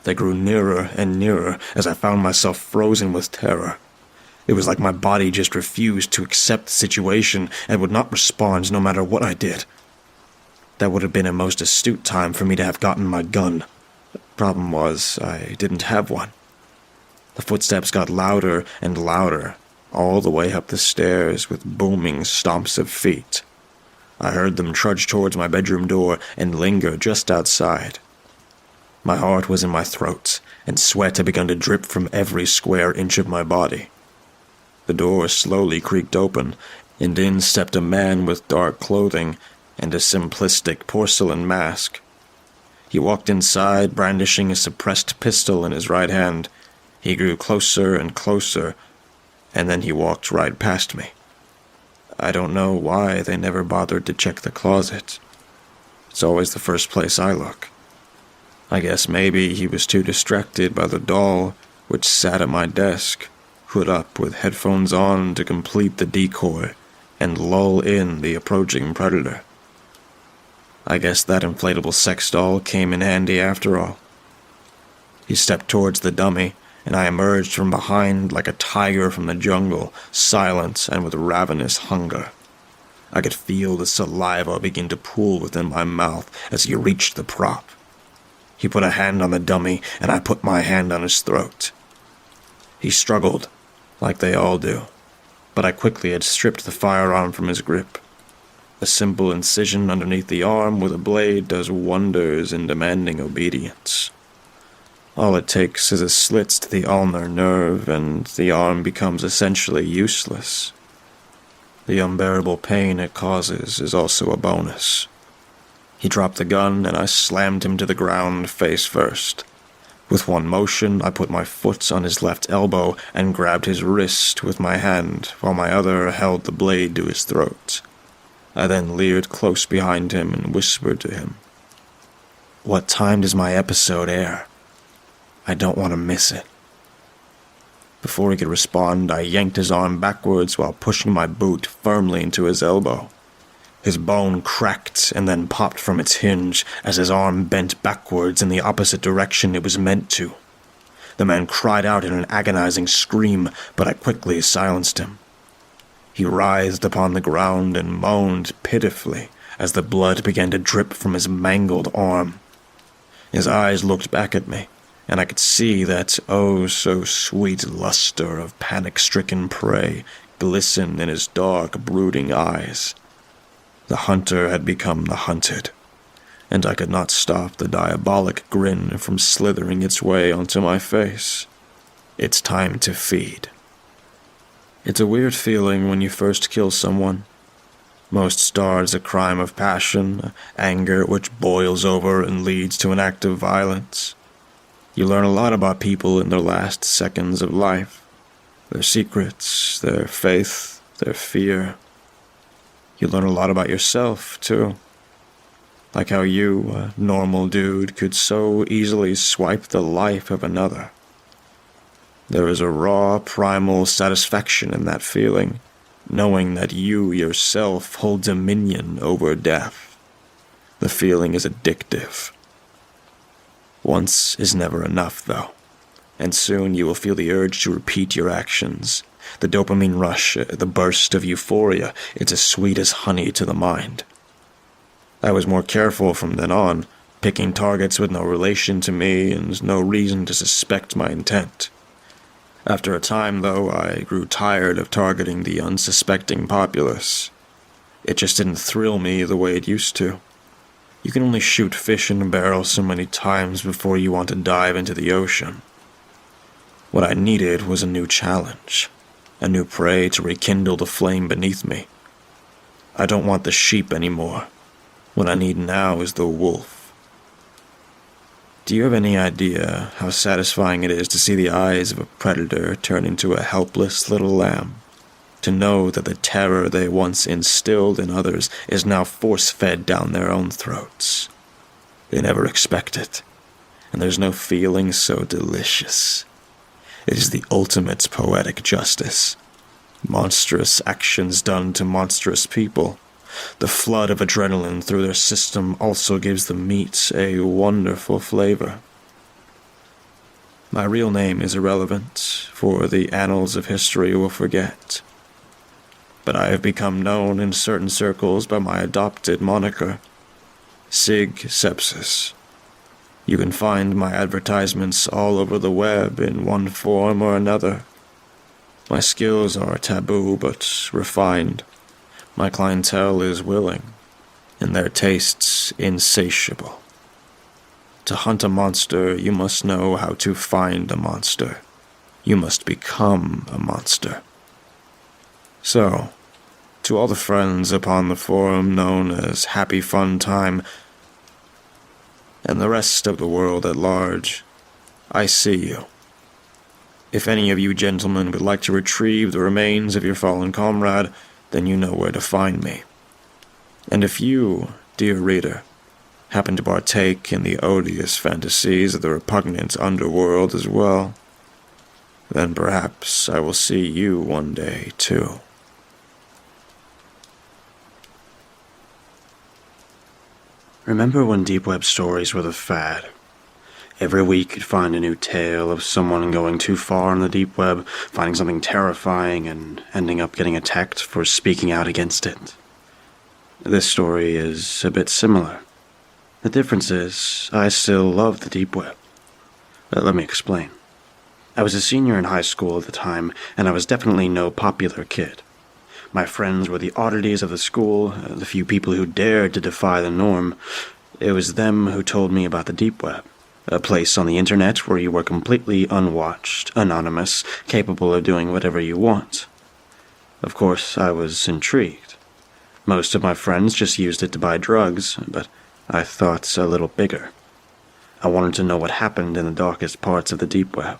They grew nearer and nearer as I found myself frozen with terror. It was like my body just refused to accept the situation and would not respond no matter what I did. That would have been a most astute time for me to have gotten my gun. The problem was, I didn't have one. The footsteps got louder and louder, all the way up the stairs with booming stomps of feet. I heard them trudge towards my bedroom door and linger just outside. My heart was in my throat, and sweat had begun to drip from every square inch of my body. The door slowly creaked open, and in stepped a man with dark clothing and a simplistic porcelain mask. He walked inside, brandishing a suppressed pistol in his right hand. He grew closer and closer, and then he walked right past me. I don't know why they never bothered to check the closet. It's always the first place I look. I guess maybe he was too distracted by the doll, which sat at my desk, hood up with headphones on to complete the decoy and lull in the approaching predator. I guess that inflatable sex doll came in handy after all. He stepped towards the dummy, and I emerged from behind like a tiger from the jungle, silent and with ravenous hunger. I could feel the saliva begin to pool within my mouth as he reached the prop. He put a hand on the dummy, and I put my hand on his throat. He struggled, like they all do, but I quickly had stripped the firearm from his grip. A simple incision underneath the arm with a blade does wonders in demanding obedience. All it takes is a slit to the ulnar nerve, and the arm becomes essentially useless. The unbearable pain it causes is also a bonus. He dropped the gun, and I slammed him to the ground face first. With one motion, I put my foot on his left elbow and grabbed his wrist with my hand, while my other held the blade to his throat. I then leered close behind him and whispered to him, "What time does my episode air? I don't want to miss it." Before he could respond, I yanked his arm backwards while pushing my boot firmly into his elbow. His bone cracked and then popped from its hinge as his arm bent backwards in the opposite direction it was meant to. The man cried out in an agonizing scream, but I quickly silenced him. He writhed upon the ground and moaned pitifully as the blood began to drip from his mangled arm. His eyes looked back at me, and I could see that oh-so-sweet luster of panic-stricken prey glisten in his dark, brooding eyes. The hunter had become the hunted, and I could not stop the diabolic grin from slithering its way onto my face. It's time to feed. It's a weird feeling when you first kill someone. Most start as a crime of passion, anger which boils over and leads to an act of violence. You learn a lot about people in their last seconds of life. Their secrets, their faith, their fear. You learn a lot about yourself, too. Like how you, a normal dude, could so easily swipe the life of another. There is a raw, primal satisfaction in that feeling, knowing that you yourself hold dominion over death. The feeling is addictive. Once is never enough, though, and soon you will feel the urge to repeat your actions. The dopamine rush, the burst of euphoria, it's as sweet as honey to the mind. I was more careful from then on, picking targets with no relation to me and no reason to suspect my intent. After a time, though, I grew tired of targeting the unsuspecting populace. It just didn't thrill me the way it used to. You can only shoot fish in a barrel so many times before you want to dive into the ocean. What I needed was a new challenge, a new prey to rekindle the flame beneath me. I don't want the sheep anymore. What I need now is the wolf. Do you have any idea how satisfying it is to see the eyes of a predator turn into a helpless little lamb? To know that the terror they once instilled in others is now force-fed down their own throats. They never expect it, and there's no feeling so delicious. It is the ultimate poetic justice. Monstrous actions done to monstrous people, The flood of adrenaline through their system also gives the meat a wonderful flavor. My real name is irrelevant, for the annals of history will forget. But I have become known in certain circles by my adopted moniker, Sig Sepsis. You can find my advertisements all over the web in one form or another. My skills are taboo but refined. My clientele is willing, and their tastes insatiable. To hunt a monster, you must know how to find a monster. You must become a monster. So, to all the friends upon the forum known as Happy Fun Time, and the rest of the world at large, I see you. If any of you gentlemen would like to retrieve the remains of your fallen comrade, then you know where to find me. And if you, dear reader, happen to partake in the odious fantasies of the repugnant underworld as well, then perhaps I will see you one day, too. Remember when deep web stories were the fad? Every week you'd find a new tale of someone going too far in the deep web, finding something terrifying, and ending up getting attacked for speaking out against it. This story is a bit similar. The difference is, I still love the deep web. Let me explain. I was a senior in high school at the time, and I was definitely no popular kid. My friends were the oddities of the school, the few people who dared to defy the norm. It was them who told me about the deep web, a place on the internet where you were completely unwatched, anonymous, capable of doing whatever you want. Of course, I was intrigued. Most of my friends just used it to buy drugs, but I thought a little bigger. I wanted to know what happened in the darkest parts of the deep web.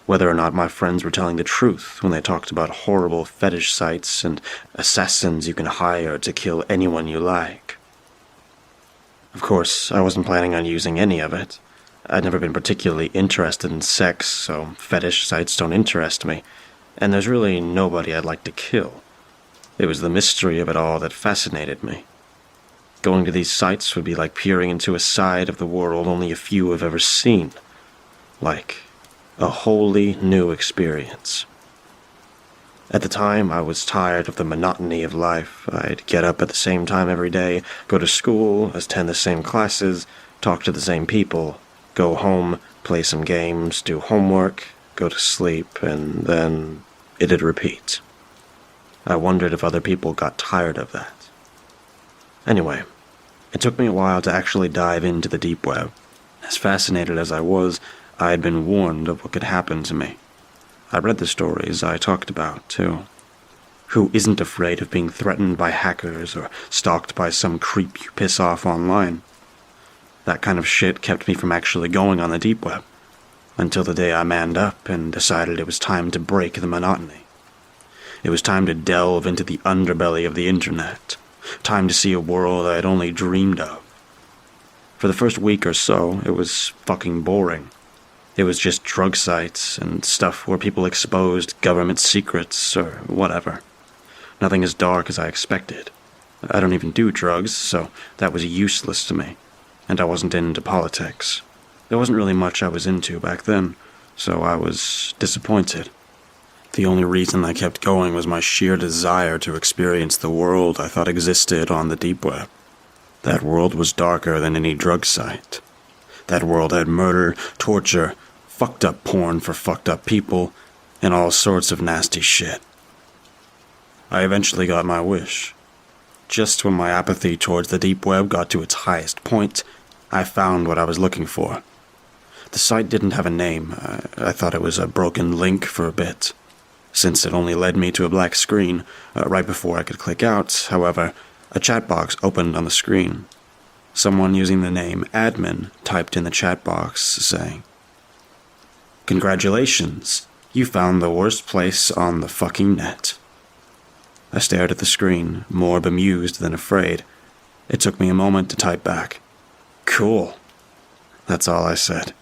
Whether or not my friends were telling the truth when they talked about horrible fetish sites and assassins you can hire to kill anyone you like. Of course, I wasn't planning on using any of it. I'd never been particularly interested in sex, so fetish sites don't interest me, and there's really nobody I'd like to kill. It was the mystery of it all that fascinated me. Going to these sites would be like peering into a side of the world only a few have ever seen. Like a wholly new experience. At the time, I was tired of the monotony of life. I'd get up at the same time every day, go to school, attend the same classes, talk to the same people, go home, play some games, do homework, go to sleep, and then it'd repeat. I wondered if other people got tired of that. Anyway, it took me a while to actually dive into the deep web. As fascinated as I was, I had been warned of what could happen to me. I read the stories I talked about, too. Who isn't afraid of being threatened by hackers or stalked by some creep you piss off online? That kind of shit kept me from actually going on the deep web, until the day I manned up and decided it was time to break the monotony. It was time to delve into the underbelly of the internet, time to see a world I had only dreamed of. For the first week or so, it was fucking boring. It was just drug sites and stuff where people exposed government secrets or whatever. Nothing as dark as I expected. I don't even do drugs, so that was useless to me. And I wasn't into politics. There wasn't really much I was into back then, so I was disappointed. The only reason I kept going was my sheer desire to experience the world I thought existed on the deep web. That world was darker than any drug site. That world had murder, torture, fucked up porn for fucked up people, and all sorts of nasty shit. I eventually got my wish. Just when my apathy towards the deep web got to its highest point, I found what I was looking for. The site didn't have a name. I thought it was a broken link for a bit, since it only led me to a black screen. Right before I could click out, however, a chat box opened on the screen. Someone using the name admin typed in the chat box saying, "Congratulations, you found the worst place on the fucking net." I stared at the screen, more bemused than afraid. It took me a moment to type back, "Cool." That's all I said.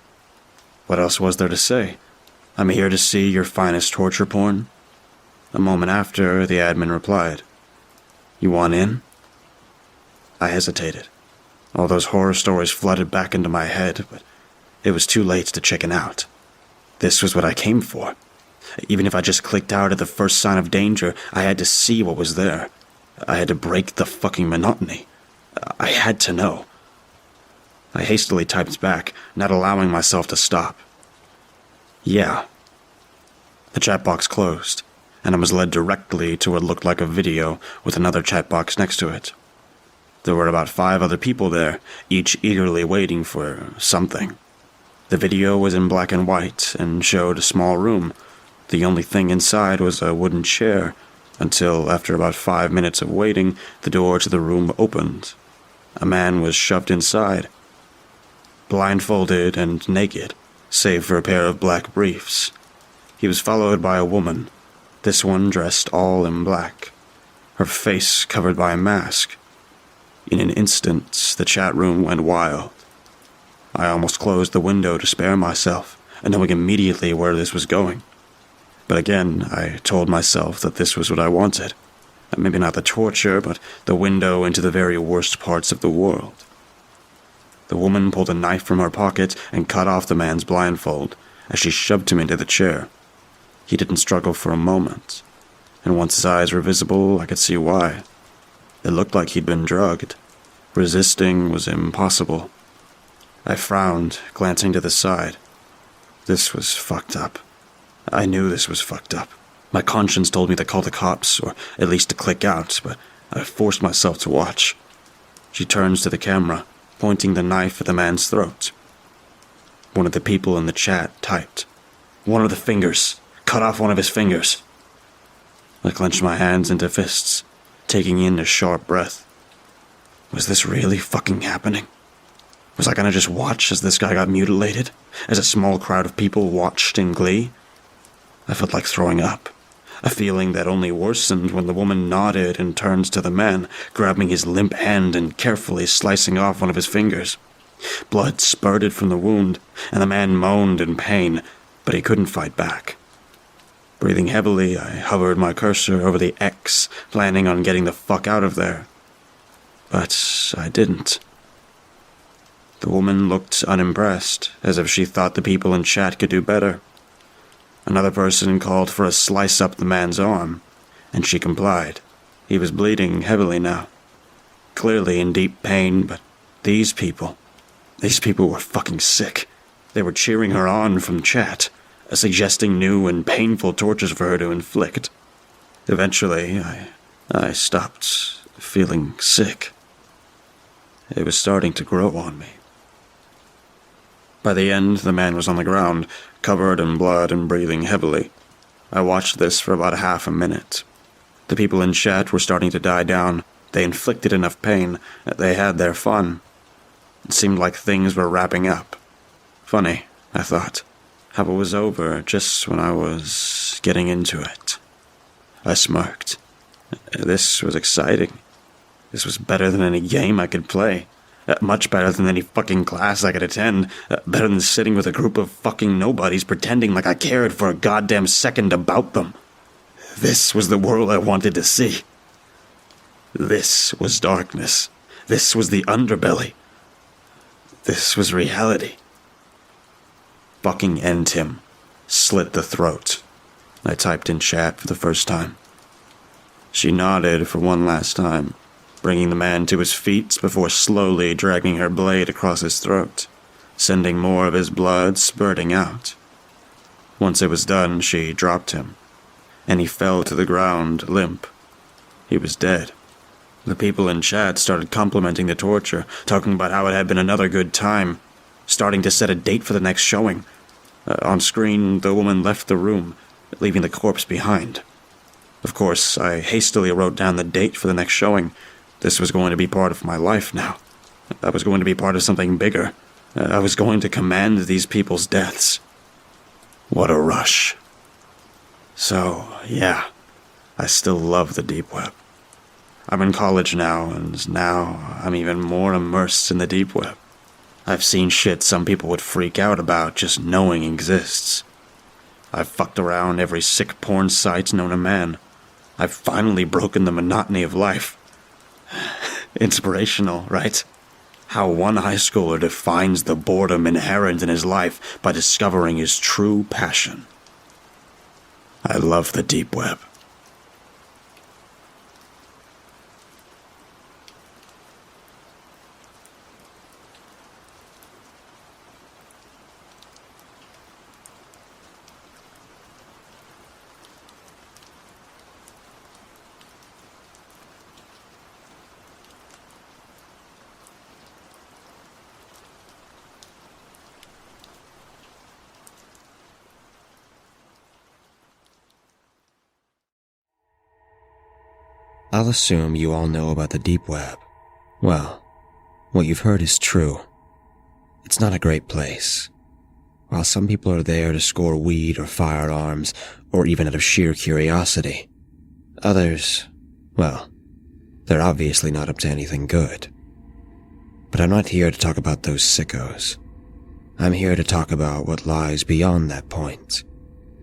What else was there to say? I'm here to see your finest torture porn. A moment after, the admin replied, "You want in?" I hesitated. All those horror stories flooded back into my head, but it was too late to chicken out. This was what I came for. Even if I just clicked out at the first sign of danger, I had to see what was there. I had to break the fucking monotony. I had to know. I hastily typed back, not allowing myself to stop. Yeah. The chat box closed, and I was led directly to what looked like a video with another chat box next to it. There were about 5 other people there, each eagerly waiting for something. The video was in black and white and showed a small room. The only thing inside was a wooden chair, until after about 5 minutes of waiting, the door to the room opened. A man was shoved inside, blindfolded and naked, save for a pair of black briefs. He was followed by a woman, this one dressed all in black, her face covered by a mask. In an instant, the chat room went wild. I almost closed the window to spare myself, knowing immediately where this was going. But again, I told myself that this was what I wanted. Maybe not the torture, but the window into the very worst parts of the world. The woman pulled a knife from her pocket and cut off the man's blindfold as she shoved him into the chair. He didn't struggle for a moment, and once his eyes were visible, I could see why. It looked like he'd been drugged. Resisting was impossible. I frowned, glancing to the side. This was fucked up. I knew this was fucked up. My conscience told me to call the cops, or at least to click out, but I forced myself to watch. She turns to the camera, pointing the knife at the man's throat. One of the people in the chat typed, "One of the fingers. Cut off one of his fingers." I clenched my hands into fists, taking in a sharp breath. Was this really fucking happening? Was I gonna just watch as this guy got mutilated? As a small crowd of people watched in glee? I felt like throwing up. A feeling that only worsened when the woman nodded and turned to the man, grabbing his limp hand and carefully slicing off one of his fingers. Blood spurted from the wound, and the man moaned in pain, but he couldn't fight back. Breathing heavily, I hovered my cursor over the X, planning on getting the fuck out of there. But I didn't. The woman looked unimpressed, as if she thought the people in chat could do better. Another person called for a slice up the man's arm, and she complied. He was bleeding heavily now, clearly in deep pain, but these people were fucking sick. They were cheering her on from chat, suggesting new and painful tortures for her to inflict. Eventually, I stopped feeling sick. It was starting to grow on me. By the end, the man was on the ground, covered in blood and breathing heavily. I watched this for about half a minute. The people in chat were starting to die down. They inflicted enough pain. They had their fun. It seemed like things were wrapping up. Funny, I thought, how it was over just when I was getting into it. I smirked. This was exciting. This was better than any game I could play. Much better than any fucking class I could attend. Better than sitting with a group of fucking nobodies pretending like I cared for a goddamn second about them. This was the world I wanted to see. This was darkness. This was the underbelly. This was reality. Fucking end him. Slit the throat. I typed in chat for the first time. She nodded for one last time, bringing the man to his feet before slowly dragging her blade across his throat, sending more of his blood spurting out. Once it was done, she dropped him, and he fell to the ground, limp. He was dead. The people in chat started complimenting the torture, talking about how it had been another good time, starting to set a date for the next showing. On screen, the woman left the room, leaving the corpse behind. Of course, I hastily wrote down the date for the next showing. This was going to be part of my life now. I was going to be part of something bigger. I was going to command these people's deaths. What a rush. So, yeah, I still love the deep web. I'm in college now, and now I'm even more immersed in the deep web. I've seen shit some people would freak out about just knowing exists. I've fucked around every sick porn site known to man. I've finally broken the monotony of life. Inspirational, right? How one high schooler defines the boredom inherent in his life by discovering his true passion. I love the deep web. I'll assume you all know about the deep web. Well, what you've heard is true. It's not a great place. While some people are there to score weed or firearms, or even out of sheer curiosity, others, well, they're obviously not up to anything good. But I'm not here to talk about those sickos. I'm here to talk about what lies beyond that point,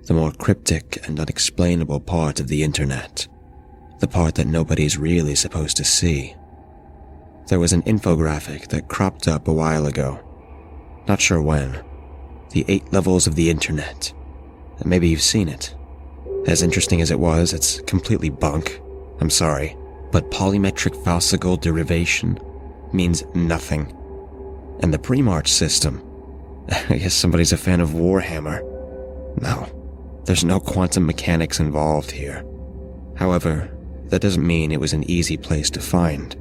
the more cryptic and unexplainable part of the internet. The part that nobody's really supposed to see. There was an infographic that cropped up a while ago. Not sure when. The 8 levels of the internet. Maybe you've seen it. As interesting as it was, it's completely bunk. I'm sorry. But polymetric falsical derivation means nothing. And the pre-march system. I guess somebody's a fan of Warhammer. No. There's no quantum mechanics involved here. However, that doesn't mean it was an easy place to find.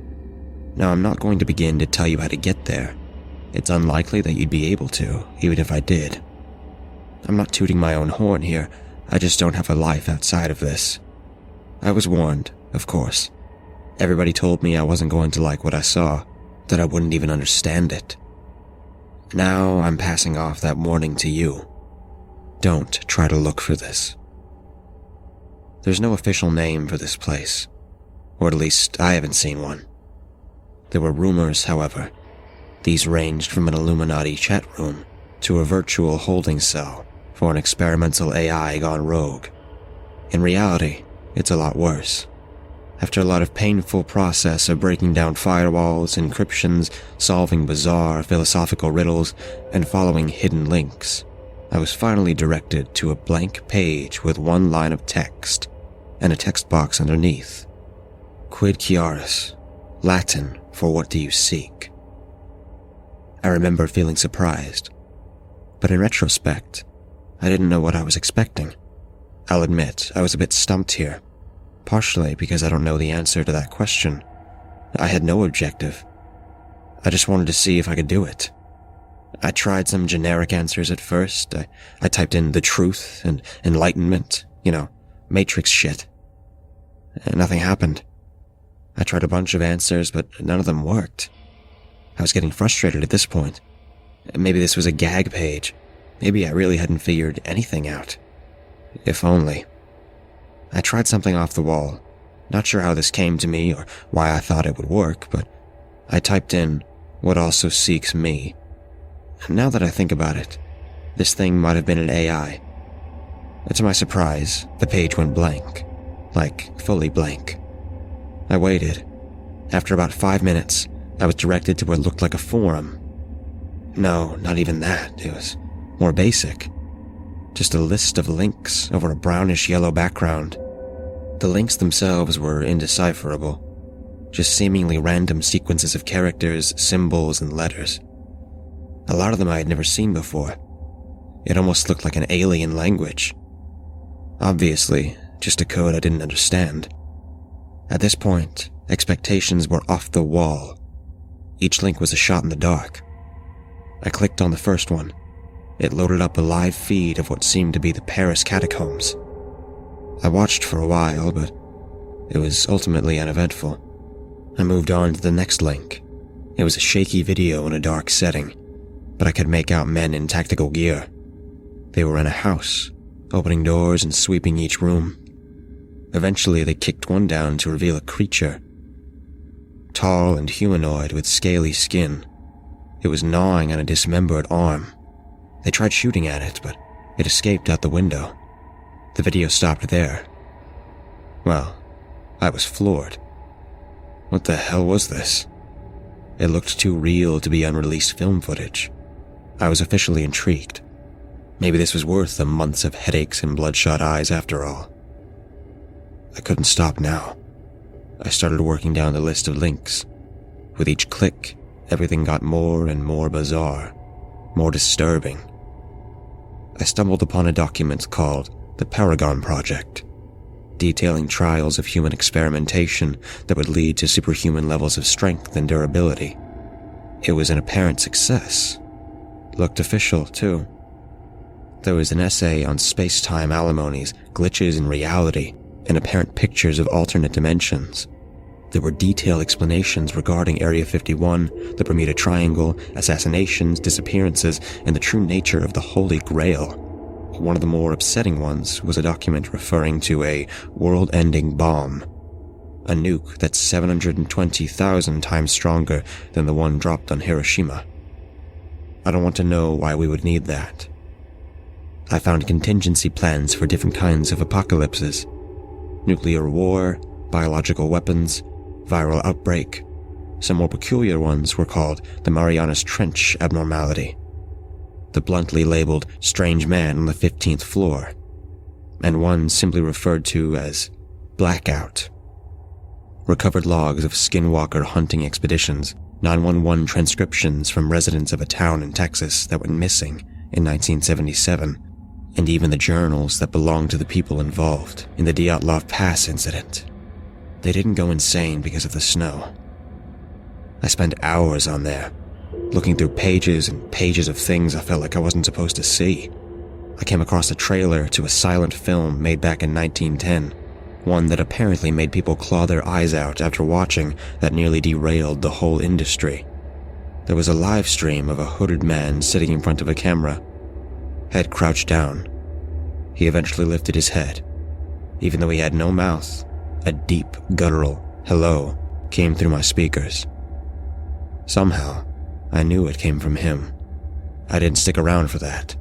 Now, I'm not going to begin to tell you how to get there. It's unlikely that you'd be able to, even if I did. I'm not tooting my own horn here, I just don't have a life outside of this. I was warned, of course. Everybody told me I wasn't going to like what I saw, that I wouldn't even understand it. Now I'm passing off that warning to you. Don't try to look for this. There's no official name for this place, or at least I haven't seen one. There were rumors, however. These ranged from an Illuminati chat room to a virtual holding cell for an experimental AI gone rogue. In reality, it's a lot worse. After a lot of painful process of breaking down firewalls, encryptions, solving bizarre philosophical riddles, and following hidden links, I was finally directed to a blank page with one line of text and a text box underneath. Quid Chiaris, Latin for what do you seek? I remember feeling surprised, but in retrospect, I didn't know what I was expecting. I'll admit, I was a bit stumped here, partially because I don't know the answer to that question. I had no objective. I just wanted to see if I could do it. I tried some generic answers at first. I typed in the truth and enlightenment, Matrix shit. And nothing happened. I tried a bunch of answers, but none of them worked. I was getting frustrated at this point. Maybe this was a gag page. Maybe I really hadn't figured anything out. If only. I tried something off the wall. Not sure how this came to me or why I thought it would work, but I typed in, what also seeks me. And now that I think about it, this thing might have been an AI. To my surprise, the page went blank. Like, fully blank. I waited. After about 5 minutes, I was directed to what looked like a forum. No, not even that. It was more basic. Just a list of links over a brownish-yellow background. The links themselves were indecipherable. Just seemingly random sequences of characters, symbols, and letters. A lot of them I had never seen before. It almost looked like an alien language. Obviously, just a code I didn't understand. At this point, expectations were off the wall. Each link was a shot in the dark. I clicked on the first one. It loaded up a live feed of what seemed to be the Paris catacombs. I watched for a while, but it was ultimately uneventful. I moved on to the next link. It was a shaky video in a dark setting, but I could make out men in tactical gear. They were in a house, opening doors and sweeping each room. Eventually, they kicked one down to reveal a creature. Tall and humanoid with scaly skin. It was gnawing on a dismembered arm. They tried shooting at it, but it escaped out the window. The video stopped there. Well, I was floored. What the hell was this? It looked too real to be unreleased film footage. I was officially intrigued. Maybe this was worth the months of headaches and bloodshot eyes after all. I couldn't stop now. I started working down the list of links. With each click, everything got more and more bizarre, more disturbing. I stumbled upon a document called the Paragon Project, detailing trials of human experimentation that would lead to superhuman levels of strength and durability. It was an apparent success. Looked official, too. There was an essay on space-time alimonies, glitches in reality, and apparent pictures of alternate dimensions. There were detailed explanations regarding Area 51, the Bermuda Triangle, assassinations, disappearances, and the true nature of the Holy Grail. One of the more upsetting ones was a document referring to a world-ending bomb. A nuke that's 720,000 times stronger than the one dropped on Hiroshima. I don't want to know why we would need that. I found contingency plans for different kinds of apocalypses. Nuclear war, biological weapons, viral outbreak. Some more peculiar ones were called the Marianas Trench abnormality, the bluntly labeled strange man on the 15th floor, and one simply referred to as blackout. Recovered logs of skinwalker hunting expeditions, 911 transcriptions from residents of a town in Texas that went missing in 1977, and even the journals that belonged to the people involved in the Dyatlov Pass incident. They didn't go insane because of the snow. I spent hours on there, looking through pages and pages of things I felt like I wasn't supposed to see. I came across a trailer to a silent film made back in 1910, one that apparently made people claw their eyes out after watching that nearly derailed the whole industry. There was a live stream of a hooded man sitting in front of a camera, head crouched down. He eventually lifted his head. Even though he had no mouth, a deep, guttural hello came through my speakers. Somehow, I knew it came from him. I didn't stick around for that.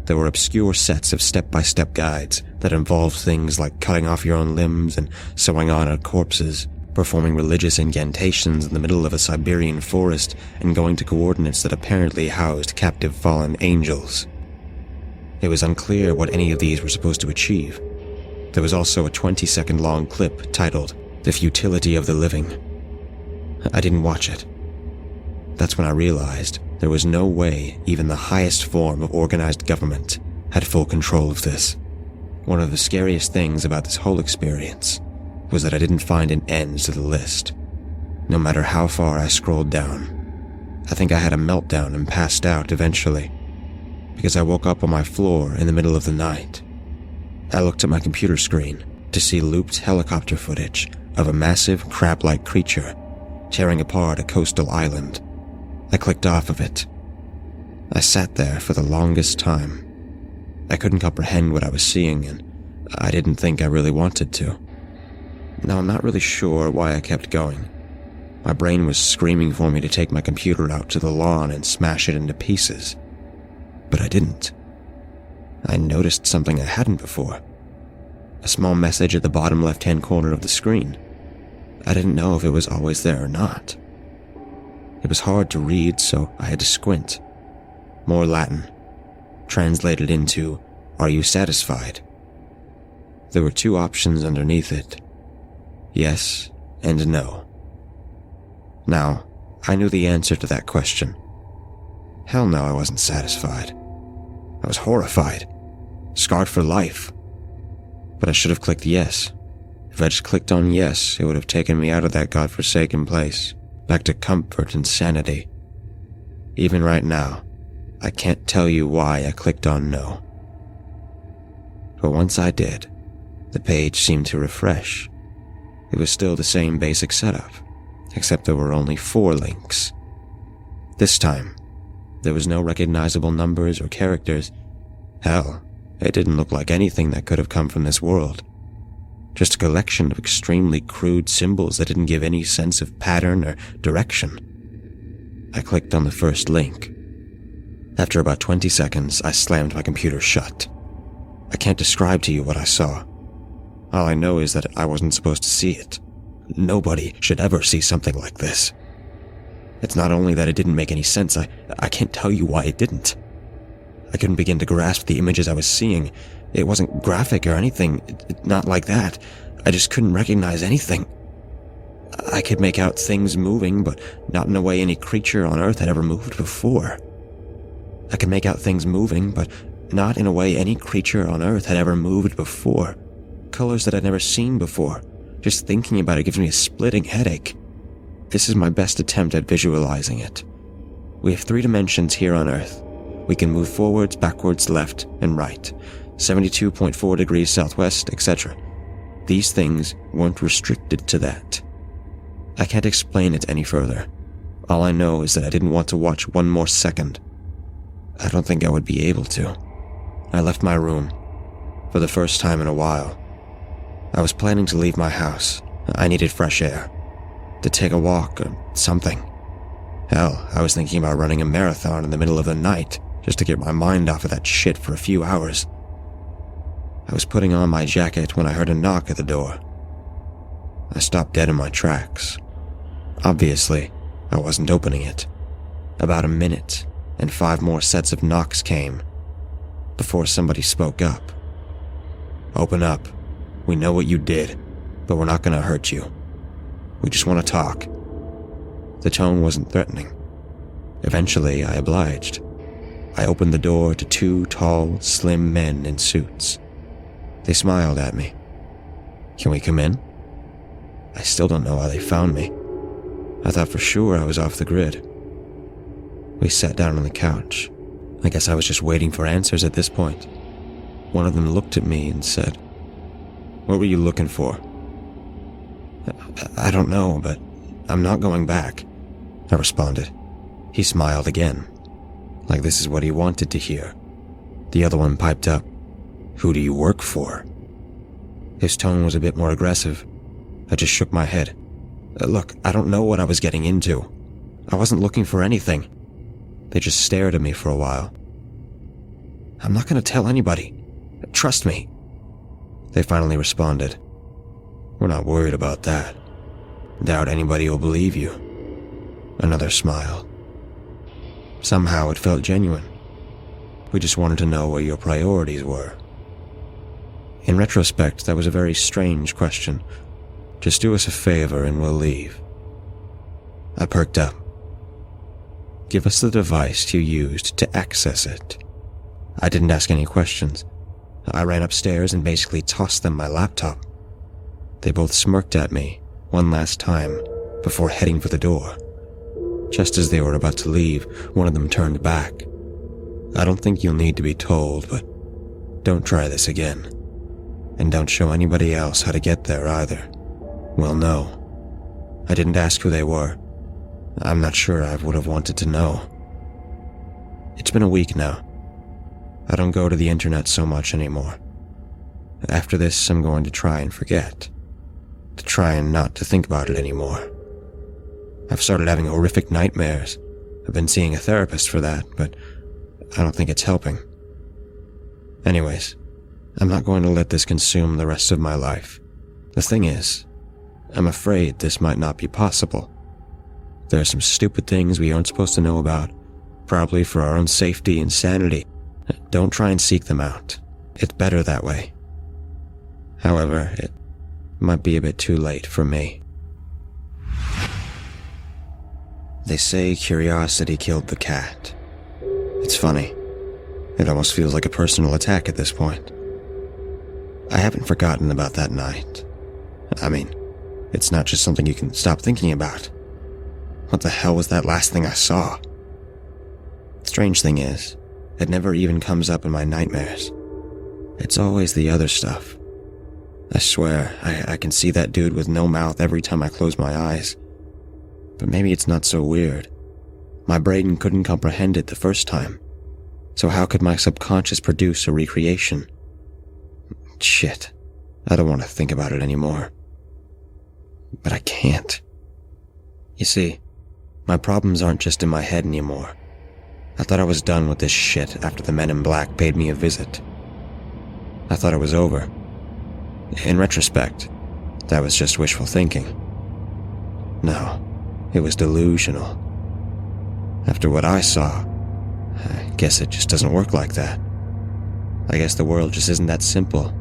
There were obscure sets of step-by-step guides that involved things like cutting off your own limbs and sewing on corpses, performing religious incantations in the middle of a Siberian forest, and going to coordinates that apparently housed captive fallen angels. It was unclear what any of these were supposed to achieve. There was also a 20-second long clip titled The Futility of the Living. I didn't watch it. That's when I realized there was no way even the highest form of organized government had full control of this. One of the scariest things about this whole experience was that I didn't find an end to the list, no matter how far I scrolled down. I think I had a meltdown and passed out eventually, because I woke up on my floor in the middle of the night. I looked at my computer screen to see looped helicopter footage of a massive crab-like creature tearing apart a coastal island. I clicked off of it. I sat there for the longest time. I couldn't comprehend what I was seeing, and I didn't think I really wanted to. Now, I'm not really sure why I kept going. My brain was screaming for me to take my computer out to the lawn and smash it into pieces. But I didn't. I noticed something I hadn't before. A small message at the bottom left-hand corner of the screen. I didn't know if it was always there or not. It was hard to read, so I had to squint. More Latin. Translated into, "Are you satisfied?" There were two options underneath it. Yes and no. Now, I knew the answer to that question. Hell no, I wasn't satisfied. I was horrified. Scarred for life. But I should have clicked yes. If I just clicked on yes, it would have taken me out of that godforsaken place, back to comfort and sanity. Even right now, I can't tell you why I clicked on no. But once I did, the page seemed to refresh. It was still the same basic setup, except there were only 4 links. This time, there was no recognizable numbers or characters. Hell, it didn't look like anything that could have come from this world. Just a collection of extremely crude symbols that didn't give any sense of pattern or direction. I clicked on the first link. After about 20 seconds, I slammed my computer shut. I can't describe to you what I saw. All I know is that I wasn't supposed to see it. Nobody should ever see something like this. It's not only that it didn't make any sense, I can't tell you why it didn't. I couldn't begin to grasp the images I was seeing. It wasn't graphic or anything, not like that. I just couldn't recognize anything. I could make out things moving, but not in a way any creature on Earth had ever moved before. I could make out things moving, but not in a way any creature on Earth had ever moved before. Colors that I'd never seen before. Just thinking about it gives me a splitting headache. This is my best attempt at visualizing it. We have 3 dimensions here on Earth. We can move forwards, backwards, left, and right. 72.4 degrees southwest, etc. These things weren't restricted to that. I can't explain it any further. All I know is that I didn't want to watch one more second. I don't think I would be able to. I left my room. For the first time in a while. I was planning to leave my house. I needed fresh air. To take a walk or something. Hell, I was thinking about running a marathon in the middle of the night just to get my mind off of that shit for a few hours. I was putting on my jacket when I heard a knock at the door. I stopped dead in my tracks. Obviously, I wasn't opening it. About a minute, and 5 more sets of knocks came, before somebody spoke up. "Open up. We know what you did, but we're not gonna hurt you. We just want to talk." The tone wasn't threatening. Eventually, I obliged. I opened the door to 2 tall, slim men in suits. They smiled at me. "Can we come in?" I still don't know how they found me. I thought for sure I was off the grid. We sat down on the couch. I guess I was just waiting for answers at this point. One of them looked at me and said, "What were you looking for?" I don't know, but I'm not going back," I responded. He smiled again, like this is what he wanted to hear. The other one piped up, "Who do you work for?" His tone was a bit more aggressive. I just shook my head. Look, I don't know what I was getting into. I wasn't looking for anything. They just stared at me for a while. "I'm not going to tell anybody. Trust me." They finally responded, "We're not worried about that. Doubt anybody will believe you." Another smile. Somehow it felt genuine. We just wanted to know what your priorities were. In retrospect, that was a very strange question. Just do us a favor and we'll leave. I perked up. Give us the device you used to access it. I didn't ask any questions. I ran upstairs and basically tossed them my laptop. They both smirked at me one last time before heading for the door. Just as they were about to leave, one of them turned back. "I don't think you'll need to be told, but don't try this again. And don't show anybody else how to get there either. Well, no. I didn't ask who they were. I'm not sure I would have wanted to know. It's been a week now. I don't go to the internet so much anymore. After this, I'm going to try and forget. To try and not to think about it anymore. I've started having horrific nightmares. I've been seeing a therapist for that, but I don't think it's helping. Anyways, I'm not going to let this consume the rest of my life. The thing is, I'm afraid this might not be possible. There are some stupid things we aren't supposed to know about, probably for our own safety and sanity. Don't try and seek them out. It's better that way. However, it might be a bit too late for me. They say curiosity killed the cat. It's funny. It almost feels like a personal attack at this point. I haven't forgotten about that night. I mean, it's not just something you can stop thinking about. What the hell was that last thing I saw? Strange thing is, it never even comes up in my nightmares. It's always the other stuff. I swear, I can see that dude with no mouth every time I close my eyes. But maybe it's not so weird. My brain couldn't comprehend it the first time. So how could my subconscious produce a recreation? Shit. I don't want to think about it anymore. But I can't. You see, my problems aren't just in my head anymore. I thought I was done with this shit after the men in black paid me a visit. I thought it was over. In retrospect, that was just wishful thinking. No, it was delusional. After what I saw, I guess it just doesn't work like that. I guess the world just isn't that simple.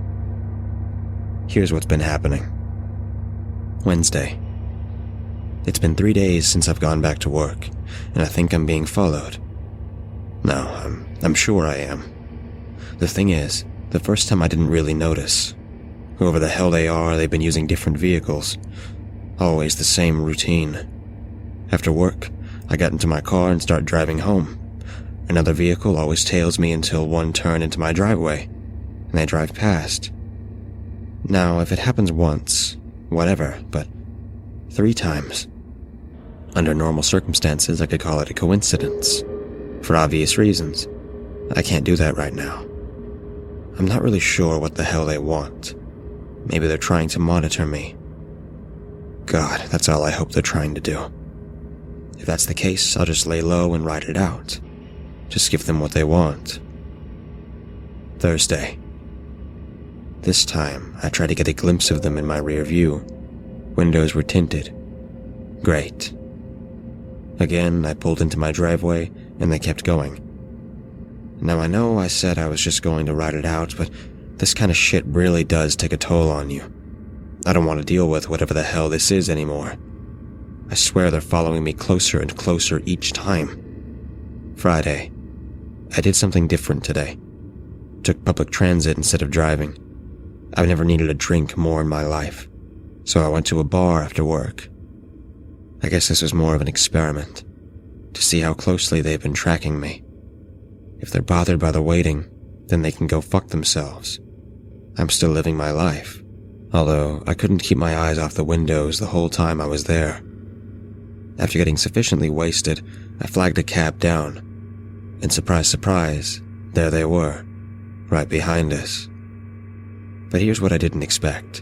Here's what's been happening. Wednesday. It's been 3 days since I've gone back to work, and I think I'm being followed. No, I'm sure I am. The thing is, the first time I didn't really notice. Whoever the hell they are, they've been using different vehicles. Always the same routine. After work, I get into my car and start driving home. Another vehicle always tails me until one turn into my driveway, and I drive past. Now, if it happens once, whatever, but 3 times. Under normal circumstances, I could call it a coincidence. For obvious reasons. I can't do that right now. I'm not really sure what the hell they want. Maybe they're trying to monitor me. God, that's all I hope they're trying to do. If that's the case, I'll just lay low and ride it out. Just give them what they want. Thursday. This time, I tried to get a glimpse of them in my rear view. Windows were tinted. Great. Again, I pulled into my driveway, and they kept going. Now I know I said I was just going to ride it out, but this kind of shit really does take a toll on you. I don't want to deal with whatever the hell this is anymore. I swear they're following me closer and closer each time. Friday. I did something different today. Took public transit instead of driving. I've never needed a drink more in my life, so I went to a bar after work. I guess this was more of an experiment, to see how closely they've been tracking me. If they're bothered by the waiting, then they can go fuck themselves. I'm still living my life, although I couldn't keep my eyes off the windows the whole time I was there. After getting sufficiently wasted, I flagged a cab down, and surprise, surprise, there they were, right behind us. But here's what I didn't expect.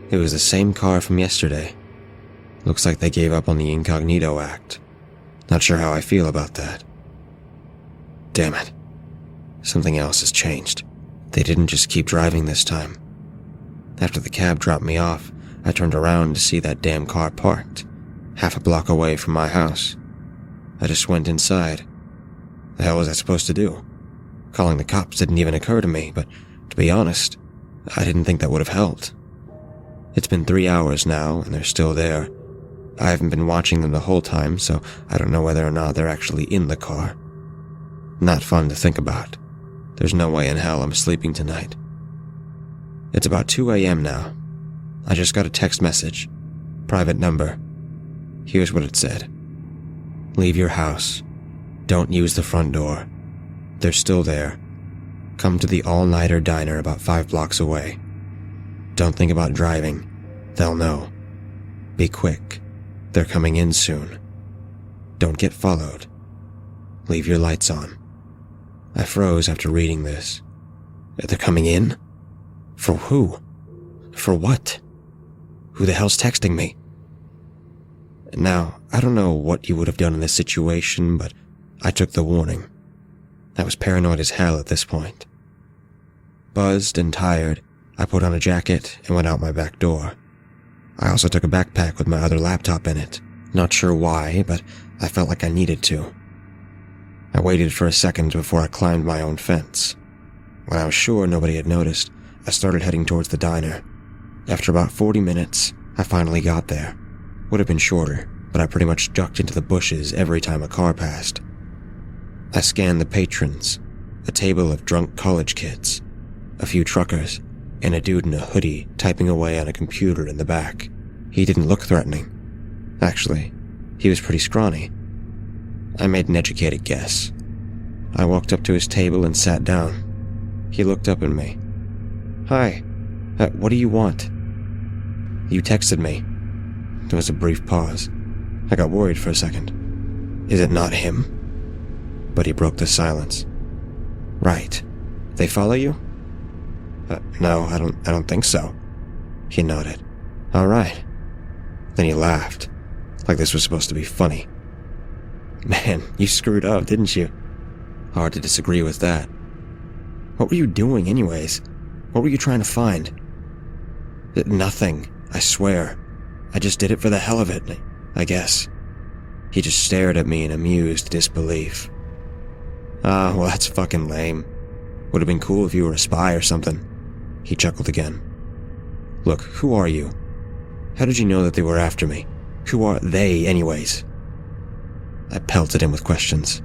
It was the same car from yesterday. Looks like they gave up on the Incognito Act. Not sure how I feel about that. Damn it. Something else has changed. They didn't just keep driving this time. After the cab dropped me off, I turned around to see that damn car parked, half a block away from my house. I just went inside. The hell was I supposed to do? Calling the cops didn't even occur to me, but to be honest, I didn't think that would have helped. It's been 3 hours now, and they're still there. I haven't been watching them the whole time, so I don't know whether or not they're actually in the car. Not fun to think about. There's no way in hell I'm sleeping tonight. It's about 2 a.m. now. I just got a text message. Private number. Here's what it said. Leave your house. Don't use the front door. They're still there. Come to the all-nighter diner about 5 blocks away. Don't think about driving. They'll know. Be quick. They're coming in soon. Don't get followed. Leave your lights on. I froze after reading this. They're coming in? For who? For what? Who the hell's texting me? Now, I don't know what you would have done in this situation, but I took the warning. I was paranoid as hell at this point. Buzzed and tired, I put on a jacket and went out my back door. I also took a backpack with my other laptop in it. Not sure why, but I felt like I needed to. I waited for a second before I climbed my own fence. When I was sure nobody had noticed, I started heading towards the diner. After about 40 minutes, I finally got there. Would have been shorter, but I pretty much ducked into the bushes every time a car passed. I scanned the patrons, a table of drunk college kids, a few truckers, and a dude in a hoodie typing away on a computer in the back. He didn't look threatening. Actually, he was pretty scrawny. I made an educated guess. I walked up to his table and sat down. He looked up at me. Hi, what do you want? You texted me. There was a brief pause. I got worried for a second. Is it not him? But he broke the silence. Right. They follow you? No, I don't think so. He nodded. All right. Then he laughed, like this was supposed to be funny. Man, you screwed up, didn't you? Hard to disagree with that. What were you doing anyways? What were you trying to find? Nothing, I swear. I just did it for the hell of it, I guess. He just stared at me in amused disbelief. Ah, well, that's fucking lame. Would have been cool if you were a spy or something. He chuckled again. Look, who are you? How did you know that they were after me? Who are they, anyways? I pelted him with questions.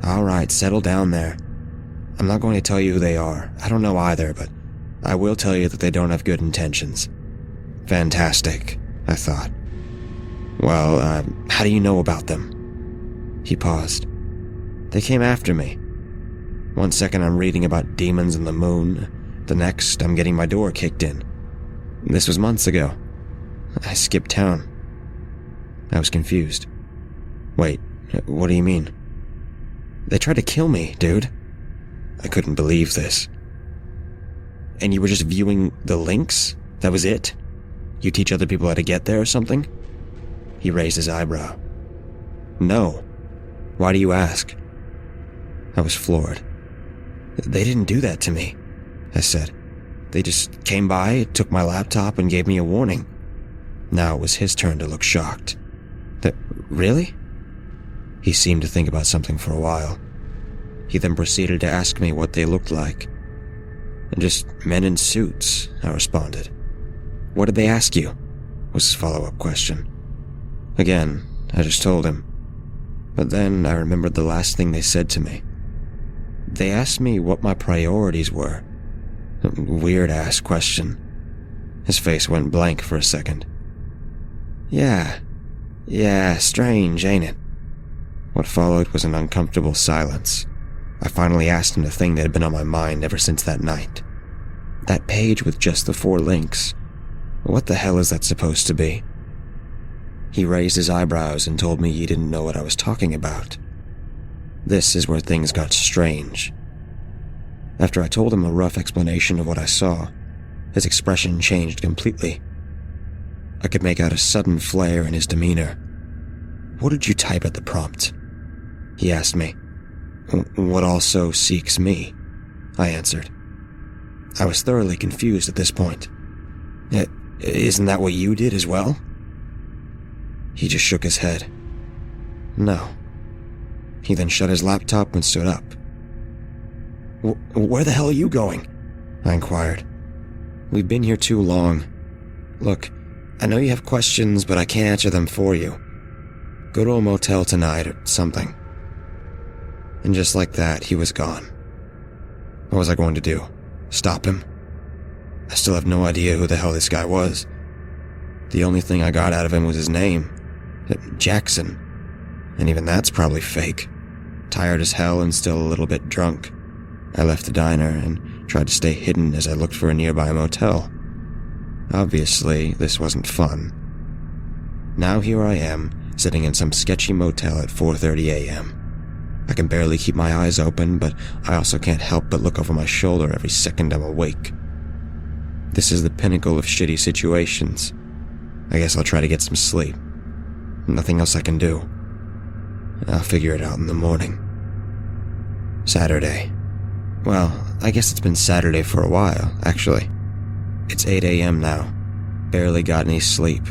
All right, settle down there. I'm not going to tell you who they are. I don't know either, but I will tell you that they don't have good intentions. Fantastic, I thought. Well, how do you know about them? He paused. They came after me. One second I'm reading about demons and the moon. The next, I'm getting my door kicked in. This was months ago. I skipped town. I was confused. Wait, what do you mean? They tried to kill me, dude. I couldn't believe this. And you were just viewing the links? That was it? You teach other people how to get there or something? He raised his eyebrow. No. Why do you ask? I was floored. They didn't do that to me, I said. They just came by, took my laptop, and gave me a warning. Now it was his turn to look shocked. Really? He seemed to think about something for a while. He then proceeded to ask me what they looked like. Just men in suits, I responded. What did they ask you? Was his follow-up question. Again, I just told him. But then I remembered the last thing they said to me. They asked me what my priorities were. A weird-ass question. His face went blank for a second. Yeah, strange, ain't it? What followed was an uncomfortable silence. I finally asked him the thing that had been on my mind ever since that night. That page with just the 4 links. What the hell is that supposed to be? He raised his eyebrows and told me he didn't know what I was talking about. This is where things got strange. After I told him a rough explanation of what I saw, his expression changed completely. I could make out a sudden flare in his demeanor. What did you type at the prompt? He asked me. What also seeks me? I answered. I was thoroughly confused at this point. Isn't that what you did as well? He just shook his head. No. He then shut his laptop and stood up. Where the hell are you going? I inquired. We've been here too long. Look, I know you have questions, but I can't answer them for you. Go to a motel tonight or something. And just like that, he was gone. What was I going to do? Stop him? I still have no idea who the hell this guy was. The only thing I got out of him was his name. Jackson. And even that's probably fake. Tired as hell and still a little bit drunk. I left the diner and tried to stay hidden as I looked for a nearby motel. Obviously, this wasn't fun. Now here I am, sitting in some sketchy motel at 4:30 a.m. I can barely keep my eyes open, but I also can't help but look over my shoulder every second I'm awake. This is the pinnacle of shitty situations. I guess I'll try to get some sleep. Nothing else I can do. I'll figure it out in the morning. Saturday. Well, I guess it's been Saturday for a while, actually. It's 8 a.m. now. Barely got any sleep.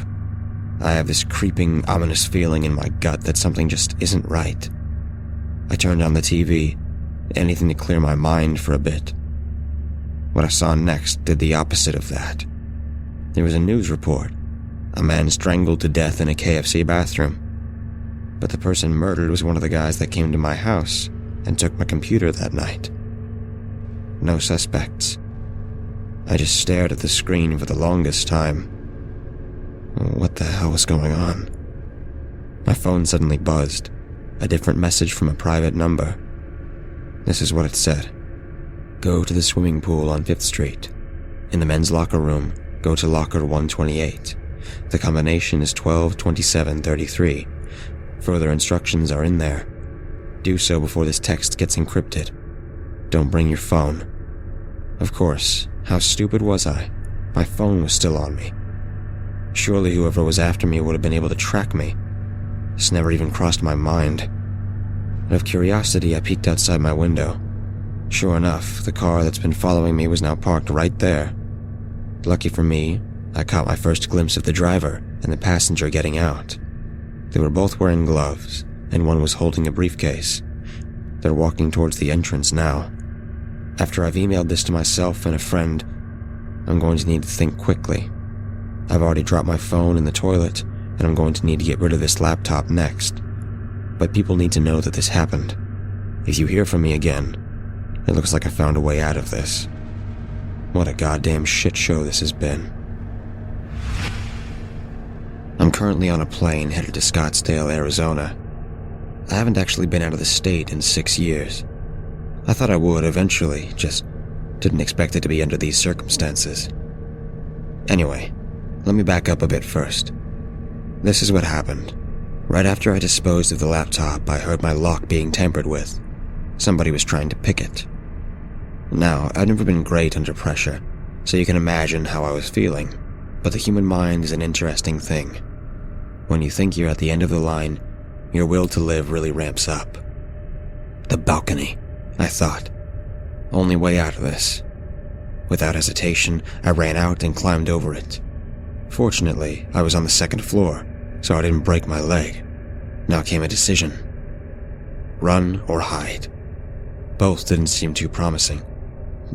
I have this creeping, ominous feeling in my gut that something just isn't right. I turned on the TV, anything to clear my mind for a bit. What I saw next did the opposite of that. There was a news report. A man strangled to death in a KFC bathroom. But the person murdered was one of the guys that came to my house and took my computer that night. No suspects. I just stared at the screen for the longest time. What the hell was going on? My phone suddenly buzzed. A different message from a private number. This is what it said. Go to the swimming pool on 5th Street. In the men's locker room, go to locker 128. The combination is 122733. Further instructions are in there. Do so before this text gets encrypted. Don't bring your phone. Of course, how stupid was I? My phone was still on me. Surely whoever was after me would have been able to track me. This never even crossed my mind. Out of curiosity, I peeked outside my window. Sure enough, the car that's been following me was now parked right there. Lucky for me, I caught my first glimpse of the driver and the passenger getting out. They were both wearing gloves, and one was holding a briefcase. They're walking towards the entrance now. After I've emailed this to myself and a friend, I'm going to need to think quickly. I've already dropped my phone in the toilet, and I'm going to need to get rid of this laptop next. But people need to know that this happened. If you hear from me again, it looks like I found a way out of this. What a goddamn shit show this has been. I'm currently on a plane headed to Scottsdale, Arizona. I haven't actually been out of the state in 6 years. I thought I would eventually, just didn't expect it to be under these circumstances. Anyway, let me back up a bit first. This is what happened. Right after I disposed of the laptop, I heard my lock being tampered with. Somebody was trying to pick it. Now, I've never been great under pressure, so you can imagine how I was feeling, but the human mind is an interesting thing. When you think you're at the end of the line, your will to live really ramps up. The balcony, I thought. Only way out of this. Without hesitation, I ran out and climbed over it. Fortunately, I was on the second floor, so I didn't break my leg. Now came a decision. Run or hide. Both didn't seem too promising.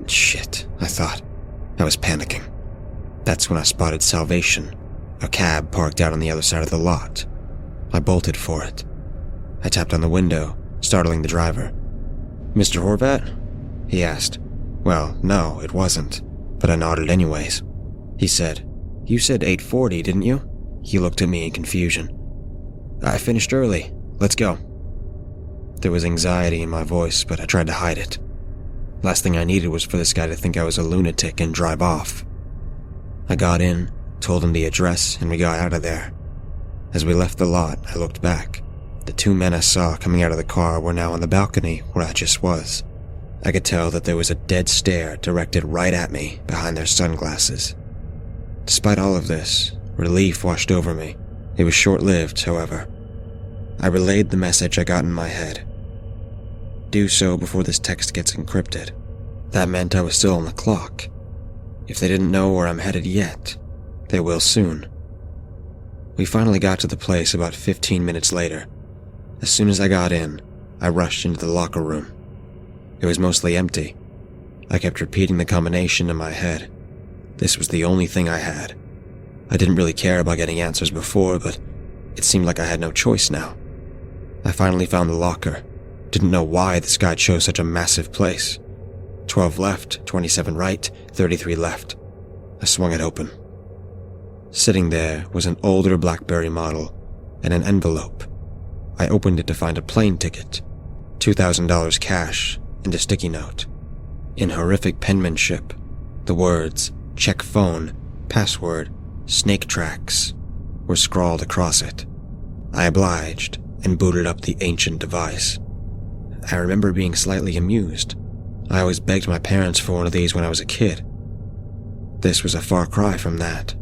Shit, I thought. I was panicking. That's when I spotted Salvation, a cab parked out on the other side of the lot. I bolted for it. I tapped on the window, startling the driver. "Mr. Horvat?" he asked. Well, no, it wasn't, but I nodded anyways. He said, "You said 8:40, didn't you?" He looked at me in confusion. "I finished early. Let's go." There was anxiety in my voice, but I tried to hide it. Last thing I needed was for this guy to think I was a lunatic and drive off. I got in, told him the address, and we got out of there. As we left the lot, I looked back. The two men I saw coming out of the car were now on the balcony where I just was. I could tell that there was a dead stare directed right at me behind their sunglasses. Despite all of this, relief washed over me. It was short-lived, however. I relayed the message I got in my head. Do so before this text gets encrypted. That meant I was still on the clock. If they didn't know where I'm headed yet, they will soon. We finally got to the place about 15 minutes later. As soon as I got in, I rushed into the locker room. It was mostly empty. I kept repeating the combination in my head. This was the only thing I had. I didn't really care about getting answers before, but it seemed like I had no choice now. I finally found the locker. Didn't know why this guy chose such a massive place. 12 left, 27 right, 33 left. I swung it open. Sitting there was an older BlackBerry model and an envelope. I opened it to find a plane ticket, $2,000 cash, and a sticky note. In horrific penmanship, the words, "check phone," password, "snake tracks," were scrawled across it. I obliged and booted up the ancient device. I remember being slightly amused. I always begged my parents for one of these when I was a kid. This was a far cry from that.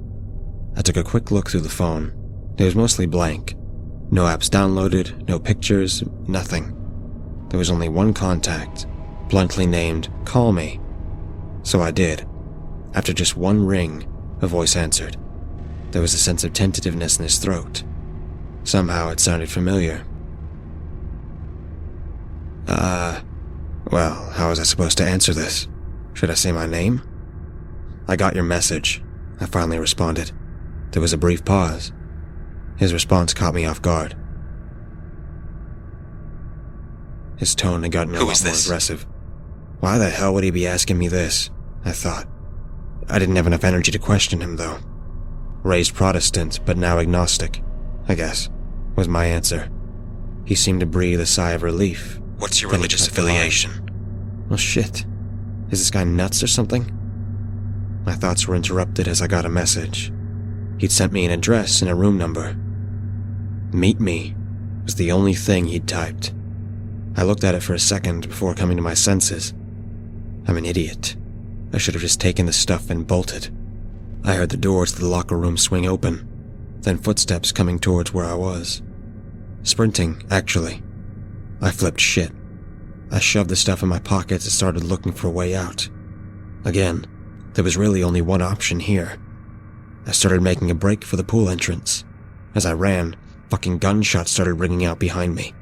I took a quick look through the phone. It was mostly blank. No apps downloaded, no pictures, nothing. There was only one contact, bluntly named, "Call me." So I did. After just one ring, a voice answered. There was a sense of tentativeness in his throat. Somehow it sounded familiar. Well, how was I supposed to answer this? Should I say my name? "I got your message," I finally responded. There was a brief pause. His response caught me off guard. His tone had gotten a lot more aggressive. Why the hell would he be asking me this? I thought. I didn't have enough energy to question him, though. Raised Protestant, but now agnostic, I guess, was my answer. He seemed to breathe a sigh of relief. "What's your religious affiliation?" Well, shit. Is this guy nuts or something? My thoughts were interrupted as I got a message. He'd sent me an address and a room number. "Meet me" was the only thing he'd typed. I looked at it for a second before coming to my senses. I'm an idiot. I should have just taken the stuff and bolted. I heard the doors to the locker room swing open, then footsteps coming towards where I was. Sprinting, actually. I flipped shit. I shoved the stuff in my pockets and started looking for a way out. Again, there was really only one option here. I started making a break for the pool entrance. As I ran, fucking gunshots started ringing out behind me.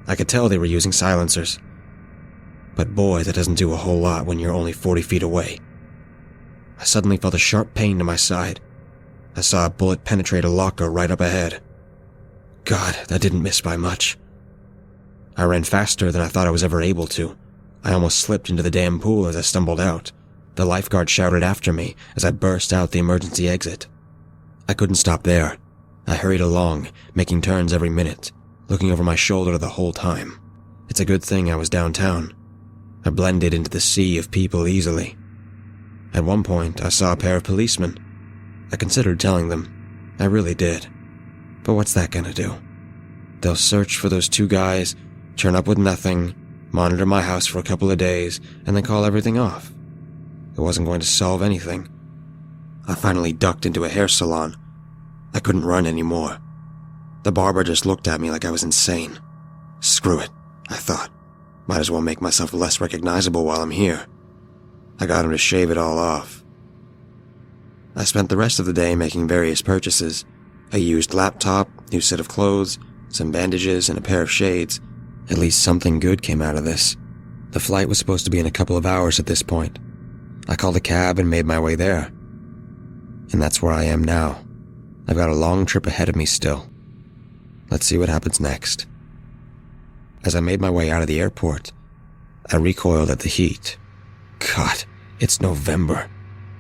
I could tell they were using silencers. But boy, that doesn't do a whole lot when you're only 40 feet away. I suddenly felt a sharp pain to my side. I saw a bullet penetrate a locker right up ahead. God, that didn't miss by much. I ran faster than I thought I was ever able to. I almost slipped into the damn pool as I stumbled out. The lifeguard shouted after me as I burst out the emergency exit. I couldn't stop there. I hurried along, making turns every minute, looking over my shoulder the whole time. It's a good thing I was downtown. I blended into the sea of people easily. At one point, I saw a pair of policemen. I considered telling them. I really did. But what's that gonna do? They'll search for those two guys, turn up with nothing, monitor my house for a couple of days, and then call everything off. It wasn't going to solve anything. I finally ducked into a hair salon. I couldn't run anymore. The barber just looked at me like I was insane. Screw it, I thought. Might as well make myself less recognizable while I'm here. I got him to shave it all off. I spent the rest of the day making various purchases. A used laptop, new set of clothes, some bandages, and a pair of shades. At least something good came out of this. The flight was supposed to be in a couple of hours at this point. I called a cab and made my way there. And that's where I am now. I've got a long trip ahead of me still. Let's see what happens next. As I made my way out of the airport, I recoiled at the heat. God, it's November.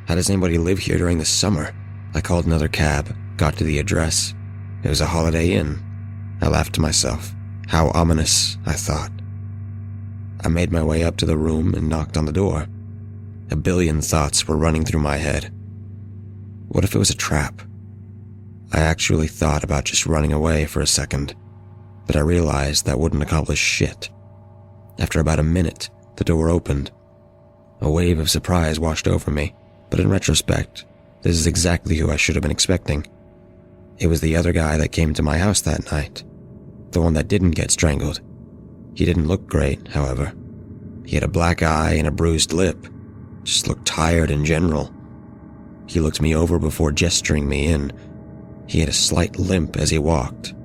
How does anybody live here during the summer? I called another cab, got to the address. It was a Holiday Inn. I laughed to myself. How ominous, I thought. I made my way up to the room and knocked on the door. A billion thoughts were running through my head. What if it was a trap? I actually thought about just running away for a second, but I realized that wouldn't accomplish shit. After about a minute, the door opened. A wave of surprise washed over me, but in retrospect, this is exactly who I should have been expecting. It was the other guy that came to my house that night. The one that didn't get strangled. He didn't look great, however. He had a black eye and a bruised lip. Just looked tired in general. He looked me over before gesturing me in. He had a slight limp as he walked.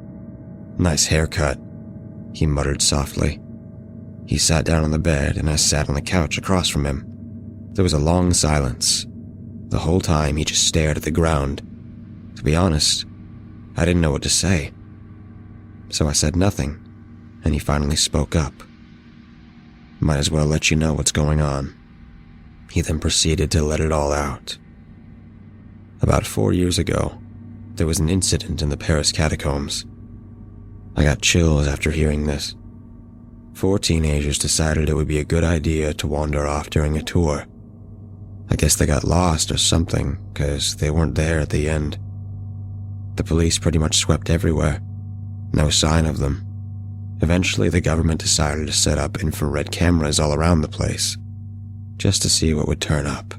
Nice haircut, he muttered softly. He sat down on the bed and I sat on the couch across from him. There was a long silence. The whole time he just stared at the ground. To be honest, I didn't know what to say. So I said nothing, and he finally spoke up. Might as well let you know what's going on. He then proceeded to let it all out. About 4 years ago, there was an incident in the Paris catacombs. I got chills after hearing this. 4 teenagers decided it would be a good idea to wander off during a tour. I guess they got lost or something, because they weren't there at the end. The police pretty much swept everywhere. No sign of them. Eventually, the government decided to set up infrared cameras all around the place, just to see what would turn up.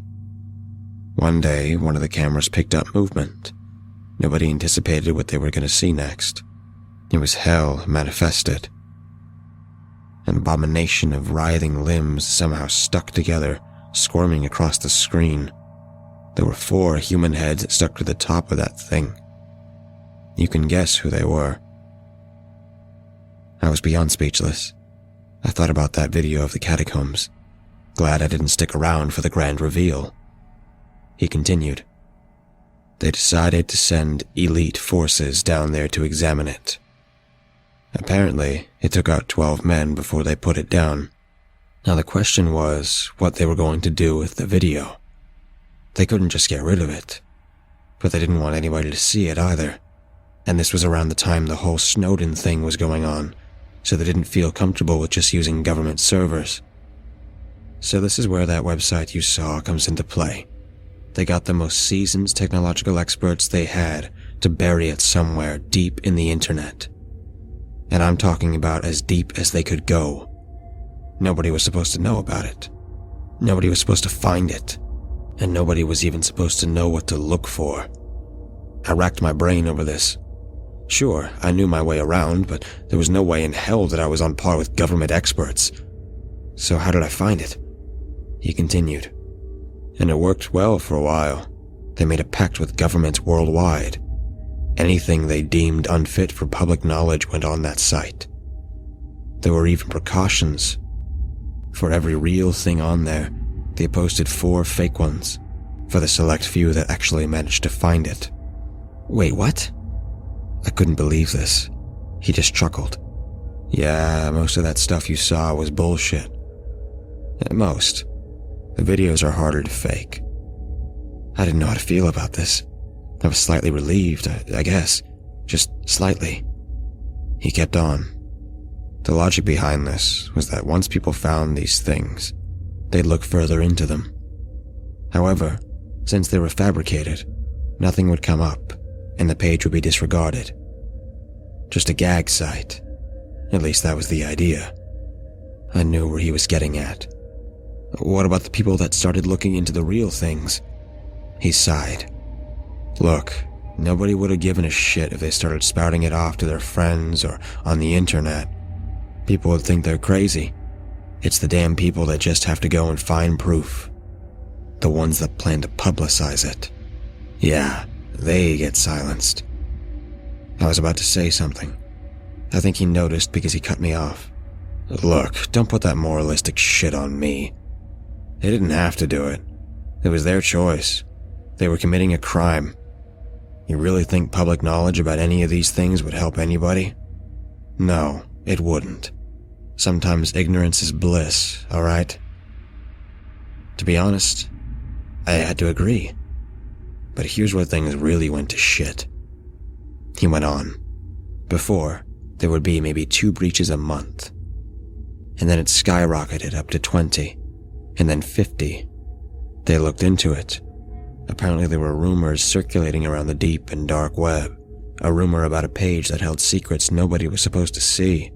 One day, one of the cameras picked up movement. Nobody anticipated what they were going to see next. It was hell manifested. An abomination of writhing limbs somehow stuck together, squirming across the screen. There were 4 human heads stuck to the top of that thing. You can guess who they were. I was beyond speechless. I thought about that video of the catacombs. Glad I didn't stick around for the grand reveal. He continued. They decided to send elite forces down there to examine it. Apparently, it took out 12 men before they put it down. Now the question was what they were going to do with the video. They couldn't just get rid of it, but they didn't want anybody to see it either. And this was around the time the whole Snowden thing was going on, so they didn't feel comfortable with just using government servers. So this is where that website you saw comes into play. They got the most seasoned technological experts they had to bury it somewhere deep in the internet. And I'm talking about as deep as they could go. Nobody was supposed to know about it. Nobody was supposed to find it. And nobody was even supposed to know what to look for. I racked my brain over this. Sure, I knew my way around, but there was no way in hell that I was on par with government experts. So how did I find it? He continued. And it worked well for a while. They made a pact with governments worldwide. Anything they deemed unfit for public knowledge went on that site. There were even precautions. For every real thing on there, they posted 4 fake ones, for the select few that actually managed to find it. Wait, what? I couldn't believe this. He just chuckled. Yeah, most of that stuff you saw was bullshit. Most. The videos are harder to fake. I didn't know how to feel about this. I was slightly relieved, I guess. Just slightly. He kept on. The logic behind this was that once people found these things, they'd look further into them. However, since they were fabricated, nothing would come up, and the page would be disregarded. Just a gag site. At least that was the idea. I knew where he was getting at. What about the people that started looking into the real things? He sighed. Look, nobody would have given a shit if they started spouting it off to their friends or on the internet. People would think they're crazy. It's the damn people that just have to go and find proof. The ones that plan to publicize it. Yeah, they get silenced. I was about to say something. I think he noticed because he cut me off. Look, don't put that moralistic shit on me. They didn't have to do it. It was their choice. They were committing a crime. You really think public knowledge about any of these things would help anybody? No, it wouldn't. Sometimes ignorance is bliss, alright? To be honest, I had to agree. But here's where things really went to shit. He went on. Before, there would be maybe 2 breaches a month. And then it skyrocketed up to 20, and then 50. They looked into it. Apparently there were rumors circulating around the deep and dark web. A rumor about a page that held secrets nobody was supposed to see.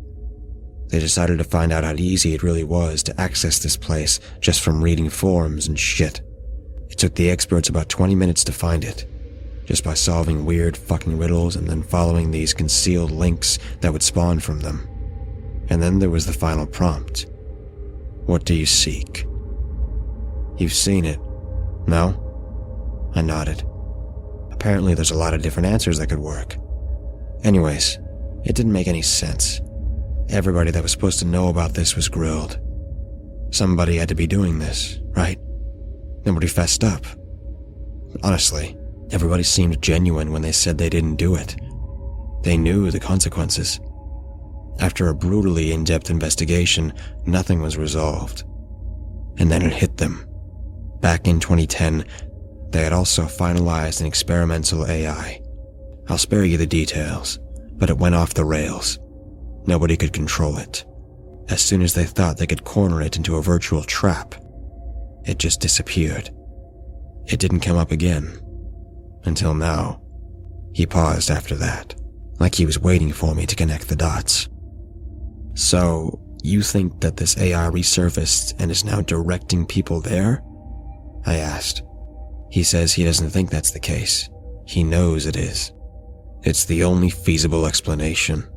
They decided to find out how easy it really was to access this place just from reading forums and shit. It took the experts about 20 minutes to find it, just by solving weird fucking riddles and then following these concealed links that would spawn from them. And then there was the final prompt. What do you seek? You've seen it, no? I nodded. Apparently there's a lot of different answers that could work. Anyways, it didn't make any sense. Everybody that was supposed to know about this was grilled. Somebody had to be doing this, right? Nobody fessed up. Honestly, everybody seemed genuine when they said they didn't do it. They knew the consequences. After a brutally in-depth investigation, nothing was resolved. And then it hit them. Back in 2010, they had also finalized an experimental AI. I'll spare you the details, but it went off the rails. Nobody could control it. As soon as they thought they could corner it into a virtual trap, it just disappeared. It didn't come up again. Until now. He paused after that, like he was waiting for me to connect the dots. So, you think that this AI resurfaced and is now directing people there? I asked. He says he doesn't think that's the case. He knows it is. It's the only feasible explanation,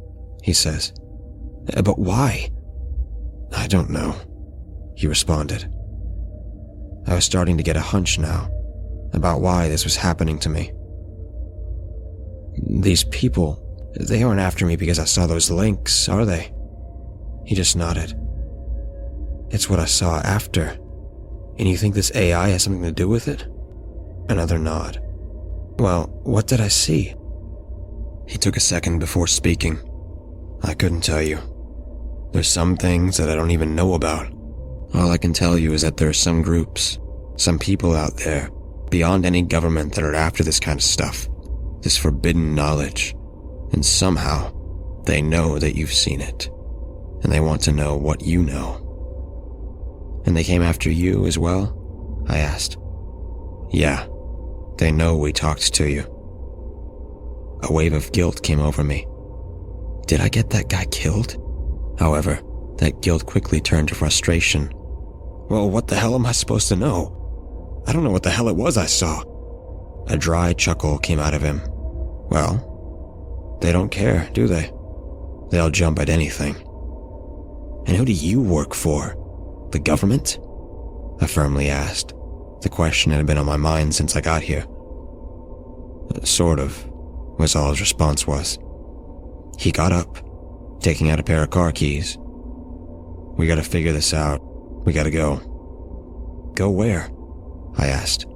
he says. But why? I don't know, he responded. I was starting to get a hunch now about why this was happening to me. These people, they aren't after me because I saw those links, are they? He just nodded. It's what I saw after. And you think this AI has something to do with it? Another nod. Well, what did I see? He took a second before speaking. I couldn't tell you. There's some things that I don't even know about. All I can tell you is that there are some groups, some people out there, beyond any government that are after this kind of stuff, this forbidden knowledge, and somehow they know that you've seen it, and they want to know what you know. And they came after you as well? I asked. Yeah, they know we talked to you. A wave of guilt came over me. Did I get that guy killed? However, that guilt quickly turned to frustration. Well, what the hell am I supposed to know? I don't know what the hell it was I saw. A dry chuckle came out of him. Well, they don't care, do they? They'll jump at anything. And who do you work for? The government? I firmly asked. The question had been on my mind since I got here. Sort of, was all his response was. He got up, taking out a pair of car keys. We gotta figure this out. We gotta go. Go where? I asked.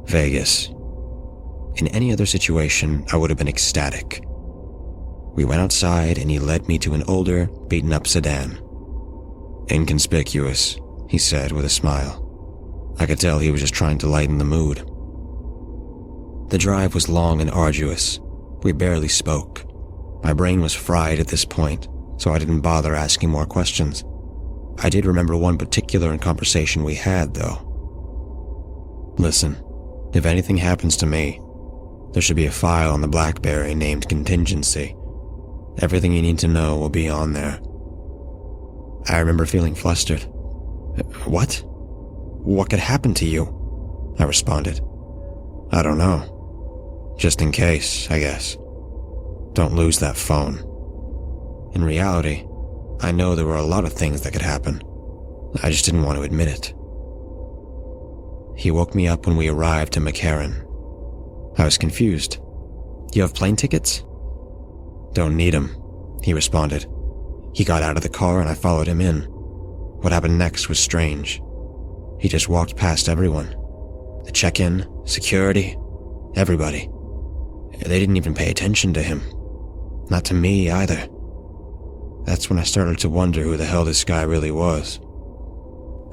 Vegas. In any other situation, I would have been ecstatic. We went outside and he led me to an older, beaten-up sedan. Inconspicuous, he said with a smile. I could tell he was just trying to lighten the mood. The drive was long and arduous. We barely spoke. My brain was fried at this point, so I didn't bother asking more questions. I did remember one particular conversation we had, though. Listen, if anything happens to me, there should be a file on the BlackBerry named Contingency. Everything you need to know will be on there. I remember feeling flustered. What? What could happen to you? I responded. I don't know. Just in case, I guess. Don't lose that phone. In reality, I know there were a lot of things that could happen. I just didn't want to admit it. He woke me up when we arrived to McCarran. I was confused. You have plane tickets? Don't need them, he responded. He got out of the car and I followed him in. What happened next was strange. He just walked past everyone. The check-in, security, everybody. They didn't even pay attention to him. Not to me either. That's when I started to wonder who the hell this guy really was.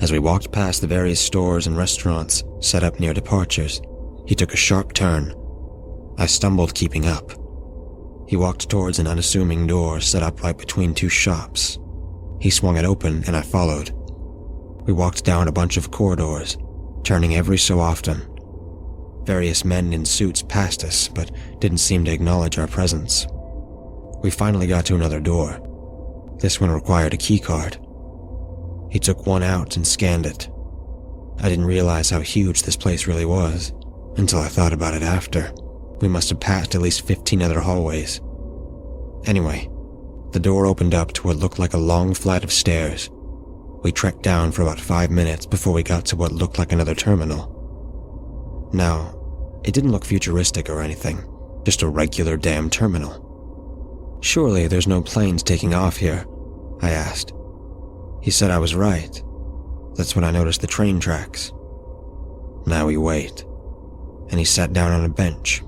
As we walked past the various stores and restaurants set up near departures, he took a sharp turn. I stumbled keeping up. He walked towards an unassuming door set up right between two shops. He swung it open and I followed. We walked down a bunch of corridors, turning every so often. Various men in suits passed us, but didn't seem to acknowledge our presence. We finally got to another door. This one required a key card. He took one out and scanned it. I didn't realize how huge this place really was, until I thought about it after. We must have passed at least 15 other hallways. Anyway, the door opened up to what looked like a long flight of stairs. We trekked down for about 5 minutes before we got to what looked like another terminal. Now, it didn't look futuristic or anything, just a regular damn terminal. Surely there's no planes taking off here, I asked. He said I was right. That's when I noticed the train tracks. Now we wait. And he sat down on a bench.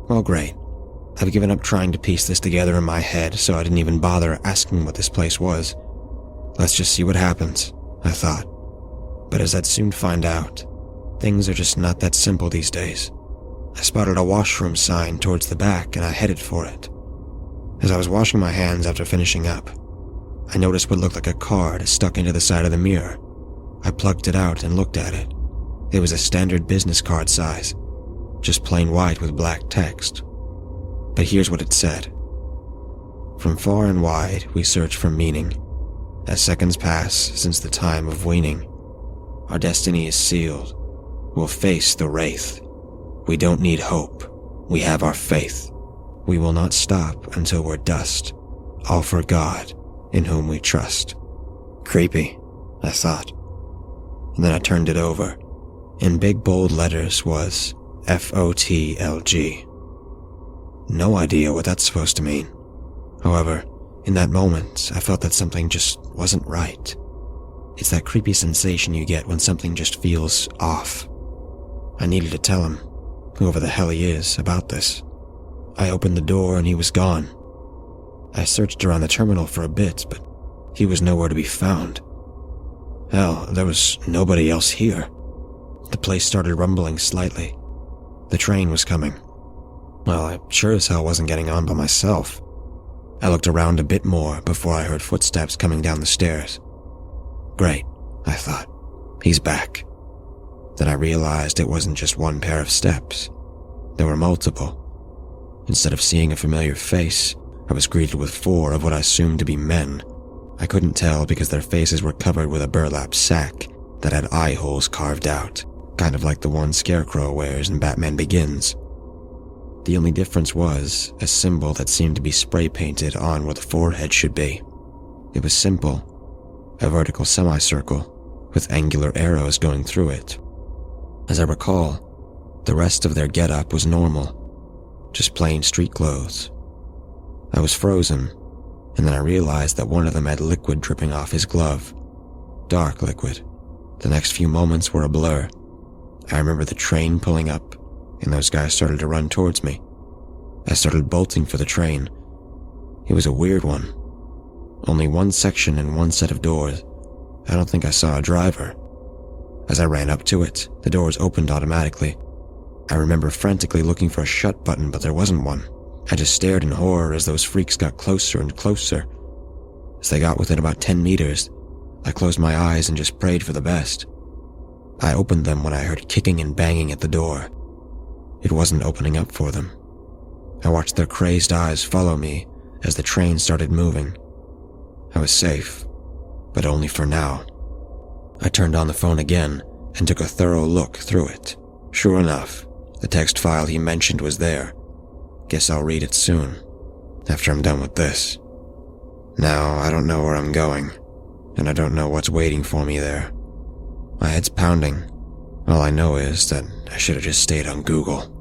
Well, great. I've given up trying to piece this together in my head, so I didn't even bother asking what this place was. Let's just see what happens, I thought. But as I'd soon find out, things are just not that simple these days. I spotted a washroom sign towards the back and I headed for it. As I was washing my hands after finishing up, I noticed what looked like a card stuck into the side of the mirror. I plucked it out and looked at it. It was a standard business card size, just plain white with black text. But here's what it said. From far and wide we search for meaning. As seconds pass since the time of weaning, our destiny is sealed. We'll face the wraith. We don't need hope. We have our faith. We will not stop until we're dust. All for God, in whom we trust. Creepy, I thought. And then I turned it over. In big bold letters was FOTLG. No idea what that's supposed to mean. However, in that moment, I felt that something just wasn't right. It's that creepy sensation you get when something just feels off. I needed to tell him, whoever the hell he is, about this. I opened the door and he was gone. I searched around the terminal for a bit, but he was nowhere to be found. Hell, there was nobody else here. The place started rumbling slightly. The train was coming. Well, I sure as hell wasn't getting on by myself. I looked around a bit more before I heard footsteps coming down the stairs. Great, I thought. He's back. Then I realized it wasn't just one pair of steps. There were multiple. Instead of seeing a familiar face, I was greeted with 4 of what I assumed to be men. I couldn't tell because their faces were covered with a burlap sack that had eye holes carved out, kind of like the one Scarecrow wears in Batman Begins. The only difference was a symbol that seemed to be spray painted on where the forehead should be. It was simple, a vertical semicircle with angular arrows going through it. As I recall, the rest of their getup was normal. just plain street clothes. I was frozen, and then I realized that one of them had liquid dripping off his glove. Dark liquid. The next few moments were a blur. I remember the train pulling up, and those guys started to run towards me. I started bolting for the train. It was a weird one. Only one section and one set of doors. I don't think I saw a driver. As I ran up to it, the doors opened automatically. I remember frantically looking for a shut button, but there wasn't one. I just stared in horror as those freaks got closer and closer. As they got within about 10 meters, I closed my eyes and just prayed for the best. I opened them when I heard kicking and banging at the door. It wasn't opening up for them. I watched their crazed eyes follow me as the train started moving. I was safe, but only for now. I turned on the phone again and took a thorough look through it. Sure enough, the text file he mentioned was there. Guess I'll read it soon, after I'm done with this. Now, I don't know where I'm going, and I don't know what's waiting for me there. My head's pounding. All I know is that I should have just stayed on Google.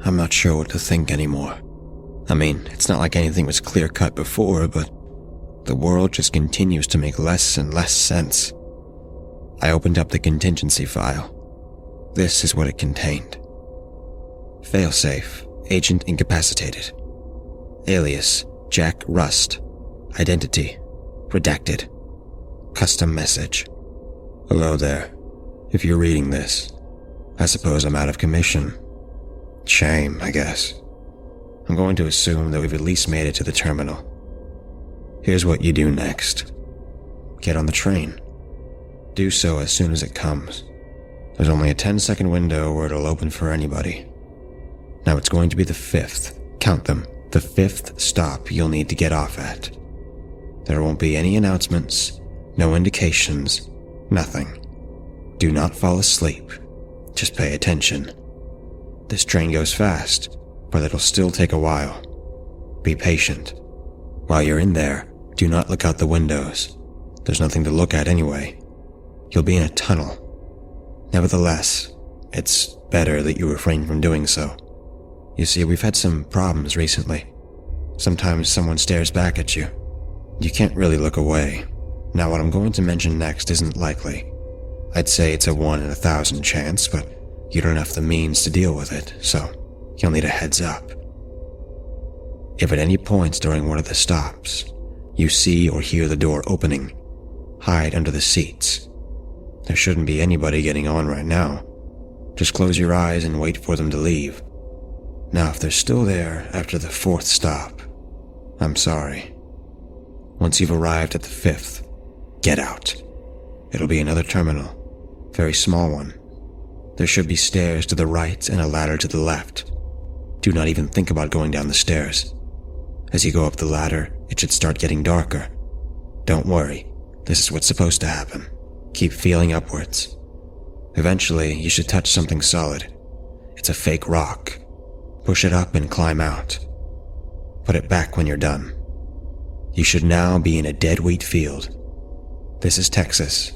I'm not sure what to think anymore. I mean, it's not like anything was clear-cut before, but the world just continues to make less and less sense. I opened up the contingency file. This is what it contained. Failsafe, agent incapacitated. Alias, Jack Rust. Identity, redacted. Custom message. Hello there. If you're reading this, I suppose I'm out of commission. Shame, I guess. I'm going to assume that we've at least made it to the terminal. Here's what you do next. Get on the train. Do so as soon as it comes. There's only a 10-second window where it'll open for anybody. Now it's going to be the 5th, count them, the 5th stop you'll need to get off at. There won't be any announcements, no indications, nothing. Do not fall asleep. Just pay attention. This train goes fast, but it'll still take a while. Be patient. While you're in there, do not look out the windows. There's nothing to look at anyway. You'll be in a tunnel. Nevertheless, it's better that you refrain from doing so. You see, we've had some problems recently. Sometimes someone stares back at you. You can't really look away. Now, what I'm going to mention next isn't likely. I'd say it's a 1 in 1,000 chance, but you don't have the means to deal with it, so you'll need a heads up. If at any point during one of the stops, you see or hear the door opening, hide under the seats. There shouldn't be anybody getting on right now. Just close your eyes and wait for them to leave. Now, if they're still there after the 4th stop, I'm sorry. Once you've arrived at the 5th, get out. It'll be another terminal, very small one. There should be stairs to the right and a ladder to the left. Do not even think about going down the stairs. As you go up the ladder, it should start getting darker. Don't worry, this is what's supposed to happen. Keep feeling upwards. Eventually, you should touch something solid. It's a fake rock. Push it up and climb out. Put it back when you're done. You should now be in a dead wheat field. This is Texas.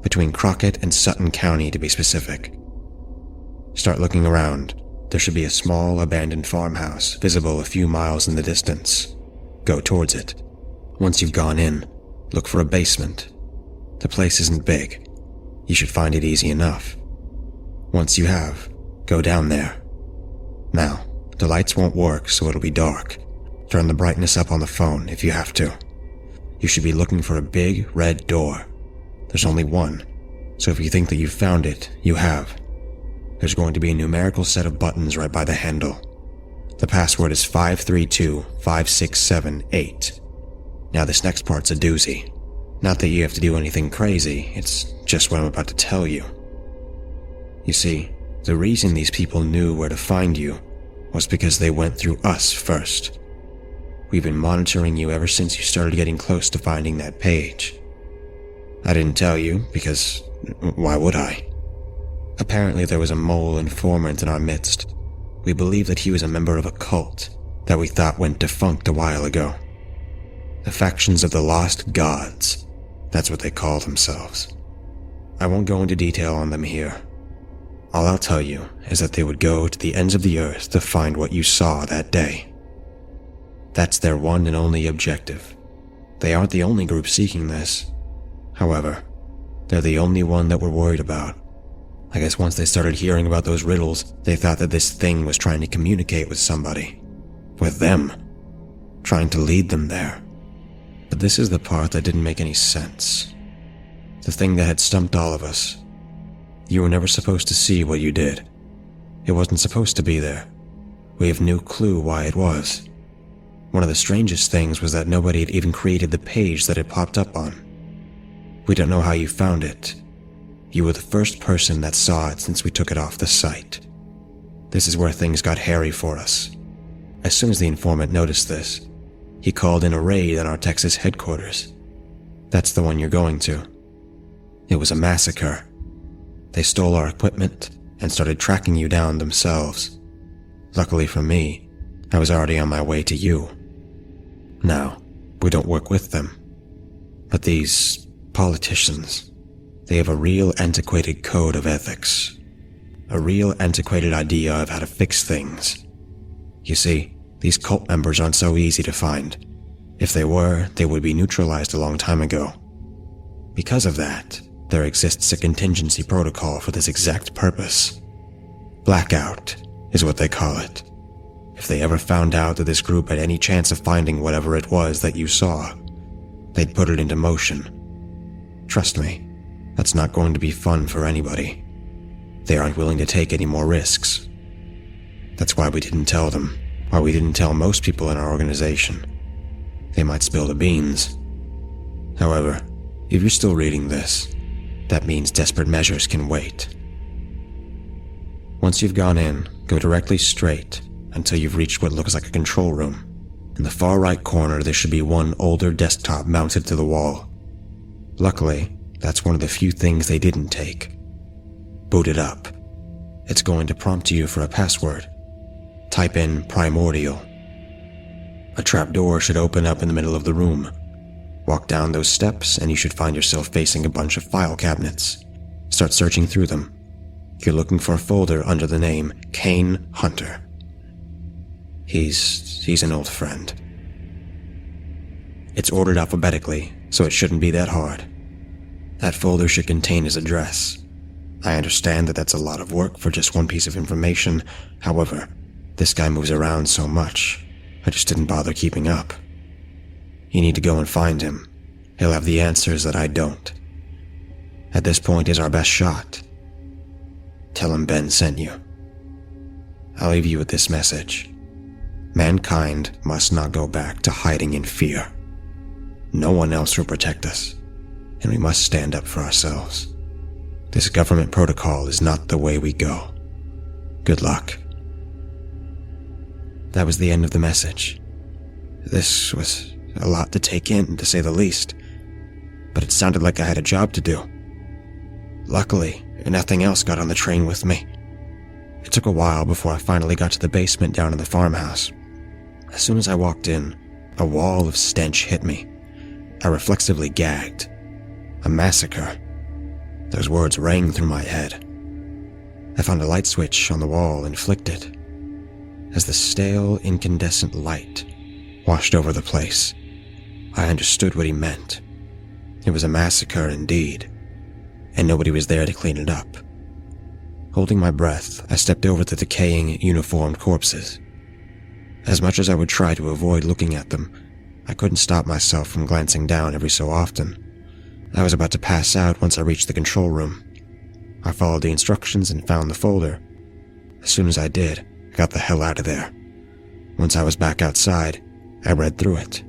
Between Crockett and Sutton County, to be specific. Start looking around. There should be a small abandoned farmhouse visible a few miles in the distance. Go towards it. Once you've gone in, look for a basement. The place isn't big. You should find it easy enough. Once you have, go down there. Now, the lights won't work, so it'll be dark. Turn the brightness up on the phone if you have to. You should be looking for a big red door. There's only one, so if you think that you've found it, you have. There's going to be a numerical set of buttons right by the handle. The password is 5325678. Now this next part's a doozy. Not that you have to do anything crazy, it's just what I'm about to tell you. You see, the reason these people knew where to find you was because they went through us first. We've been monitoring you ever since you started getting close to finding that page. I didn't tell you because why would I? Apparently there was a mole informant in our midst. We believe that he was a member of a cult that we thought went defunct a while ago. The Factions of the Lost Gods, that's what they call themselves. I won't go into detail on them here. All I'll tell you is that they would go to the ends of the earth to find what you saw that day. That's their one and only objective. They aren't the only group seeking this. However, they're the only one that we're worried about. I guess once they started hearing about those riddles, they thought that this thing was trying to communicate with somebody. With them. Trying to lead them there. But this is the part that didn't make any sense. The thing that had stumped all of us. You were never supposed to see what you did. It wasn't supposed to be there. We have no clue why it was. One of the strangest things was that nobody had even created the page that it popped up on. We don't know how you found it. You were the first person that saw it since we took it off the site. This is where things got hairy for us. As soon as the informant noticed this, he called in a raid on our Texas headquarters. That's the one you're going to. It was a massacre. They stole our equipment and started tracking you down themselves. Luckily for me, I was already on my way to you. Now, we don't work with them. But these politicians, they have a real antiquated code of ethics. A real antiquated idea of how to fix things. You see, these cult members aren't so easy to find. If they were, they would be neutralized a long time ago. Because of that, there exists a contingency protocol for this exact purpose. Blackout is what they call it. If they ever found out that this group had any chance of finding whatever it was that you saw, they'd put it into motion. Trust me, that's not going to be fun for anybody. They aren't willing to take any more risks. That's why we didn't tell them, why we didn't tell most people in our organization. They might spill the beans. However, if you're still reading this, that means desperate measures can wait. Once you've gone in, go directly straight until you've reached what looks like a control room. In the far right corner, there should be one older desktop mounted to the wall. Luckily, that's one of the few things they didn't take. Boot it up. It's going to prompt you for a password. Type in primordial. A trapdoor should open up in the middle of the room. Walk down those steps and you should find yourself facing a bunch of file cabinets. Start searching through them. You're looking for a folder under the name Kane Hunter. He's an old friend. It's ordered alphabetically, so it shouldn't be that hard. That folder should contain his address. I understand that that's a lot of work for just one piece of information. However, this guy moves around so much, I just didn't bother keeping up. You need to go and find him. He'll have the answers that I don't. At this point is our best shot. Tell him Ben sent you. I'll leave you with this message. Mankind must not go back to hiding in fear. No one else will protect us, and we must stand up for ourselves. This government protocol is not the way we go. Good luck. That was the end of the message. This was a lot to take in, to say the least, but it sounded like I had a job to do. Luckily, nothing else got on the train with me. It took a while before I finally got to the basement down in the farmhouse. As soon as I walked in, a wall of stench hit me. I reflexively gagged. A massacre. Those words rang through my head. I found a light switch on the wall and flicked it. As the stale, incandescent light washed over the place, I understood what he meant. It was a massacre indeed, and nobody was there to clean it up. Holding my breath, I stepped over the decaying, uniformed corpses. As much as I would try to avoid looking at them, I couldn't stop myself from glancing down every so often. I was about to pass out once I reached the control room. I followed the instructions and found the folder. As soon as I did, I got the hell out of there. Once I was back outside, I read through it.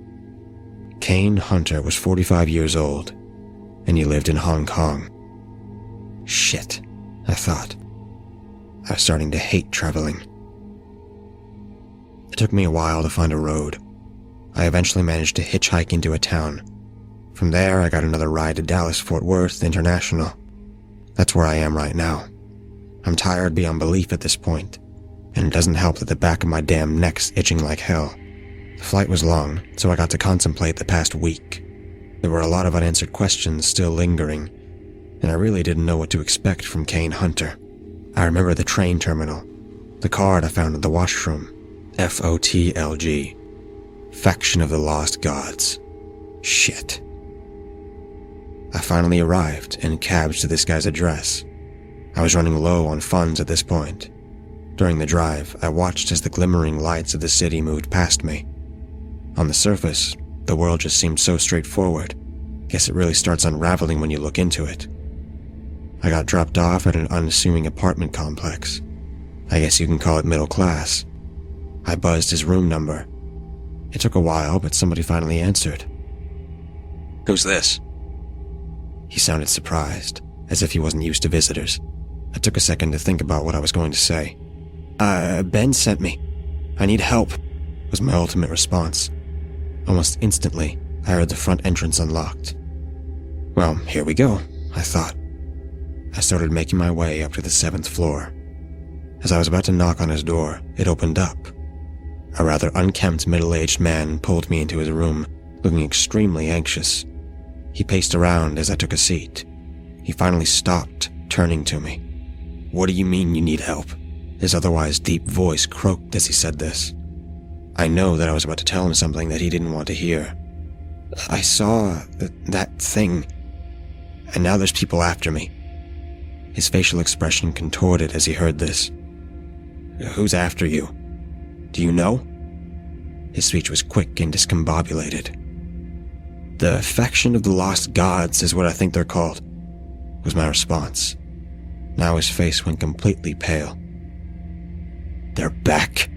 Kane Hunter was 45 years old, and he lived in Hong Kong. Shit, I thought. I was starting to hate traveling. It took me a while to find a road. I eventually managed to hitchhike into a town. From there, I got another ride to Dallas-Fort Worth International. That's where I am right now. I'm tired beyond belief at this point, and it doesn't help that the back of my damn neck's itching like hell. The flight was long, so I got to contemplate the past week. There were a lot of unanswered questions still lingering, and I really didn't know what to expect from Kane Hunter. I remember the train terminal, the card I found in the washroom, FOTLG, Faction of the Lost Gods. Shit. I finally arrived and cabbed to this guy's address. I was running low on funds at this point. During the drive, I watched as the glimmering lights of the city moved past me. On the surface, the world just seemed so straightforward. Guess it really starts unraveling when you look into it. I got dropped off at an unassuming apartment complex. I guess you can call it middle class. I buzzed his room number. It took a while, but somebody finally answered. "Who's this?" He sounded surprised, as if he wasn't used to visitors. I took a second to think about what I was going to say. Ben sent me. I need help," was my ultimate response. Almost instantly, I heard the front entrance unlocked. Well, here we go, I thought. I started making my way up to the 7th floor. As I was about to knock on his door, it opened up. A rather unkempt middle-aged man pulled me into his room, looking extremely anxious. He paced around as I took a seat. He finally stopped, turning to me. "What do you mean you need help?" His otherwise deep voice croaked as he said this. I know that I was about to tell him something that he didn't want to hear. "I saw that thing, and now there's people after me." His facial expression contorted as he heard this. "Who's after you? Do you know?" His speech was quick and discombobulated. "The Faction of the Lost Gods is what I think they're called," was my response. Now his face went completely pale. "They're back."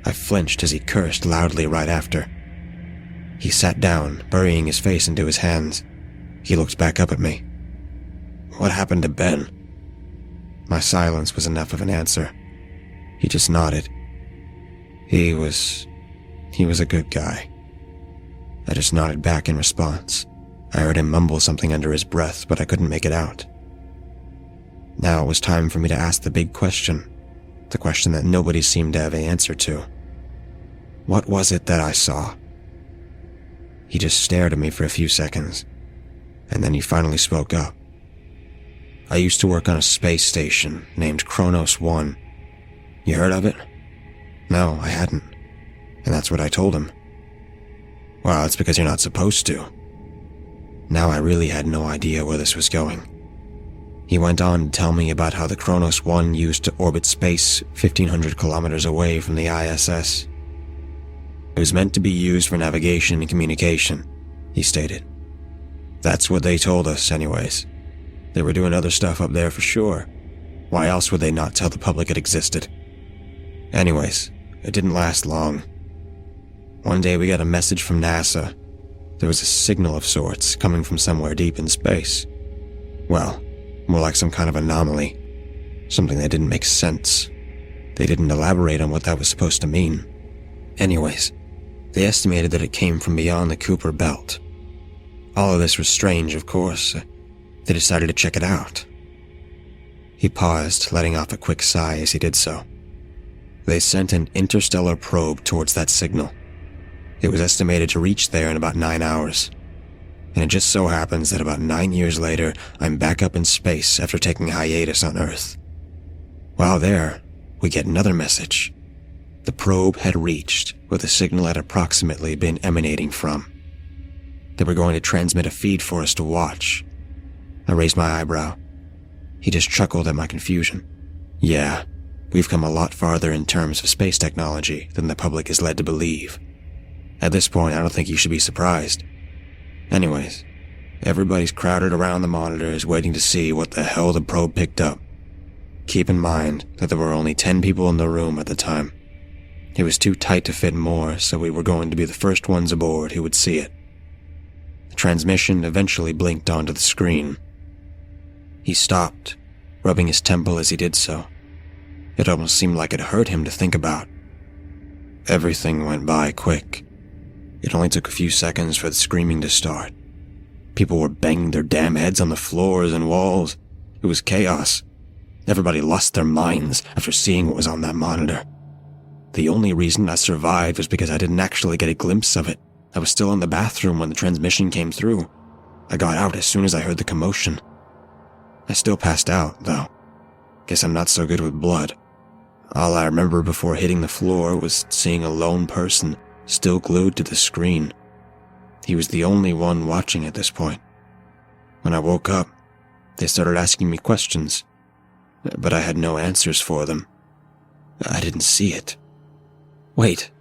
I flinched as he cursed loudly right after. He sat down, burying his face into his hands. He looked back up at me. "What happened to Ben?" My silence was enough of an answer. He just nodded. He was a good guy. I just nodded back in response. I heard him mumble something under his breath, but I couldn't make it out. Now it was time for me to ask the big question, the question that nobody seemed to have an answer to. What was it that I saw? He just stared at me for a few seconds, and then he finally spoke up. "I used to work on a space station named Kronos 1. You heard of it?" No, I hadn't, and that's what I told him. "Well, it's because you're not supposed to." Now I really had no idea where this was going. He went on to tell me about how the Kronos 1 used to orbit space 1,500 kilometers away from the ISS. It was meant to be used for navigation and communication, he stated. That's what they told us, anyways. They were doing other stuff up there for sure. Why else would they not tell the public it existed? Anyways, it didn't last long. One day we got a message from NASA. There was a signal of sorts coming from somewhere deep in space. Well, more like some kind of anomaly. Something that didn't make sense. They didn't elaborate on what that was supposed to mean. Anyways, they estimated that it came from beyond the Kuiper Belt. All of this was strange, of course. They decided to check it out. He paused, letting off a quick sigh as he did so. They sent an interstellar probe towards that signal. It was estimated to reach there in about 9 hours. And it just so happens that about 9 years later, I'm back up in space after taking hiatus on Earth. While there, we get another message. The probe had reached where the signal had approximately been emanating from. They were going to transmit a feed for us to watch. I raised my eyebrow. He just chuckled at my confusion. Yeah, we've come a lot farther in terms of space technology than the public is led to believe. At this point, I don't think you should be surprised. Anyways, everybody's crowded around the monitors waiting to see what the hell the probe picked up. Keep in mind that there were only 10 people in the room at the time. It was too tight to fit more, so we were going to be the first ones aboard who would see it. The transmission eventually blinked onto the screen. He stopped, rubbing his temple as he did so. It almost seemed like it hurt him to think about. Everything went by quick. It only took a few seconds for the screaming to start. People were banging their damn heads on the floors and walls. It was chaos. Everybody lost their minds after seeing what was on that monitor. The only reason I survived was because I didn't actually get a glimpse of it. I was still in the bathroom when the transmission came through. I got out as soon as I heard the commotion. I still passed out, though. Guess I'm not so good with blood. All I remember before hitting the floor was seeing a lone person still glued to the screen. He was the only one watching at this point. When I woke up, they started asking me questions, but I had no answers for them. I didn't see it. Wait,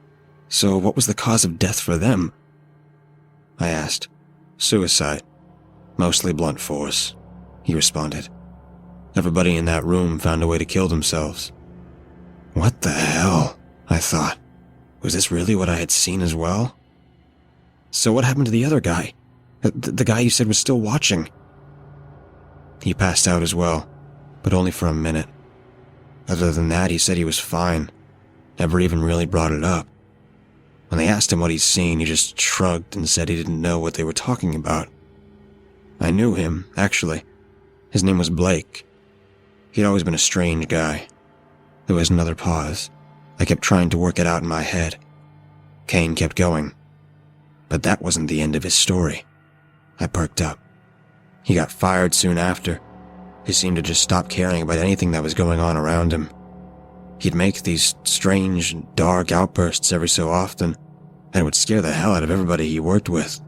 so what was the cause of death for them? I asked. Suicide. Mostly blunt force, he responded. Everybody in that room found a way to kill themselves. What the hell? I thought. Was this really what I had seen as well? So what happened to the other guy? The guy you said was still watching? He passed out as well, but only for a minute. Other than that, he said he was fine. Never even really brought it up. When they asked him what he'd seen, he just shrugged and said he didn't know what they were talking about. I knew him, actually. His name was Blake. He'd always been a strange guy. There was another pause. I kept trying to work it out in my head. Kane kept going. But that wasn't the end of his story. I perked up. He got fired soon after. He seemed to just stop caring about anything that was going on around him. He'd make these strange, dark outbursts every so often, and it would scare the hell out of everybody he worked with.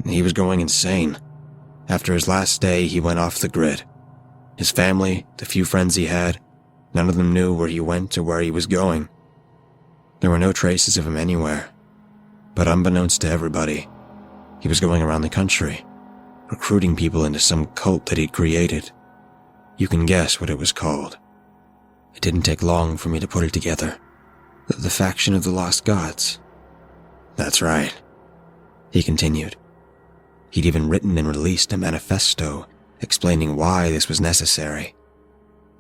He was going insane. After his last day, he went off the grid. His family, the few friends he had, none of them knew where he went or where he was going. There were no traces of him anywhere. But unbeknownst to everybody, he was going around the country, recruiting people into some cult that he'd created. You can guess what it was called. It didn't take long for me to put it together. The faction of the Lost Gods. That's right, he continued. He'd even written and released a manifesto explaining why this was necessary.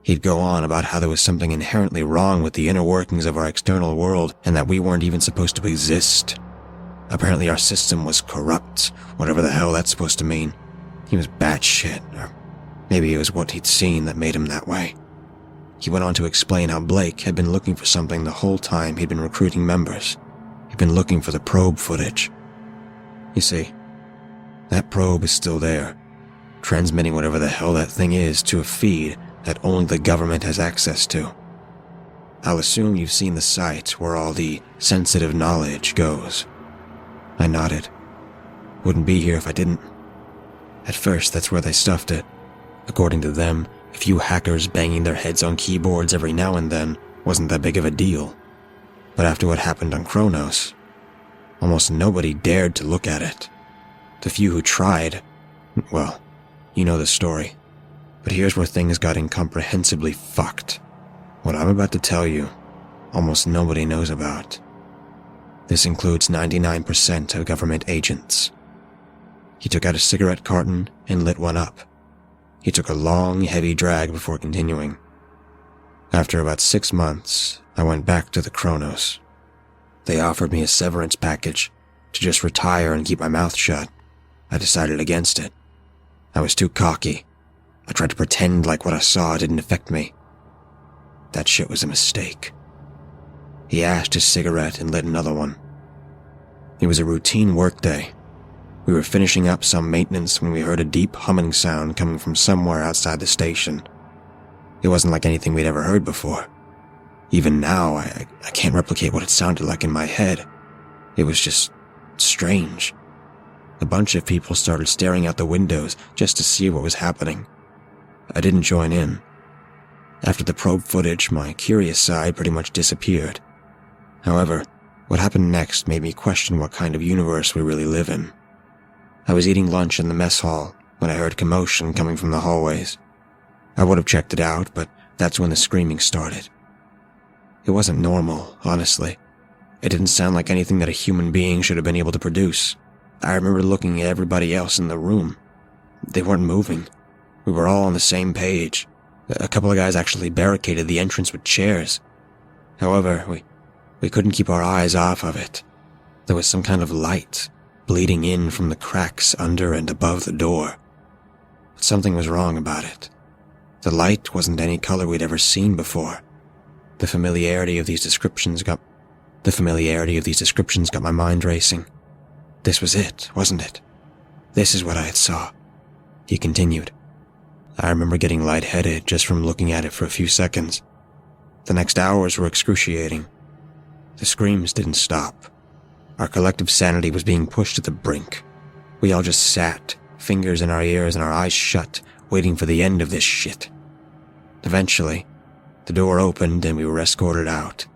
He'd go on about how there was something inherently wrong with the inner workings of our external world and that we weren't even supposed to exist. Apparently our system was corrupt, whatever the hell that's supposed to mean. He was batshit, or maybe it was what he'd seen that made him that way. He went on to explain how Blake had been looking for something the whole time he'd been recruiting members. He'd been looking for the probe footage. You see, that probe is still there, transmitting whatever the hell that thing is to a feed that only the government has access to. I'll assume you've seen the site where all the sensitive knowledge goes. I nodded. Wouldn't be here if I didn't. At first, that's where they stuffed it. According to them, a few hackers banging their heads on keyboards every now and then wasn't that big of a deal. But after what happened on Kronos, almost nobody dared to look at it. The few who tried, well, you know the story. But here's where things got incomprehensibly fucked. What I'm about to tell you, almost nobody knows about. This includes 99% of government agents. He took out a cigarette carton and lit one up. He took a long, heavy drag before continuing. After about 6 months, I went back to the Kronos. They offered me a severance package to just retire and keep my mouth shut. I decided against it. I was too cocky. I tried to pretend like what I saw didn't affect me. That shit was a mistake. He ashed his cigarette and lit another one. It was a routine workday. We were finishing up some maintenance when we heard a deep humming sound coming from somewhere outside the station. It wasn't like anything we'd ever heard before. Even now, I can't replicate what it sounded like in my head. It was just strange. A bunch of people started staring out the windows just to see what was happening. I didn't join in. After the probe footage, my curious side pretty much disappeared. However, what happened next made me question what kind of universe we really live in. I was eating lunch in the mess hall when I heard commotion coming from the hallways. I would have checked it out, but that's when the screaming started. It wasn't normal, honestly. It didn't sound like anything that a human being should have been able to produce. I remember looking at everybody else in the room. They weren't moving. We were all on the same page. A couple of guys actually barricaded the entrance with chairs. However, we couldn't keep our eyes off of it. There was some kind of light bleeding in from the cracks under and above the door. But something was wrong about it. The light wasn't any color we'd ever seen before. The familiarity of these descriptions got my mind racing. This was it, wasn't it? This is what I had saw. He continued. I remember getting lightheaded just from looking at it for a few seconds. The next hours were excruciating. The screams didn't stop. Our collective sanity was being pushed to the brink. We all just sat, fingers in our ears and our eyes shut, waiting for the end of this shit. Eventually, the door opened and we were escorted out.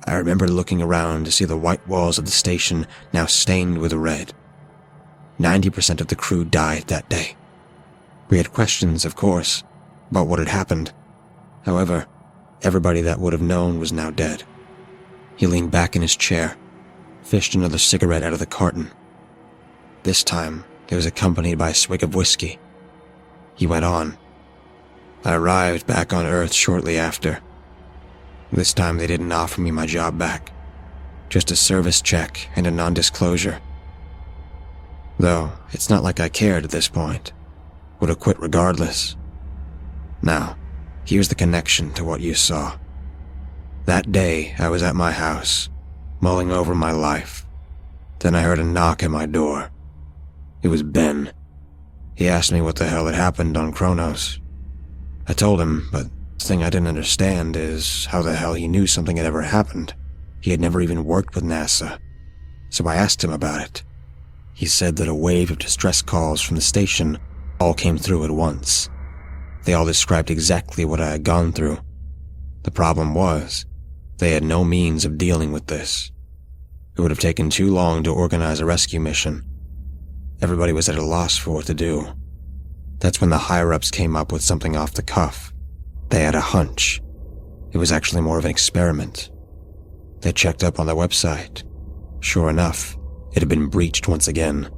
I remember looking around to see the white walls of the station now stained with red. 90% of the crew died that day. We had questions, of course, about what had happened. However, everybody that would have known was now dead. He leaned back in his chair, fished another cigarette out of the carton. This time, it was accompanied by a swig of whiskey. He went on. I arrived back on Earth shortly after. This time they didn't offer me my job back. Just a service check and a non-disclosure. Though, it's not like I cared at this point. Would have quit regardless. Now, here's the connection to what you saw. That day, I was at my house, mulling over my life. Then I heard a knock at my door. It was Ben. He asked me what the hell had happened on Kronos. I told him, but the thing I didn't understand is how the hell he knew something had ever happened. He had never even worked with NASA. So I asked him about it. He said that a wave of distress calls from the station all came through at once. They all described exactly what I had gone through. The problem was, they had no means of dealing with this. It would have taken too long to organize a rescue mission. Everybody was at a loss for what to do. That's when the higher-ups came up with something off the cuff. They had a hunch. It was actually more of an experiment. They checked up on the website. Sure enough, it had been breached once again.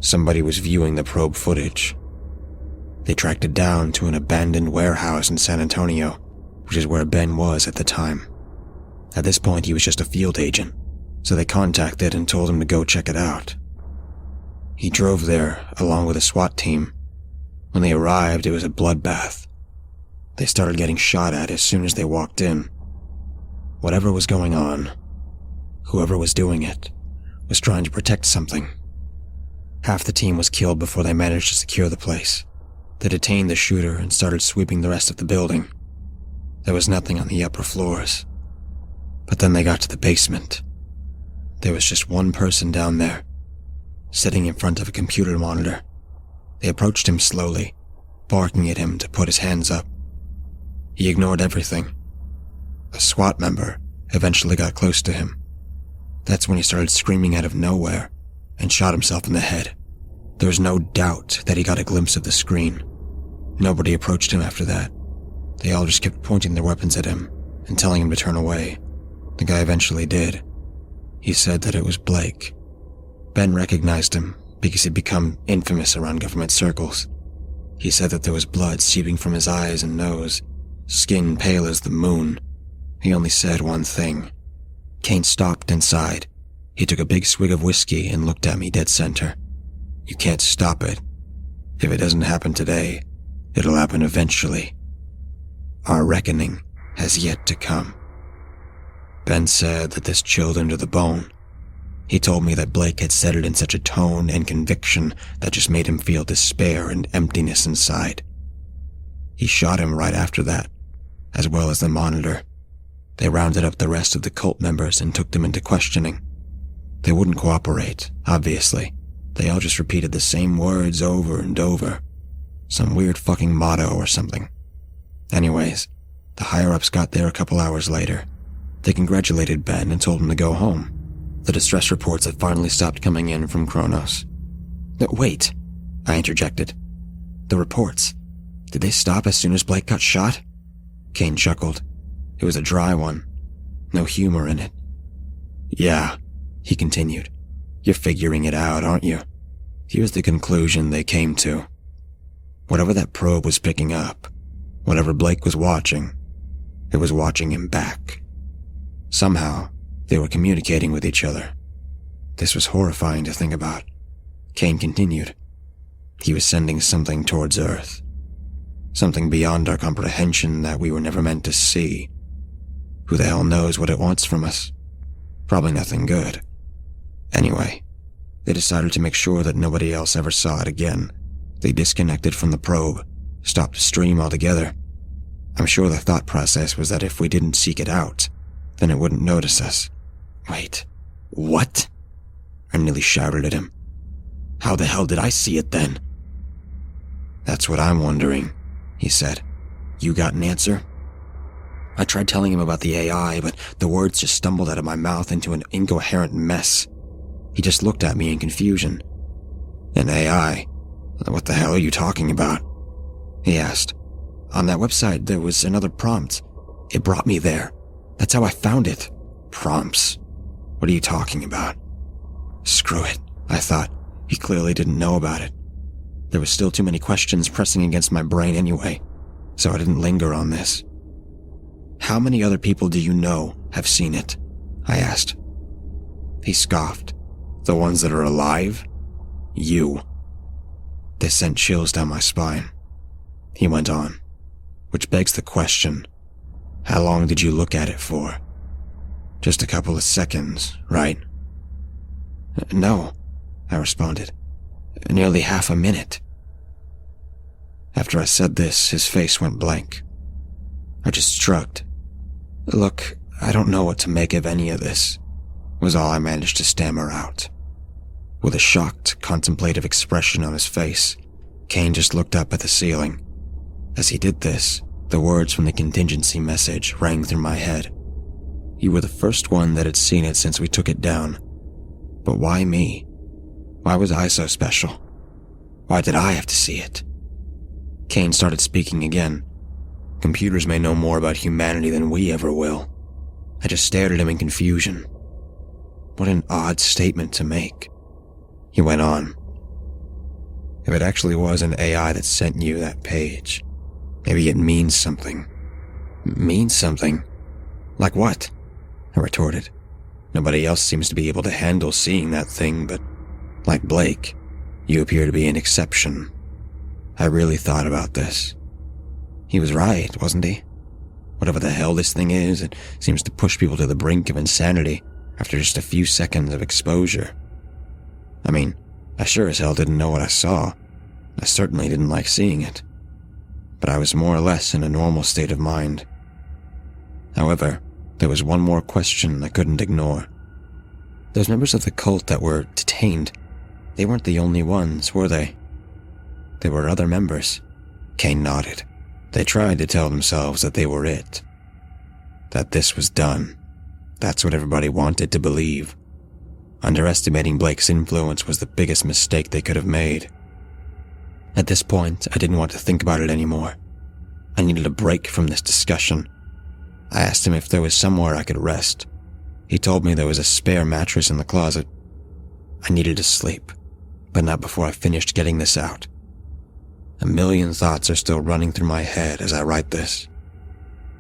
Somebody was viewing the probe footage. They tracked it down to an abandoned warehouse in San Antonio, which is where Ben was at the time. At this point, he was just a field agent, so they contacted and told him to go check it out. He drove there, along with a SWAT team. When they arrived, it was a bloodbath. They started getting shot at as soon as they walked in. Whatever was going on, whoever was doing it, was trying to protect something. Half the team was killed before they managed to secure the place. They detained the shooter and started sweeping the rest of the building. There was nothing on the upper floors. But then they got to the basement. There was just one person down there, sitting in front of a computer monitor. They approached him slowly, barking at him to put his hands up. He ignored everything. A SWAT member eventually got close to him. That's when he started screaming out of nowhere and shot himself in the head. There was no doubt that he got a glimpse of the screen. Nobody approached him after that. They all just kept pointing their weapons at him and telling him to turn away. The guy eventually did. He said that it was Blake. Ben recognized him because he'd become infamous around government circles. He said that there was blood seeping from his eyes and nose, skin pale as the moon. He only said one thing. Kane stopped inside. He took a big swig of whiskey and looked at me dead center. You can't stop it. If it doesn't happen today, it'll happen eventually. Our reckoning has yet to come. Ben said that this chilled him to the bone. He told me that Blake had said it in such a tone and conviction that just made him feel despair and emptiness inside. He shot him right after that, as well as the monitor. They rounded up the rest of the cult members and took them into questioning. They wouldn't cooperate, obviously. They all just repeated the same words over and over. Some weird fucking motto or something. Anyways, the higher-ups got there a couple hours later. They congratulated Ben and told him to go home. The distress reports had finally stopped coming in from Kronos. Wait, I interjected. The reports, did they stop as soon as Blake got shot? Kane chuckled. It was a dry one. No humor in it. Yeah, he continued. You're figuring it out, aren't you? Here's the conclusion they came to. Whatever that probe was picking up, whatever Blake was watching, it was watching him back. Somehow, they were communicating with each other. This was horrifying to think about. Kane continued. He was sending something towards Earth. Something beyond our comprehension that we were never meant to see. Who the hell knows what it wants from us? Probably nothing good. Anyway, they decided to make sure that nobody else ever saw it again. They disconnected from the probe, stopped the stream altogether. I'm sure the thought process was that if we didn't seek it out, then it wouldn't notice us. Wait, what? I nearly shouted at him. How the hell did I see it then? That's what I'm wondering, he said. You got an answer? I tried telling him about the AI, but the words just stumbled out of my mouth into an incoherent mess. He just looked at me in confusion. An AI? What the hell are you talking about? He asked. On that website, there was another prompt. It brought me there. That's how I found it. Prompts? What are you talking about? Screw it, I thought. He clearly didn't know about it. There were still too many questions pressing against my brain anyway, so I didn't linger on this. How many other people do you know have seen it? I asked. He scoffed. The ones that are alive? You. This sent chills down my spine. He went on. Which begs the question, how long did you look at it for? Just a couple of seconds, right? No, I responded. Nearly half a minute. After I said this, his face went blank. I just shrugged. Look, I don't know what to make of any of this, was all I managed to stammer out. With a shocked, contemplative expression on his face, Kane just looked up at the ceiling. As he did this, the words from the contingency message rang through my head. You were the first one that had seen it since we took it down. But why me? Why was I so special? Why did I have to see it? Kane started speaking again. Computers may know more about humanity than we ever will. I just stared at him in confusion. What an odd statement to make. He went on. If it actually was an AI that sent you that page, maybe it means something. Means something? Like what? I retorted. Nobody else seems to be able to handle seeing that thing, but like Blake, you appear to be an exception. I really thought about this. He was right, wasn't he? Whatever the hell this thing is, it seems to push people to the brink of insanity after just a few seconds of exposure. I mean, I sure as hell didn't know what I saw. I certainly didn't like seeing it. But I was more or less in a normal state of mind. However, there was one more question I couldn't ignore. Those members of the cult that were detained, they weren't the only ones, were they? There were other members. Kane nodded. They tried to tell themselves that they were it. That this was done. That's what everybody wanted to believe. Underestimating Blake's influence was the biggest mistake they could have made. At this point, I didn't want to think about it anymore. I needed a break from this discussion. I asked him if there was somewhere I could rest. He told me there was a spare mattress in the closet. I needed to sleep, but not before I finished getting this out. A million thoughts are still running through my head as I write this.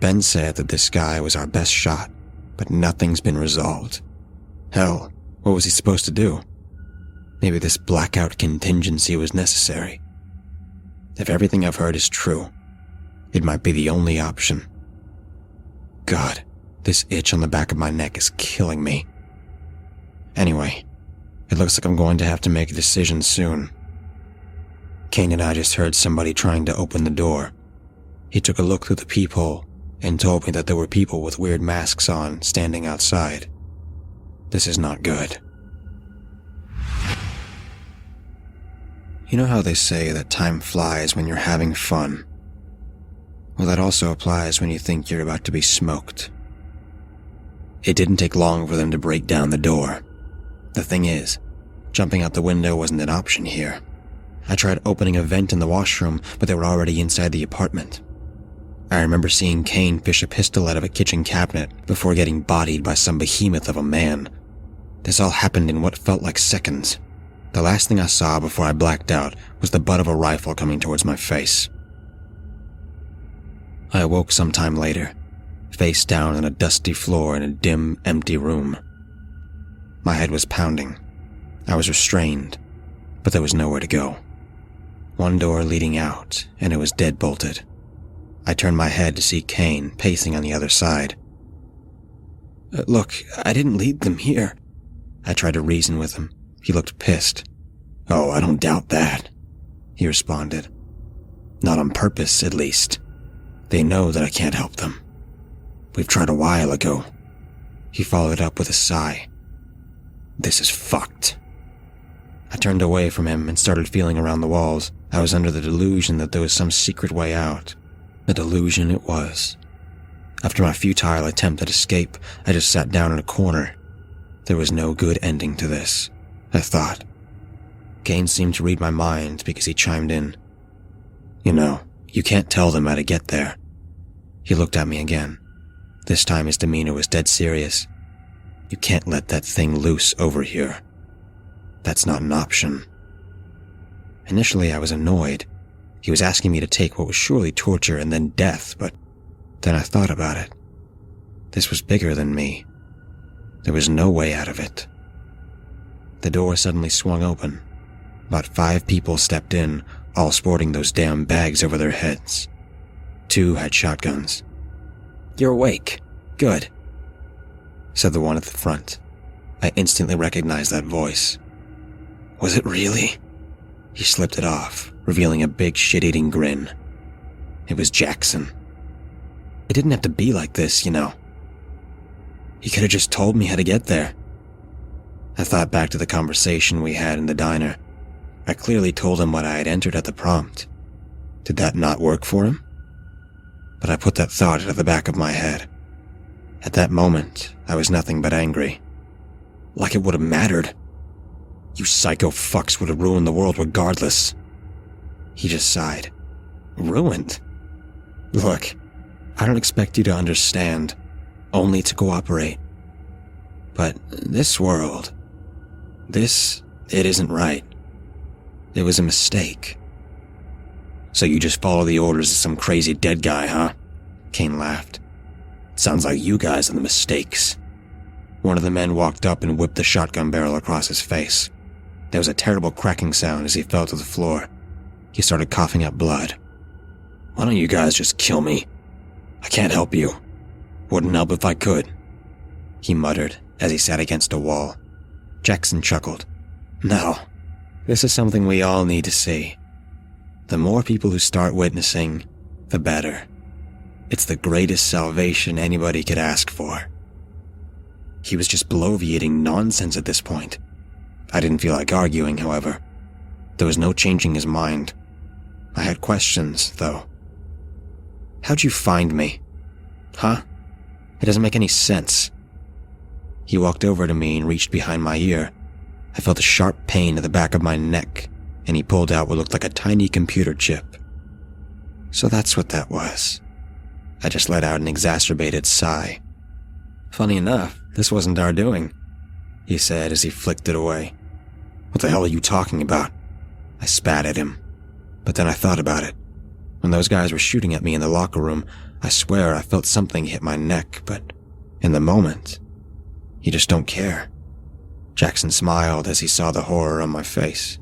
Ben said that this guy was our best shot, but nothing's been resolved. Hell, what was he supposed to do? Maybe this blackout contingency was necessary. If everything I've heard is true, it might be the only option. God, this itch on the back of my neck is killing me. Anyway, it looks like I'm going to have to make a decision soon. Kane and I just heard somebody trying to open the door. He took a look through the peephole and told me that there were people with weird masks on standing outside. This is not good. You know how they say that time flies when you're having fun? Well, that also applies when you think you're about to be smoked. It didn't take long for them to break down the door. The thing is, jumping out the window wasn't an option here. I tried opening a vent in the washroom, but they were already inside the apartment. I remember seeing Kane fish a pistol out of a kitchen cabinet before getting bodied by some behemoth of a man. This all happened in what felt like seconds. The last thing I saw before I blacked out was the butt of a rifle coming towards my face. I awoke sometime later, face down on a dusty floor in a dim, empty room. My head was pounding. I was restrained, but there was nowhere to go. One door leading out, and it was dead-bolted. I turned my head to see Kane pacing on the other side. Look, I didn't lead them here. I tried to reason with him. He looked pissed. Oh, I don't doubt that, he responded. Not on purpose, at least. They know that I can't help them. We've tried a while ago. He followed up with a sigh. This is fucked. I turned away from him and started feeling around the walls. I was under the delusion that there was some secret way out. A delusion it was. After my futile attempt at escape, I just sat down in a corner. There was no good ending to this, I thought. Kane seemed to read my mind because he chimed in. You know, you can't tell them how to get there. He looked at me again. This time his demeanor was dead serious. You can't let that thing loose over here. That's not an option. Initially I was annoyed. He was asking me to take what was surely torture and then death, but then I thought about it. This was bigger than me. There was no way out of it. The door suddenly swung open. About 5 people stepped in, all sporting those damn bags over their heads. 2 had shotguns. You're awake. Good, said the one at the front. I instantly recognized that voice. Was it really? He slipped it off, revealing a big shit-eating grin. It was Jackson. It didn't have to be like this, you know. He could have just told me how to get there. I thought back to the conversation we had in the diner. I clearly told him what I had entered at the prompt. Did that not work for him? But I put that thought out of the back of my head. At that moment, I was nothing but angry. Like it would have mattered. You psycho fucks would have ruined the world regardless. He just sighed. Ruined? Look, I don't expect you to understand, only to cooperate. But this world, it isn't right. It was a mistake. So you just follow the orders of some crazy dead guy, huh? Kane laughed. Sounds like you guys are the mistakes. One of the men walked up and whipped the shotgun barrel across his face. There was a terrible cracking sound as he fell to the floor. He started coughing up blood. Why don't you guys just kill me? I can't help you. Wouldn't help if I could, he muttered as he sat against a wall. Jackson chuckled. No, this is something we all need to see. The more people who start witnessing, the better. It's the greatest salvation anybody could ask for. He was just bloviating nonsense at this point. I didn't feel like arguing, however. There was no changing his mind. I had questions, though. How'd you find me? Huh? It doesn't make any sense. He walked over to me and reached behind my ear. I felt a sharp pain at the back of my neck, and he pulled out what looked like a tiny computer chip. So that's what that was. I just let out an exacerbated sigh. Funny enough, this wasn't our doing, he said as he flicked it away. What the hell are you talking about? I spat at him. But then I thought about it. When those guys were shooting at me in the locker room, I swear I felt something hit my neck, but in the moment, you just don't care. Jackson smiled as he saw the horror on my face.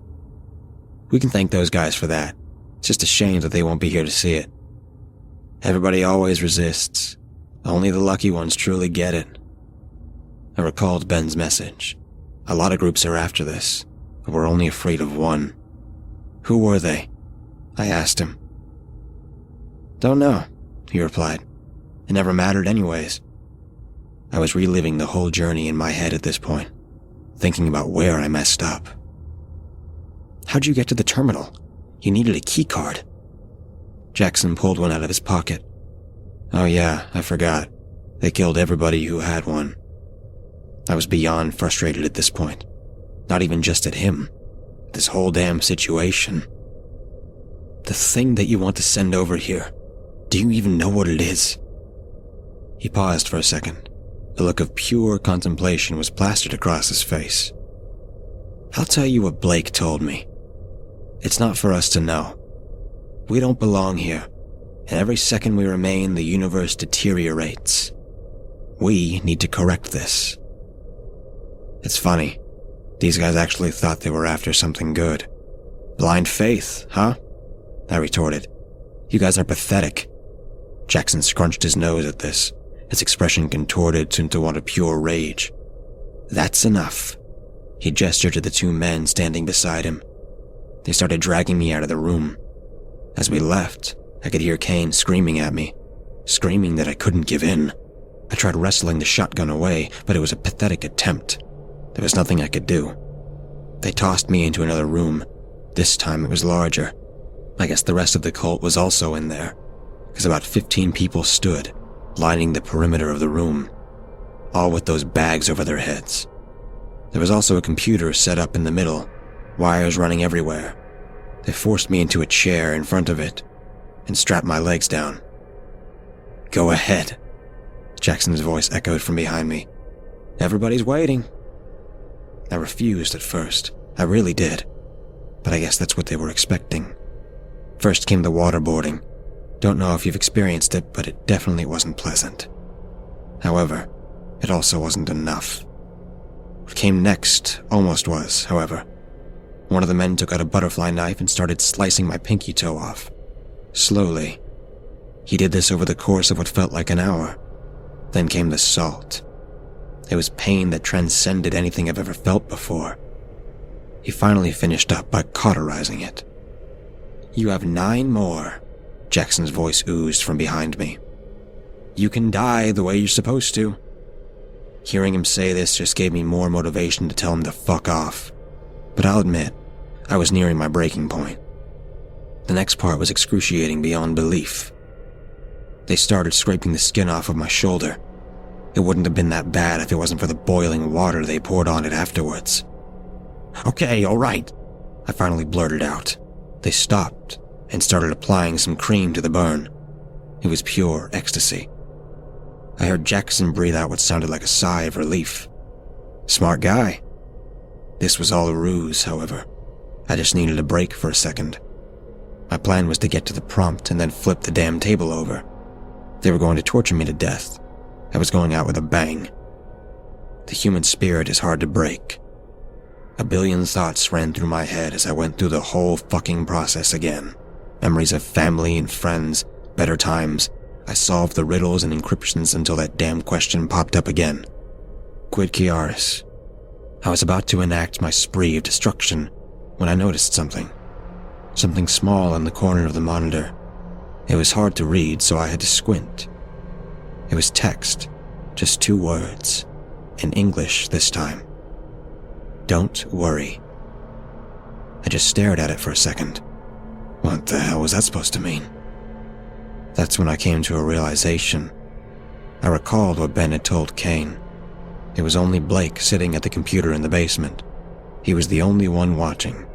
We can thank those guys for that. It's just a shame that they won't be here to see it. Everybody always resists. Only the lucky ones truly get it. I recalled Ben's message. A lot of groups are after this, but we're only afraid of one. Who were they? I asked him. Don't know, he replied. It never mattered anyways. I was reliving the whole journey in my head at this point, thinking about where I messed up. How'd you get to the terminal? You needed a key card. Jackson pulled one out of his pocket. Oh yeah, I forgot. They killed everybody who had one. I was beyond frustrated at this point. Not even just at him. This whole damn situation. The thing that you want to send over here, do you even know what it is? He paused for a second. A look of pure contemplation was plastered across his face. I'll tell you what Blake told me. It's not for us to know. We don't belong here, and every second we remain, the universe deteriorates. We need to correct this. It's funny. These guys actually thought they were after something good. Blind faith, huh? I retorted. You guys are pathetic. Jackson scrunched his nose at this. His expression contorted into one of pure rage. That's enough. He gestured to the 2 men standing beside him. They started dragging me out of the room. As we left, I could hear Kane screaming at me, screaming that I couldn't give in. I tried wrestling the shotgun away, but it was a pathetic attempt. There was nothing I could do. They tossed me into another room. This time it was larger. I guess the rest of the cult was also in there, because about 15 people stood, lining the perimeter of the room, all with those bags over their heads. There was also a computer set up in the middle, wires running everywhere. They forced me into a chair in front of it and strapped my legs down. "Go ahead," Jackson's voice echoed from behind me. "Everybody's waiting." I refused at first. I really did. But I guess that's what they were expecting. First came the waterboarding. Don't know if you've experienced it, but it definitely wasn't pleasant. However, it also wasn't enough. What came next almost was, however. One of the men took out a butterfly knife and started slicing my pinky toe off. Slowly. He did this over the course of what felt like an hour. Then came the salt. It was pain that transcended anything I've ever felt before. He finally finished up by cauterizing it. "You have 9 more, Jackson's voice oozed from behind me. "You can die the way you're supposed to." Hearing him say this just gave me more motivation to tell him to fuck off. But I'll admit, I was nearing my breaking point. The next part was excruciating beyond belief. They started scraping the skin off of my shoulder. It wouldn't have been that bad if it wasn't for the boiling water they poured on it afterwards. "Okay, all right," I finally blurted out. They stopped and started applying some cream to the burn. It was pure ecstasy. I heard Jackson breathe out what sounded like a sigh of relief. Smart guy. This was all a ruse, however. I just needed a break for a second. My plan was to get to the prompt and then flip the damn table over. They were going to torture me to death. I was going out with a bang. The human spirit is hard to break. A billion thoughts ran through my head as I went through the whole fucking process again. Memories of family and friends, better times. I solved the riddles and encryptions until that damn question popped up again. Quid Chiaris. I was about to enact my spree of destruction when I noticed something. Something small in the corner of the monitor. It was hard to read, so I had to squint. It was text, just 2 words, in English this time. "Don't worry." I just stared at it for a second. What the hell was that supposed to mean? That's when I came to a realization. I recalled what Ben had told Kane. It was only Blake sitting at the computer in the basement. He was the only one watching.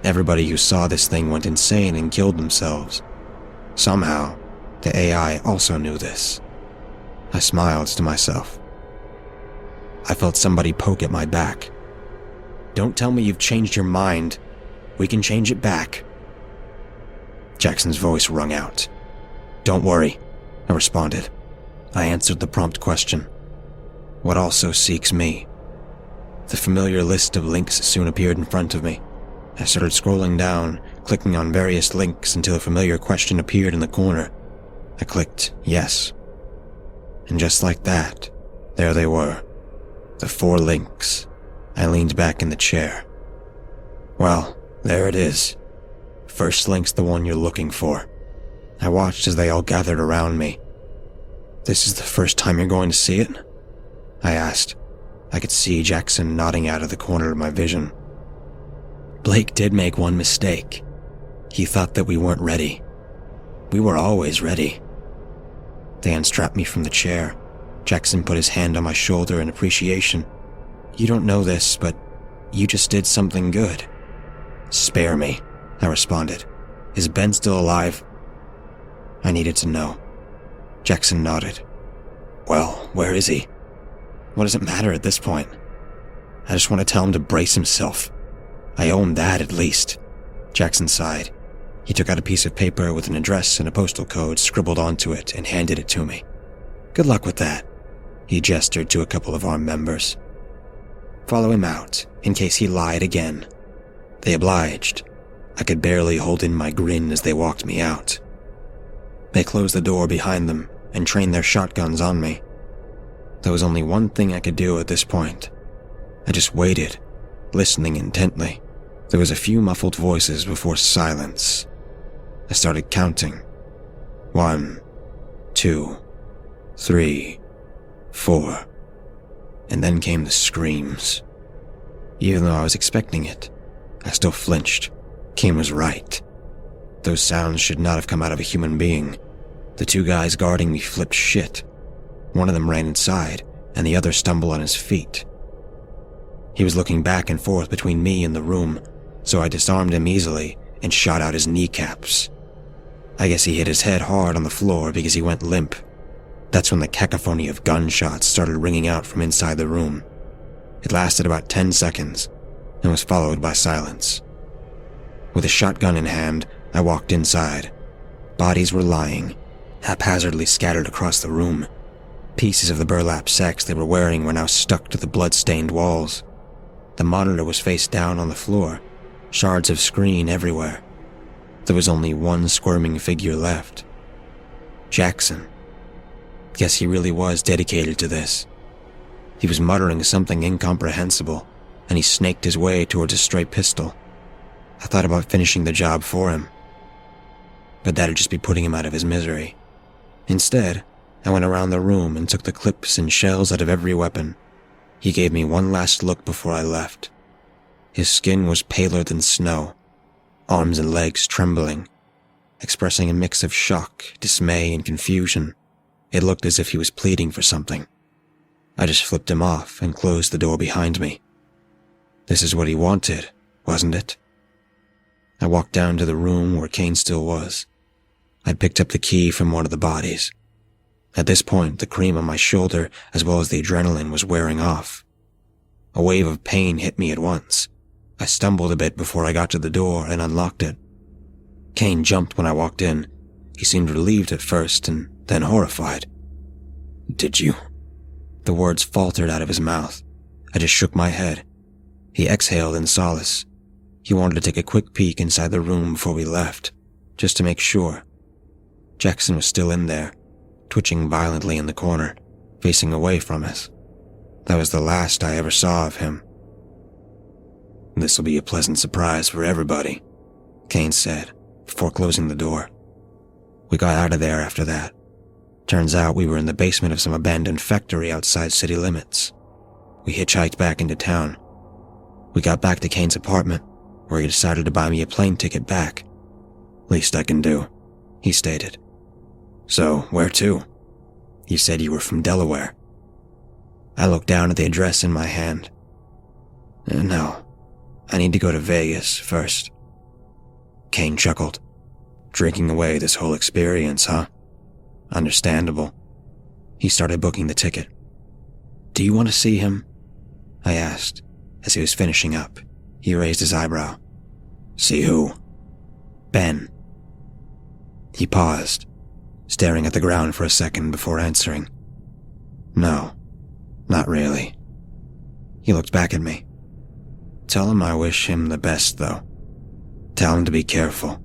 Everybody who saw this thing went insane and killed themselves. Somehow, the AI also knew this. I smiled to myself. I felt somebody poke at my back. "Don't tell me you've changed your mind. We can change it back." Jackson's voice rung out. "Don't worry," I responded. I answered the prompt question. What also seeks me? The familiar list of links soon appeared in front of me. I started scrolling down, clicking on various links until a familiar question appeared in the corner. I clicked yes. And just like that, there they were. The 4 links. I leaned back in the chair. Well, there it is. First link's the one you're looking for. I watched as they all gathered around me. "This is the first time you're going to see it?" I asked. I could see Jackson nodding out of the corner of my vision. Blake did make one mistake. He thought that we weren't ready. We were always ready. They unstrapped me from the chair. Jackson put his hand on my shoulder in appreciation. "You don't know this, but you just did something good." "Spare me," I responded. "Is Ben still alive?" I needed to know. Jackson nodded. "Well, where is he?" "What does it matter at this point? I just want to tell him to brace himself. I owe him that at least." Jackson sighed. He took out a piece of paper with an address and a postal code scribbled onto it and handed it to me. "Good luck with that." He gestured to a couple of our members. "Follow him out, in case he lied again." They obliged. I could barely hold in my grin as they walked me out. They closed the door behind them and trained their shotguns on me. There was only one thing I could do at this point. I just waited, listening intently. There was a few muffled voices before silence. I started counting. 1, 2, 3, 4. And then came the screams. Even though I was expecting it, I still flinched. Kane was right. Those sounds should not have come out of a human being. The two guys guarding me flipped shit. One of them ran inside, and the other stumbled on his feet. He was looking back and forth between me and the room, so I disarmed him easily and shot out his kneecaps. I guess he hit his head hard on the floor because he went limp. That's when the cacophony of gunshots started ringing out from inside the room. It lasted about 10 seconds and was followed by silence. With a shotgun in hand, I walked inside. Bodies were lying, haphazardly scattered across the room. Pieces of the burlap sacks they were wearing were now stuck to the blood-stained walls. The monitor was face down on the floor, shards of screen everywhere. There was only one squirming figure left. Jackson. Guess he really was dedicated to this. He was muttering something incomprehensible, and he snaked his way towards a stray pistol. I thought about finishing the job for him, but that'd just be putting him out of his misery. Instead, I went around the room and took the clips and shells out of every weapon. He gave me one last look before I left. His skin was paler than snow, arms and legs trembling, expressing a mix of shock, dismay, and confusion. It looked as if he was pleading for something. I just flipped him off and closed the door behind me. This is what he wanted, wasn't it? I walked down to the room where Kane still was. I'd picked up the key from one of the bodies. At this point, the cream on my shoulder, as well as the adrenaline, was wearing off. A wave of pain hit me at once. I stumbled a bit before I got to the door and unlocked it. Kane jumped when I walked in. He seemed relieved at first and then horrified. "Did you?" The words faltered out of his mouth. I just shook my head. He exhaled in solace. He wanted to take a quick peek inside the room before we left, just to make sure. Jackson was still in there, twitching violently in the corner, facing away from us. That was the last I ever saw of him. "This'll be a pleasant surprise for everybody," Kane said, before closing the door. We got out of there after that. Turns out we were in the basement of some abandoned factory outside city limits. We hitchhiked back into town. We got back to Kane's apartment, where he decided to buy me a plane ticket back. "Least I can do," he stated. "So, where to?" "You said you were from Delaware." I looked down at the address in my hand. "No, I need to go to Vegas first." Kane chuckled. "Drinking away this whole experience, huh? Understandable." He started booking the ticket. "Do you want to see him?" I asked. As he was finishing up, he raised his eyebrow. "See who?" "Ben." He paused, staring at the ground for a second before answering. "No, not really." He looked back at me. "Tell him I wish him the best, though. Tell him to be careful."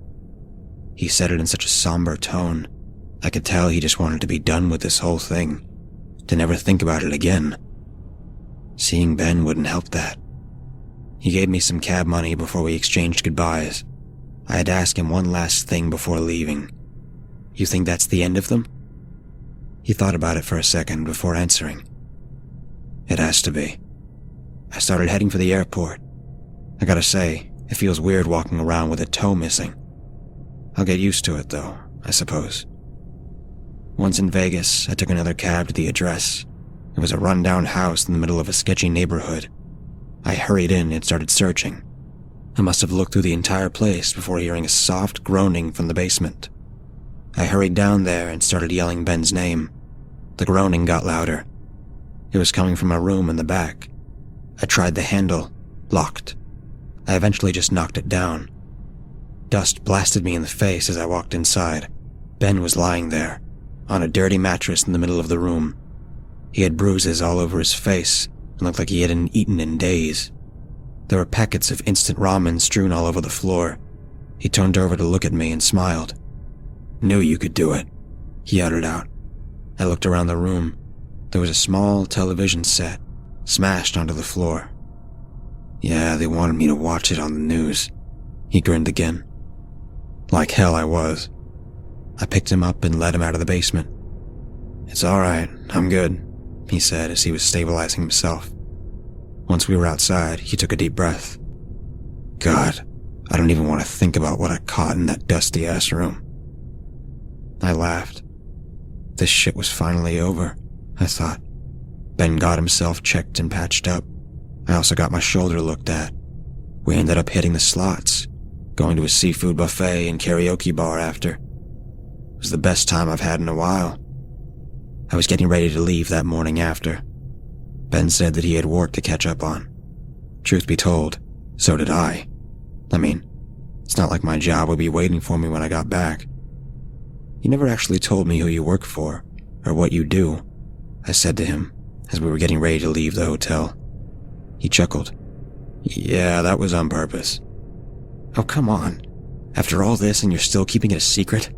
He said it in such a somber tone. I could tell he just wanted to be done with this whole thing, to never think about it again. Seeing Ben wouldn't help that. He gave me some cab money before we exchanged goodbyes. I had to ask him one last thing before leaving. "You think that's the end of them?" He thought about it for a second before answering. "It has to be." I started heading for the airport. I gotta say, it feels weird walking around with a toe missing. I'll get used to it though, I suppose. Once in Vegas, I took another cab to the address. It was a rundown house in the middle of a sketchy neighborhood. I hurried in and started searching. I must have looked through the entire place before hearing a soft groaning from the basement. I hurried down there and started yelling Ben's name. The groaning got louder. It was coming from a room in the back. I tried the handle, locked. I eventually just knocked it down. Dust blasted me in the face as I walked inside. Ben was lying there, on a dirty mattress in the middle of the room. He had bruises all over his face and looked like he hadn't eaten in days. There were packets of instant ramen strewn all over the floor. He turned over to look at me and smiled. "Knew you could do it," he uttered out. I looked around the room. There was a small television set, smashed onto the floor. "Yeah, they wanted me to watch it on the news." He grinned again. Like hell I was. I picked him up and led him out of the basement. "It's all right, I'm good," he said as he was stabilizing himself. Once we were outside, he took a deep breath. "God, I don't even want to think about what I caught in that dusty-ass room." I laughed. This shit was finally over, I thought. Ben got himself checked and patched up. I also got my shoulder looked at. We ended up hitting the slots, going to a seafood buffet and karaoke bar after. It was the best time I've had in a while. I was getting ready to leave that morning after. Ben said that he had work to catch up on. Truth be told, so did I. I mean, it's not like my job would be waiting for me when I got back. "You never actually told me who you work for, or what you do," I said to him as we were getting ready to leave the hotel. He chuckled. "Yeah, that was on purpose." "Oh, come on. After all this and you're still keeping it a secret?"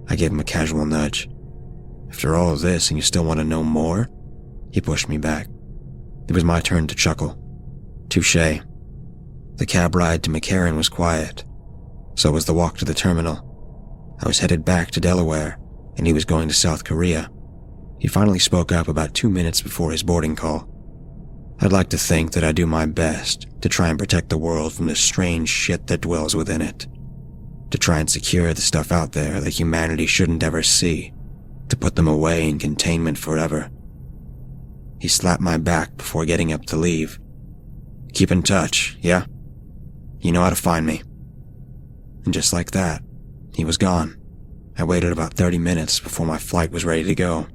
I gave him a casual nudge. "After all of this and you still want to know more?" He pushed me back. It was my turn to chuckle. Touché. The cab ride to McCarran was quiet. So was the walk to the terminal. I was headed back to Delaware, and he was going to South Korea. He finally spoke up about 2 minutes before his boarding call. "I'd like to think that I do my best to try and protect the world from the strange shit that dwells within it. To try and secure the stuff out there that humanity shouldn't ever see. To put them away in containment forever." He slapped my back before getting up to leave. "Keep in touch, yeah? You know how to find me." And just like that, he was gone. I waited about 30 minutes before my flight was ready to go.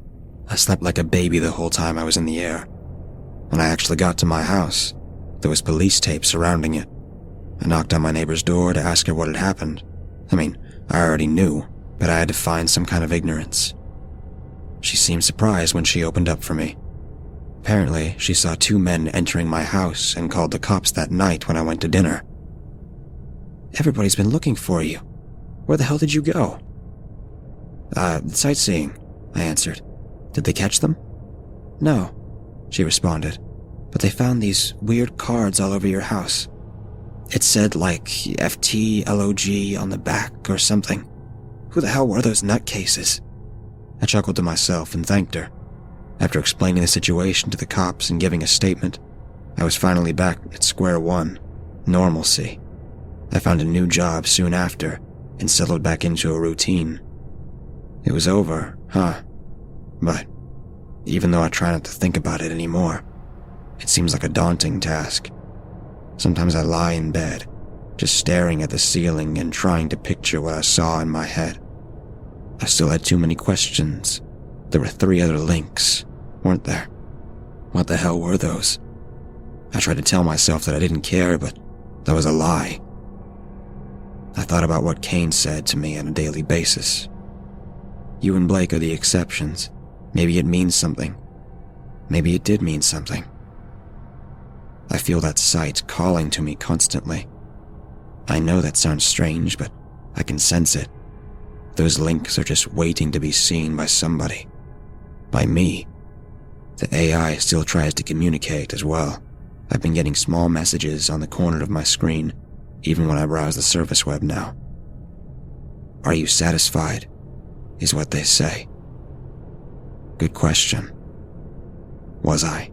I slept like a baby the whole time I was in the air. When I actually got to my house, there was police tape surrounding it. I knocked on my neighbor's door to ask her what had happened. I mean, I already knew, but I had to find some kind of ignorance. She seemed surprised when she opened up for me. Apparently, she saw 2 men entering my house and called the cops that night when I went to dinner. "Everybody's been looking for you. Where the hell did you go?" Sightseeing," I answered. "Did they catch them?" "No," she responded, "but they found these weird cards all over your house. It said like FTLOG on the back or something. Who the hell were those nutcases?" I chuckled to myself and thanked her. After explaining the situation to the cops and giving a statement, I was finally back at square one, normalcy. I found a new job soon after and settled back into a routine. It was over, huh? But even though I try not to think about it anymore, it seems like a daunting task. Sometimes I lie in bed, just staring at the ceiling and trying to picture what I saw in my head. I still had too many questions. There were 3 other links, weren't there? What the hell were those? I tried to tell myself that I didn't care, but that was a lie. I thought about what Kane said to me on a daily basis. You and Blake are the exceptions. Maybe it means something. Maybe it did mean something. I feel that sight calling to me constantly. I know that sounds strange, but I can sense it. Those links are just waiting to be seen by somebody. By me. The AI still tries to communicate as well. I've been getting small messages on the corner of my screen, even when I browse the surface web now. "Are you satisfied?" is what they say. Good question. Was I?